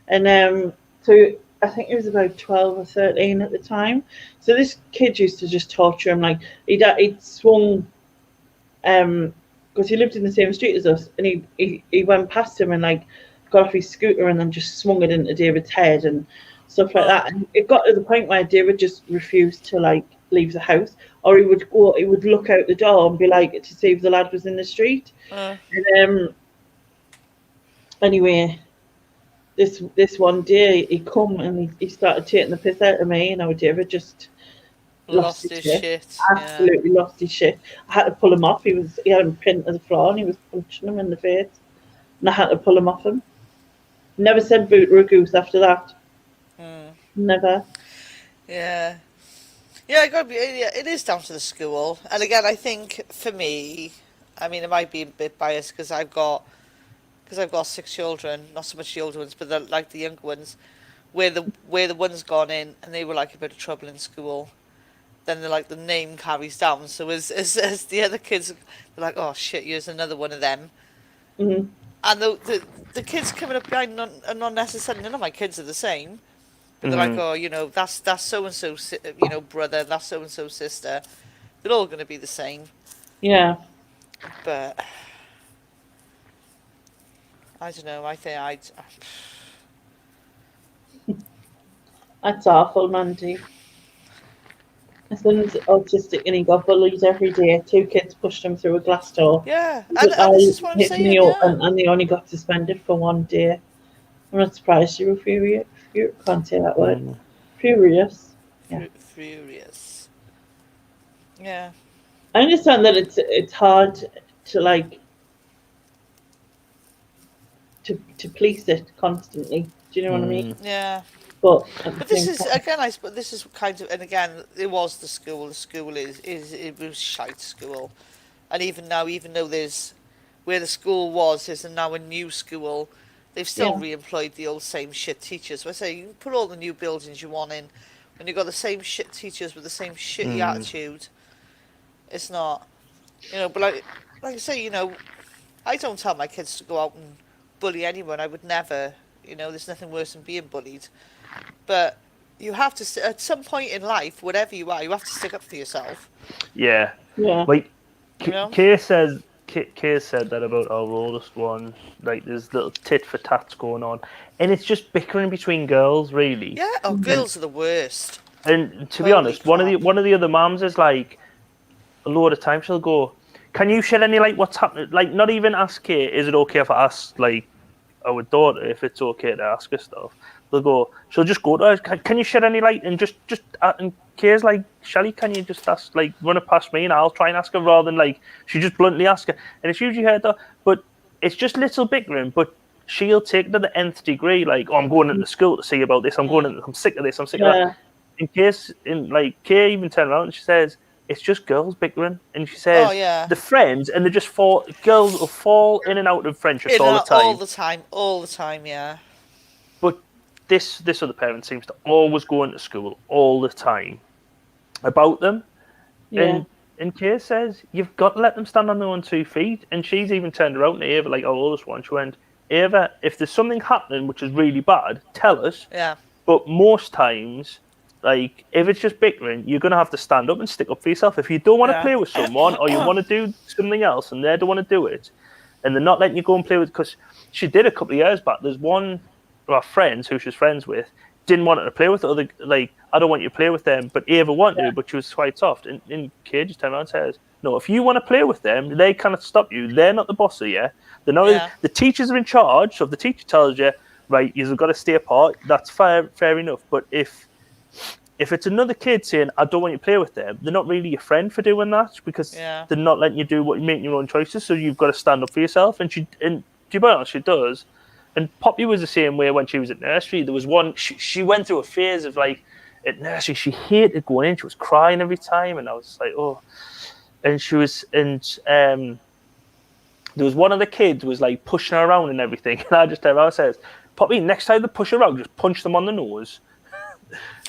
S2: And so I think he was about 12 or 13 at the time. So this kid used to just torture him. Like, he'd swung, because he lived in the same street as us, and he went past him and like got off his scooter and then just swung it into David's head and stuff like that. And it got to the point where David just refused to like leave the house, or he would look out the door and be like, to see if the lad was in the street. And anyway, this one day he come and he started taking the piss out of me, and David just lost his shit. Absolutely lost his shit. I had to pull him off. He had him pinned to the floor and he was punching him in the face, and I had to pull him off him. Never said boot or a goose after that. Never.
S1: Yeah, it is down to the school. And again, I think for me, I mean, it might be a bit biased because I've got 6 children, not so much the older ones, but like the younger ones, where the one's gone in and they were like a bit of trouble in school. Then they're like, the name carries down. So as the other kids, they're like, oh shit, here's another one of them. And the kids coming up behind are not necessarily, none of my kids are the same. But they're like, oh, you know, that's so and so, you know, brother, that's so and so sister. They're all going to be the same.
S2: Yeah.
S1: But I don't know. I think
S2: That's awful, Mandy. My son's autistic and he got bullied every day. 2 kids pushed him through a glass door.
S1: Yeah, and this is what I'm saying.
S2: And they only got suspended for 1 day. I'm not surprised you were furious. You can't say that word. Furious. Yeah.
S1: Furious. Yeah.
S2: I understand that it's hard to like to police it constantly. Do you know what I mean?
S1: Yeah.
S2: But
S1: this is again, this is kind of, and again, it was the school. The school it was shite school, and even now, even though there's where the school was, there's now a new school. They've still re-employed the old same shit teachers. So I say you can put all the new buildings you want in, when you've got the same shit teachers with the same shitty attitude. It's not, you know. But like I say, you know, I don't tell my kids to go out and bully anyone. I would never. You know, there's nothing worse than being bullied. But you have to, at some point in life, whatever you are, you have to stick up for yourself.
S9: Yeah.
S2: Yeah.
S9: Like,
S1: You know?
S9: Kay said that about our oldest one. Like, there's little tit for tats going on, and it's just bickering between girls, really.
S1: Yeah. Oh, girls are the worst.
S9: And to be
S1: Holy
S9: honest, one of the other mums is like, a lot of time she'll go, "Can you shed any light what's happening?" Like, not even ask her, "Is it okay if I ask like our daughter if it's okay to ask her stuff?" They'll go. She'll just go to her. "Can you shed any light?" And just and Kay's like, "Shelley, can you just ask, like, run it past me and I'll try and ask her," rather than like she just bluntly ask her. And it's usually her though, but it's just little bickering. But she'll take it to the nth degree. Like, "Oh, I'm going into school to see about this. I'm sick of this. I'm sick of that." In Kay even turned around and she says, "It's just girls bickering," and she says,
S1: Oh, yeah.
S9: "The friends, and they just girls will fall in and out of friendships all the time."
S1: All the time, yeah.
S9: But this other parent seems to always go into school all the time about them.
S2: Yeah.
S9: And Kay says, "You've got to let them stand on their own 2 feet." And she's even turned around to Ava, like our oldest one. She went, "Ava, if there's something happening which is really bad, tell us."
S1: Yeah.
S9: But most times, like, if it's just bickering, you're going to have to stand up and stick up for yourself. If you don't want to play with someone, or you want to do something else and they don't want to do it, and they're not letting you go and play with, because she did a couple of years back. There's one of our friends who she's friends with didn't want her to play with the other, like, "I don't want you to play with them," but Ava wanted to, but she was quite soft. And Kay just turned around and says, "No, if you want to play with them, they cannot stop you. They're not the boss of you. They're not. The teachers are in charge, so if the teacher tells you, right, you've got to stay apart, that's fair enough. But if it's another kid saying, 'I don't want you to play with them,' they're not really your friend for doing that, because they're not letting you do what you make your own choices. So you've got to stand up for yourself." And to be honest, she does. And Poppy was the same way when she was at nursery. There was one, she went through a phase of, like, at nursery, she hated going in. She was crying every time, and I was like, oh. And there was one of the kids was like pushing her around and everything, and I just turned around and says, "Poppy, next time they push her around, just punch them on the nose."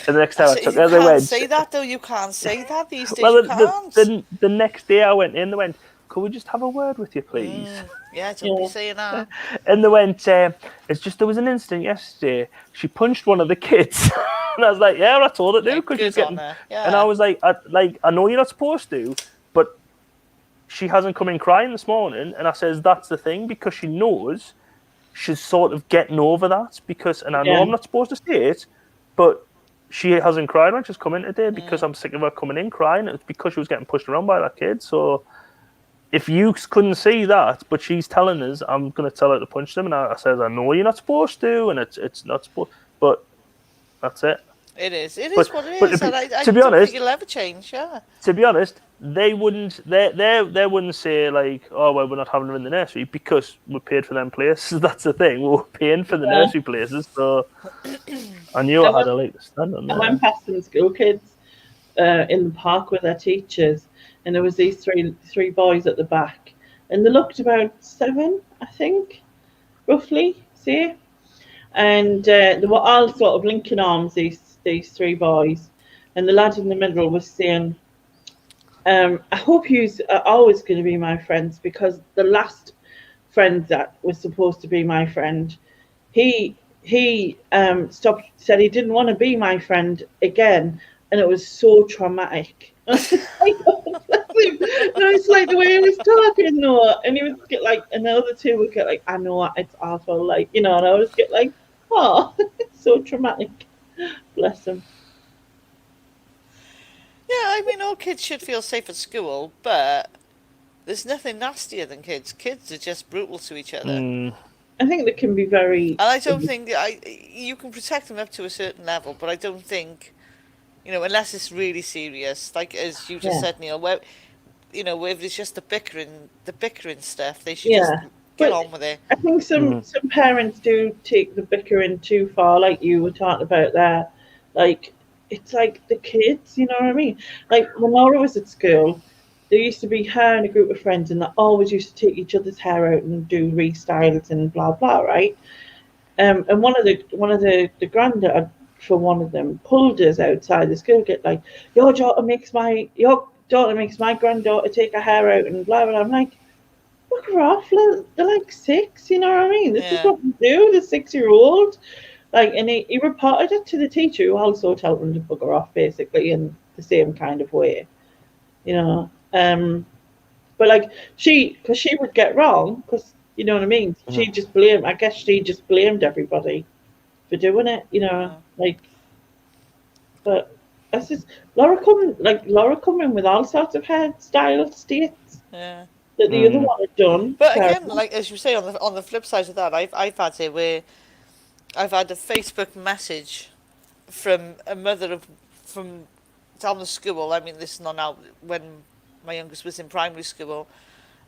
S9: And the next time I took her, they went. You can't
S1: say that though. You can't say that these days.
S9: Well,
S1: you can't.
S9: The next day I went in, they went, "Could we just have a word with you, please?"
S1: Yeah, don't be saying that.
S9: And they went, "It's just there was an incident yesterday. She punched one of the kids." And I was like, "Yeah, I told her to," because she's getting. And I was like, I know you're not supposed to, but she hasn't come in crying this morning." And I says, "That's the thing, because she knows she's sort of getting over that, because, and I know I'm not supposed to say it, but she hasn't cried when she's come in today because I'm sick of her coming in crying. It's because she was getting pushed around by that kid. So if you couldn't see that, but she's telling us, I'm going to tell her to punch them." And I says, "I know you're not supposed to, and it's not supposed, but that's it."
S1: It is what it is. And I
S9: to be
S1: don't
S9: honest,
S1: think it'll ever change. Yeah.
S9: To be honest, they wouldn't say, like, "Oh, well, we're not having them in the nursery because we paid for them places." That's the thing. We were paying for the nursery places, so I knew I had a leg to stand on.
S2: I went past some school kids in the park with their teachers, and there was these three boys at the back, and they looked about 7, I think, roughly, see? And they were all sort of linking arms, these 3 boys, and the lad in the middle was saying, "I hope you are always going to be my friends, because the last friend that was supposed to be my friend, he stopped, said he didn't want to be my friend again, and it was so traumatic." And it's like the way he was talking, though, and he would get like, and the other 2 would get like, "I know, it's awful," like, you know, and I would get like, "Oh, it's so traumatic." Bless him.
S1: Yeah, I mean, all kids should feel safe at school, but there's nothing nastier than kids. Kids are just brutal to each other.
S2: I think they can be very...
S1: And I don't think... you can protect them up to a certain level, but I don't think, unless it's really serious, like as you just said, Neil, where it's just the bickering stuff, they should just get on with it.
S2: I think some parents do take the bickering too far, like you were talking about there. Like, it's like the kids, you know what I mean? Like, when Laura was at school, there used to be her and a group of friends, and they always used to take each other's hair out and do restyles and blah blah, right? And one of the granddad for one of them pulled us outside the school, get like, your daughter makes my granddaughter take her hair out and blah blah. I'm like, look her off, they're like 6, you know what I mean? This is what we do, the 6-year-old. Like, and he reported it to the teacher, who also told him to bugger off, basically, in the same kind of way, you know. But like because she would get wrong, because you know what I mean. She just blamed. I guess she just blamed everybody for doing it, you know. Like, but that's just Laura coming with all sorts of hairstyle states
S1: Yeah.
S2: that the other one had done.
S1: But again, like as you say, on the flip side of that, I've had it where I've had a Facebook message from a mother from down the school. I mean, this is not now, when my youngest was in primary school,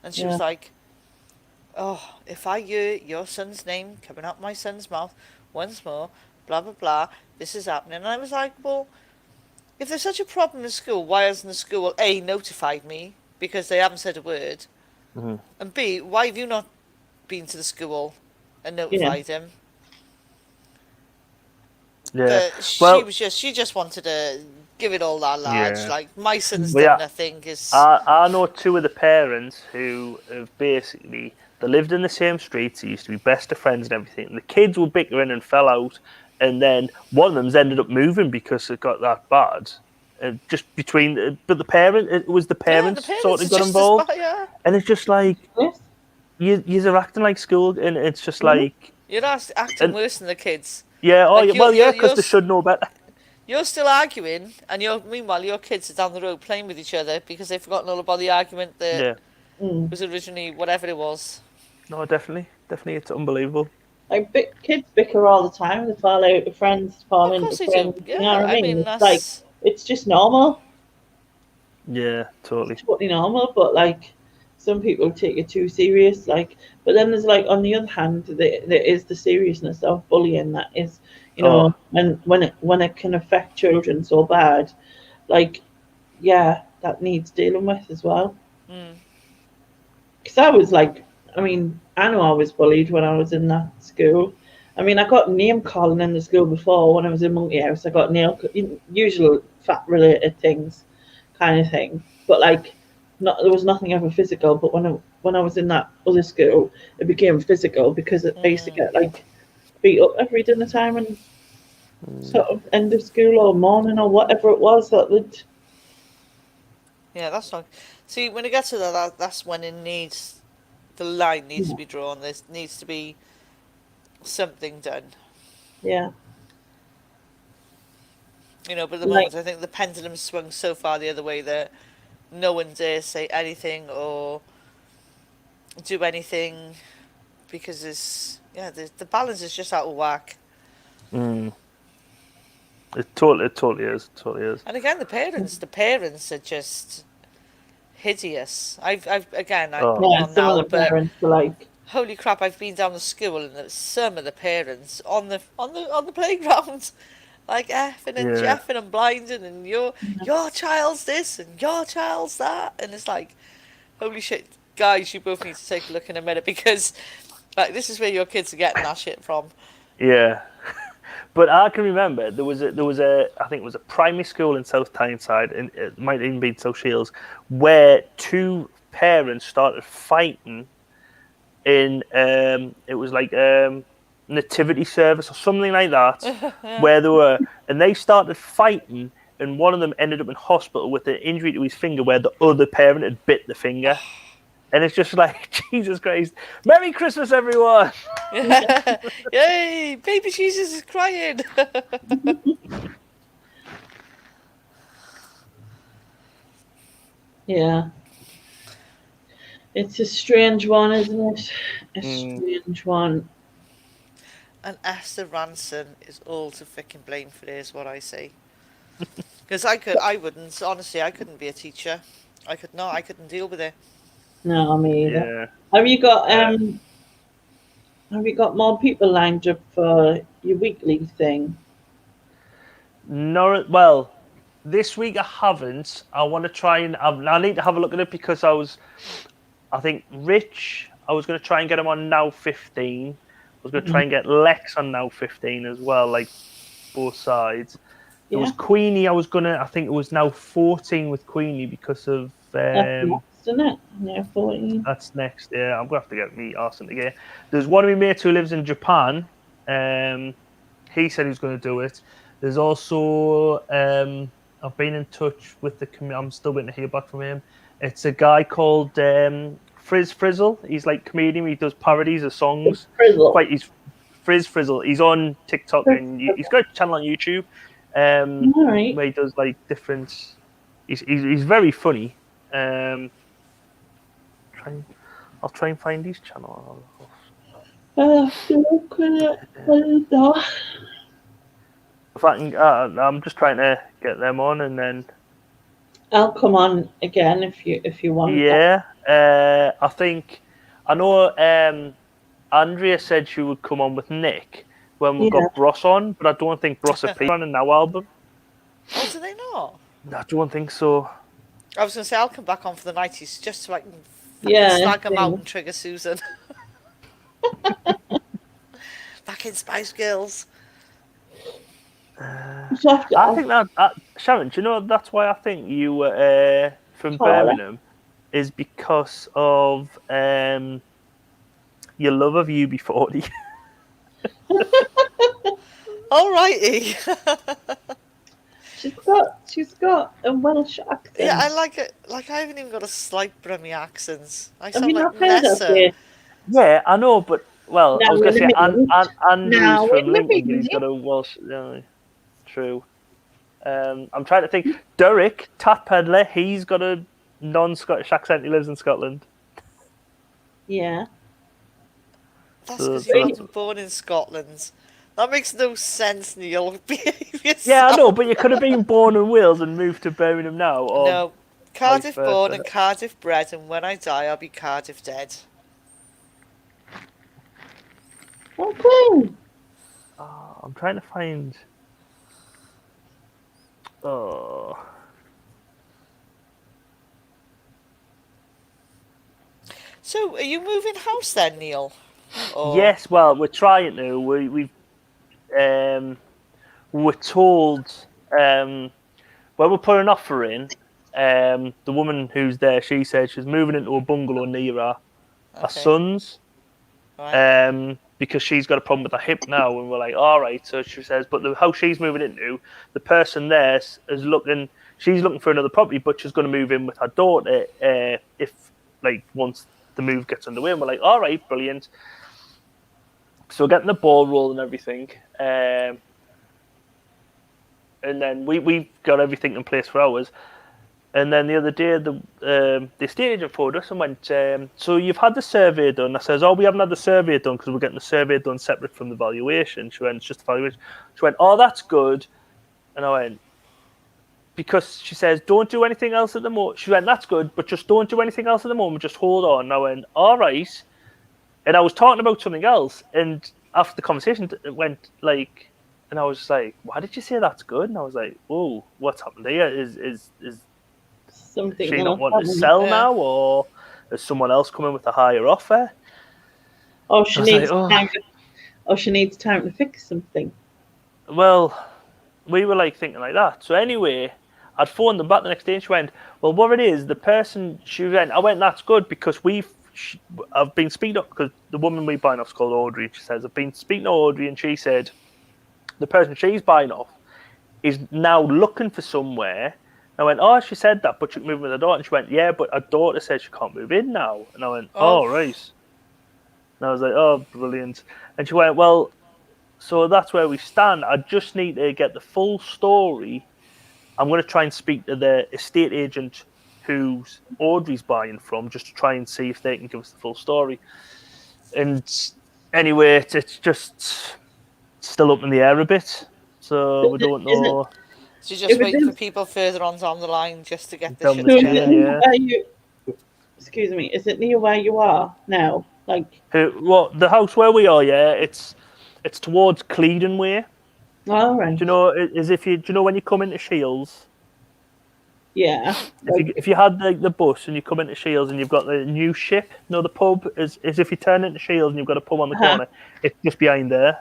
S1: and she was like, "Oh, if I hear your son's name coming out my son's mouth once more, blah blah blah, this is happening." And I was like, "Well, if there's such a problem in school, why hasn't the school A, notified me, because they haven't said a word, and B, why have you not been to the school and notified him?"
S9: Yeah.
S1: But
S9: Well,
S1: she just wanted to give it all that large.
S9: Yeah.
S1: Like, my son's done nothing.
S9: I know two of the parents who have basically, they lived in the same streets, they used to be best of friends and everything, and the kids were bickering and fell out, and then one of them's ended up moving because it got that bad. Just between, but the parent, it was the parents, sort of got involved, and it's just like, you're acting like school, and it's just like,
S1: you're acting worse than the kids.
S9: Yeah,
S1: like
S9: because they should know better.
S1: You're still arguing, and meanwhile your kids are down the road playing with each other because they've forgotten all about the argument that was originally whatever it was.
S9: No, definitely, it's unbelievable.
S2: Like, kids bicker all the time. They fall out with friends, fall into friends.
S1: Yeah,
S2: you know what I mean?
S1: It's
S2: like, it's just normal.
S9: Yeah, totally.
S2: It's totally normal, but like, some people take it too serious. Like, but then there's like, on the other hand, there is the seriousness of bullying that is, you know, and when it can affect children so bad, like, that needs dealing with as well. Because I was like, I mean, I know I was bullied when I was in that school. I mean, I got name calling in the school before when I was in Monkey House. I got usual fat related things, kind of thing. But like, there was nothing ever physical. But when I was in that other school, it became physical because I used to get like beat up every dinner time and sort of end of school or morning or whatever it was that would.
S1: Yeah, that's not. See, when it gets to that, that's when the line needs to be drawn. There needs to be something done.
S2: Yeah.
S1: You know, but at the moment, I think the pendulum swung so far the other way that no one dares say anything or do anything because the balance is just out of whack.
S9: It totally is.
S1: And again, the parents are just hideous. I've on now, but
S2: parents are like,
S1: holy crap! I've been down the school and some of the parents on the playground, like effing and jeffing and blinding, and your child's this and your child's that, and it's like, holy shit, guys, you both need to take a look in a minute because, like, this is where your kids are getting that shit from.
S9: Yeah. But I can remember there was a I think it was a primary school in South Tyneside, and it might even be in South Shields, where two parents started fighting in it was like nativity service or something like that, where they started fighting, and one of them ended up in hospital with an injury to his finger where the other parent had bit the finger. And it's just like, Jesus Christ. Merry Christmas, everyone.
S1: Yay, baby Jesus is crying.
S2: Yeah. It's a strange one, isn't it? A strange one.
S1: And Esther Ranson is all to freaking blame for this, is what I say. Because I couldn't be a teacher. I couldn't deal with it.
S2: No, me either.
S9: Yeah.
S2: Have you got more people lined up for your weekly thing?
S9: No, well, this week I haven't. I want to try and I need to have a look at it because I think Rich, I was going to try and get him on Now 15. I was going to try and get Lex on Now 15 as well, like both sides. There was Queenie. I think it was Now 14 with Queenie because of.
S2: That's next, isn't it? Yeah, 14.
S9: That's next. Yeah, I'm going to have to get me arse into gear. There's one of my mates who lives in Japan. he said he was going to do it. There's also I've been in touch with the I'm still waiting to hear back from him. It's a guy called Frizz Frizzle. He's like comedian. He does parodies of songs. He's Frizz Frizzle. He's on TikTok and he's got a channel on YouTube where he does like different. He's very funny. I'll try and find his channel. If I can, I'm just trying to get them on, and then
S2: I'll come on again if you want.
S9: Yeah, I know. Andrea said she would come on with Nick when we've got Bros on, but I don't think Bros are on a Now album.
S1: Oh, do they not?
S9: I don't think so.
S1: I was going to say I'll come back on for the 90s just so I can slag them out and trigger Susan. Back in Spice Girls.
S9: I think that Sharon, do you know that's why I think you were from Birmingham is because of your love of UB40.
S1: Alrighty.
S2: She's got a Welsh accent.
S1: Yeah, I like it. Like I haven't even got a slight Brummy accent. I
S2: Have
S1: sound
S2: you
S1: like
S2: not heard of
S1: Nessa.
S2: it?
S9: Yeah, I know, but I was going to say Andrew's
S2: Now
S9: from
S2: in the
S9: Lincoln, but he's got a Welsh. True. I'm trying to think. Derek, Tat Peddler, he's got a non-Scottish accent. He lives in Scotland.
S2: Yeah.
S1: That's because you weren't born in Scotland. That makes no sense, Neil.
S9: Yeah, I know, but you could have been born in Wales and moved to Birmingham now. Or
S1: no, Cardiff born and Cardiff bred, and when I die, I'll be Cardiff dead.
S2: Okay.
S9: I'm trying to find. Oh.
S1: So, are you moving house then, Neil? Or...
S9: Yes, well, we're trying to. We're told when we put an offer in, the woman who's there, she said she's moving into a bungalow near our son's, because she's got a problem with her hip now, and we're like, all right. So she says, but the house she's moving into, the person there is looking. She's looking for another property, but she's going to move in with her daughter if once the move gets underway. And we're like, all right, brilliant. So we're getting the ball rolling and everything. And then we've got everything in place for ours. And then the other day, the estate agent phoned us and went, so you've had the survey done. I says, oh, we haven't had the survey done because we're getting the survey done separate from the valuation. She went, it's just the valuation. She went, oh, that's good. And I went, because she says, don't do anything else at the moment. She went, that's good, but just don't do anything else at the moment. Just hold on. And I went, all right. And I was talking about something else. And after the conversation, it went like, and I was just like, why did you say that's good? And I was like, oh, what's happened here? Is
S2: something
S9: she not want to sell now, or is someone else coming with a higher offer?
S2: Oh, she needs time. She needs time to fix something.
S9: Well, we were like thinking like that. So anyway, I'd phoned them back the next day, and she went, well, what it is, the person she went, I went, that's good because I've been speaking up because the woman we buying off is called Audrey. She says I've been speaking to Audrey, and she said the person she's buying off is now looking for somewhere. I went, oh, she said that, but she can move with her daughter. And she went, yeah, but her daughter says she can't move in now. And I went, oh, right. And I was like, oh, brilliant. And she went, well, so that's where we stand. I just need to get the full story. I'm going to try and speak to the estate agent who's Audrey's buying from, just to try and see if they can give us the full story. And anyway, it's just still up in the air a bit. So we don't know.
S1: So you're just waiting for people further on down the line just to get the shit
S2: together. Excuse me, is it near where you are now? Like
S9: the house where we are? Yeah, it's towards Cleedon Way.
S2: All right.
S9: Do you know? Do you know when you come into Shields?
S2: Yeah.
S9: If you had the bus and you come into Shields and you've got the new ship, the pub is if you turn into Shields and you've got a pub on the corner, it's just behind there.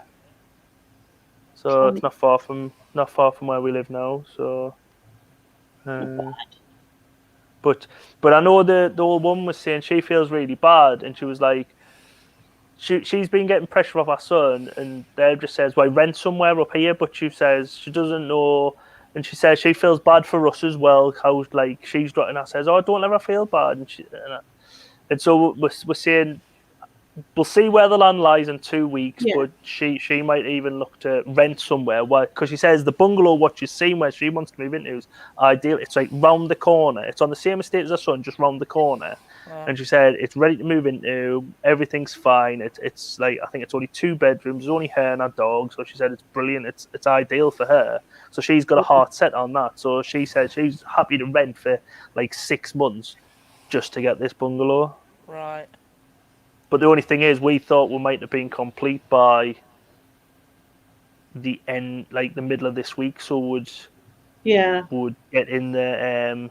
S9: So it's not far from where we live now. So, but I know the old woman was saying she feels really bad, and she was like, she's been getting pressure off her son, and Deb just says, "Well, rent somewhere up here," but she says she doesn't know, and she says she feels bad for us as well. How like she's and I says, "Oh, don't let her feel bad," and so we're saying we'll see where the land lies in 2 weeks, but she might even look to rent somewhere. Because she says the bungalow what she's seen where she wants to move into is ideal. It's like round the corner. It's on the same estate as her son, just round the corner. Wow. And she said it's ready to move into. Everything's fine. It's like I think it's only 2 bedrooms. There's only her and her dog. So she said it's brilliant. It's ideal for her. So she's got a heart set on that. So she said she's happy to rent for like 6 months just to get this bungalow.
S1: Right.
S9: But the only thing is, we thought we might have been complete by the end, like the middle of this week. So would get in the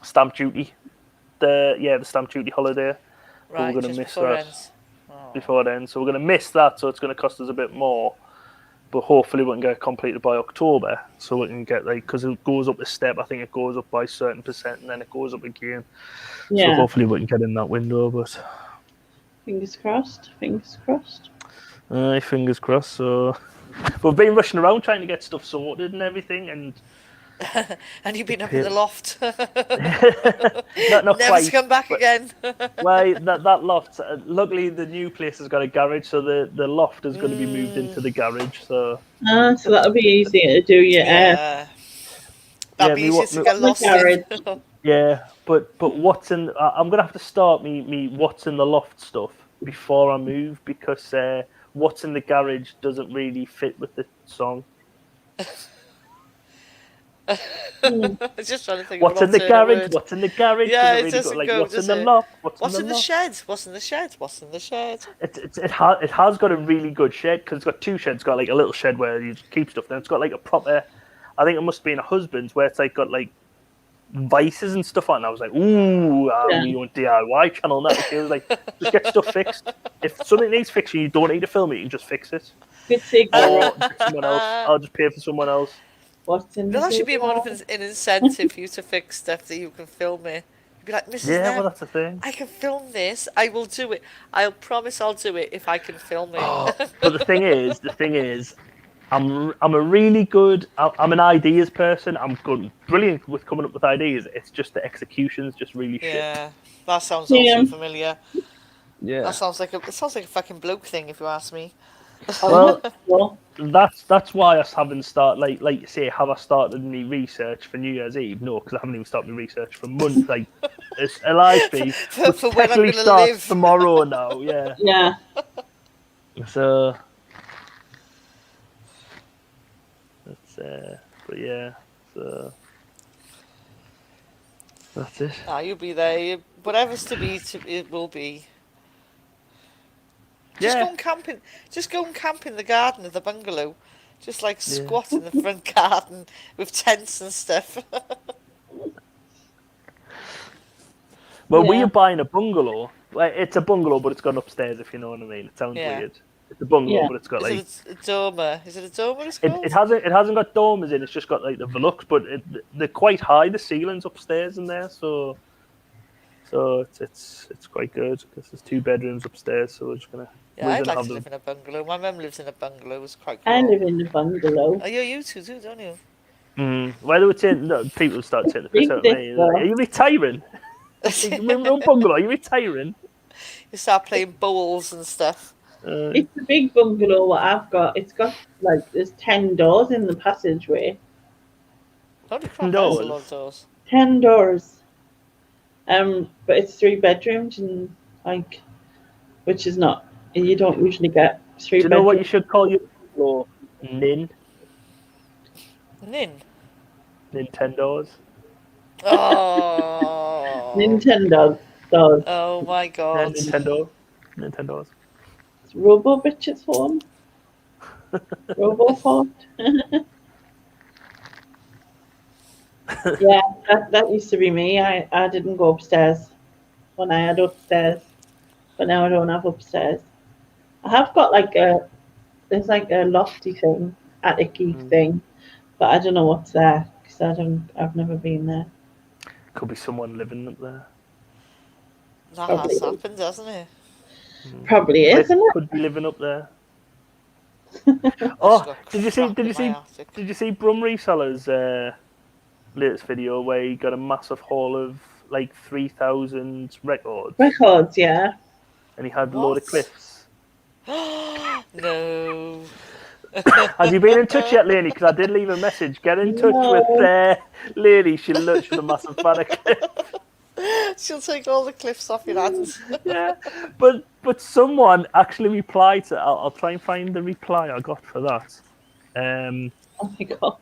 S9: stamp duty, the stamp duty holiday.
S1: Right.
S9: We're going to miss
S1: before
S9: that before then. So we're going to miss that. So it's going to cost us a bit more. But hopefully we can get completed by October, so we can get because it goes up a step. I think it goes up by a certain percent, and then it goes up again. Yeah. So hopefully we can get in that window. But
S2: fingers crossed. Fingers crossed.
S9: Fingers crossed. So we've been rushing around trying to get stuff sorted and everything, and
S1: and you've been up in the loft.
S9: not
S1: Never
S9: quite,
S1: to come back again.
S9: Well, that loft. Luckily, the new place has got a garage, so the loft is going to be moved into the garage. So
S2: so that'll be easier to do. Yeah.
S1: That'll be easier to get lost in.
S9: Yeah, but what's in? I'm gonna have to start me what's in the loft stuff before I move, because what's in the garage doesn't really fit with the song.
S1: Just trying to think.
S9: What's in the garage? What's in the garage?
S1: Yeah, it
S9: really
S1: doesn't
S9: go.
S1: go.
S9: What's in the loft?
S1: What's in the shed? What's in the shed? What's in the shed?
S9: It has got a really good shed, because it's got 2 sheds. It's got like a little shed where you keep stuff. Then it's got like a proper. I think it must be in a husband's where it's like got like vices and stuff on. And I was like, ooh, we want DIY channel now. It was like, just get stuff fixed. If something needs fixing, you don't need to film it. You can just fix it.
S2: Good signal.
S9: Or someone else. I'll just pay for someone else.
S2: What's in
S1: that should be more of an incentive for you to fix stuff that you can film it. You'd be like, Mrs.
S9: well, that's the thing.
S1: I can film this. I will do it. I'll promise I'll do it if I can film it.
S9: But the thing is, I'm a really good. I'm an ideas person. I'm good, brilliant with coming up with ideas. It's just the execution's just really shit.
S1: Yeah, that sounds also familiar.
S9: Yeah,
S1: that sounds like a fucking bloke thing, if you ask me.
S9: Well, that's why I haven't started. Like you say, have I started any research for New Year's Eve? No, because I haven't even started my research for months. Like it's a live feed.
S1: for when I'm going to live
S9: tomorrow now. Yeah.
S2: Yeah.
S9: So. But yeah, so that's it.
S1: You'll be there. Whatever's to be, it will be. Just go and camp in the garden of the bungalow. Just like squat in the front garden with tents and stuff.
S9: Well, we are buying a bungalow. Like, it's a bungalow, but it's gone upstairs, if you know what I mean. It sounds weird. It's a bungalow, but it's got like
S1: a dormer. Is it a dormer? It's called?
S9: It hasn't got dormers in. It's just got like the Velux, but they're quite high. The ceilings upstairs in there, so it's quite good because there's 2 bedrooms upstairs. So we're just gonna.
S1: Yeah, I'd like to live in a bungalow. My mum lives in a bungalow. It's quite cool.
S2: I live in a bungalow.
S1: Oh, you two do, don't you?
S9: Well, they were people start taking the piss out of me. Are you retiring? Remember bungalow? Are you retiring?
S1: You start playing bowls and stuff.
S2: It's a big bungalow. What I've got, it's got like there's 10 doors in the passageway.
S1: Holy crap! There's a lot of doors.
S2: 10 doors. But it's 3 bedrooms and like, which is not. You don't usually get 3 bedrooms.
S9: Do you know what you should call your bungalow? Nin. Nintendos.
S1: Oh.
S2: Nintendo.
S1: Oh my god.
S9: Nintendos.
S2: It's Robo Bitches home. Robo Fort. Yeah, that used to be me. I didn't go upstairs when I had upstairs, but now I don't have upstairs. I have got there's like a lofty thing, attic-y thing, but I don't know what's there because I've never been there.
S9: Could be someone living up there.
S1: That
S2: Probably.
S1: has happened, hasn't it?
S2: Probably is, isn't it?
S9: Could be living up there.
S1: Just
S9: Oh,
S1: got
S9: did you see?
S1: crap
S9: Did
S1: in
S9: you
S1: my
S9: see?
S1: attic.
S9: Did you see Brum Reseller's latest video where he got a massive haul of like 3,000 records,
S2: Records, yeah.
S9: and he had a load of
S1: What?
S9: cliffs?
S1: No.
S9: Have you been in touch yet, Lainey? Because I did leave a message. Get in touch with Lainey. She's a massive fan of cliffs.
S1: She'll take all the cliffs off your hands.
S9: Yeah, but someone actually replied to. I'll try and find the reply I got for that.
S2: Oh my god.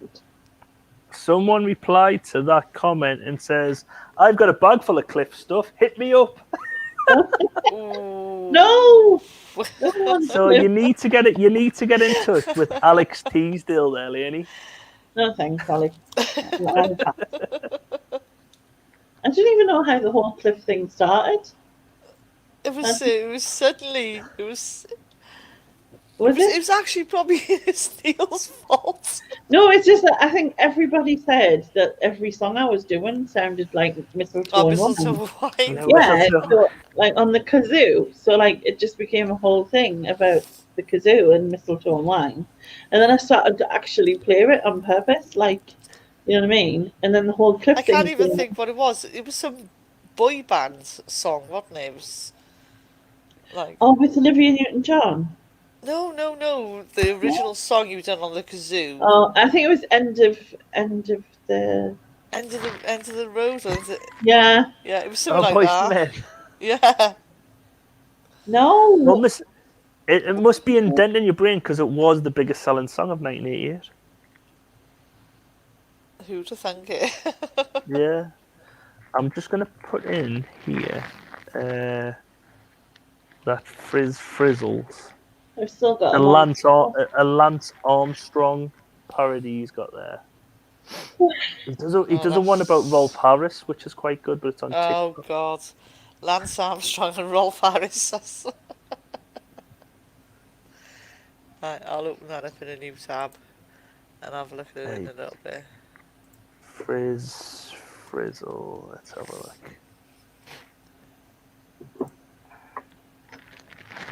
S9: Someone replied to that comment and says, "I've got a bag full of cliff stuff. Hit me up."
S2: No.
S9: So you need to get it. You need to get in touch with Alex Teasdale there, Lainey.
S2: No thanks, Alex. I didn't even know how the whole cliff thing started.
S1: It was suddenly. It was
S2: it?
S1: It was actually probably Neil's fault.
S2: No, it's just that I think everybody said that every song I was doing sounded like mistletoe and
S1: Mistletoe
S2: wine.
S1: wine.
S2: Yeah, so, like on the kazoo. So like it just became a whole thing about the kazoo and mistletoe and wine. And then I started to actually play it on purpose, like, you know what I mean? And then the whole clip
S1: I can't even think what it was. It was some boy band song, wasn't it? It was like...
S2: Oh, with Olivia Newton-John?
S1: No. The original song you done on the kazoo.
S2: Oh, I think it was end of the
S1: road. Was it?
S2: Yeah.
S1: Yeah, it was something like that. Yeah.
S2: No.
S9: Well, it must be indented in your brain because it was the biggest selling song of 1988.
S1: Who to thank it?
S9: Yeah. I'm just going to put in here that Frizzles.
S2: I've still got
S9: a Lance Armstrong parody he's got there. He does a one about Rolf Harris, which is quite good, but it's on TikTok.
S1: Oh God, Lance Armstrong and Rolf Harris. Right, I'll open that up in a new tab and have a look at it in a little bit.
S9: Frizzle. Let's have a look.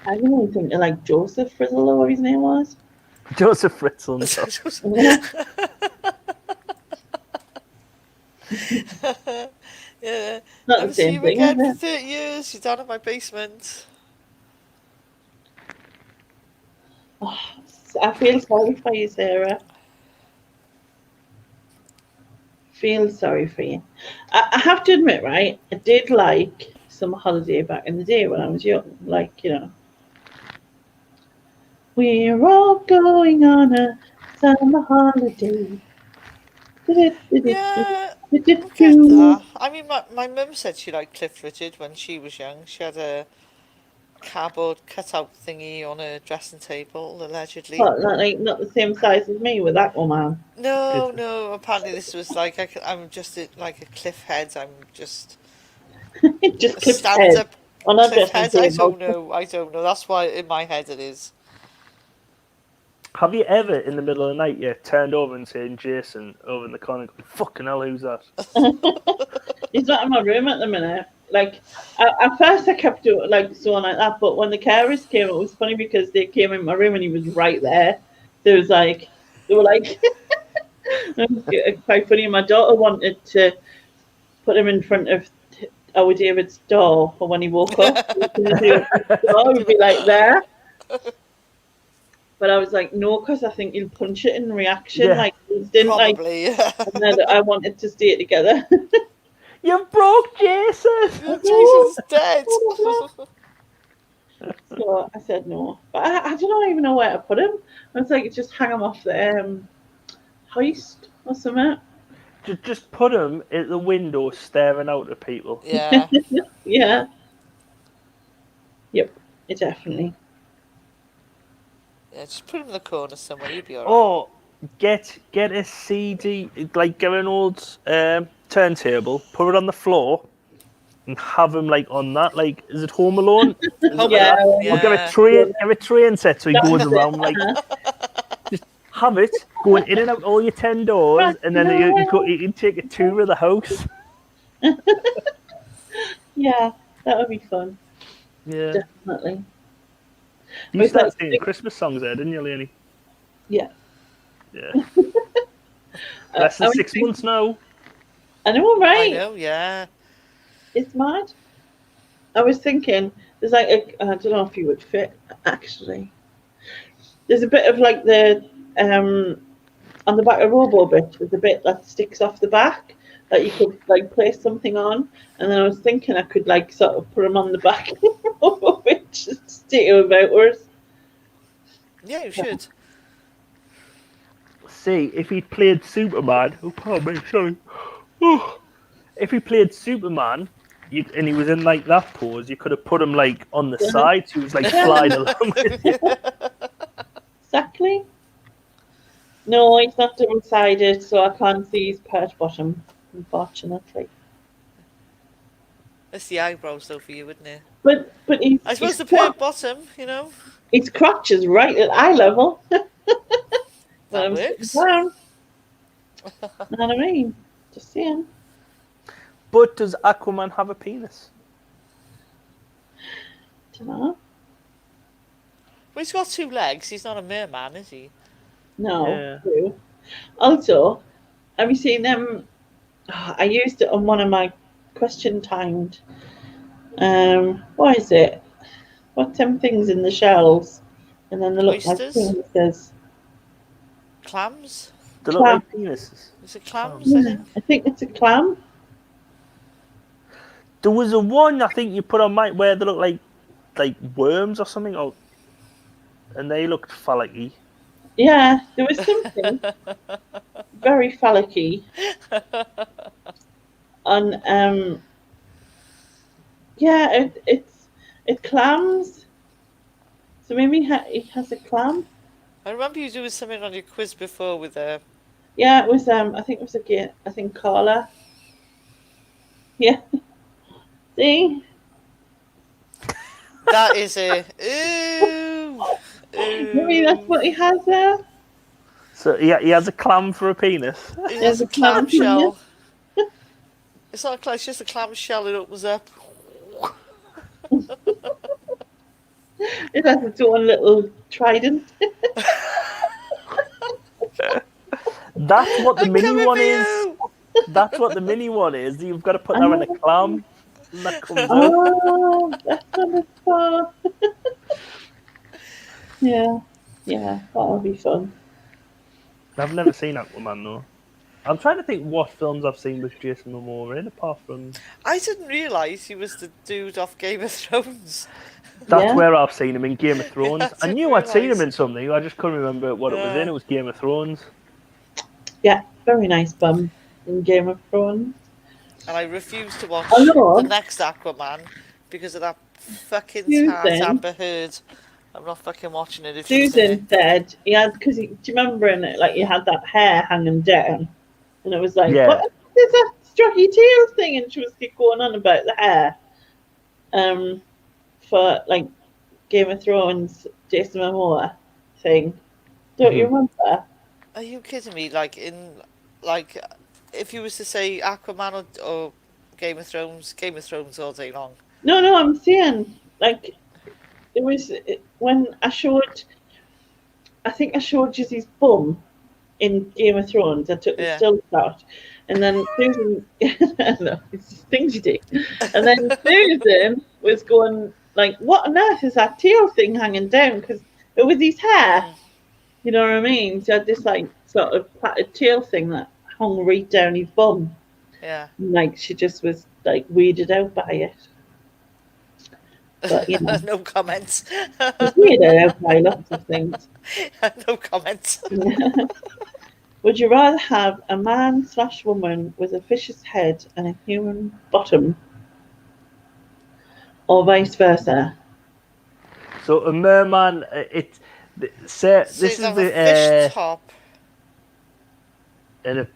S2: I don't even think like Joseph Frizzle or what his name was.
S9: Joseph Frizzle.
S1: Yeah.
S2: Not
S1: Never
S2: the
S1: see
S2: same
S1: you
S2: thing,
S1: again
S2: is
S1: for
S2: it?
S1: 30 years. You're down in my basement.
S2: Oh, I feel sorry for you, Sarah. Feel sorry for you. I have to admit, right? I did like summer holiday back in the day when I was young. Like, you know, we're all going on a summer holiday.
S1: Yeah, I get that. I mean, my mum said she liked Cliff Richard when she was young. She had a cardboard cutout thingy on her dressing table, allegedly.
S2: What, not the same size as me with that one, man?
S1: No. Apparently, this was like I'm just like a cliff head. I'm just
S2: just
S1: cliff
S2: head
S1: up
S2: on a
S1: cliff
S2: dressing
S1: head.
S2: table.
S1: I don't know. That's why in my head it is.
S9: Have you ever, in the middle of the night, turned over and seen Jason over in the corner going, "Fucking hell, who's that?"
S2: He's not in my room at the minute. Like, at first I kept doing like that, but when the carers came, it was funny because they came in my room and he was right there. So it was like, they were like, it was quite funny. My daughter wanted to put him in front of our David's door for when he woke up. He would be like there. But I was like, no, because I think he'll punch it in reaction. Like, he didn't
S1: probably,
S2: and then I wanted to stay together.
S9: You broke Jason!
S1: Jason's dead!
S2: So I said no. But I don't even know where to put him. I was like, just hang him off the hoist or something.
S9: Just put him at the window staring out at people.
S1: Yeah.
S2: Yeah. Yep, definitely.
S1: Yeah, just put him in the corner somewhere, you'll be alright.
S9: Or get a CD, like get an old turntable, put it on the floor, and have him like on that. Like, is it Home Alone?
S2: Yeah.
S9: Or get a train set so he goes around like. Just have it going in and out all your 10 doors, and then you can take a tour of the house.
S2: Yeah, That would be fun.
S9: Yeah.
S2: Definitely.
S9: You
S2: It's
S9: started
S2: like-
S9: singing Christmas songs there, didn't you, Leonie?
S2: Yeah.
S9: Yeah. Less than 6 months now.
S2: I know, right?
S1: I know, yeah.
S2: It's mad. I was thinking, there's like I don't know if you would fit, actually. There's a bit of like the, on the back of Robo bit, there's a bit that sticks off the back that you could like place something on. And then I was thinking I could like sort of put them on the back of Robo bit, just stick them outwards.
S1: Yeah, you should.
S9: See, if he played Superman, oh, pardon me, sorry. If he played Superman, and he was in like that pose, you could have put him like on the side, so he was like sliding along with you.
S2: Exactly. No, he's not double-sided, so I can't see his pert bottom, unfortunately.
S1: That's the eyebrows, though, for you, wouldn't it?
S2: But he's,
S1: I suppose
S2: his
S1: the pert bottom, you know.
S2: His crotch is right at eye level.
S1: That works.
S2: Down. Know what I mean? Just saying.
S9: But does Aquaman have a penis?
S2: Dunno.
S1: Well, he's got 2 legs. He's not a merman, is he?
S2: No.
S9: Yeah.
S2: True. Also, have you seen them? I used it on one of my question timed. What is it? What them things in the shells? And then they look
S1: Oysters?
S2: like penises.
S1: Clams?
S9: They look like penises.
S1: Is it clams, I think?
S2: I think it's a clam.
S9: There was a one I think you put on Mike where they look like worms or something, and they looked phallic-y.
S2: Yeah, there was something very phallic-y. And yeah, it clams. So maybe he has a clam.
S1: I remember you doing something on your quiz before with a...
S2: Yeah, it was. I think it was I think Carla. Yeah. See.
S1: That is a... Ooh.
S2: Maybe that's what he has there.
S9: So yeah, he has a clam for a penis.
S1: It has a clam shell. It's not a clam, it's just a clam shell that opens up.
S2: It has its own little trident.
S9: That's what the mini one is. That's what the mini one is. You've got to put that in a clam. And that comes out.
S2: Oh, that's kind of fun. Yeah, that'll be fun.
S9: I've never seen Aquaman though. I'm trying to think what films I've seen with Jason Momoa in, apart from...
S1: I didn't realise he was the dude off Game of Thrones.
S9: That's where I've seen him, in Game of Thrones. I knew I'd seen him
S1: realise.
S9: in something, I just couldn't remember what it was in. It was Game of Thrones.
S2: Yeah, very nice bum in Game of Thrones.
S1: And I refuse to watch
S2: Oh,
S1: the next Aquaman because of that fucking
S2: Susan.
S1: tart Amber Heard. I'm not fucking watching it. If she's in
S2: Susan
S1: it.
S2: said he had, because do you remember in it, like you had that hair hanging down, and it was like,
S9: Yeah.
S2: what is that Strocky Tail thing? And she was going on about the hair. For like Game of Thrones, Jason Momoa thing. Don't you remember?
S1: Are you kidding me? If you was to say Aquaman or Game of Thrones all day long.
S2: No, I'm saying like it was when I think I showed you his bum in Game of Thrones. I took the still shot, and then Susan, no, it's just things you do, and then Susan was going like, "What on earth is that tail thing hanging down?" Because it was his hair, you know what I mean? So I had this like sort of plaited tail thing that hung right down his bum.
S1: Yeah.
S2: And, like she just was like weirded out by it. But, you know,
S1: no comments.
S2: it's weirded out by lots of things.
S1: No comments.
S2: Would you rather have a man/woman with a fish's head and a human bottom, or vice versa?
S9: So a merman, this is
S1: a
S9: the
S1: fish top.
S9: And a,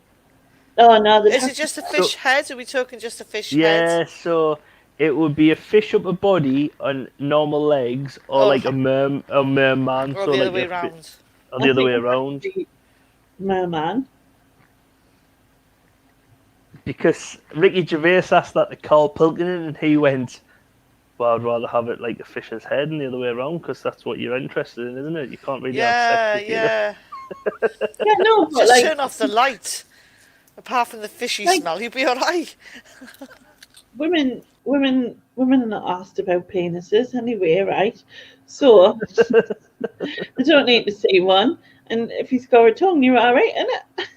S2: Oh no!
S1: Is it just a fish head? Are we talking just a fish head?
S9: yeah, so it would be a fish upper body on normal legs, or like a merman.
S1: Or
S9: so
S1: the
S9: like
S1: other way around.
S9: Or the other way around.
S2: Merman.
S9: Because Ricky Gervais asked that to Carl Pilkington, and he went, Well, I'd rather have it like a fish's head and the other way around, because that's what you're interested in, isn't it? You can't really have
S1: Yeah,
S9: sex with
S1: yeah.
S2: Yeah, no, but
S1: Just
S2: like,
S1: turn off the light. Apart from the fishy
S2: Like-
S1: smell, you'll be alright.
S2: women are not asked about penises anyway, right? So they don't need to see one. And if he's got a tongue, you're all right, innit?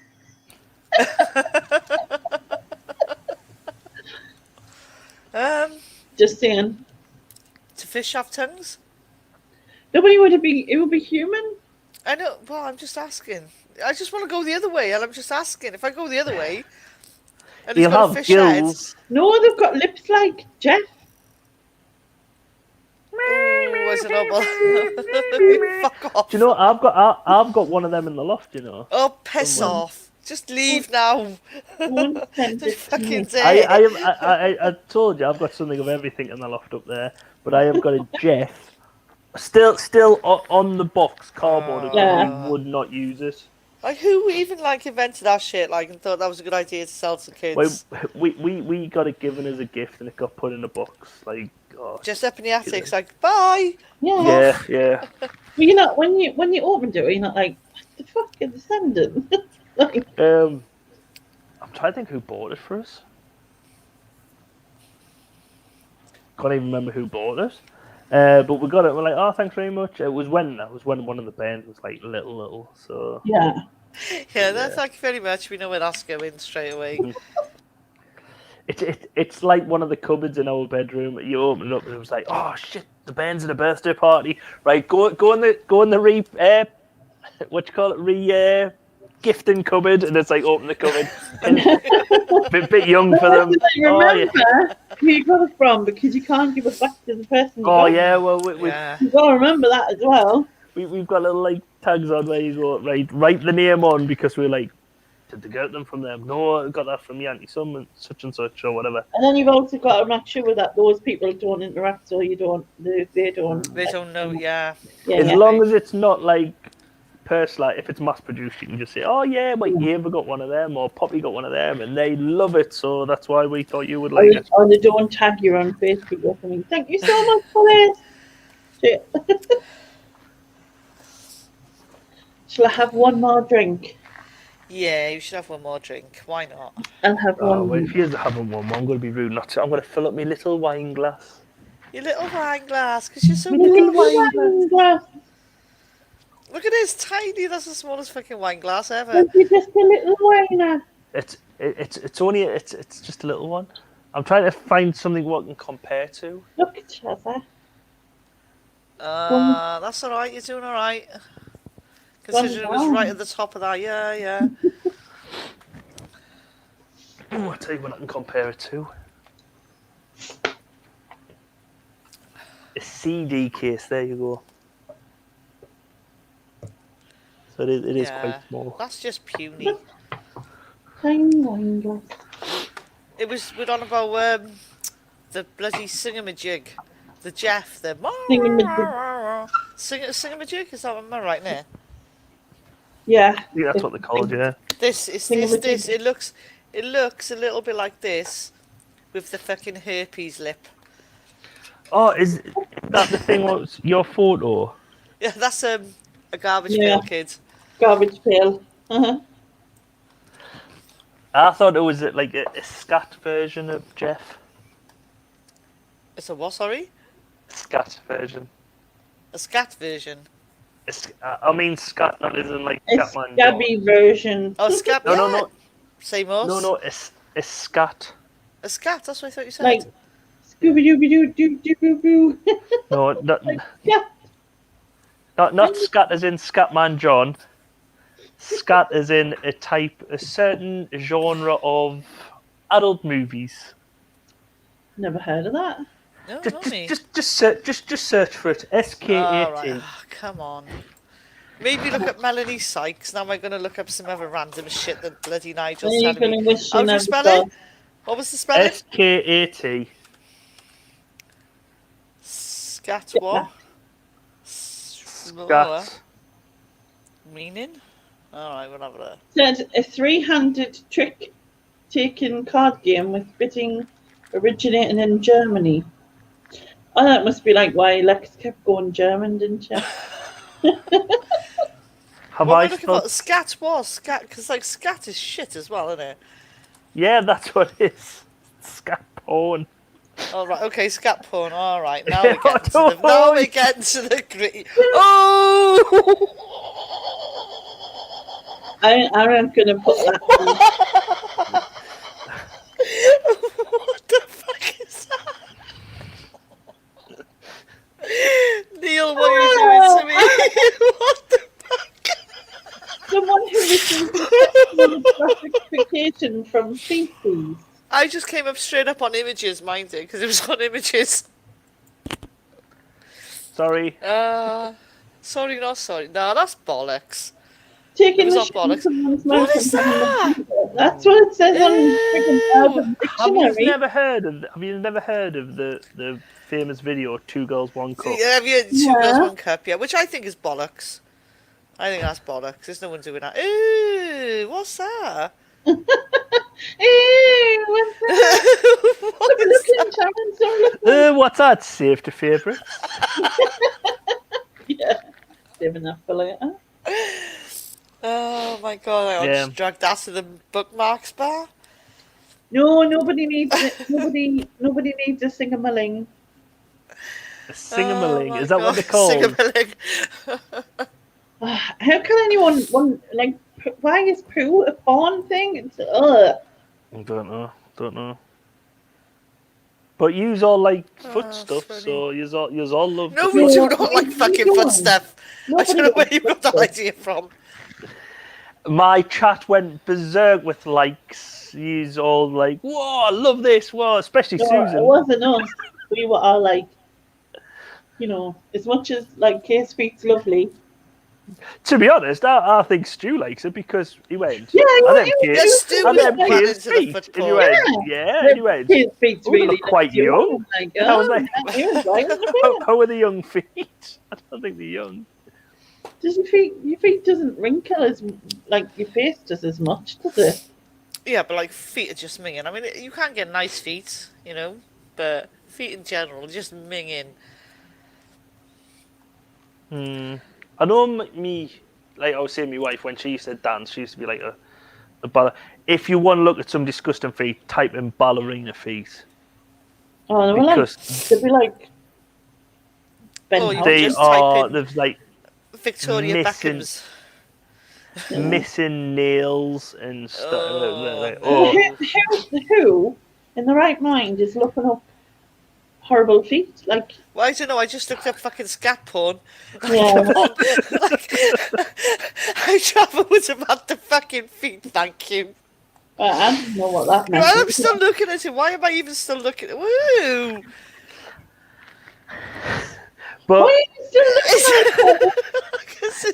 S2: Just saying.
S1: Do fish have tongues?
S2: Nobody would be. It would be human.
S1: I know. Well, I'm just asking. I just want to go the other way, and I'm just asking. If I go the other way, and he's
S9: He'll
S1: got a
S9: have
S1: fish head,
S9: gills.
S2: No, they've got lips like Jeff.
S1: oh, is it all? Fuck off.
S9: Do you know, I've got one of them in the loft, you know.
S1: Oh, piss off. Just leave now.
S2: Don't send
S1: Just
S2: it to
S1: fucking
S2: me.
S1: say it.
S9: I told you I've got something of everything in the loft up there, but I have got a Jeff still on the box cardboard.
S2: Yeah.
S9: I would not use it.
S1: Like, who even invented that shit and thought that was a good idea to sell to kids?
S9: We got it given as a gift and it got put in a box. Like, oh,
S1: Just up in the attic, like, bye.
S2: Yeah.
S9: yeah.
S2: But you're not when you open it, you're not like, what the fuck are they sending? Like,
S9: I'm trying to think who bought it for us. Can't even remember who bought it. But we got it. We're like, oh, thanks very much. It was when one of the bands was like little. So
S2: yeah.
S1: Yeah, thank you very much. We know where that's going straight away.
S9: It's like one of the cupboards in our bedroom. You open it up and it was like, oh shit, the band's at a birthday party. Right, go in the what you call it, gifting cupboard, and it's like open the cupboard. bit young for them.
S2: Remember who you got it from, because you can't give it back to the person.
S9: Oh yeah, well
S2: you got to remember that as well.
S9: We've got little like tags on where you go, write the name on, because we're like, did they get them from them? No, I got that from the auntie some such and such or whatever.
S2: And then you've also got to make sure that those people don't interact, so they don't
S1: know. Yeah.
S9: As long as it's not like personal, like if it's mass produced, you can just say, oh yeah, like Ava got one of them or Poppy got one of them, and they love it, so that's why we thought you would like it.
S2: Or they don't tag you on Facebook or something. Thank you so much for this. Shit. Shall I have one more drink?
S1: Yeah, you should have one more drink. Why not?
S2: I'll have one.
S9: Well, if you're having one more, I'm going to be rude not to. I'm going to fill up my little wine glass.
S1: Your little wine glass, because you're so
S2: Little
S1: little.
S2: wine glass.
S1: Look at this, tiny. That's the smallest fucking wine glass ever.
S2: You're just a little winer.
S9: It's only it's just a little one. I'm trying to find something what I can compare to.
S2: Look at each other.
S1: That's all right. You're doing all right. Considering it was right at the top of that. Yeah.
S9: Oh, I'll tell you what I can compare it to. A CD case. There you go. So it is quite small.
S1: That's just puny.
S2: Tiny wine glass.
S1: It was we're on about the bloody singamajig, the Jeff, the singamajig. Is that am I right there?
S2: Yeah.
S9: Yeah, that's what they called. Yeah.
S1: This. It looks a little bit like this, with the fucking herpes lip.
S9: Oh, is that the thing? What's your photo?
S1: Yeah, that's a garbage pail kid.
S2: Garbage pail. Uh-huh.
S9: I thought it was like a scat version of Jeff.
S1: It's a what? Sorry.
S9: Scat version.
S1: A scat version.
S9: I mean scat, not as in like
S2: A
S9: Scatman.
S2: scabby version.
S1: Oh, scat.
S9: No.
S1: Same us.
S9: No, it's scat.
S1: A scat. That's what I thought you said.
S2: Like Scooby Dooby Doo Doo Doo Boo.
S9: No, not scat as in Scatman John. Scat as in a certain genre of adult movies.
S2: Never heard of that.
S1: No,
S9: just search for it. SKAT.
S1: Right. Oh, come on. Maybe look up Melanie Sykes. Now I'm going to look up some other random shit that bloody Nigel's telling me. How do you spell it? What was the spelling?
S9: SKAT.
S1: Scat what?
S9: Scat.
S1: Meaning? Alright, we'll have a look.
S2: Said a three-handed trick-taking card game with bidding originating in Germany. Oh, that must be like why Lex kept going German, didn't she?
S9: Have
S1: What
S9: I
S1: am I looking
S9: still...
S1: for? Scat was scat because like scat is shit as well, isn't it?
S9: Yeah, that's what it is. Scat porn.
S1: All right, okay, scat porn. All right, now we're getting to
S9: Oh,
S1: the now we're getting to the gritty. Oh!
S2: I'm gonna put that.
S1: What the fuck is that? Neil, what are you doing to me? What the fuck?
S2: Someone who listens to gratification from feces.
S1: I just came up straight up on images, mind it, because it was on images.
S9: Sorry.
S1: Sorry, not sorry. No, that's bollocks.
S2: Taking
S1: It was
S2: the
S1: on bollocks.
S2: someone's
S1: What
S2: mouth
S1: is
S2: and having
S1: that?
S2: them- That's what it says on freaking Urban
S9: Have you
S2: Dictionary.
S9: never heard of? Have you never heard of the famous video "Two Girls, One Cup"?
S1: Have you two
S2: Yeah.
S1: girls, one cup? Yeah, which I think is bollocks. I think that's bollocks. There's no one doing that. Ooh, what's that?
S2: Ew, what's that?
S1: What
S2: Have a
S1: is
S2: look
S1: that?
S2: in, Sharon. Have a look.
S9: What's that? Saved to favourite.
S2: Yeah, saving that for later.
S1: Oh my god! I
S9: Yeah.
S1: just dragged that to the bookmarks bar.
S2: No, nobody needs it. Nobody needs a sing-a-maling.
S9: A sing-a-maling.
S1: Oh
S9: Is that
S1: my
S9: what they're
S1: God,
S9: called?
S1: sing-a-maling.
S2: How can anyone like? Why is poo a porn thing? It's
S9: I don't know. But yous all like foot stuff,
S1: funny.
S9: so yous all love.
S1: No,
S9: the
S1: we
S9: foot.
S1: do not like fucking foot stuff. I don't know where you got that idea from.
S9: My chat went berserk with likes. Yous all like, whoa, I love this. Whoa, especially
S2: No,
S9: Susan.
S2: it wasn't us. We were all like, as much as like Kate's feet's lovely.
S9: To be honest, I think Stu likes it because he went.
S2: Yeah,
S9: and then
S2: yeah,
S9: Kate,
S1: Stu
S9: and
S1: was
S9: then
S1: quite
S9: Kate's
S1: into the
S9: feet.
S1: foot
S9: And he
S1: porn.
S9: went, yeah, and he went.
S2: Kate's feet's
S9: "Oh, they
S2: really
S9: look quite
S2: lovely."
S9: young.
S2: Like,
S9: I was like,
S2: he was right.
S9: how are the young feet? I don't think they're young.
S2: Does your feet doesn't wrinkle as like your face does as much, does it?
S1: Yeah, but like feet are just minging. I mean, you can't get nice feet, but feet in general just minging.
S9: I know me, like I was saying, my wife, when she used to dance, she used to be like a baller. If you want to look at some disgusting feet, type in ballerina feet.
S2: Oh, they were
S9: Because
S2: they'd be like.
S1: Oh, you
S9: they
S1: just type
S9: are,
S1: in
S9: there's like
S1: Victoria
S9: missing-
S1: Beckham's.
S9: missing nails and stuff.
S1: Oh,
S2: Who in the right mind is looking up horrible feet? Like,
S1: well, I don't know. I just looked up fucking scat porn.
S2: yeah,
S1: I travel with about the fucking feet. Thank you.
S2: I didn't know what that meant.
S1: Well, I'm still looking at it. Why am I even still looking? Woo!
S9: But
S2: Why are you still looking at it?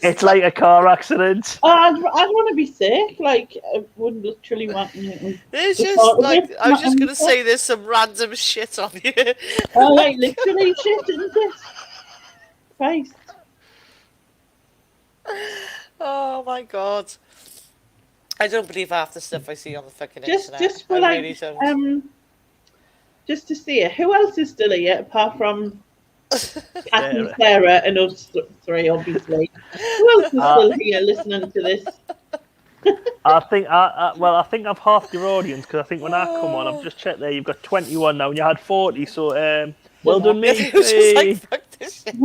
S9: it's like a car accident.
S2: Oh, I'd want to be sick. Like, I would literally want.
S1: There's
S2: The
S1: just
S2: thought of
S1: like
S2: it,
S1: I was just gonna
S2: not-
S1: say there's some random shit on here.
S2: Oh, like literally shit, isn't it? Christ.
S1: Oh my god. I don't believe half the stuff I see on the fucking
S2: Just
S1: internet.
S2: for
S1: I
S2: like,
S1: really don't.
S2: just to see it. Who else is still here apart from Kat and
S9: Sarah.
S2: Sarah and us three, obviously? Who else is still here listening to this?
S9: I think I think I've half your audience because I think when I come on, I've just checked there. You've got 21 now, and you had 40. So well done, me.
S1: It was just like
S9: Hey.
S1: fuck this shit.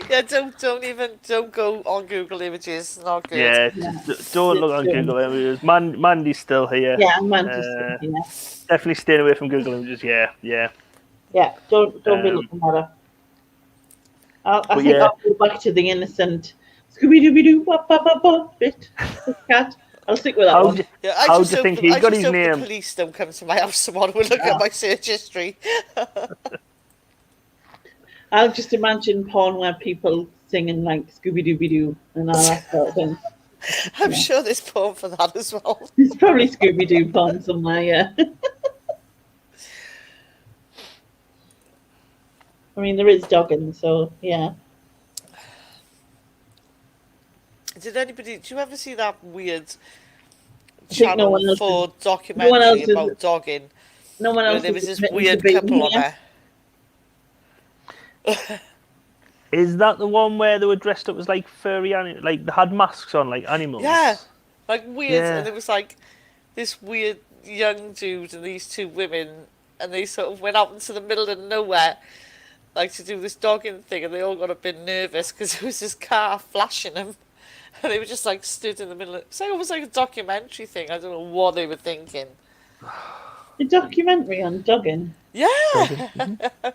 S1: Yeah, don't go on Google Images. Not good.
S9: Yeah, don't look on Google Images. Mandy's still here.
S2: Yeah, Mandy's still here.
S9: Definitely staying away from Google Images. Yeah.
S2: Yeah, don't be looking at her. I think
S9: yeah.
S2: I'll go back to the innocent Scooby-Dooby-Doo bit. Cat. I'll stick with that
S9: How
S2: one.
S9: do,
S1: Yeah,
S9: how do you think he got his
S1: The
S9: name?
S1: police don't come to my house tomorrow and look at my search history.
S2: I'll just imagine porn where people singing like Scooby-Dooby-Doo and all that sort of thing.
S1: I'm sure there's porn for that as well.
S2: There's probably Scooby-Doo porn somewhere, yeah. I mean, there is dogging, so yeah.
S1: Do you ever see that weird
S2: I think no
S1: Channel
S2: one else
S1: 4
S2: no one else
S1: documentary
S2: is-
S1: about dogging?
S2: No one
S1: where
S2: else
S1: there
S2: is
S1: was this
S2: admitting to
S1: weird
S2: being
S1: couple on
S2: here.
S1: there.
S9: Is that the one where they were dressed up as like furry animals, like they had masks on like animals?
S1: Yeah, like weird,
S9: Yeah.
S1: and it was like this weird young dude and these two women, and they sort of went out into the middle of nowhere, like to do this dogging thing, and they all got a bit nervous because there was this car flashing them, and they were just like stood in the middle of. It's like almost like a documentary thing. I don't know what they were thinking.
S2: A documentary on dogging.
S1: Yeah,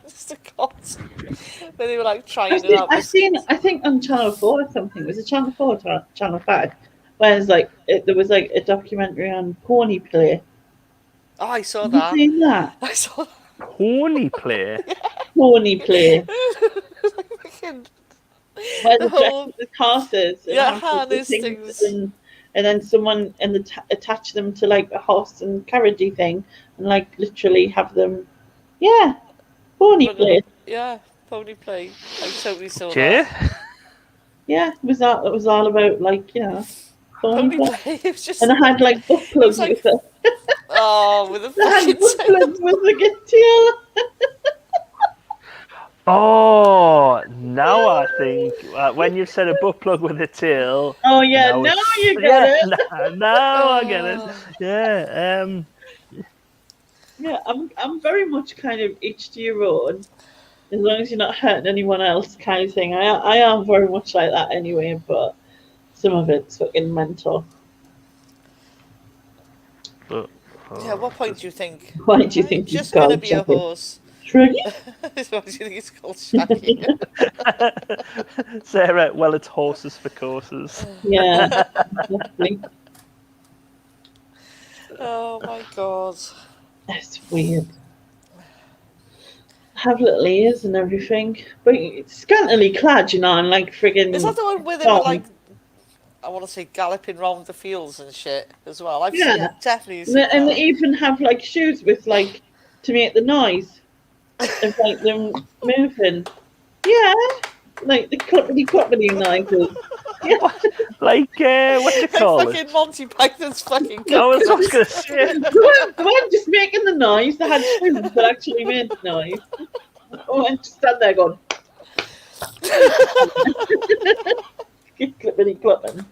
S1: just a concept. Where they were like trying it out.
S2: I've seen, I think on Channel 4 or something. Was it Channel 4 or Channel 5? Where it's like, there was like a documentary on pony play.
S1: Oh, I saw
S2: Have
S1: that.
S2: you seen that?
S1: I saw that.
S9: Pony play?
S2: Pony play.
S1: Fucking-
S2: Where
S1: The
S2: the
S1: whole-
S2: the horses.
S1: Yeah,
S2: have the
S1: harness
S2: things
S1: things.
S2: and then someone attach them to like a horse and carriagey thing and like literally have them. Yeah, pony play.
S1: Yeah, pony play. I totally saw
S9: Yeah.
S1: that.
S2: Yeah, it was all about like, you know, pony
S1: Pony
S2: play.
S1: play. It was just.
S2: And I had like butt plugs
S1: like-
S2: with it.
S1: Oh, with a
S2: I had
S1: fucking
S2: butt
S1: tail.
S2: plugs with the tail.
S9: Oh, now I think when you said a butt plug with a tail.
S2: Oh yeah,
S9: now
S2: now
S9: it's-
S2: you got it.
S9: Now I get it. Yeah.
S2: Yeah, I'm very much kind of each to your own, as long as you're not hurting anyone else, kind of thing. I am very much like that anyway, but some of it's fucking mental.
S9: But,
S1: Yeah, what point do you think?
S2: Why do you
S1: I'm
S2: think
S1: just
S2: you've
S1: gonna
S2: got
S1: be a
S2: Shaggy?
S1: horse?
S2: Shaggy?
S1: What do you think it's called, Shaggy?
S9: Sarah, well, it's horses for courses.
S2: Yeah, exactly.
S1: Oh my god.
S2: That's weird. Have little ears and everything, but it's scantily clad, you know, and like friggin'.
S1: Is that the one where they were like, I want to say galloping round the fields and shit as well? I've seen
S2: Yeah.
S1: definitely
S2: And
S1: seen
S2: they, and
S1: that.
S2: they even have like shoes with like to make the noise of like them moving. Yeah, like the clippity noises. Yeah.
S9: Like, what you call
S1: Like
S9: it?
S1: fucking Monty Python's fucking
S9: I was
S1: coconuts.
S9: going to say.
S2: They weren't just making the noise. They had shoes that actually made the noise. Oh, and just stand there going. Clippity clipping.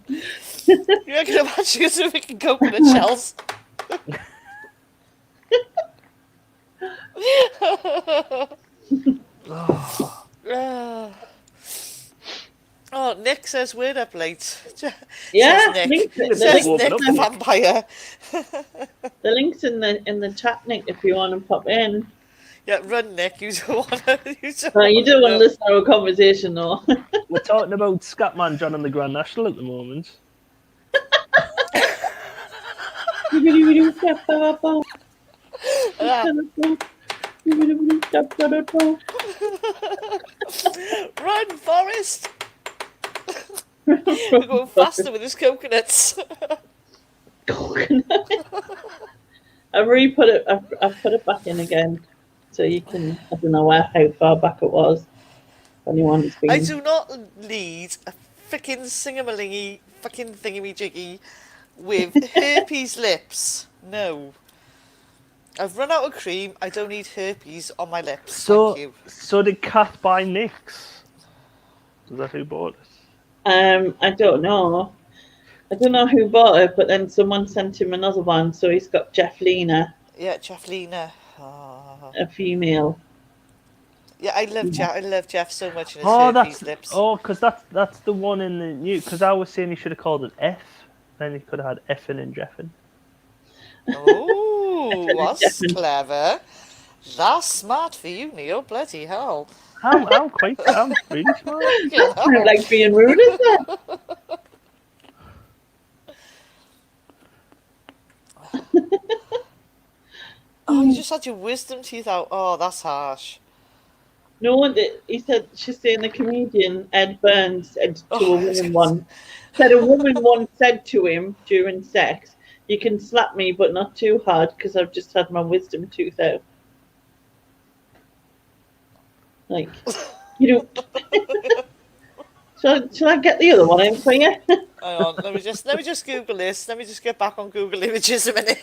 S1: You can imagine you some fucking coconut shells. Oh, Nick says we're up late.
S2: Yeah,
S1: Says Nick.
S2: links, the,
S1: Says
S2: link,
S1: Nick the vampire.
S2: the links in the chat, Nick, if you want to pop in.
S1: Yeah, run, Nick. You don't want to.
S2: You do want to listen to our conversation, though.
S9: We're talking about Scatman John and the Grand National at the moment.
S1: Run, Forrest! We're going faster with his coconuts.
S2: I've re-put it. I've put it back in again, so you can. I don't know how far back it was. If anyone's been.
S1: I do not need a freaking singamalinggy fucking thingy-jiggy with herpes lips. No. I've run out of cream. I don't need herpes on my lips. Thank you.
S9: So did Kath buy Nick's? Is that who bought it?
S2: I don't know. I don't know who bought it, but then someone sent him another one, so he's got Jeff Lena,
S1: Yeah, Jeff Lena. Oh.
S2: a female.
S1: Yeah, I love Jeff. I love Jeff so much in his
S9: Oh,
S1: herpes
S9: that's
S1: lips.
S9: because that's the one in the new. Because I was saying he should have called it F. Then he could have had Effin and Jeffin.
S1: Oh, that's clever. That's smart for you, Neil. Bloody hell.
S9: I'm really smart.
S2: Kind of like being rude, isn't it?
S1: Oh, you just had your wisdom teeth out. Oh, that's harsh.
S2: No one. He said she's saying the comedian Ed Burns said to a woman once. Said a woman once said to him during sex, "You can slap me, but not too hard, because I've just had my wisdom tooth out." Like, you know. Shall I get the other one in for you?
S1: Hang on, let me just Google this. Let me just get back on Google Images a minute.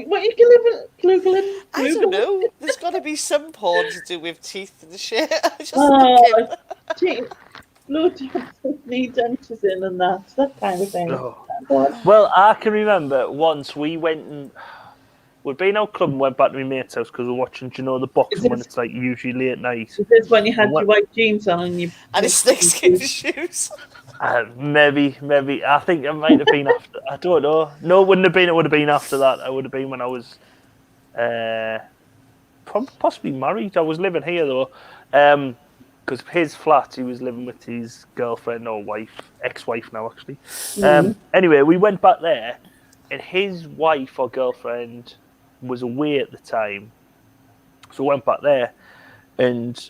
S2: What are you Googling?
S1: I don't know. There's got to be some porn to do with teeth and shit. I just thinking.
S2: Blowjobs need dentures in and that kind of thing.
S9: Oh. Well, I can remember once we'd been out clubbing, went back to my mate's house because we're watching, do you know, the boxing when it's like usually late at night.
S2: Is this when you had your white jeans on and
S1: his snakeskin shoes?
S9: Maybe. I think it might have been after. I don't know. No, it wouldn't have been. It would have been after that. It would have been when I was possibly married. I was living here though. Because his flat, he was living with his girlfriend or wife, ex-wife now actually. Anyway, we went back there, and his wife or girlfriend was away at the time, so we went back there, and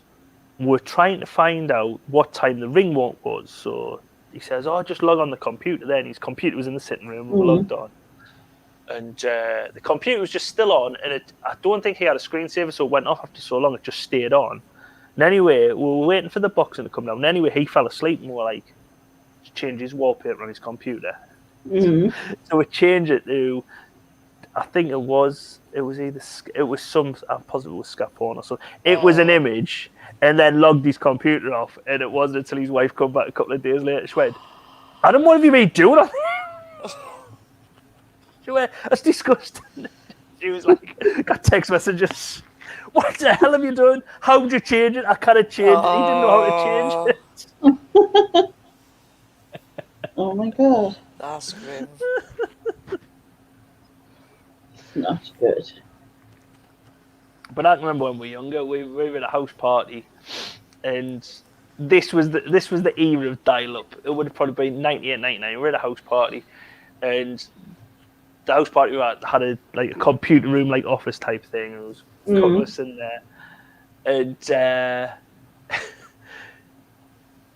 S9: we're trying to find out what time the ring walk was. So he says, "Oh, just log on the computer." Then his computer was in the sitting room. We logged on, and the computer was just still on, and I don't think he had a screensaver, so it went off after so long. It just stayed on. And anyway, we were waiting for the boxing to come down. And anyway, he fell asleep, and we were like, change his wallpaper on his computer. So we changed it to, I think it was some, I'm positive it was scat porn or something. It was an image, and then logged his computer off. And it wasn't until his wife come back a couple of days later. She went, "Adam, what have you been doing?" She went, "That's disgusting." She was like, got text messages. "What the hell have you done? How did you change it?" "I can't change it." He didn't know how to change it.
S2: Oh my god.
S1: That's grim.
S2: Not good.
S9: But I can remember when we were younger, we were at a house party, and this was the era of dial-up. It would have probably been 98, 99. We were at a house party, and the house party we had a computer room, like office type thing. It was a couple of us in there, and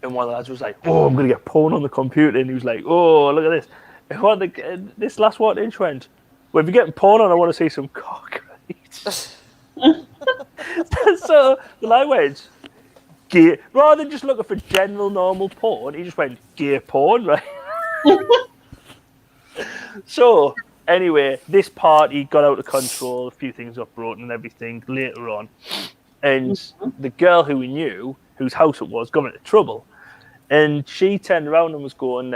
S9: and one of the lads was like, "Oh, I'm gonna get porn on the computer," and he was like, "Oh, look at this." And this last one inch went, "Well, if you're getting porn on, I want to see some cock." Right? So the lad went, "Gay," rather than just looking for general normal porn. He just went, "Gay porn," right? So anyway, this party got out of control. A few things uprooted and everything later on. And the girl who we knew, whose house it was, got into trouble. And she turned around and was going,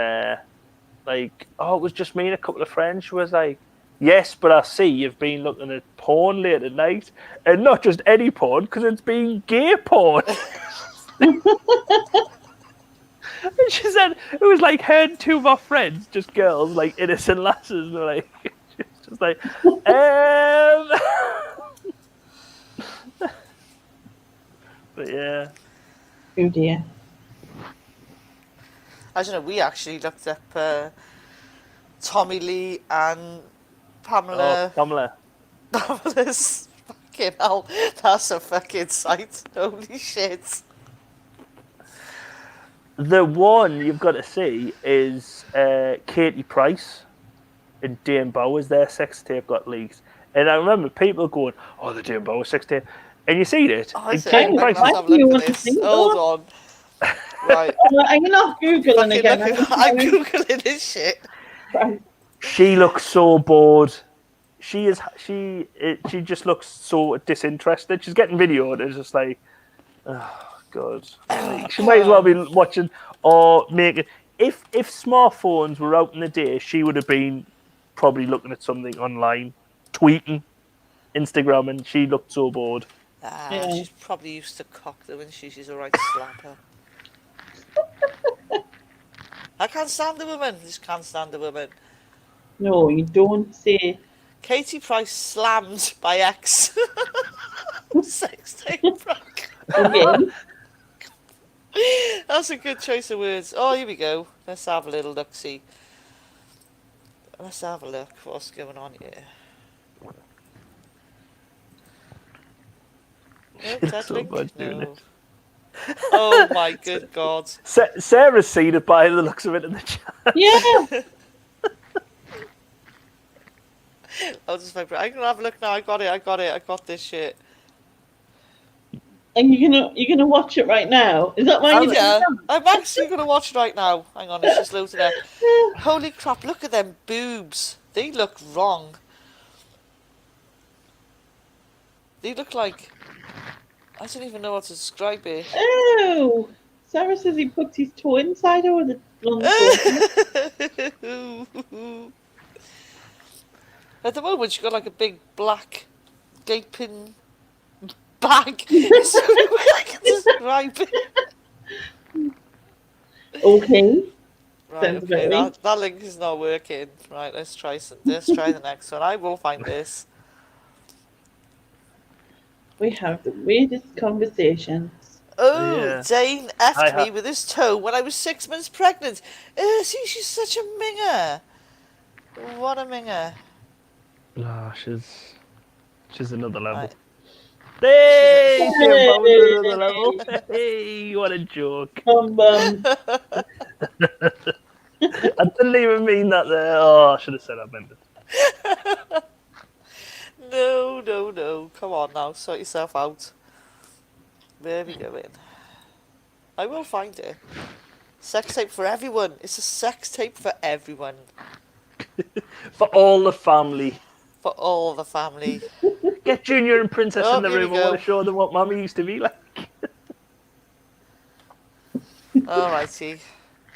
S9: like, "Oh, it was just me and a couple of friends." She was like, "Yes, but I see you've been looking at porn late at night. And not just any porn, because it's been gay porn." And she said it was like her and two of our friends, just girls, like innocent lasses. And like, just like, But yeah.
S2: Oh dear.
S1: I don't know. We actually looked up Tommy Lee and Pamela.
S9: Oh, Pamela.
S1: Pamela's fucking hell. That's a fucking sight. Holy shit.
S9: The one you've got to see is Katie Price and Dame Bowers. Their sex tape got leaked. And I remember people going, "Oh, the Dame Bowers sex tape." And you see it.
S1: Oh,
S9: and Katie Price.
S1: Let's have a look at this. Hold on. Right.
S2: I'm not Googling again.
S1: I'm Googling this shit.
S2: Right.
S9: She looks so bored. She just looks so disinterested. She's getting videoed. It's just like, oh god. Like, she might as well be watching or making. If smartphones were out in the day, she would have been probably looking at something online, tweeting, Instagram, and she looked so bored.
S1: She's probably used to cock though, and she's a right slapper. I can't stand the woman. Just can't stand the woman.
S2: No, you don't say.
S1: Katie Price slammed by ex. Sex tape prank.
S2: Okay.
S1: That's a good choice of words. Oh, here we go. Let's have a little look-see. Let's have a look. What's going on here? No, dead
S9: So
S1: link?
S9: bad doing
S1: No.
S9: it.
S1: Oh my good god.
S9: Sarah's seen it by the looks of it in the chat.
S2: Yeah.
S1: I'll just I'm gonna have a look now. I got this shit.
S2: And you're gonna watch it right now. Is that why you
S1: Yeah, I'm actually gonna watch it right now. Hang on, it's just loading up. Holy crap! Look at them boobs. They look wrong. They look like... I don't even know how to describe it.
S2: Oh! Sarah says he puts his toe inside her with a long toe.
S1: At the moment, she's got like a big black gaping bag. It's the only way I can describe it.
S2: Okay.
S1: Right, okay, that link is not working. Right, let's try the next one. I will find this.
S2: We have the weirdest conversations.
S1: Oh,
S9: Yeah.
S1: Dane effed me with his toe when I was 6 months pregnant. See, she's such a minger. What a minger.
S9: Oh, she's another level.
S1: Right.
S9: Hey, another level. Hey, what a joke. I didn't even mean that there. Oh, I should have said I meant it.
S1: No. Come on now, sort yourself out. Where are we going? I will find it. Sex tape for everyone. It's a sex tape for everyone.
S9: For all the family.
S1: For all the family.
S9: Get Junior and Princess in the room. I want to show them what Mummy used to be like.
S1: Alrighty.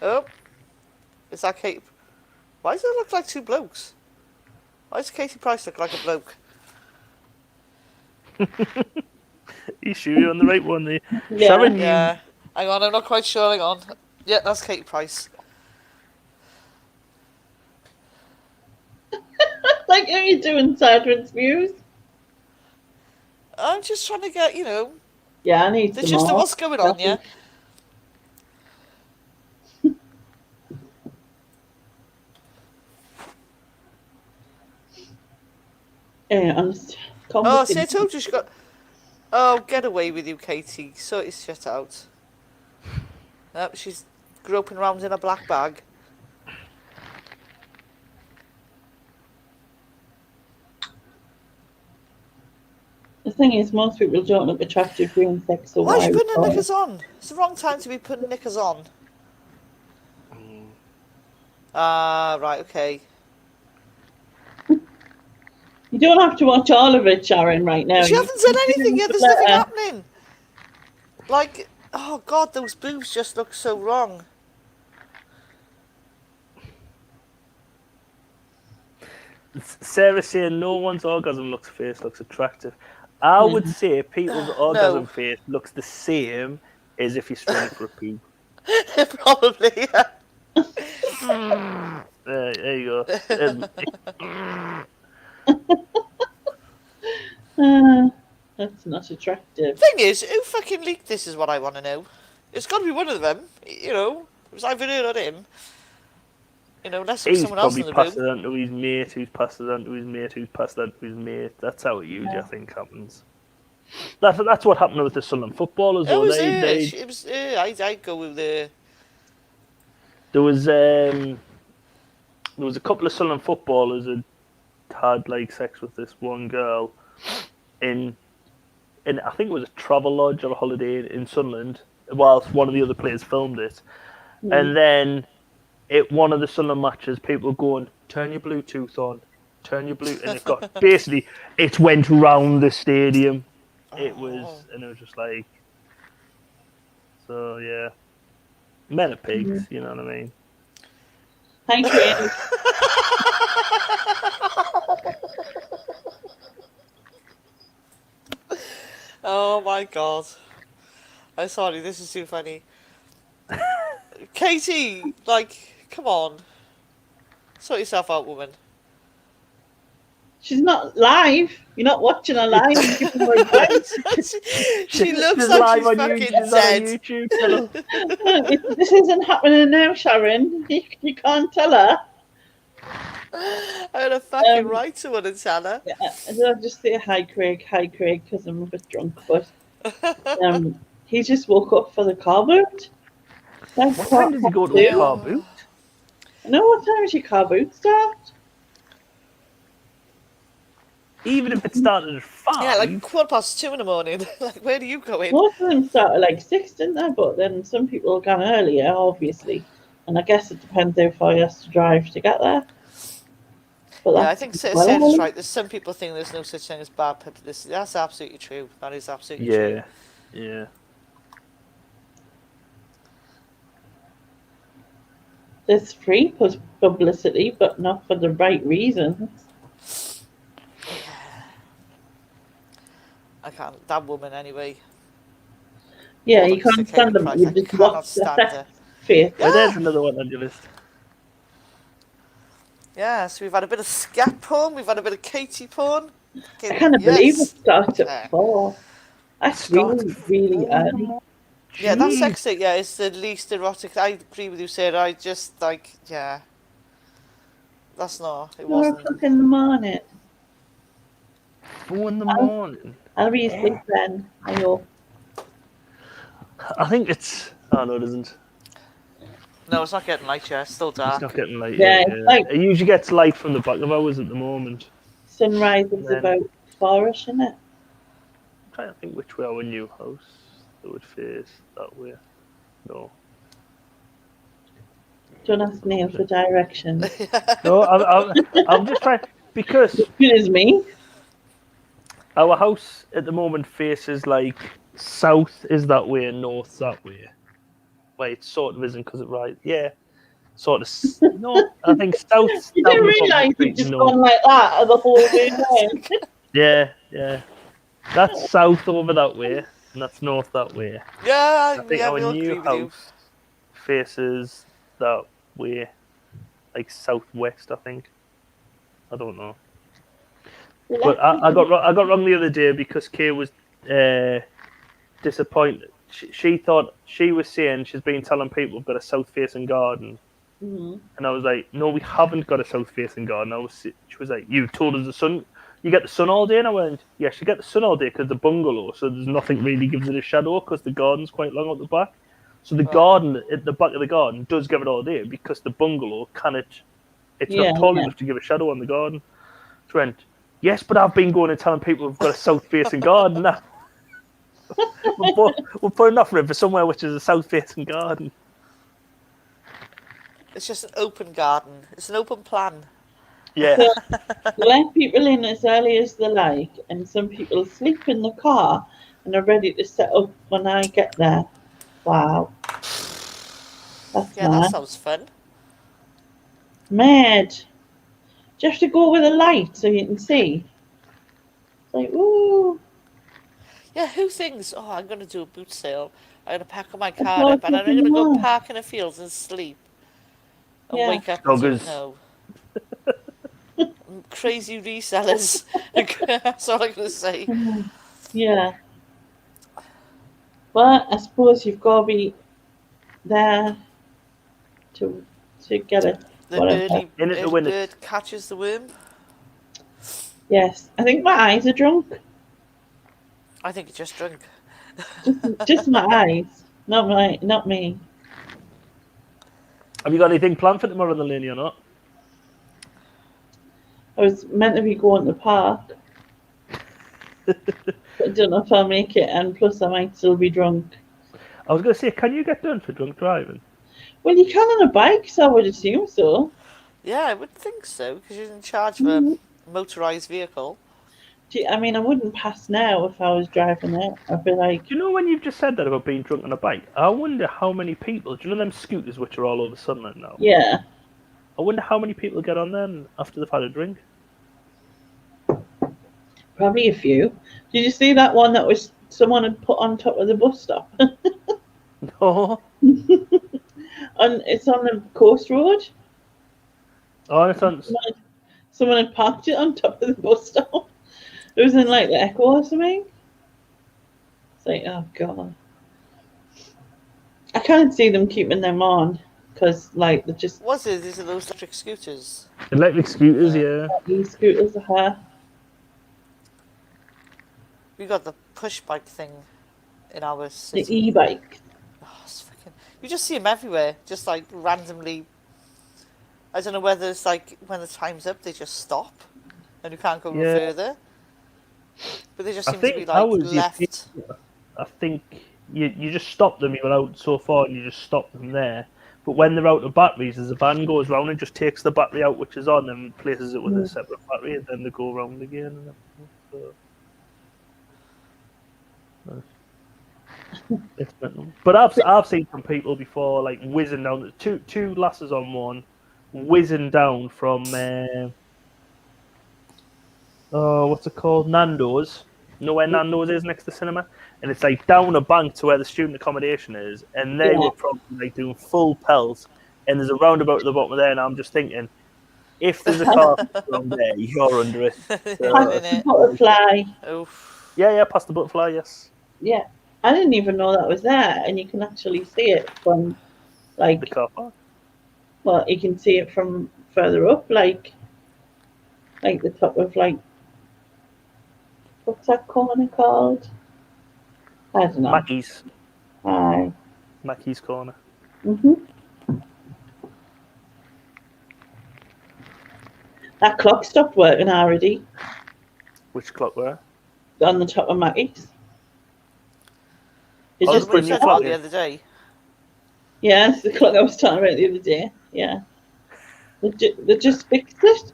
S1: Oh. Is that Kate? Why does it look like two blokes? Why does Katie Price look like a bloke?
S9: You sure you're on the right one there?
S1: Yeah. Hang on, I'm not quite sure. Hang on. Yeah, that's Katie Price.
S2: Like, how are you doing, Sadrin's views?
S1: I'm just trying to get, you know...
S2: Yeah, I need
S1: the gist of what's going on, yeah? Oh, see, I told you she got... Oh, get away with you, Katie. Sort your shit out. Oh, she's groping around in a black bag.
S2: The thing is, most people don't look attractive during sex. So
S1: why is she putting her knickers on? It's the wrong time to be putting knickers on. Right, okay.
S2: You don't have to watch all of it, Sharon, right now.
S1: She hasn't said anything yet. There's nothing happening. Like, oh God, those boobs just look so wrong.
S9: Sarah saying no one's orgasm face looks attractive. I would say people's orgasm face looks the same as if you're straining for a poo.
S1: Probably, yeah.
S9: There you go.
S2: That's not attractive.
S1: Thing is, who fucking leaked this is what I want to know. It's got to be one of them, you know. It was either her or him. You know, unless there's someone else in the room.
S9: He's probably passed it on to his mate, who's passed it on to his mate, who's passed it on to his mate. That's how it usually, I think, happens. That's what happened with the Sunderland footballers.
S1: It was it was I'd go with the...
S9: There was a couple of Sunderland footballers that had like sex with this one girl in I think it was a travel lodge or a holiday in Sunderland, whilst one of the other players filmed it. And then at one of the Sunderland matches, people were going, turn your Bluetooth on, turn your Bluetooth, and it got basically it went round the stadium. It was just like, so yeah, men are pigs, you know what I mean?
S2: Thank you.
S1: Oh my God. I'm sorry, this is too funny. Katie, like, come on. Sort yourself out, woman.
S2: She's not live. You're not watching her live.
S1: She looks like she's fucking dead.
S2: This isn't happening now, Sharon. You can't tell her.
S1: I had a fucking right to want to tell her.
S2: Yeah, I'll just say hi, Craig, because I'm a bit drunk. But he just woke up for the car boot.
S9: What time did he go to the car boot?
S2: No, what time does your car boot start?
S9: Even if it started at 5.
S1: Yeah, like 2:15 in the morning. Like, where do you go in?
S2: Most of them start at like 6, didn't they? But then some people have gone earlier, obviously. And I guess it depends how far you have to drive to get there. But
S1: Yeah, I
S2: that's
S1: think
S2: well,
S1: Sarah's right. There's some people think there's no such thing as bad publicity. That's absolutely true. That is absolutely true.
S9: Yeah.
S2: there's free publicity, but not for the right reasons.
S1: I can't. That woman, anyway.
S2: Yeah,
S1: Bought
S2: you
S1: on
S2: can't
S1: Sir
S2: stand
S1: Katie
S2: them.
S1: Price.
S2: You
S1: I
S2: just
S1: cannot
S2: watch
S1: stand her.
S2: face.
S9: But there's another one on your list.
S1: Yeah, so we've had a bit of scat porn. We've had a bit of Katie porn.
S2: I can't believe it started
S1: Yeah.
S2: at 4. That's really, really early.
S1: Yeah, that's
S9: Jeez.
S1: sexy. Yeah, it's the least erotic. I agree with you, Sarah. I just like, yeah. That's not. It
S2: 4
S1: wasn't.
S2: o'clock in the morning.
S9: 4 in the morning.
S2: I'll be asleep then. I hope.
S9: I think it's. Oh no, it isn't.
S1: No, it's not getting light yet. It's still dark.
S9: It's not getting light
S2: Yeah,
S9: yet.
S2: it's like
S9: It usually gets light from the back of hours at the moment.
S2: sunrise is
S9: Then-
S2: about 4ish, isn't it?
S9: I'm trying to think which way our new house that would face that way. No.
S2: Don't ask Neil for directions.
S9: No, I'm just trying because
S2: Good as me.
S9: our house at the moment faces like south is that way and north that way. Well, it sort of isn't because it right. Yeah, sort of. No, I think south.
S2: You
S9: south
S2: didn't
S9: would probably
S2: realise
S9: be
S2: you'd just
S9: north.
S2: gone like that the whole way round.
S9: Yeah. That's south over that way, and that's north that way.
S1: Yeah,
S9: I think
S1: yeah,
S9: our
S1: we'll agree
S9: new
S1: with you.
S9: house faces that way, like southwest. I think. I don't know. But I got wrong the other day because Kay was disappointed. She thought she was saying she's been telling people we've got a south-facing garden, and I was like, no, we haven't got a south-facing garden. She was like, you told us the sun, you get the sun all day, and I went, yes, you get the sun all day because the bungalow, so there's nothing really gives it a shadow because the garden's quite long at the back. So the garden at the back of the garden does give it all day because the bungalow cannot. It's not tall enough to give a shadow on the garden. So I went, yes, but I've been going and telling people we've got a south-facing garden now. we're putting an offer in for somewhere which is a south-facing garden.
S1: It's just an open garden. It's an open plan.
S9: Yeah.
S2: So, let people in as early as they like, and some people sleep in the car and are ready to set up when I get there. Wow. That's
S1: Yeah,
S2: mad.
S1: that sounds fun.
S2: Mad. Do you have to go with a light so you can see? It's like, ooh.
S1: Yeah, who thinks, oh, I'm going to do a boot sale. I'm going to pack my car up and I'm going to go park in a field and sleep. And wake up and
S9: Doggers.
S1: no. Crazy resellers. That's all I'm going to say.
S2: Yeah. But I suppose you've got to be there to get it.
S1: The early bird catches the worm.
S2: Yes. I think my eyes are drunk.
S1: I think it's just drunk.
S2: Just my eyes. Not me.
S9: Have you got anything planned for tomorrow in the Laney or not?
S2: I was meant to be going to the park. But I don't know if I'll make it, and plus I might still be drunk.
S9: I was going to say, can you get done for drunk driving?
S2: Well, you can on a bike, so I would assume so.
S1: Yeah, I would think so, because you're in charge of a motorised vehicle.
S2: I mean, I wouldn't pass now if I was driving it. I'd be like...
S9: Do you know when you've just said that about being drunk on a bike? I wonder how many people... Do you know them scooters which are all over Sunderland now?
S2: Yeah.
S9: I wonder how many people get on them after they've had a drink.
S2: Probably a few. Did you see that one that was someone had put on top of the bus stop?
S9: No.
S2: It's on the coast road.
S9: Oh, it's on...
S2: Someone had parked it on top of the bus stop. It was in like the Echo or something. It's like, oh god. I can't see them keeping them on because, like, they're just.
S1: These are those electric scooters.
S9: Electric scooters, yeah.
S2: E-scooters are her.
S1: We got the push bike thing in our city.
S2: The e-bike.
S1: Oh, it's freaking... You just see them everywhere, just like randomly. I don't know whether it's like when the time's up, they just stop and you can't go no further. But they just seem to be like left.
S9: I think you just stop them, you're out so far and you just stop them there. But when they're out of batteries, there's a van goes round and just takes the battery out which is on and replaces it with a separate battery, and then they go round again. It's mental. But I've seen some people before like whizzing down two lasses on one, whizzing down from what's it called? Nando's. You know where Nando's is next to cinema? And it's like down a bank to where the student accommodation is, and they were probably like doing full pelts, and there's a roundabout at the bottom of there, and I'm just thinking, if there's a car around there, you're under it.
S2: Past the butterfly.
S1: Oof.
S9: Yeah, past the butterfly, yes.
S2: Yeah. I didn't even know that was there, and you can actually see it from like
S9: the car park.
S2: Well, you can see it from further up, like the top of what's that corner called? I don't know.
S9: Mackey's.
S2: Aye.
S9: Mackey's corner.
S2: That clock stopped working already.
S9: Which clock were?
S2: On the top of Mackey's. It's
S1: just put your clock the other day.
S2: Yeah, it's the clock I was talking about the other day. Yeah. They just fixed it.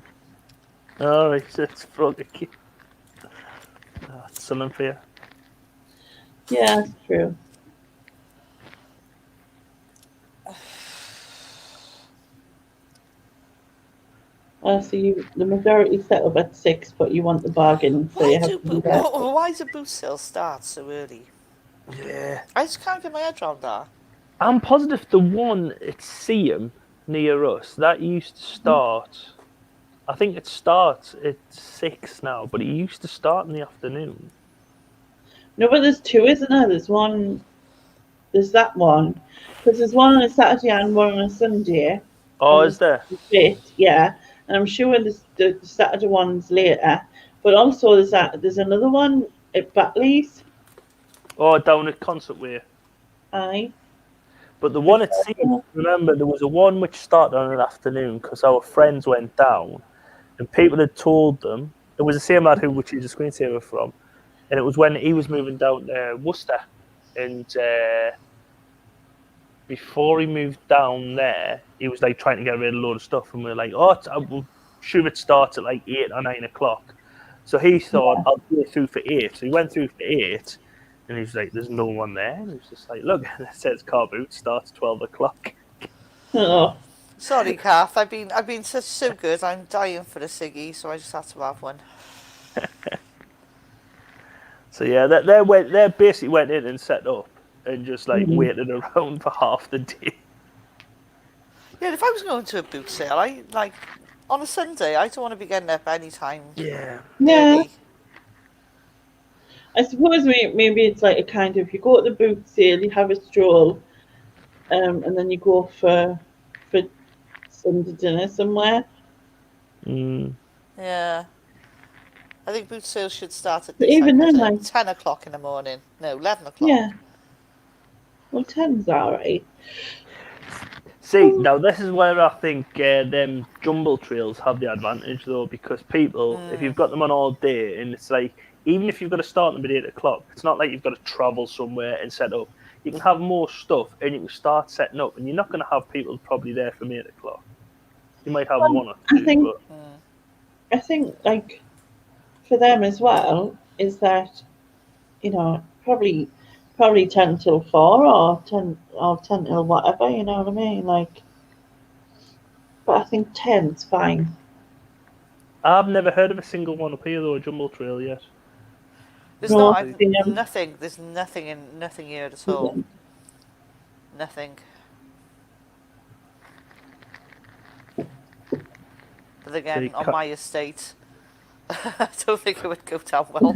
S9: Oh, it's probably cute. That's something for you.
S2: Yeah, that's true. So the majority set up at 6, but you want the bargain, so you have to do that.
S1: Why does a boot sale start so early?
S9: Yeah.
S1: I just can't get my head around that.
S9: I'm positive the one at Seaham near us, that used to start, I think it starts at 6 now, but it used to start in the afternoon.
S2: No, but there's 2, isn't there? There's that one. Because there's one on a Saturday and one on a Sunday.
S9: Oh, is there?
S2: Yeah. And I'm sure the Saturday one's later. But also there's another one at Batley's.
S9: Oh, down at Concertwear.
S2: Aye.
S9: But the one at Seaham, remember, there was a one which started on an afternoon because our friends went down and people had told them, it was the same lad who we choose a screensaver from, and it was when he was moving down to Worcester, and before he moved down there, he was like trying to get rid of a load of stuff, and we were like, I'm sure it starts at like 8 or 9 o'clock. So he thought, I'll go through for 8. So he went through for 8, and he was like, there's no one there. And he was just like, look, it says car boot starts 12 o'clock.
S2: Oh.
S1: Sorry, Kath. I've been so good. I'm dying for a ciggy, so I just had to have one.
S9: So yeah, they basically went in and set up and just like waited around for half the day.
S1: Yeah, if I was going to a boot sale, on a Sunday, I don't want to be getting up any time.
S9: Yeah.
S2: Yeah. I suppose maybe it's like a kind of, you go to the boot sale, you have a stroll, and then you go for Sunday dinner somewhere.
S1: Yeah. I think boot sales should start at
S2: even then,
S1: 10 o'clock in the morning. No, 11 o'clock.
S2: Yeah. Well, 10's alright.
S9: See, now this is where I think them jumble trails have the advantage, though, because people, if you've got them on all day, and it's like, even if you've got to start them at 8 o'clock, it's not like you've got to travel somewhere and set up. You can have more stuff, and you can start setting up, and you're not going to have people probably there from 8 o'clock. You might have one or two.
S2: I think, like, for them as well, is that, probably 10 till 4 or 10 till whatever, you know what I mean? Like, but I think 10's fine.
S9: I've never heard of a single one up here, though, a jumble trail yet.
S1: There's nothing. There's nothing here at all. Nothing. But again, on my estate, I don't think it would go down well.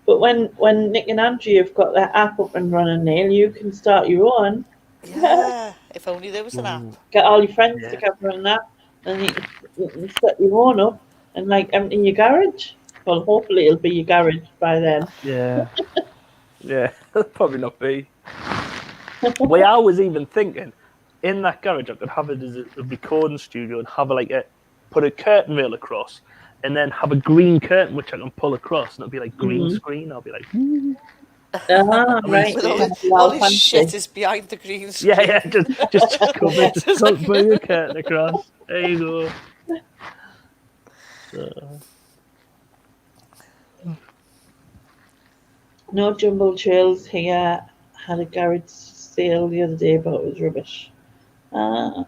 S2: But when Nick and Andrew have got their app up and running, Neil, you can start your own.
S1: Yeah, if only there was an app.
S2: Get all your friends together on that, and you can set your own up and empty your garage. Well, hopefully it'll be your garage by then.
S9: Yeah. Yeah, probably not be. Well, I was even thinking, in that garage, I could have it as a recording studio and have put a curtain rail across, and then have a green curtain which I can pull across, and it'll be like green screen. I'll be like,
S2: Right.
S1: But all,
S2: Yeah.
S1: all his shit is behind the green screen.
S9: Yeah, just cover it. Just put your curtain across. There you go. So.
S2: No jumble trails here. Had a garage sale the other day, but it was rubbish. I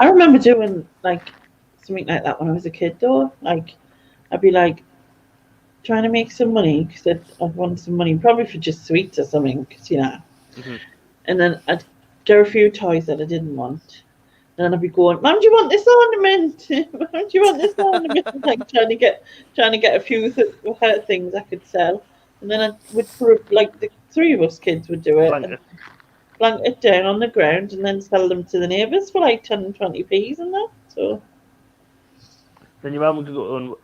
S2: remember doing like something like that when I was a kid, though. Like, I'd be like trying to make some money because I'd want some money, probably for just sweets or something, because and then I'd get a few toys that I didn't want. And then I'd be going, Mum, do you want this ornament? Mum, do you want this ornament? Like trying to get a few things I could sell. And then I would put, like, the three of us kids would do it. Blank it down on the ground and then sell them to the neighbours for like 10 and 20p's and that. So
S9: then your mum would go on.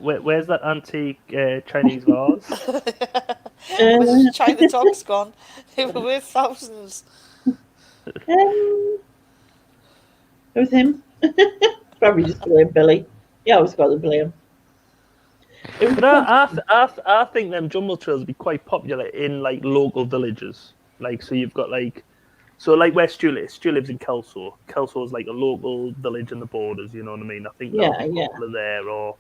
S9: Where's that antique Chinese vase?
S1: Where's the China dogs gone? They were worth thousands.
S2: It was him. Probably just blame Billy. Yeah, I always got to blame.
S9: But I think them jumble trails would be quite popular in like local villages. Like, so you've got like, so like where Stu lives. Stu lives in Kelso. Kelso is like a local village in the borders. You know what I mean? I think that's popular there. Or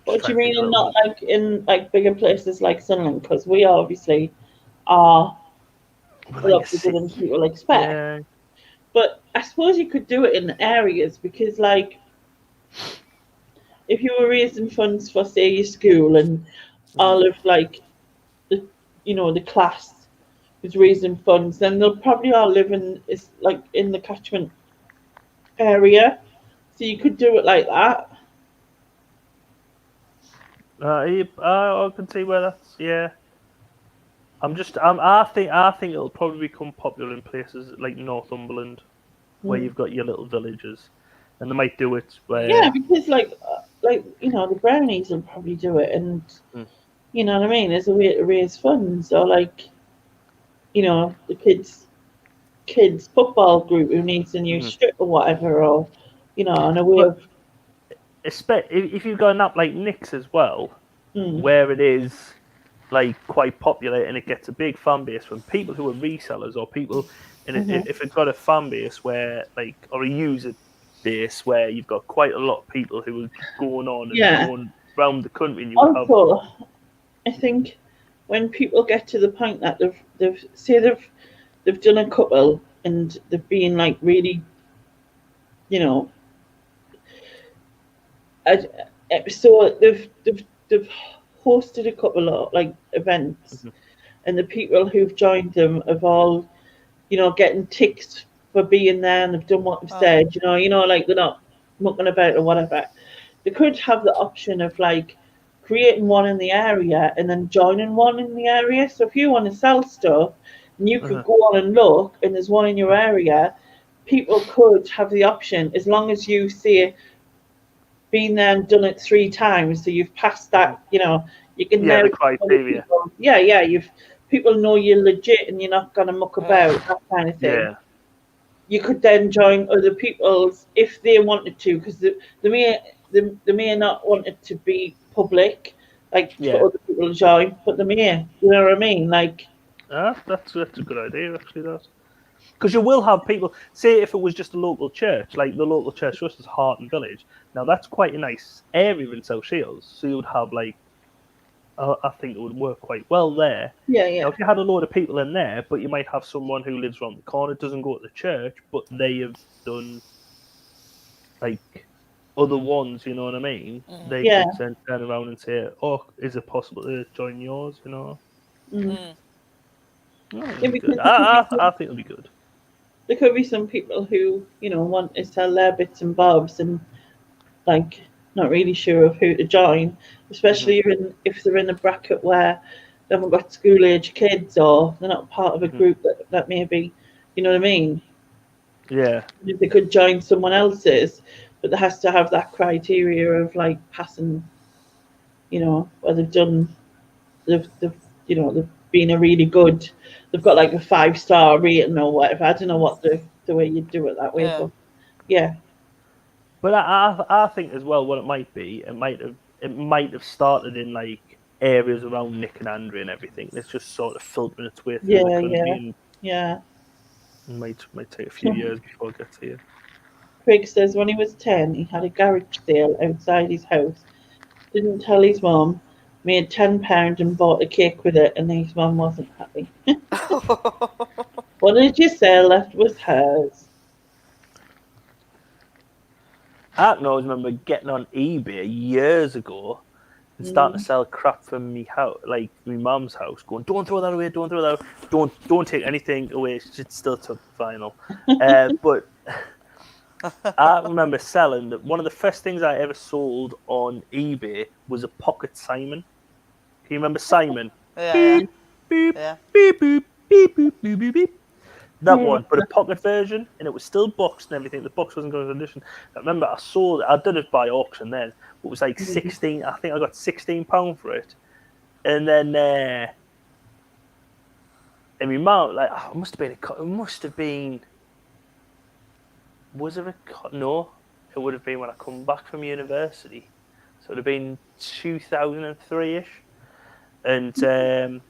S2: what do you mean, and not like in like bigger places like Sunderland? Because we obviously are a lot bigger than people expect. Yeah. But I suppose you could do it in areas because, like, if you were raising funds for, say, your school and all of, like, the class was raising funds, then they'll probably all live in the catchment area. So you could do it like that.
S9: I can see where that's I think it'll probably become popular in places like Northumberland, where you've got your little villages, and they might do it where
S2: because like the brownies will probably do it, and you know what I mean, as a way to raise funds, or like the kids football group who needs a new strip or whatever, or on a way of.
S9: If you've got an app like Nick's as well, where it is like quite popular and it gets a big fan base from people who are resellers or people, and if it's got a fan base where or a user base where you've got quite a lot of people who are going on and going around the country, and
S2: I think when people get to the point that they've done a couple and they've been like really, so they've hosted a couple of like events, and the people who've joined them have all, getting ticks for being there, and they've done what they've said, like they're not mucking about or whatever. They could have the option of like creating one in the area and then joining one in the area. So if you want to sell stuff and you could go on and look and there's one in your area, people could have the option, as long as you say been there and done it 3 times, so you've passed that, you can now
S9: the criteria.
S2: People know you're legit and you're not gonna muck about, that kind of thing. You could then join other people's if they wanted to, because they may not want it to be public, like for other people to join, but they may, you know what I mean? Like
S9: that's a good idea, actually, that. Because you will have people, say if it was just a local church, like the local church just is Harton Village. Now that's quite a nice area in South Shields, so you would have like, I think it would work quite well there.
S2: Yeah.
S9: Now if you had a load of people in there, but you might have someone who lives around the corner, doesn't go to the church, but they have done like other ones, you know what I mean? They could then turn around and say, "Oh, is it possible to join yours?" I think it'll be good.
S2: There could be some people who, want to sell their bits and bobs and like not really sure of who to join, especially if they're in a bracket where they haven't got school age kids or they're not part of a group that may be, you know what I mean?
S9: Yeah.
S2: They could join someone else's, but there has to have that criteria of like passing, where they've been a really good. They've got like a 5-star rating or whatever. I don't know what the way you do it that way, but
S9: But I think as well what it might be, it might have started in like areas around Nick and Andrea and everything. It's just sort of filtering its way through the country, and it might take a few years before it gets here.
S2: Craig says when he was 10, he had a garage sale outside his house. Didn't tell his mum, made £10 and bought a cake with it, and his mum wasn't happy. What did you sell? That was hers.
S9: I can always remember getting on eBay years ago and starting to sell crap from me house, like my mum's house, going, don't throw that away, don't throw that away, don't take anything away. She still took vinyl. But I remember selling that one of the first things I ever sold on eBay was a pocket Simon. Can you remember Simon?
S1: Yeah.
S9: Beep,
S1: Yeah.
S9: beep, boop, beep, boop, beep, beep, beep. That one, but a pocket version, and it was still boxed and everything. The box wasn't going to condition. I remember I sold it. I did it by auction then. It was like 16. I think I got £16 for it, and then and my mum, like, it must have been it must have been. Was it a no? It would have been when I come back from university, so it would have been 2003ish, and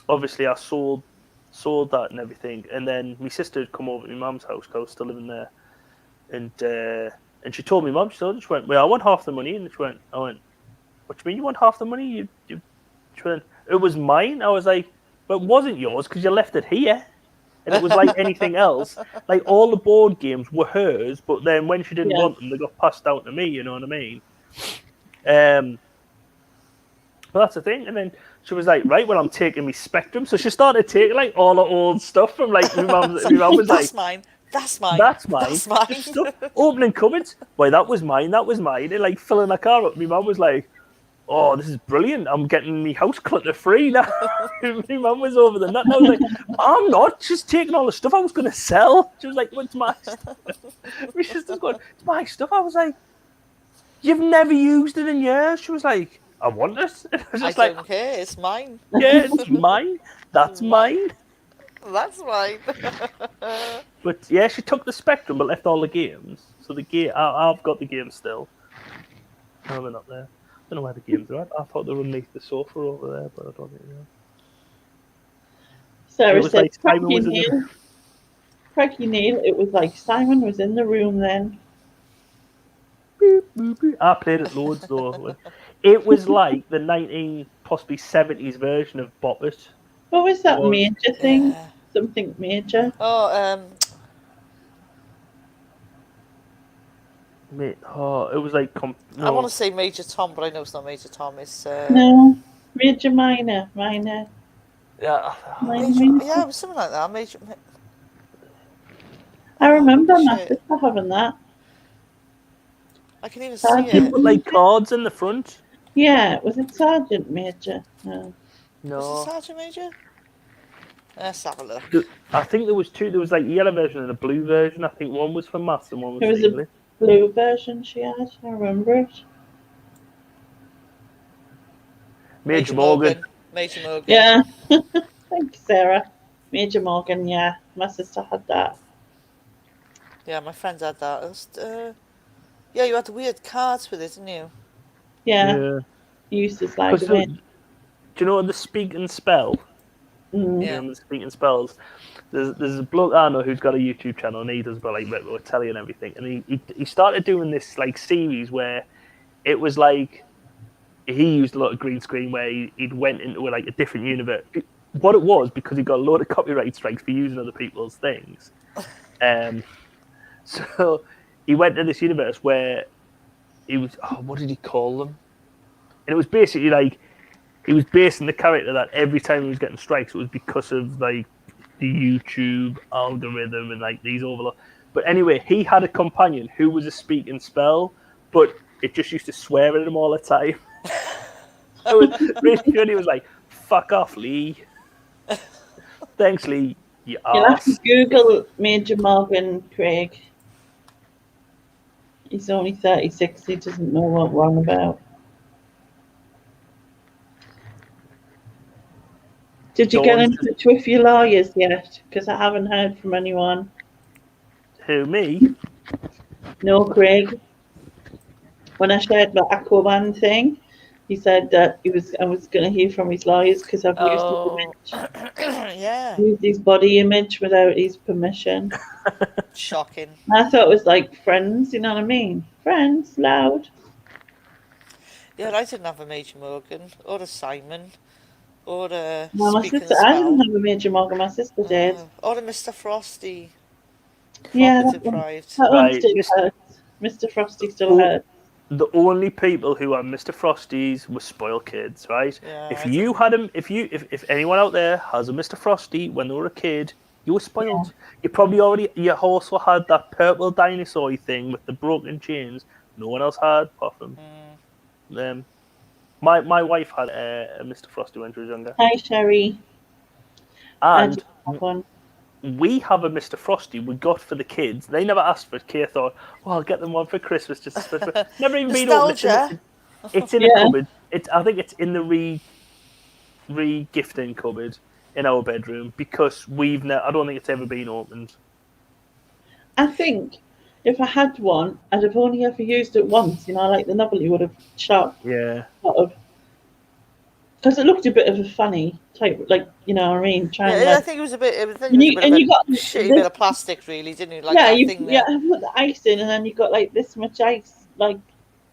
S9: obviously I sold that and everything, and then my sister had come over to my mum's house because I was still living there, and she told me, mum, she went, well, I want half the money, and I went, what do you mean you want half the money? She went, it was mine. I was like, but it wasn't yours because you left it here, and it was like anything else. Like all the board games were hers, but then when she didn't want them, they got passed down to me. You know what I mean? But that's the thing, and then she was like, right, well, I'm taking my Spectrum. So she started taking like all her old stuff from like my mum. My mum was
S1: That's
S9: like,
S1: mine. That's mine.
S9: that's mine.
S1: That's mine.
S9: Just stuff, opening cupboards. Boy, that was mine. That was mine. And like filling a car up. My mum was like, oh, this is brilliant. I'm getting my house clutter free now. My mum was over the nut. And I was like, I'm not. She's taking all the stuff I was going to sell. She was like, what's my stuff? My sister's going, it's my stuff. I was like, you've never used it in years. She was like, I want it. I was just
S1: don't care. It's mine.
S9: Yeah, it's mine. That's mine.
S1: That's mine.
S9: But yeah, she took the Spectrum but left all the games. So the game, I've got the games still. No, they're not there. I don't know where the games are at. I thought they were underneath the sofa over there, but I don't think they are.
S2: Sarah said, Craigie Neil, it was like Simon was in the room then.
S9: I played it loads though. It was like the possibly 70s version of Bop It.
S2: What was that major thing? Yeah. Something major?
S1: Oh,
S9: it was like...
S1: I want to say Major Tom, but I know it's not Major Tom. It's...
S2: No, Major Minor.
S1: Yeah.
S2: Minor.
S1: Yeah, it was something like that. Major...
S2: I remember my sister having that.
S1: I can even see it.
S9: You put like cards in the front.
S2: Yeah, was it Sergeant Major? No.
S1: Was it Sergeant Major? Let's have a look.
S9: I think there was two. There was like a yellow version and a blue version. I think one was for maths and one was for English.
S2: A blue version she had. I remember it.
S9: Major Morgan.
S1: Major Morgan.
S2: Yeah. Thank you, Sarah. Major Morgan, yeah. My sister had that.
S1: Yeah, my friends had that. It was, yeah, you had the weird cards with it, didn't you?
S2: Yeah. You used to slide them in.
S9: Do you know the Speak and Spell?
S1: Yeah.
S9: The Speak and Spells. There's a bloke I know who's got a YouTube channel and he does about like retro Italian and everything. And he started doing this like series where it was like he used a lot of green screen where he'd went into like a different universe. What it was, because he got a load of copyright strikes for using other people's things. So he went to this universe where he was, what did he call them? And it was basically like, he was basing the character that every time he was getting strikes, it was because of like the YouTube algorithm and like these overload. But anyway, he had a companion who was a Speak and Spell, but it just used to swear at him all the time. So it was really good. He was like, fuck off, Lee. Thanks, Lee. You'll
S2: have to Google Major Morgan, Craig. He's only 36. He doesn't know what we're on about. Did you get in touch with your lawyers yet? Because I haven't heard from anyone.
S9: Who, me?
S2: No, Craig. when I shared my Aquaman thing, he said that I was going to hear from his lawyers because I've used his image,
S1: Yeah.
S2: used his body image without his permission.
S1: Shocking.
S2: I thought it was like Friends, you know what I mean? Friends, loud.
S1: Yeah, I didn't have a Major Morgan or a Simon or a
S2: No, my
S1: Speak and
S2: sister, I didn't
S1: Spell
S2: have a Major Morgan, my sister did.
S1: or a Mr. Frosty.
S2: Yeah,
S1: Proper
S2: that one
S1: deprived.
S9: Right,
S2: still hurts. Mr. Frosty still hurts.
S9: The only people who had Mr. Frosties were spoiled kids, right?
S1: Yeah,
S9: If
S1: I
S9: you
S1: didn't.
S9: had him, if anyone out there has a Mr. Frosty when they were a kid, you were spoiled. You probably you also had that purple dinosaur thing with the broken chains. No one else had, apart from them. My wife had a Mr. Frosty when she was younger.
S2: Hi, Sherry.
S9: And
S2: have one.
S9: we have a Mr. Frosty we got for the kids. They never asked for it. Kay thought, well, I'll get them one for Christmas. Just never even been opened. It's in a cupboard. I think it's in the re-gifting cupboard in our bedroom because I don't think it's ever been opened.
S2: I think if I had one, I'd have only ever used it once. You know, like the novel you would have shot.
S9: Yeah.
S2: Because it looked a bit of a funny type, like, you know what I mean?
S1: I think it was a bit. You got shitty bit of plastic, really, didn't you? Like that thing there.
S2: Yeah, put the ice in, and then you got like this much ice, like.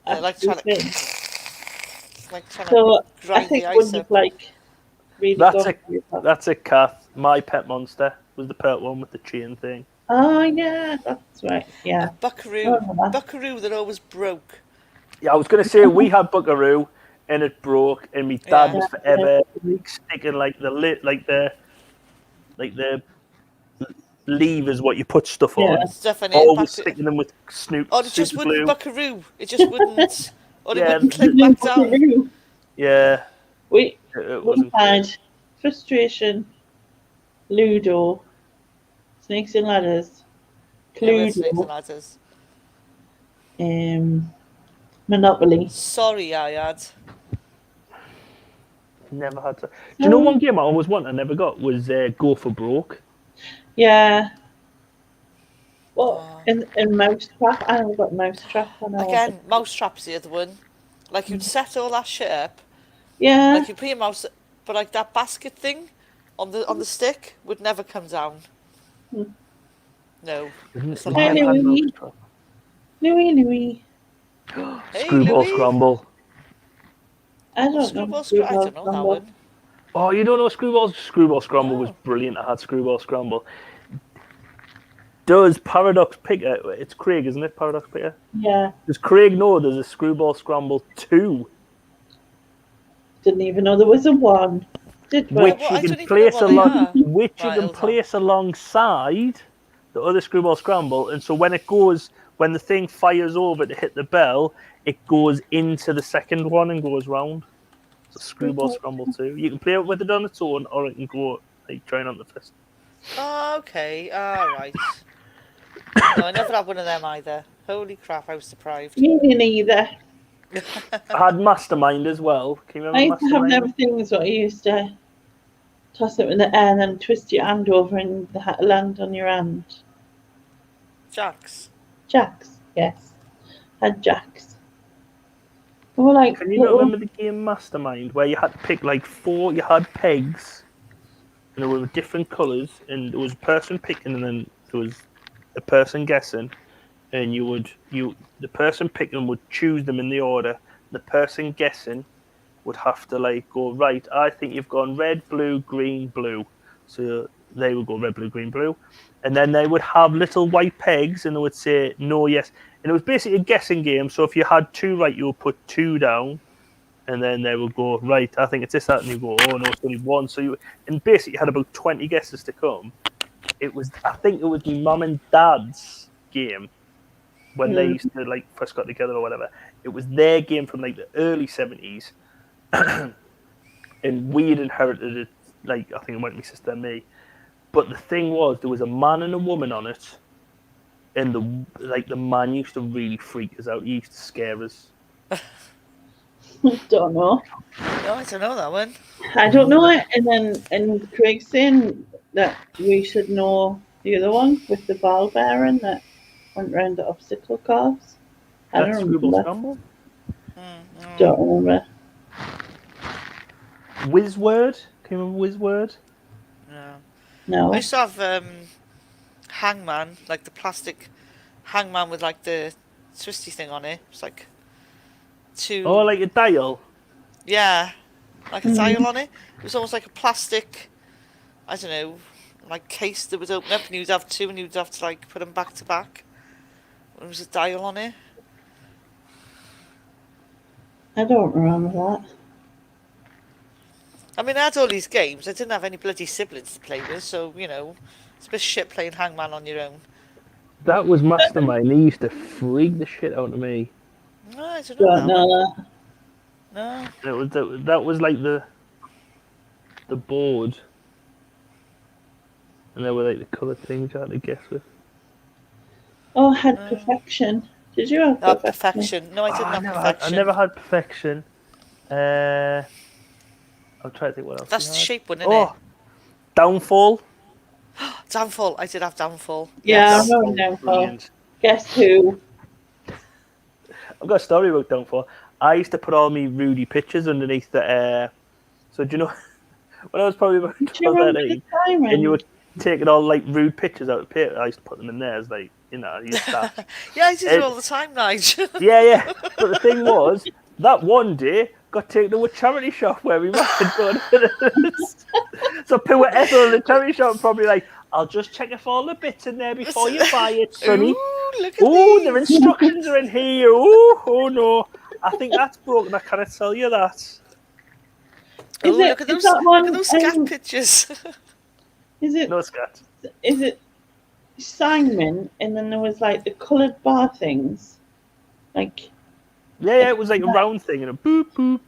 S1: Yeah, like trying to grind
S2: I think
S1: the ice up.
S2: Like really
S9: that's a cat. My pet monster was the purple one with the chain thing.
S2: Oh yeah, that's right. Yeah.
S1: A buckaroo that always broke.
S9: Yeah, I was going to say we had buckaroo. And it broke, and my dad was forever sticking like the levers what you put stuff on.
S1: Stuff in
S9: always sticking them with Snoop.
S1: Oh, it just wouldn't buckaroo. It just wouldn't. Or it wouldn't click
S2: back
S1: down.
S2: Yeah. We had Frustration, Ludo, Snakes and Ladders, Cluedo,
S1: Snakes and Ladders.
S2: Monopoly.
S1: Sorry, I had.
S9: Never had to. Do you know one game I always wanted I never got was Go for Broke?
S2: Yeah. Well, in Mousetrap, I never got Mousetrap.
S1: Again, Mousetrap's the other one. Like you'd set all that shit up.
S2: Yeah.
S1: Like you put your mouse, but like that basket thing on the stick would never come down. No.
S2: Hey, Louis. Louis.
S9: Screwball Scramble.
S2: I don't know.
S1: I don't know that one.
S9: Oh, you don't know Screwball Scramble was brilliant. I had Screwball Scramble. Does Paradox Picker? It's Craig, isn't it? Paradox Picker.
S2: Yeah.
S9: Does Craig know there's a Screwball Scramble 2?
S2: Didn't even know there was a 1.
S9: Which you can place alongside the other Screwball Scramble, and so when the thing fires over to hit the bell, it goes into the second one and goes round. So Screwball Scramble 2. You can play it with it on its own, or it can go like trying on the fist.
S1: Oh, okay. All right. No, I never had one of them either. Holy crap, I was deprived.
S2: Me neither.
S9: I had Mastermind as well. Can you remember
S2: I used to have
S9: Mastermind?
S2: them things where you used to toss it in the air and then twist your hand over and land on your hand.
S1: Jacks,
S2: yes. Had jacks. Like,
S9: can you remember the game Mastermind where you had to pick like 4, you had pegs and they were different colours and there was a person picking and then there was a person guessing and the person picking would choose them in the order. The person guessing would have to like go, right, I think you've gone red, blue, green, blue. So they would go red, blue, green, blue. And then they would have little white pegs and they would say no, yes. And it was basically a guessing game. So if you had 2 right, you would put 2 down. And then they would go, right, I think it's this, that. And you go, oh, no, it's only 1. And basically you had about 20 guesses to come. I think it was my mum and dad's game when they used to like first got together or whatever. It was their game from like the early 70s. And we had inherited it, like I think it went my sister and me. But the thing was, there was a man and a woman on it, and the man used to really freak us out. He used to scare us.
S2: Don't know.
S1: No, I don't know that one.
S2: I don't know it. And Craig's saying that we should know the other one with the ball bearing that went round the obstacle course. I don't remember. Don't remember.
S9: Wizword? Can you remember Wizword?
S1: No.
S2: No.
S1: I used to have hangman, like the plastic hangman with like the twisty thing on it. It's like two.
S9: Oh, like a dial?
S1: Yeah, like a dial on it. It was almost like a plastic, I don't know, like case that would open up, and you'd have two, and you'd have to like put them back to back. There was a dial on it.
S2: I don't remember that.
S1: I mean, I had all these games. I didn't have any bloody siblings to play with, so, you know, it's a bit shit playing hangman on your own.
S9: That was Mastermind. They used to freak the shit out of me.
S1: No, I don't know
S2: Don't
S1: that one.
S2: know that.
S1: No.
S9: That was like the board. And there were like the coloured things you had to guess with.
S2: Oh, I had perfection. Did you have perfection?
S1: Perfection. No, I didn't have perfection.
S9: I never had perfection. I'm trying to think what else.
S1: That's the shape one, isn't it?
S9: Downfall.
S1: Downfall. I did have downfall.
S2: Yeah,
S1: Yes.
S2: I remember Downfall.
S9: Brilliant.
S2: Guess who?
S9: I've got a story about Downfall. I used to put all my Rudy pictures underneath the so do you know when I was probably about 12, 13, and you were taking all like rude pictures out of paper, I used to put them in there as like, you know, I used that.
S1: Yeah, I did it all the time, Nigel.
S9: Yeah. But the thing was, that one day got taken to a charity shop where we were going. So poor Ethel in the charity shop probably like, I'll just check if all the bits in there before you buy it, Sonny.
S1: Ooh, look at
S9: Ooh, the
S1: these.
S9: instructions are in here. Ooh, oh no. I think that's broken. I cannot tell you that.
S1: Look at those scat pictures.
S2: Is it?
S9: No scat.
S2: Is it Simon? And then there was like the coloured bar things, like.
S9: Yeah, it was like a round thing and a boop boop.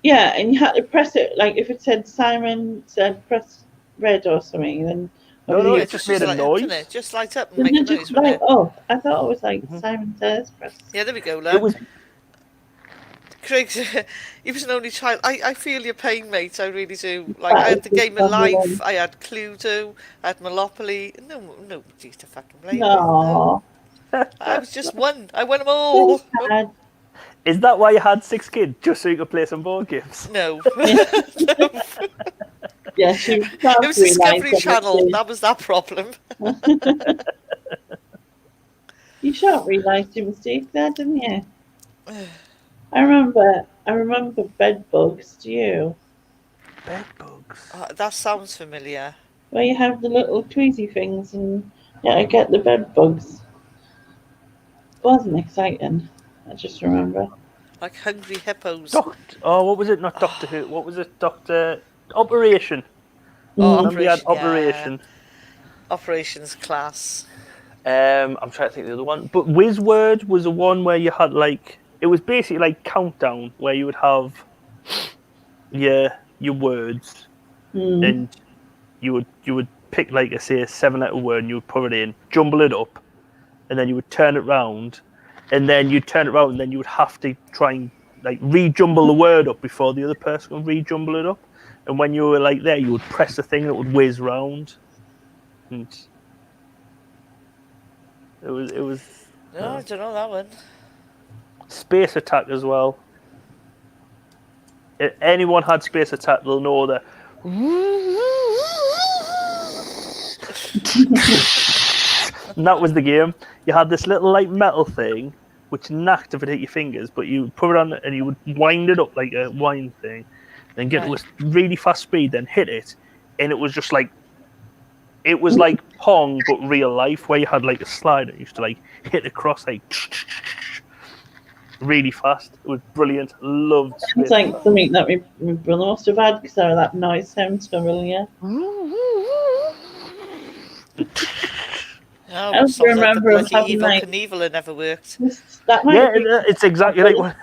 S2: Yeah, and you had to press it. Like if it said Simon said press red or something, then.
S9: No, it just made a noise.
S1: It? Just light up and make a noise.
S2: Like, oh, I thought it was like Simon says press.
S1: Yeah, there we go, love. Craig's, he was an only child. I feel your pain, mate. I really do. Like, I had the game of life. I had Cluedo. I had Monopoly. Nobody to fucking blame.
S2: No.
S1: I was just one. I won them all.
S9: Is that why you had 6 kids? Just so you could play some board games?
S1: No.
S2: Yeah,
S1: it was Discovery Channel. That was that problem.
S2: You shan't realise your mistake there, didn't you? I remember bed bugs. Do you?
S9: Bed bugs.
S1: That sounds familiar.
S2: Where you have the little tweezy things and I get the bed bugs. It wasn't exciting. I just remember.
S1: Like hungry hippos.
S9: What was it? Not Doctor Who. What was it? Doctor Operation. Operation.
S1: Operations class.
S9: I'm trying to think of the other one. But Wizword was the one where you had like, it was basically like Countdown, where you would have your words, and you would pick like a 7-letter word, and you would put it in, jumble it up, and then you would turn it round, and then you'd turn it round, and then you would have to try and like rejumble the word up before the other person would rejumble it up. And when you were like there, you would press the thing that would whiz round, and it was.
S1: No, I don't know that one.
S9: Space Attack as well. If anyone had Space Attack, they'll know that. And that was the game. You had this little like metal thing, which knocked if it hit your fingers, but you put it on and you would wind it up like a wind thing, then get it with really fast speed, then hit it, and it was just like, it was like Pong but real life, where you had like a slider, you used to like hit across like really fast. It was brilliant. Loved it.
S2: It's like something that my brother must have had because that noise sounds familiar.
S1: I also remember like Evil Knievel never worked.
S2: That might
S9: it's exactly like what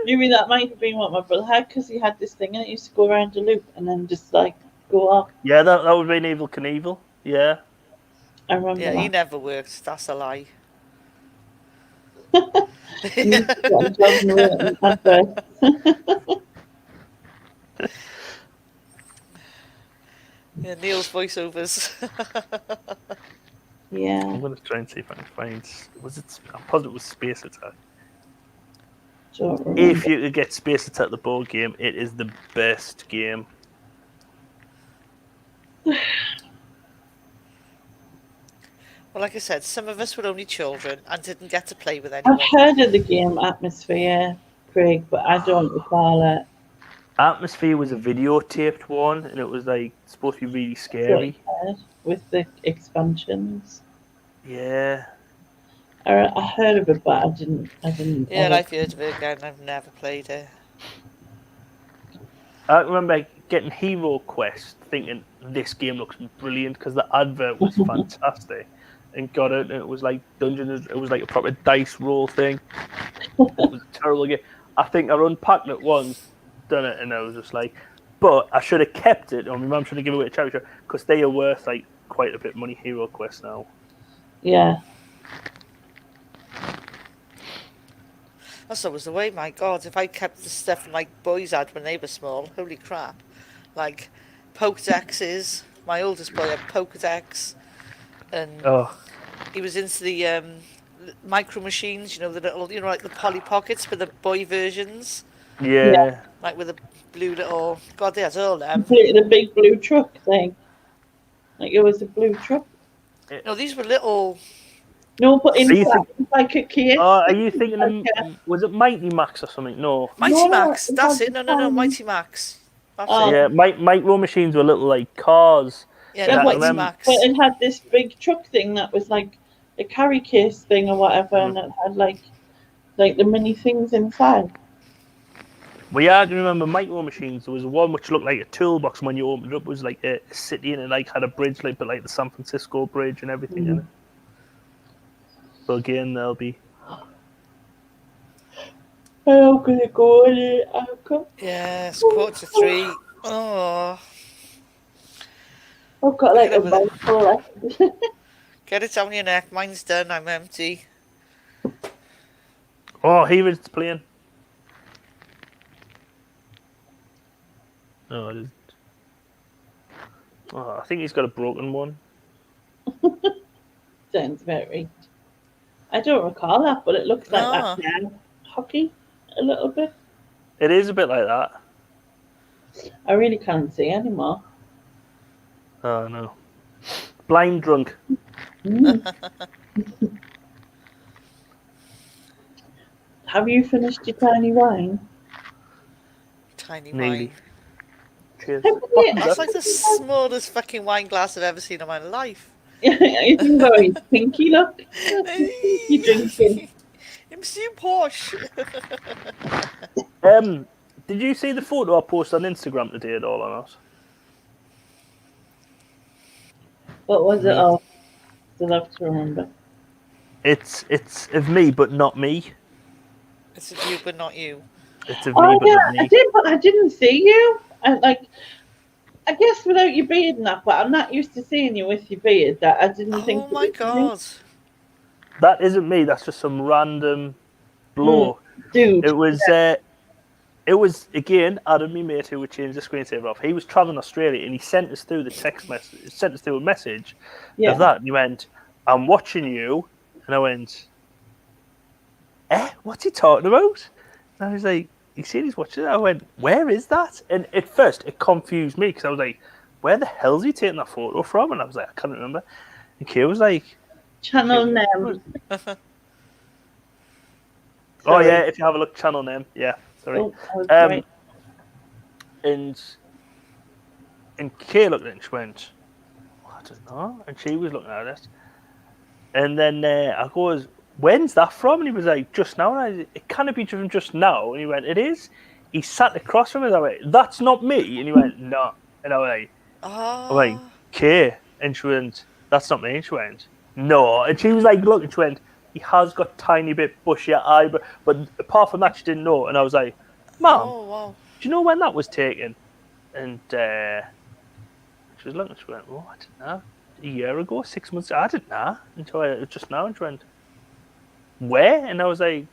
S2: maybe that might have been what my brother had, because he had this thing and it used to go around a loop and then just like go off.
S9: Yeah, that would be an Evil Knievel. Yeah.
S2: I remember that.
S1: He never worked. That's a lie. Yeah, Neil's voiceovers.
S2: Yeah.
S9: I'm going to try and see if I can find. I'm positive it was Space Attack. If you could get Space Attack the board game, it is the best game.
S1: Well, like I said, some of us were only children and didn't get to play with anyone.
S2: I've heard of the game Atmosphere, Craig, but I don't recall it.
S9: Atmosphere was a videotaped one, and it was like supposed to be really scary.
S2: With the expansions.
S9: Yeah.
S2: I heard of it, but I didn't.
S1: Yeah, I've heard of it again. I've never played it.
S9: I remember getting Hero Quest, thinking this game looks brilliant because the advert was fantastic, and got it, and it was like Dungeons. It was like a proper dice roll thing. It was a terrible game. I think I unpacked it once, done it, and I was just like, but I should have kept it. Or my mum should have given it away to charity because they are worth like quite a bit of money. Hero Quest now.
S2: Yeah.
S1: That's always the way, my God. If I kept the stuff my boys had when they were small, holy crap. Like Pokedexes. My oldest boy had Pokedex. And he was into the micro machines, the little, like the Polly Pockets for the boy versions.
S9: Yeah.
S1: Like with the blue little, God, they had all them.
S2: The big blue truck thing. Like it was a blue truck.
S1: No, these were little...
S2: No, but inside, like a case.
S9: Are you thinking was it Mighty Max or something? No.
S1: Mighty Max, that's it. No, Mighty Max. That's it.
S9: Yeah, micro machines were little like cars.
S1: Yeah, Mighty Max.
S2: But it had this big truck thing that was like a carry case thing or whatever, and it had like the mini things inside.
S9: Well, yeah, I can remember micro machines. There was one which looked like a toolbox, and when you opened it up, it was like a city, and it like had a bridge, like the San Francisco Bridge and everything in it. So again, there'll be.
S2: I'm gonna go on it.
S1: Yeah, it's 2:45. Oh.
S2: I've got like a mouthful left.
S1: Get it down your neck. Mine's done. I'm empty.
S9: Oh, here it's playing. No, it isn't. Oh, I think he's got a broken one.
S2: Sounds about right. I don't recall that, but it looks like that now. Hockey, a little bit.
S9: It is a bit like that.
S2: I really can't see anymore.
S9: Oh no. Blind drunk.
S2: Have you finished your tiny wine?
S1: Tiny wine.
S9: Cheers.
S1: That's like the smallest fucking wine glass I've ever seen in my life.
S2: You can go in pinky, look. You drinking.
S1: I'm so posh.
S9: Did you see the photo I posted on Instagram today at all or not?
S2: What was it? Oh, I'll have to remember.
S9: It's of me, but not me.
S1: It's of you, but not you.
S9: It's of me, but not me.
S2: I did, but I didn't see you. I guess without your beard and that, but I'm not used to seeing you with your beard. That I didn't think.
S1: Oh my God!
S9: That isn't me. That's just some random blow,
S2: dude.
S9: It was again Adam, me mate, who would change the screensaver off. He was traveling Australia, and he sent us through the text message. Sent us through a message of that, and he went, "I'm watching you," and I went, what's he talking about? And I was like, you see he's watching it? I went, where is that? And at first it confused me because I was like, where the hell's he taking that photo from? And I was like, I can't remember. And Kay was like,
S2: channel name.
S9: Oh yeah, if you have a look, channel name. Yeah, sorry.
S2: Oh,
S9: and Kay looked at it and she went, I don't know. And she was looking at it. And then I goes, when's that from? And he was like, just now. And I said, it can't be from just now. And he went, it is. He sat across from us. I went, that's not me. And he went, no. And I was like, Kay. And she went, that's not me. And she went, no. And she was like, look. And she went, he has got tiny bit bushy eyebrow. But apart from that, she didn't know. And I was like, Mom, do you know when that was taken? And she was looking. She went, oh, I didn't know. A year ago, 6 months ago, I didn't know until just now. And she went, where? And I was like,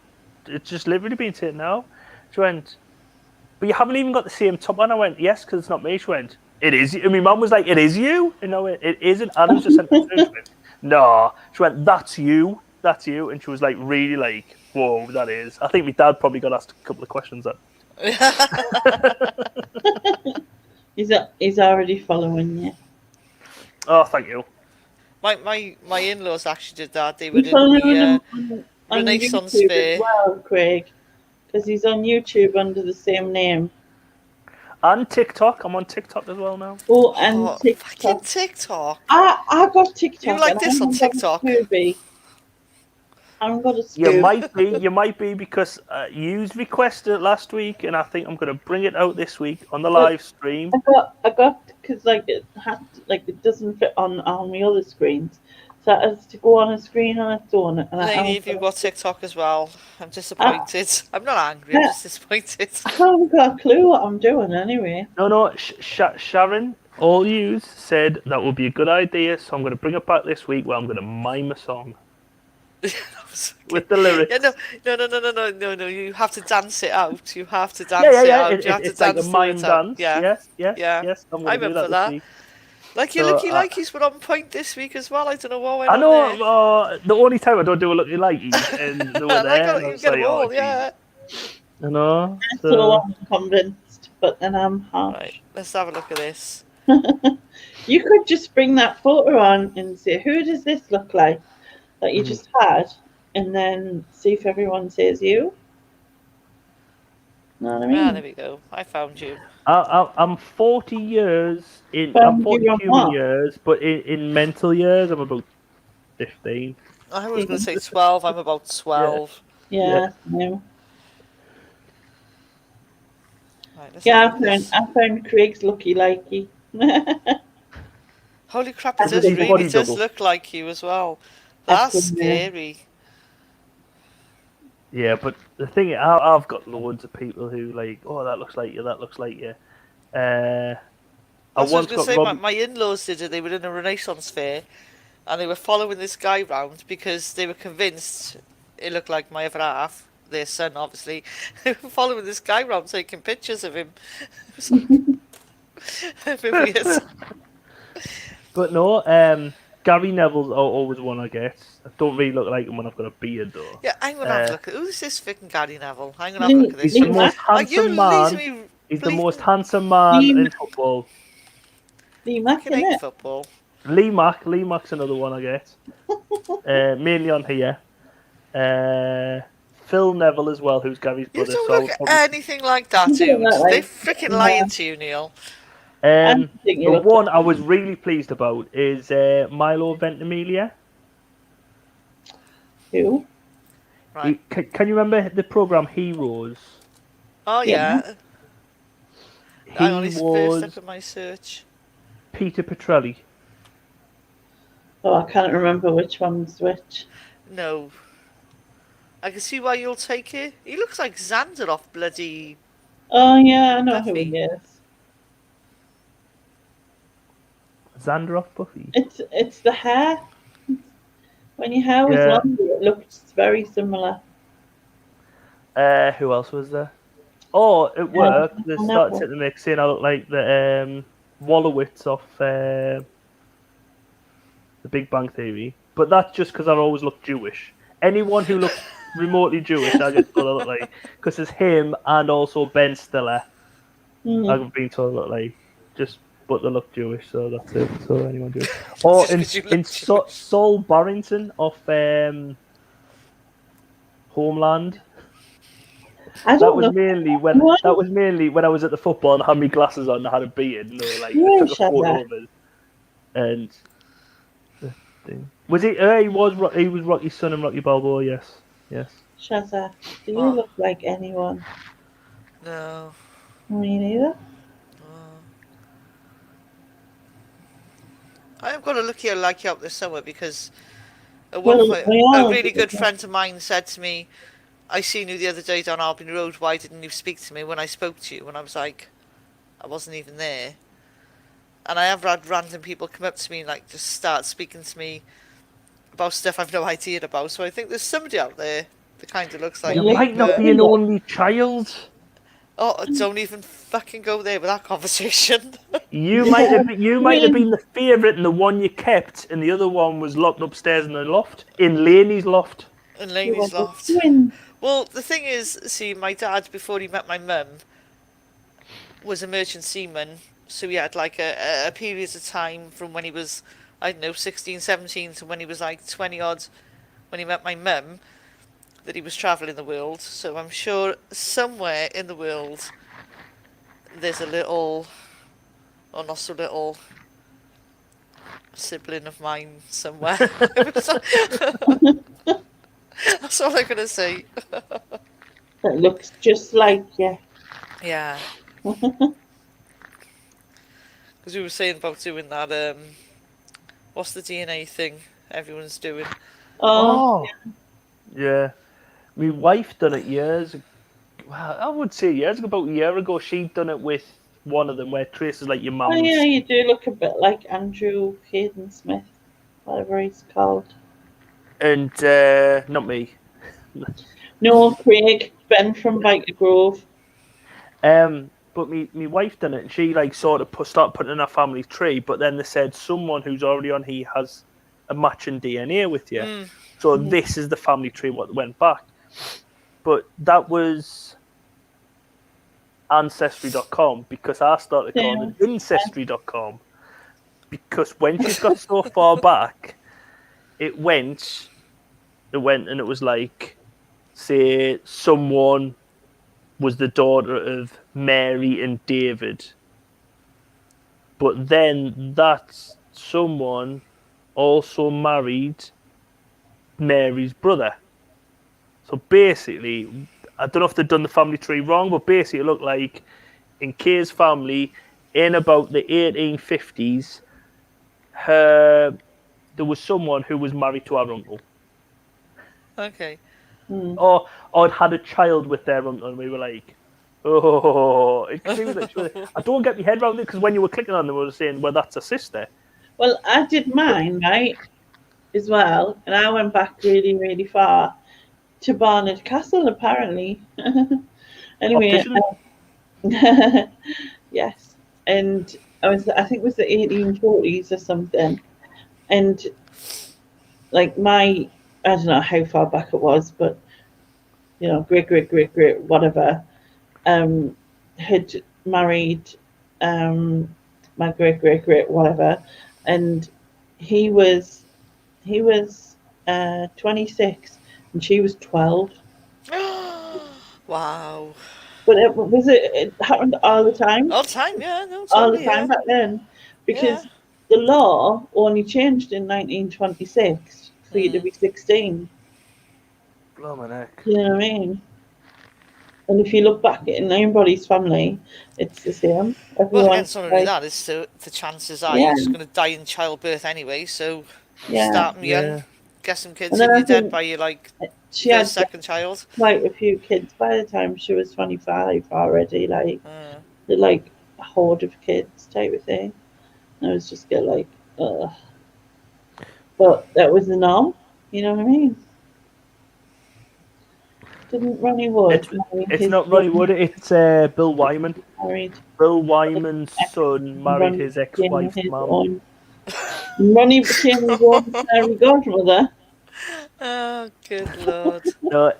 S9: it's just literally been taken now. She went, but you haven't even got the same top on. I went, yes, because it's not me. She went, it is you. And my mum was like, it is you. And I went, it isn't. Adam's just sent it through. She went, no. She went, that's you. that's you," and she was like, really like, "Whoa, that is." I think my dad probably got asked a couple of questions. Then.
S2: He's already following you.
S9: Oh, thank you.
S1: My in-laws actually did that. They were in
S2: He's following
S1: the
S2: him on
S1: Renaissance
S2: YouTube
S1: fair.
S2: as well, Craig, because he's on YouTube under the same name.
S9: And TikTok. I'm on TikTok as well now.
S2: Oh, and TikTok.
S1: Fucking TikTok.
S2: I got TikTok.
S1: You like this on TikTok?
S2: I haven't got a Scooby.
S9: You might be because you requested it last week, and I think I'm going to bring it out this week on the live stream.
S2: I got because it doesn't fit on my other screens, so it has to go on a screen on its own. And
S1: Lady, if you've got TikTok as well, I'm disappointed. I'm not angry. I'm just disappointed.
S2: I haven't got a clue what I'm doing anyway.
S9: No, Sharon, all you said that would be a good idea, so I'm going to bring it back this week where I'm going to mime a song. With the lyrics.
S1: Yeah, no. You have to dance it out. You have to dance it out. You have to
S9: it's like
S1: dance
S9: a mime
S1: it out.
S9: dance.
S1: Yeah.
S9: Yes. I'm
S1: up for that. Like your looky likeys were on point this week as well. I don't know what went on there.
S9: The only time I don't do a looky likey, and they were there.
S1: You get them all,
S9: I know.
S2: So I'm convinced, but then I'm half.
S1: Right, let's have a look at this.
S2: You could just bring that photo on and say, who does this look like that you just had, and then see if everyone says you. Know what I mean?
S1: Ah, there we go. I found you.
S9: I'm 40 years in. I'm 40 human years, but in mental years, I'm about 15.
S1: I was going to say 12. I'm about 12.
S2: Yeah.
S1: Right,
S2: I found Craig's lucky likey.
S1: Holy crap! It does really does look like you as well. That's scary.
S9: Yeah, but the thing, I've got loads of people who like, oh, that looks like you. That looks like you. I
S1: was going to say, my in-laws did it. They were in a Renaissance fair, and they were following this guy round because they were convinced it looked like my other half, their son, obviously. They were following this guy round, taking pictures of him.
S9: But no, Gary Neville's always one I guess. I don't really look like him when I've got a beard though.
S1: Yeah, I'm gonna have a look at who's this freaking Gary Neville. I'm gonna have a look at this.
S9: He's the most handsome man. He's the most handsome man in football.
S2: Lee Mack in
S1: football.
S9: Lee Mack's another one I guess. Mainly on here. Phil Neville as well, who's Gary's brother.
S1: You don't look anything like that, dude. They're freaking lying to you, Neil.
S9: The one I was really pleased about is Milo Ventimiglia.
S2: Who?
S1: Right.
S9: Can you remember the program Heroes?
S1: Oh yeah. Hang on, he's first up in my search.
S9: Peter Petrelli.
S2: Oh, I can't remember which one's which.
S1: No. I can see why you'll take it. He looks like Xander off bloody...
S2: Oh yeah, I know who he is.
S9: Xander off Buffy?
S2: It's the hair. When your hair was longer, it looks very similar.
S9: Who else was there? Oh, it worked. They started taking the mix in. I look like the Wallowitz off The Big Bang Theory. But that's just because I always look Jewish. Anyone who looks remotely Jewish, I get told I look like. Because it's him and also Ben Stiller. I've been told I look like. But they look Jewish, so that's it. So anyone Jewish. Or in Saul Barrington off Homeland. That was mainly when I was at the football and I had my glasses on and I had a beard and they were like, I took a photo of it. And was he? He was Rocky's son and Rocky Balboa. Yes.
S2: Shazza, do you look like anyone?
S1: No.
S2: Me neither.
S1: I've got to look here like you up there somewhere because at one point a really good friend of mine said to me, I seen you the other day down Albany Road, why didn't you speak to me when I spoke to you? And I was like, I wasn't even there. And I have had random people come up to me and like just start speaking to me about stuff I've no idea about. So I think there's somebody out there that kind of looks like
S9: you
S1: me.
S9: might not be an only child.
S1: Oh, don't even fucking go there with that conversation.
S9: You might have been the favourite and the one you kept, and the other one was locked upstairs in the loft, in Laney's loft.
S1: In Laney's loft. Well, the thing is, see, my dad, before he met my mum, was a merchant seaman, so he had like a period of time from when he was, I don't know, 16, 17 to when he was like 20 odd, when he met my mum, that he was travelling the world. So I'm sure somewhere in the world there's a little, or not so little, sibling of mine somewhere. That's all I'm going to say.
S2: That looks just like you.
S1: Yeah. Because we were saying about doing that, what's the DNA thing everyone's doing?
S2: Oh.
S9: Yeah. My wife done it years ago. Well, I would say years ago, about a year ago, she'd done it with one of them where it traces like your mum's.
S2: Oh, yeah, you do look a bit like Andrew Hayden Smith, whatever he's called.
S9: And not me.
S2: No, Craig, Ben from Vicar Grove.
S9: But me wife done it, and she like sort of started putting in her family tree. But then they said someone who's already on here has a matching DNA with you, so this is the family tree what went back. But that was Ancestry.com because I started calling it Ancestry.com because when she's got so far back, it went, and it was like, say, someone was the daughter of Mary and David, but then that someone also married Mary's brother. So basically, I don't know if they've done the family tree wrong, but basically it looked like in Kay's family, in about the 1850s, there was someone who was married to our uncle.
S1: Okay.
S2: Mm.
S9: Or had a child with their uncle, and we were like, oh. I don't get my head around it, because when you were clicking on them, we were saying, well, that's a sister.
S2: Well, I did mine, right, as well, and I went back really, really far to Barnard Castle, apparently. Anyway, yes, and I think it was the 1840s or something, and like I don't know how far back it was, but you know, great whatever, had married my great whatever, and he was 26 and she was 12.
S1: Wow.
S2: But it happened all the time.
S1: All the time, yeah. No, totally,
S2: all the time back then, because the law only changed in 1926 for you to be 16.
S9: Blow my neck.
S2: You know what I mean? And if you look back in anybody's family, it's the same.
S1: Well, again, not only that, is the chances are you're just going to die in childbirth anyway, so start them young, get some kids and you're dead by your, like, first, second child.
S2: Quite a few kids by the time she was 25 already, like, like a horde of kids type of thing. And I was just get like, ugh. But that was the norm, you know what I mean? Didn't Ronnie Wood?
S9: It's not Ronnie Wood. It's Bill Wyman.
S2: Married.
S9: Bill Wyman's son married his ex-wife's mum.
S2: Ronnie became his own fairy godmother.
S1: Oh, good lord!
S9: No,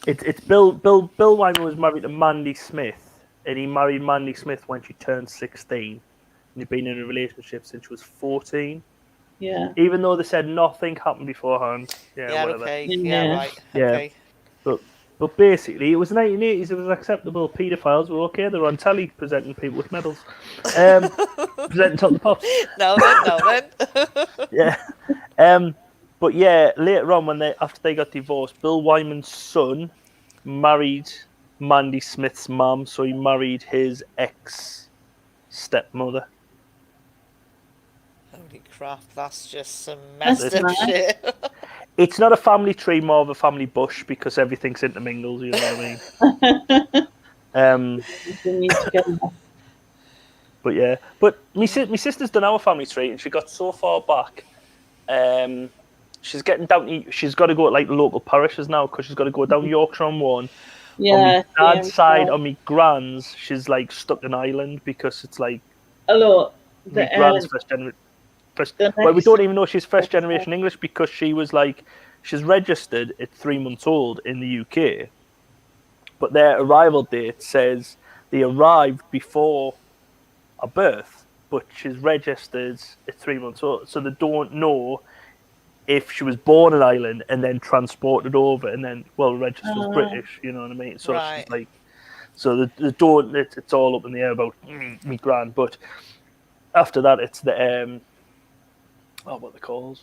S9: it's Bill Wyman was married to Mandy Smith, and he married Mandy Smith when she turned 16, and they've been in a relationship since she was 14.
S2: Yeah.
S9: Even though they said nothing happened beforehand.
S1: Yeah.
S9: Whatever.
S1: Okay. Yeah. Right.
S9: Yeah.
S1: Okay.
S9: But basically, it was 1980s. It was acceptable. Paedophiles were okay. They were on telly presenting people with medals, presenting top of the pops.
S1: No, then.
S9: Yeah. But yeah, later on, after they got divorced, Bill Wyman's son married Mandy Smith's mum, so he married his ex-stepmother.
S1: Holy crap! That's just some messed up shit.
S9: It's not a family tree, more of a family bush, because everything's intermingled, you know what I mean? But yeah. But my sister's done our family tree, and she got so far back. She's getting down to, she's got to go to like local parishes now, because she's got to go down Yorkshire on one,
S2: Yeah.
S9: On my dad's
S2: same.
S9: side, on my grand's, she's like stuck in Ireland because it's like
S2: Hello.
S9: my grand's first generation. Well, we don't even know she's first generation English because she was like, she's registered at 3 months old in the UK, but their arrival date says they arrived before a birth, but she's registered at 3 months old, so they don't know if she was born in Ireland and then transported over and then registered as British. You know what I mean? So
S1: Right.
S9: she's like, so the don't. It's all up in the air about me grand, but after that, it's the what they called.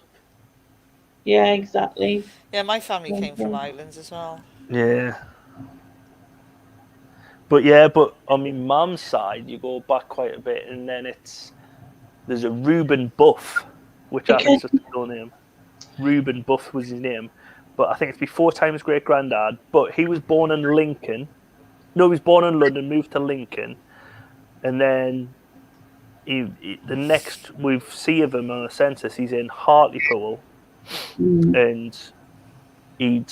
S2: Yeah, exactly.
S1: Yeah, my family came from Ireland as well.
S9: Yeah. But on my mum's side, you go back quite a bit, and then there's a Reuben Buff, which I think is just a cool name. Reuben Buff was his name, but I think it's before time his great granddad. But he was born in Lincoln. No, he was born in London, moved to Lincoln, and then the next we see of him on a census, he's in Hartlepool, and he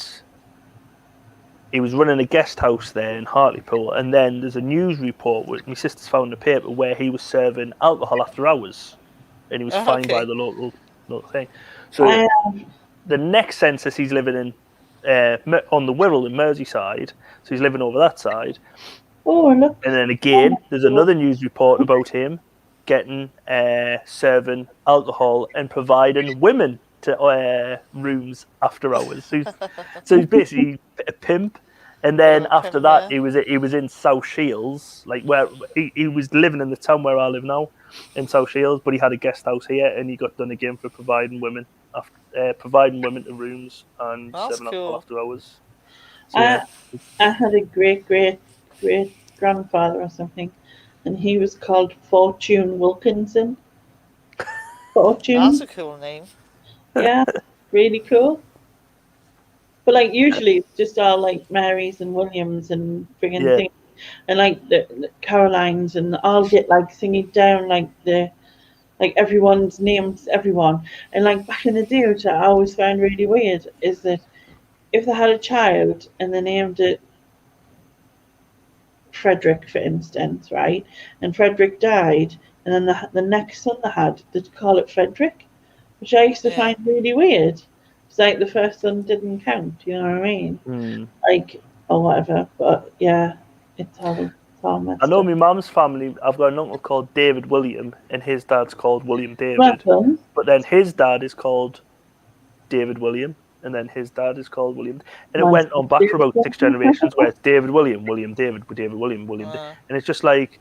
S9: was running a guest house there in Hartlepool, and then there's a news report which my sister's found in the paper where he was serving alcohol after hours, and he was fined by the local thing. So the next census he's living in on the Wirral in Merseyside, so he's living over that side.
S2: Oh, look.
S9: And then again, there's another news report about him getting serving alcohol and providing women to rooms after hours. So he's basically a pimp. And then after that, he was in South Shields, like where he was living in the town where I live now, in South Shields. But he had a guest house here, and he got done again for providing women to rooms and serving alcohol after hours. So,
S2: I had a great grandfather or something, and he was called Fortune Wilkinson. Fortune.
S1: That's a cool name.
S2: Yeah, really cool. But like usually it's just all like Marys and Williams and friggin' things, and like the Carolines, and all get like singing down like everyone's names, everyone. And like back in the day, which I always found really weird, is that if they had a child and they named it Frederick, for instance, right, and Frederick died, and then the next son they had, they'd call it Frederick, which I used to find really weird. It's like the first son didn't count, you know what I mean? Like, or whatever. But yeah, it's all messed
S9: I know
S2: up.
S9: my mum's family, I've got an uncle called David William, and his dad's called William David.
S2: Welcome.
S9: But then his dad is called David William, and then his dad is called William. And it went on back for about 6 generations where it's David William, William David, David William, William David. And it's just like,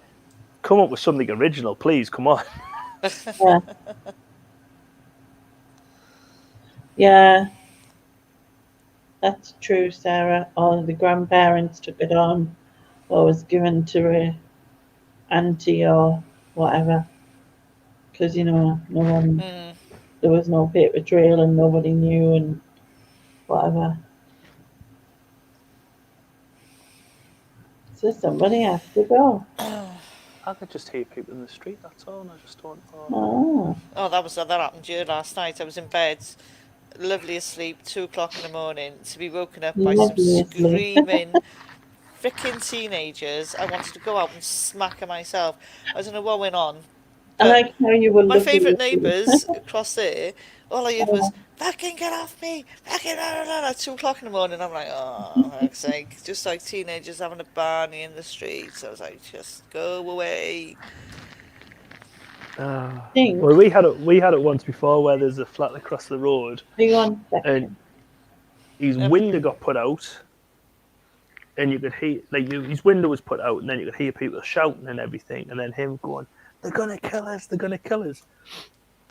S9: come up with something original, please, come on.
S2: Yeah. Yeah. That's true, Sarah. All the grandparents took it on, or was given to a auntie or whatever. Because, you know, no one, there was no paper trail and nobody knew and whatever. So somebody has to go.
S9: I could just hear people in the street, that's all, and I just don't know.
S1: Oh, that happened to you last night. I was in bed, lovely asleep, 2 o'clock in the morning, to be woken up by some screaming freaking teenagers. I wanted to go out and smack her myself. I don't know what went on.
S2: I like how you were
S1: my favourite neighbours across there, all I heard was, fucking get off me, fucking at 2 o'clock in the morning. I'm like, oh, for fuck's sake. Just like teenagers having a barney in the streets. I was like, just go away.
S9: Well, we had it once before where there's a flat across the road, and his window got put out, and you could hear his window was put out, and then you could hear people shouting and everything, and then him going, "They're gonna kill us! They're gonna kill us!"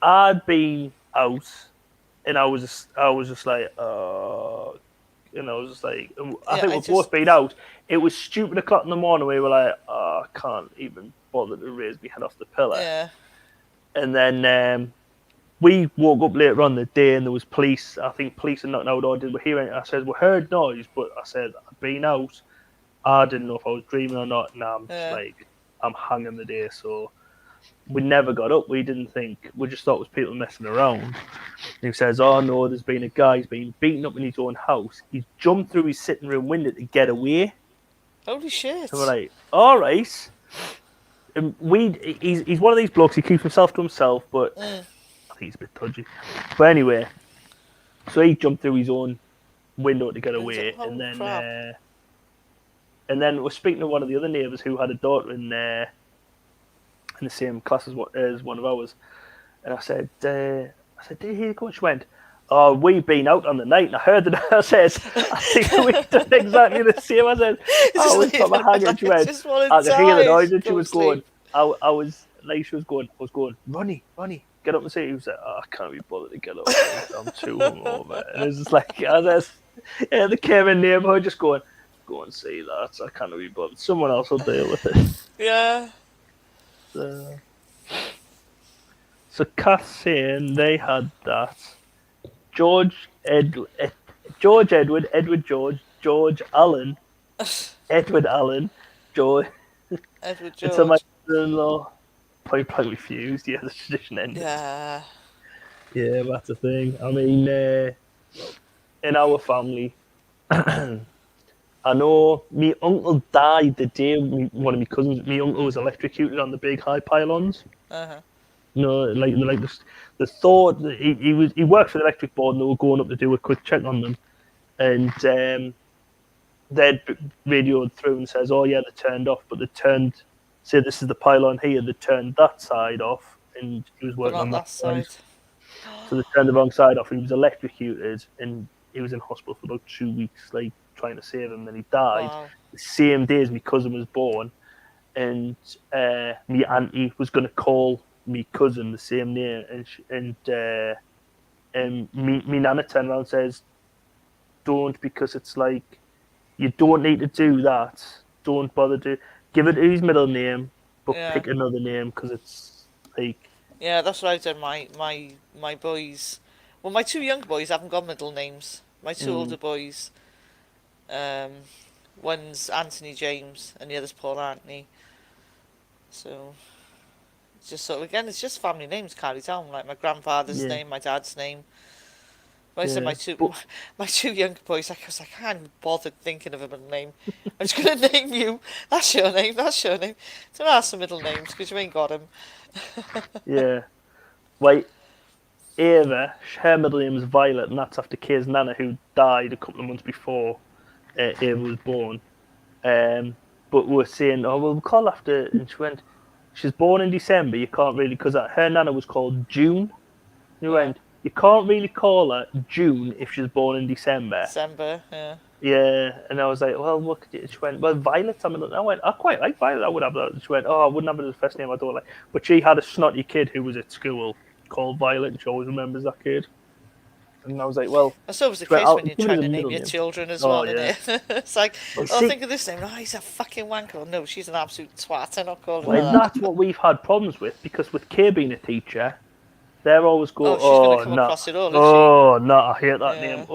S9: I'd been out, and I was just like, you know, I was just like, I think we've both been out. It was stupid o'clock in the morning. We were like, oh, I can't even bother to raise my head off the pillow.
S1: Yeah.
S9: And then we woke up later on the day, and there was police. I think police had knocked on our door. Did we hear it? I said, we heard noise, but I said, I've been out. I didn't know if I was dreaming or not. Now I'm just like, I'm hanging the day. So we never got up. We didn't think. We just thought it was people messing around. And he says, oh no, there's been a guy. He's been beaten up in his own house. He's jumped through his sitting room window to get away.
S1: Holy shit.
S9: So we're like, all right. And he's one of these blokes, he keeps himself to himself, but I think he's a bit dodgy. But anyway, so he jumped through his own window to get away,
S1: Oh,
S9: and
S1: crap.
S9: then we're speaking to one of the other neighbours who had a daughter in the same class as one of ours, and I said, "Did you hear go?" She went, "Oh, we've been out on the night, and I heard that." I says, "I think we've done exactly the same." I said, "Oh, we've got my hang," and she went, "I could hear the noise," and she was going, I was like, she was going, I was going, Ronnie, get up and see." He was like, "Oh, I can't be bothered to get up. I'm too hungover." And it was just like, the Kevin neighbourhood just going, "Go and see that. I can't be bothered. Someone else will deal with it."
S1: Yeah.
S9: So Kath saying they had that. George Edward, George Allen, Edward Allen, George.
S1: Edward
S9: And so my
S1: George.
S9: brother-in-law probably refused. Yeah, the tradition ended.
S1: Yeah.
S9: Yeah, that's the thing. I mean, in our family, I know my uncle died the day one of my cousins, my uncle was electrocuted on the big high pylons. No, like the thought that he worked for the electric board, and they were going up to do a quick check on them, and they'd radioed through and says, "Oh yeah, they turned off," but they turned. Say this is the pylon here. They turned that side off, and he was working on that side. So they turned the wrong side off. He was electrocuted, and he was in hospital for about 2 weeks, like trying to save him. Then he died the same day as my cousin was born, and my auntie was going to call me cousin the same name, and me nana turned around and says, "Don't, because it's like you don't need to do that. Don't bother to give it his middle name, but pick another name because it's like."
S1: Yeah, that's what I've done. My boys, well, my 2 young boys haven't got middle names. My 2 older boys, one's Anthony James and the other's Paul Anthony. So it's just sort of, again, it's just family names carried on, like my grandfather's name, my dad's name. But I said my two younger boys, I was like, I can't even bother thinking of a middle name. I'm just going to name you. That's your name. That's your name. Don't ask for middle names because you ain't got them.
S9: Yeah. Wait, Ava, her middle name is Violet, and that's after Kay's nana, who died a couple of months before Ava was born. But we were saying, "Oh, well, we'll call after," and she went, "She's born in December. You can't really," because her nana was called June. And we went, "You can't really call her June if she's born in December."
S1: Yeah.
S9: Yeah, and I was like, "Well, what could you?" She went, "Well, Violet's." I went, "I quite like Violet. I would have that." She went, "Oh, I wouldn't have it as the first name. I don't like." But she had a snotty kid who was at school called Violet, and she always remembers that kid. And I was like, "Well,"
S1: that's always the case when you're trying to name your children as well, isn't it? It's like, think of this name. Oh, he's a fucking wanker. No, she's an absolute twat. I'm not calling her that.
S9: That's what we've had problems with, because with Kay being a teacher, they're always going,
S1: she's going to come across it all,
S9: no, I hate that name.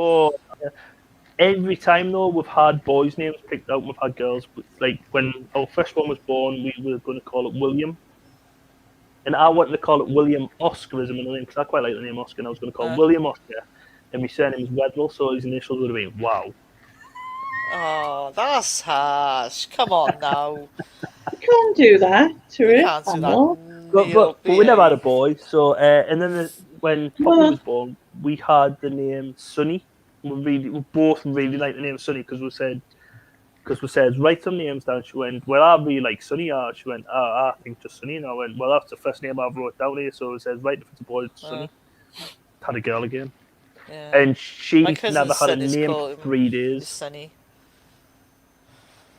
S9: Every time though, we've had boys' names picked out, we've had girls. Like when our first one was born, we were going to call it William. And I wanted to call it William Oscar as a middle name, because I quite like the name Oscar, and I was going to call William Oscar. And my surname is Wedwell, so his initials would have been Wow.
S1: Oh, that's harsh. Come on now.
S2: You can't do that to
S1: it. Can't do that.
S9: But we never had a boy. So and then when Poppy was born, we had the name Sonny. We both really liked the name Sonny because we said, write some names down. She went, "Well, I really like Sonny." She went, "I think just Sonny." And I went, "Well, that's the first name I've wrote down here." So it says, "Right, if it's a boy, it's Sonny." Had a girl again.
S1: Yeah.
S9: And she never had a name for 3 days.
S1: Sonny.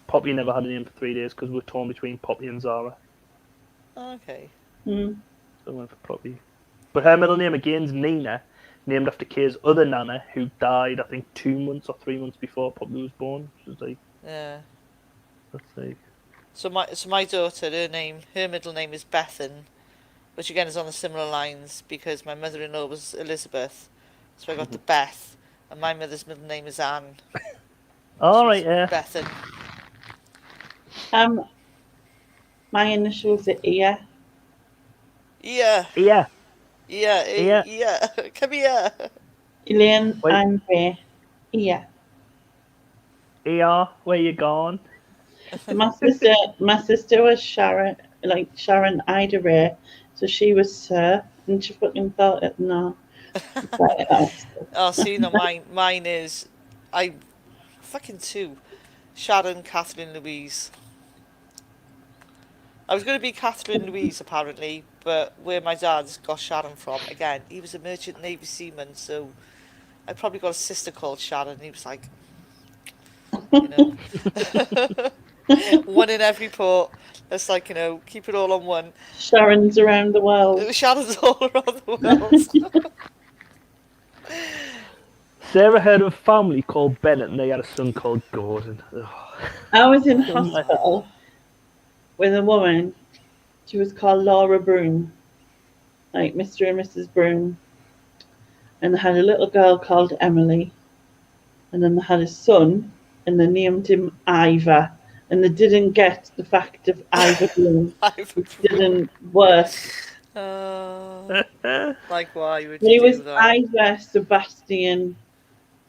S9: Poppy never had a name for 3 days because we were torn between Poppy and Zara.
S1: Okay.
S9: So I went for Poppy. But her middle name again is Nina, named after Kay's other nana, who died, I think, 2 months or 3 months before Poppy was born. She was like, that's like.
S1: So my daughter, her middle name is Bethan, which again is on the similar lines because my mother-in-law was Elizabeth. So I got the Beth, and my mother's middle name is Anne.
S9: All right, yeah.
S1: Bethan.
S2: My initials are Ia.
S1: Yeah. Come here.
S2: Elaine and Ray. Ia.
S9: Ia, where you gone?
S2: My sister was Sharon, like Sharon Ida Ray, so she was Sir, and she fucking thought it. No,
S1: Oh, see, no, mine is, I fucking two, Sharon Catherine Louise. I was going to be Catherine Louise apparently, but where my dad's got Sharon from, again, he was a merchant Navy seaman, so I probably got a sister called Sharon. He was like, you know, one in every port. That's like, you know, keep it all on one.
S2: Sharon's around the world.
S1: Sharon's all around the world.
S9: Sarah heard of a family called Bennett, and they had a son called Gordon.
S2: I was in hospital with a woman. She was called Laura Broom, like Mr. and Mrs. Broom. And they had a little girl called Emily. And then they had a son, and they named him Ivor. And they didn't get the fact of Ivor Broom. It didn't work.
S1: Like, why would
S2: He
S1: you
S2: was
S1: do that?
S2: Ivor Sebastian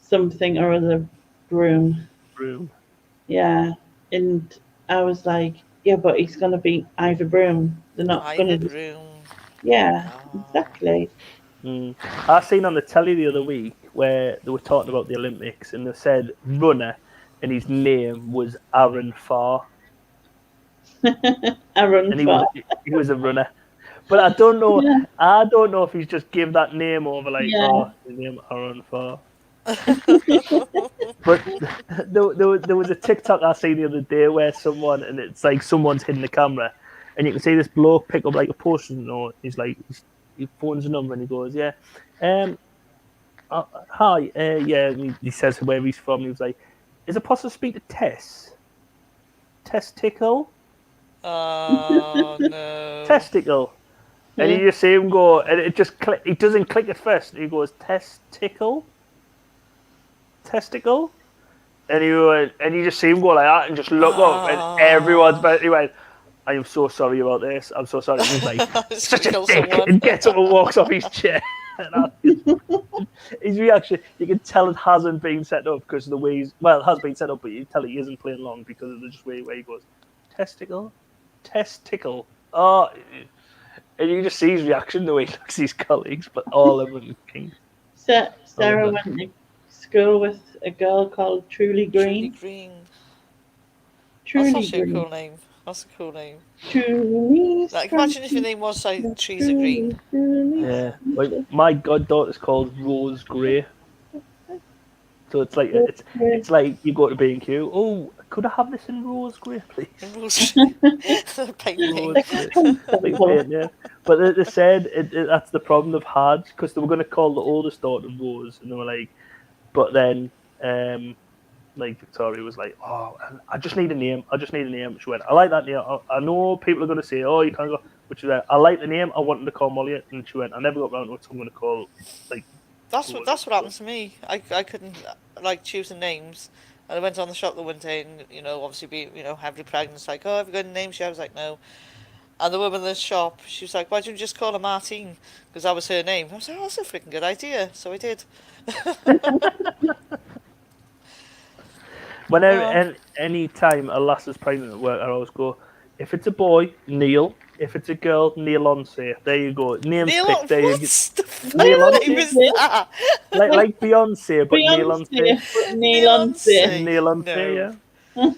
S2: something or other Broom.
S9: Broom.
S2: Yeah. And I was like, yeah, but he's going to be Ivor Broom. They're not going to.
S1: Broom.
S2: Yeah, exactly.
S9: I seen on the telly the other week where they were talking about the Olympics, and they said runner, and his name was Aaron Farr.
S2: Aaron
S9: and
S2: Farr.
S9: He was a runner. But I don't know. Yeah. I don't know if he's just give that name over, like, oh, his name Aaron Farr. But there was a TikTok I seen the other day where someone, and it's like someone's hidden the camera, and you can see this bloke pick up like a post-it note. He's like, he phones a number and he goes, yeah, hi, yeah. And he says where he's from. He was like, is it possible to speak to Tess? Testicle?
S1: Oh no.
S9: Testicle. And you just see him go, and it just click. He doesn't click at first. He goes, testicle, and you just see him go like that, and just look up, and everyone's about. He went, I am so sorry about this. I'm so sorry. He's like, such a dick, and gets up and walks off his chair. His reaction, you can tell it hasn't been set up because of the way it has been set up, but you can tell he isn't playing along because of the just way he goes, testicle. Oh. And you just see his reaction, the way he looks at his colleagues, but all of them are king.
S2: Sarah went to school with a girl called Truly Green.
S1: That's actually a cool name. That's a cool name.
S2: Truly.
S1: Like, imagine if your name was like Trees Are Green.
S9: Yeah. Like, my goddaughter's called Rose Grey. So it's like you go to B&Q. Oh, could I have this in rose grey, please? Rose grey. Yeah. But they said that's the problem they've had, because they were going to call the oldest daughter Rose, and they were like, but then, like Victoria was like, oh, I just need a name. She went, I like that name. I know people are going to say, oh, you can't go. But she went, I like the name. I wanted to call Molly, and she went, I never got around to what I'm going to call, like.
S1: That's what happened to me. I couldn't like choose the names, and I went on the shop the one day, and obviously heavily pregnant. It's like, oh, have you got a name? I was like, no. And the woman in the shop, she was like, why don't you just call her Martine? Because that was her name. I was like, oh, that's a freaking good idea. So I did.
S9: Whenever any time a lass is pregnant at work, I always go, if it's a boy, Neil. If it's a girl, Neilonce. There you go. Name's picked. There you go.
S1: Neilonce. Name is that?
S9: like Beyonce, but Neilonce.
S2: Neilonce.
S9: Yeah.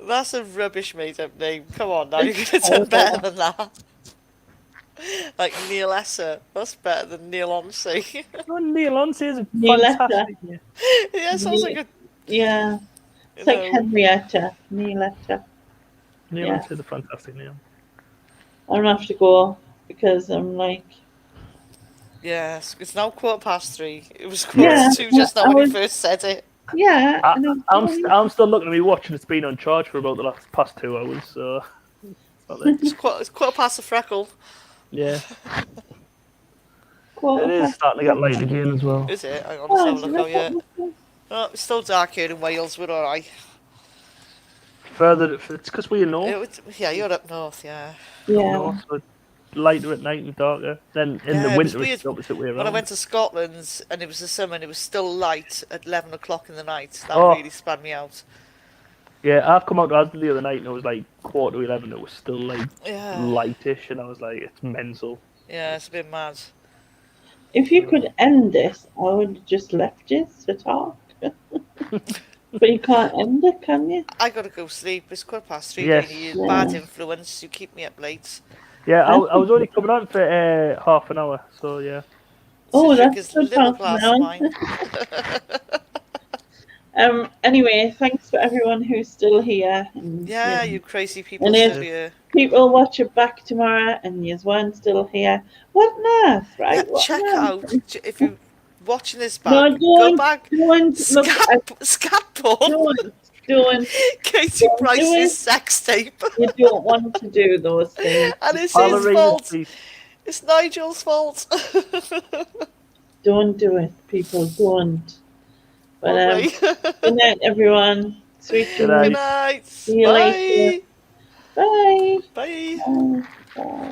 S1: That's a rubbish made-up name. Come on now, you could have done better than that. Like Neil Esser. That's better than Neilonce.
S9: Neilonce is a fantastic name.
S1: Yeah, it sounds like a...
S2: Yeah. It's like Henrietta. Neiletta.
S9: Neilonce is a fantastic name.
S2: I'm gonna have to go because I'm like.
S1: Yes, it's now 3:15. It was 2:15 just now when he first said it.
S2: Yeah,
S9: I'm still looking at me watching. It's been on charge for about the past 2 hours, so.
S1: It's 3:15 the freckle.
S9: Yeah. It is starting to get late again as well.
S1: Is it? Hang on, let's have a look out yet. Oh, it's still dark here in Wales. We're all right.
S9: Further, it's because we're north.
S1: Yeah, you're up north, yeah.
S2: Yeah.
S9: North, so lighter at night and darker. Then in the winter, it's the opposite way around.
S1: When I went to Scotland and it was the summer and it was still light at 11 o'clock in the night, that really spun me out.
S9: Yeah, I come out to Asda the other night and it was like 11:15. It was still like
S1: Yeah.
S9: lightish, and I was like, it's mental.
S1: Yeah, it's a bit mad.
S2: If you could end this, I would have just left you to talk. But you can't end it, can you?
S1: I gotta go sleep. It's 3:15.
S9: Yes.
S1: You bad influence. You keep me up late.
S9: Yeah, I was only coming on for half an hour, so yeah.
S2: Oh,
S1: Drink
S2: that's
S1: his
S2: good
S1: little
S2: half
S1: glass
S2: an
S1: of
S2: hour.
S1: wine.
S2: Anyway, thanks for everyone who's still here. And,
S1: Yeah,
S2: you know,
S1: you crazy people
S2: and
S1: still
S2: if
S1: here.
S2: people watch it back tomorrow and you weren't still here, what on earth, right?
S1: Yeah,
S2: What
S1: check
S2: on
S1: out
S2: earth?
S1: if you watching this
S2: No,
S1: back. Go back.
S2: don't look at,
S1: Scat porn.
S2: don't
S1: Katie
S2: do
S1: Price's
S2: it.
S1: sex tape.
S2: You don't want to do those things.
S1: And it's his
S9: Ballerina
S1: fault.
S9: feet.
S1: It's Nigel's fault.
S2: Don't do it, people. Don't. But
S1: Lovely.
S2: good night, everyone. Sweet
S9: Good
S2: dreams.
S1: Good night.
S2: See you
S1: Bye.
S2: later. Bye.
S1: Bye.
S2: Bye. Bye.